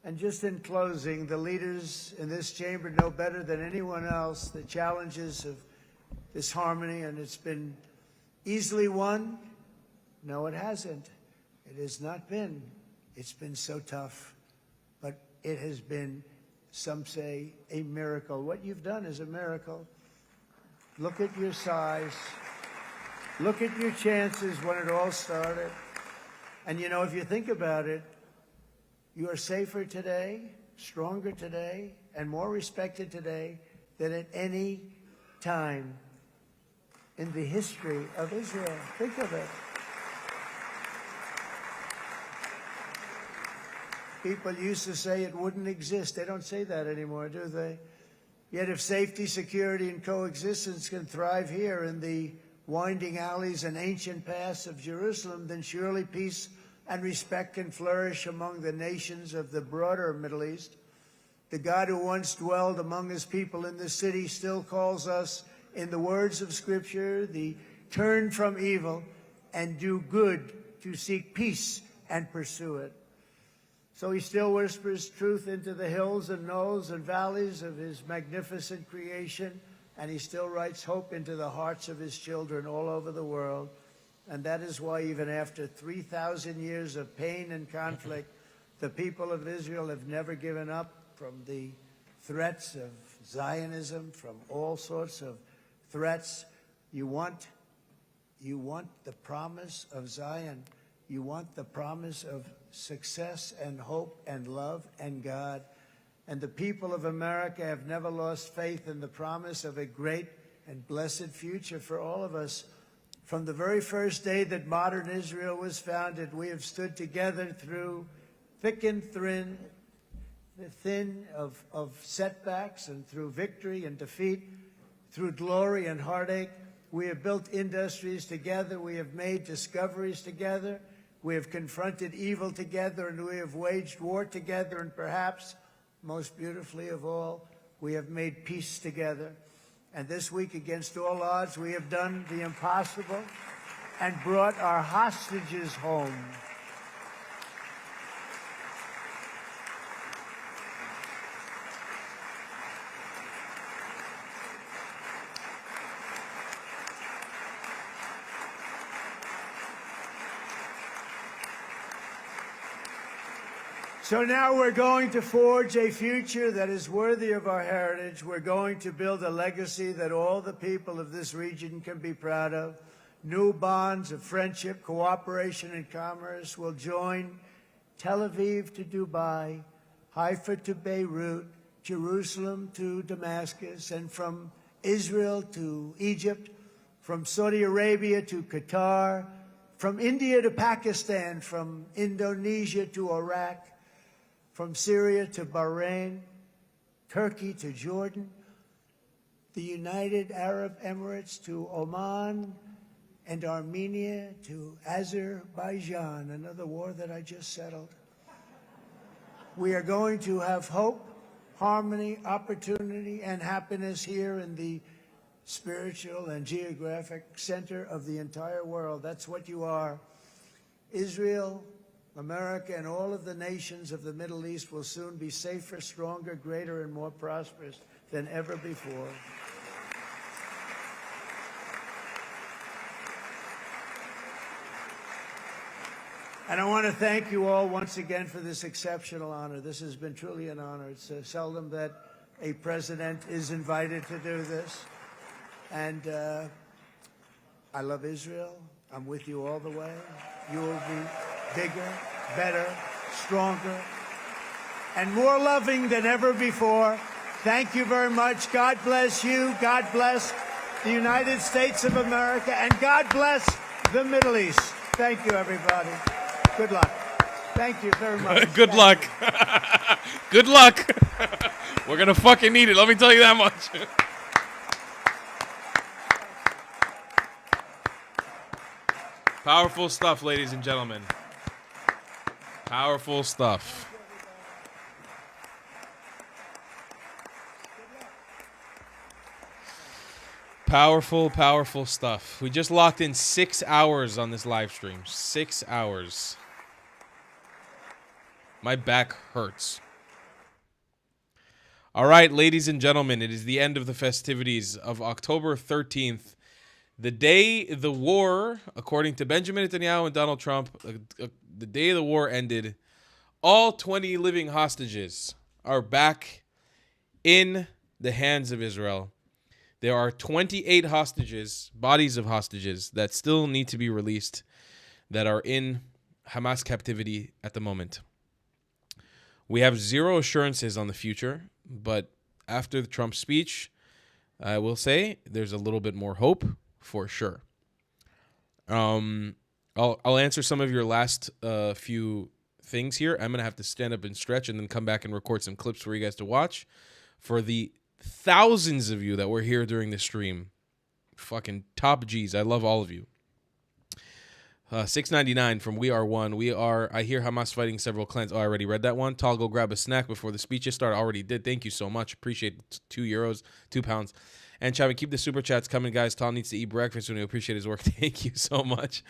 And just in closing, the leaders in this chamber know better than anyone else the challenges of this harmony, and it's been easily won. No, it hasn't. It has not been. It's been so tough, but it has been, some say, a miracle. What you've done is a miracle. Look at your size. Look at your chances when it all started. And you know, if you think about it, you are safer today, stronger today, and more respected today than at any time in the history of Israel. Think of it. People used to say it wouldn't exist. They don't say that anymore, do they? Yet if safety, security, and coexistence can thrive here in the winding alleys and ancient paths of Jerusalem, then surely peace and respect can flourish among the nations of the broader Middle East. The God who once dwelled among his people in this city still calls us, in the words of Scripture, the turn from evil and do good, to seek peace and pursue it. So he still whispers truth into the hills and knolls and valleys of his magnificent creation, and he still writes hope into the hearts of his children all over the world. And that is why even after 3,000 years of pain and conflict, the people of Israel have never given up from the threats of Zionism, from all sorts of threats. You want the promise of Zion. You want the promise of success and hope and love and God. And the people of America have never lost faith in the promise of a great and blessed future for all of us. From the very first day that modern Israel was founded, we have stood together through thick and thin, the thin of setbacks, and through victory and defeat, through glory and heartache. We have built industries together. We have made discoveries together. We have confronted evil together, and we have waged war together, and perhaps, most beautifully of all, we have made peace together. And this week, against all odds, we have done the impossible and brought our hostages home. So now we're going to forge a future that is worthy of our heritage. We're going to build a legacy that all the people of this region can be proud of. New bonds of friendship, cooperation, and commerce will join Tel Aviv to Dubai, Haifa to Beirut, Jerusalem to Damascus, and from Israel to Egypt, from Saudi Arabia to Qatar, from India to Pakistan, from Indonesia to Iraq, from Syria to Bahrain, Turkey to Jordan, the United Arab Emirates to Oman, and Armenia to Azerbaijan, another war that I just settled. We are going to have hope, harmony, opportunity, and happiness here in the spiritual and geographic center of the entire world. That's what you are. Israel, America, and all of the nations of the Middle East will soon be safer, stronger, greater, and more prosperous than ever before. And I want to thank you all once again for this exceptional honor. This has been truly an honor. It's seldom that a president is invited to do this. And I love Israel. I'm with you all the way. You will be bigger, better, stronger, and more loving than ever before. Thank you very much. God bless you. God bless the United States of America. And God bless the Middle East. Thank you, everybody. Good luck. Thank you very much. Good luck. Good luck. We're going to fucking need it. Let me tell you that much. Powerful stuff, ladies and gentlemen. Powerful stuff. Powerful, powerful stuff. We just locked in 6 hours on this live stream. 6 hours. My back hurts. All right, ladies and gentlemen, it is the end of the festivities of October 13th. The day the war, according to Benjamin Netanyahu and Donald Trump, the day the war ended, all 20 living hostages are back in the hands of Israel. There are 28 hostages, bodies of hostages, that still need to be released, that are in Hamas captivity at the moment. We have zero assurances on the future, but after the Trump speech, I will say there's a little bit more hope for sure. I'll answer some of your last few things here. I'm gonna have to stand up and stretch and then come back and record some clips for you guys to watch. For the thousands of you that were here during the stream, fucking top G's. I love all of you. $6.99 from We Are One. I hear Hamas fighting several clans. Oh, I already read that one. Tal, go grab a snack before the speeches start. I already did. Thank you so much. Appreciate it. €2, £2. And Chapman, keep the super chats coming, guys. Tal needs to eat breakfast when we appreciate his work. Thank you so much.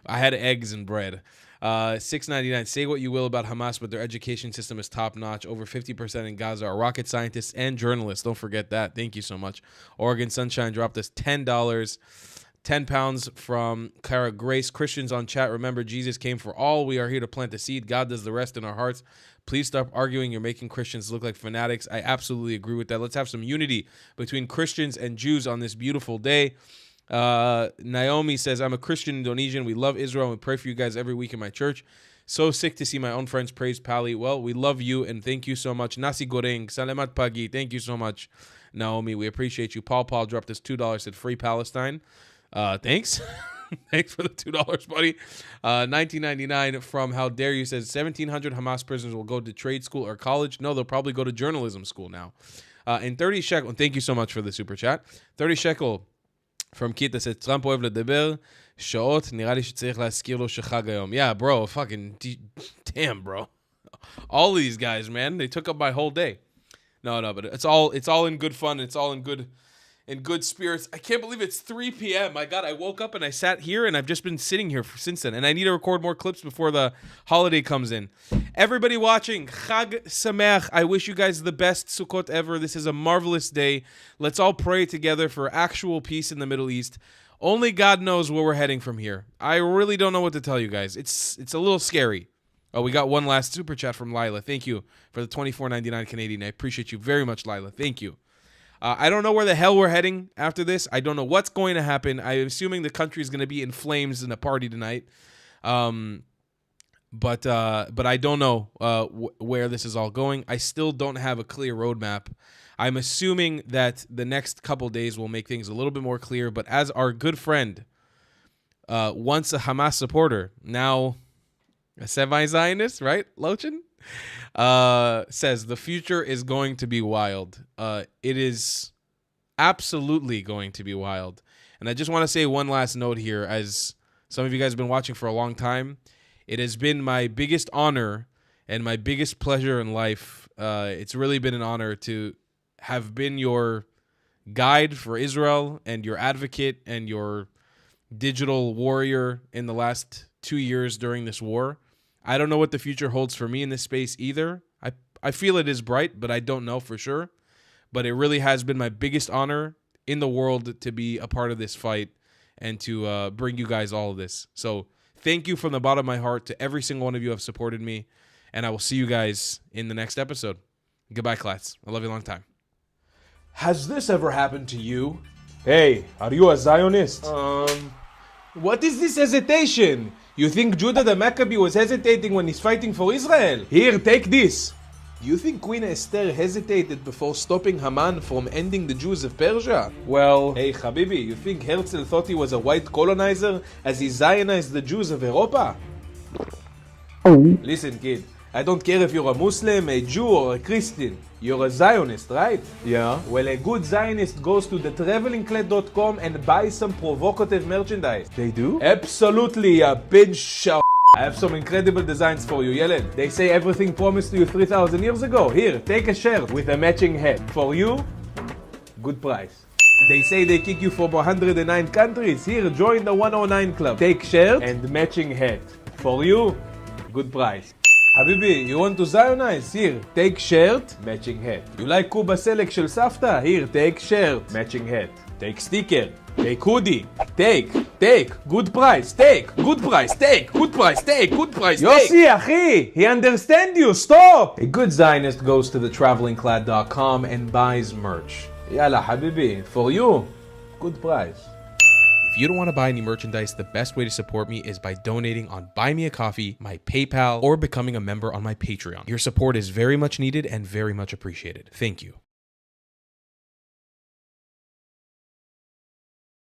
I had eggs and bread. $6.99. Say what you will about Hamas, but their education system is top notch. Over 50% in Gaza are rocket scientists and journalists. Don't forget that. Thank you so much. Oregon Sunshine dropped us $10. 10 pounds from Cara Grace. Christians on chat, remember, Jesus came for all. We are here to plant the seed. God does the rest in our hearts. Please stop arguing. You're making Christians look like fanatics. I absolutely agree with that. Let's have some unity between Christians and Jews on this beautiful day. Naomi says, I'm a Christian Indonesian. We love Israel and we pray for you guys every week in my church. So sick to see my own friends praise Pali. Well, we love you and thank you so much. Nasi goreng, salamat pagi. Thank you so much, Naomi. We appreciate you. Paul dropped us $2, said free Palestine. Thanks. Thanks for the $2, buddy. $19.99 from How Dare You says 1,700 Hamas prisoners will go to trade school or college. No, they'll probably go to journalism school now. And 30 shekel. Thank you so much for the super chat. 30 shekel from Kita says Trump oev ledaber. שעות, נראה לי שצריך להזכיר לו שחג היום. Yeah, bro, fucking, damn, bro. All of these guys, man, they took up my whole day. No, but it's all in good fun. It's all in good spirits. I can't believe it's 3 p.m. My God, I woke up and I sat here and I've just been sitting here since then. And I need to record more clips before the holiday comes in. Everybody watching, Chag Sameach. I wish you guys the best Sukkot ever. This is a marvelous day. Let's all pray together for actual peace in the Middle East. Only God knows where we're heading from here. I really don't know what to tell you guys. It's a little scary. Oh, we got one last super chat from Lila. Thank you for the $24.99 Canadian. I appreciate you very much, Lila. Thank you. I don't know where the hell we're heading after this. I don't know what's going to happen. I'm assuming the country is going to be in flames in a party tonight. But I don't know where this is all going. I still don't have a clear roadmap. I'm assuming that the next couple days will make things a little bit more clear. But as our good friend, once a Hamas supporter, now a semi-Zionist, right, Lochin? Says the future is going to be wild. It is absolutely going to be wild. And I just want to say one last note here. As some of you guys have been watching for a long time, it has been my biggest honor and my biggest pleasure in life. It's really been an honor to have been your guide for Israel and your advocate and your digital warrior in the last 2 years during this war. I don't know what the future holds for me in this space either. I feel it is bright, but I don't know for sure. But it really has been my biggest honor in the world to be a part of this fight and to bring you guys all of this. So thank you from the bottom of my heart to every single one of you who have supported me. And I will see you guys in the next episode. Goodbye, class. I love you a long time. Has this ever happened to you? Hey, are you a Zionist? What is this hesitation? You think Judah the Maccabee was hesitating when he's fighting for Israel? Here, take this. Do you think Queen Esther hesitated before stopping Haman from ending the Jews of Persia? Well, hey Habibi, you think Herzl thought he was a white colonizer as he Zionized the Jews of Europa? Listen, kid, I don't care if you're a Muslim, a Jew, or a Christian. You're a Zionist, right? Yeah. Well, a good Zionist goes to thetravelingclad.com and buys some provocative merchandise. They do? Absolutely, a bitch. I have some incredible designs for you, Yeled. They say everything promised to you 3,000 years ago. Here, take a shirt with a matching hat. For you, good price. They say they kick you from 109 countries. Here, join the 109 club. Take shirt and matching hat. For you, good price. Habibi, you want to Zionize? Here, take shirt, matching hat. You like Kuba Selek shel Safta? Here, take shirt, matching hat. Take sticker, take hoodie. Take, good price, take, good price, take, good price, take, good price, take. Yossi, achi, he understand you, stop! A good Zionist goes to thetravelingclad.com and buys merch. Yalla, Habibi, for you, good price. If you don't want to buy any merchandise, the best way to support me is by donating on Buy Me a Coffee, my PayPal, or becoming a member on my Patreon. Your support is very much needed and very much appreciated. Thank you.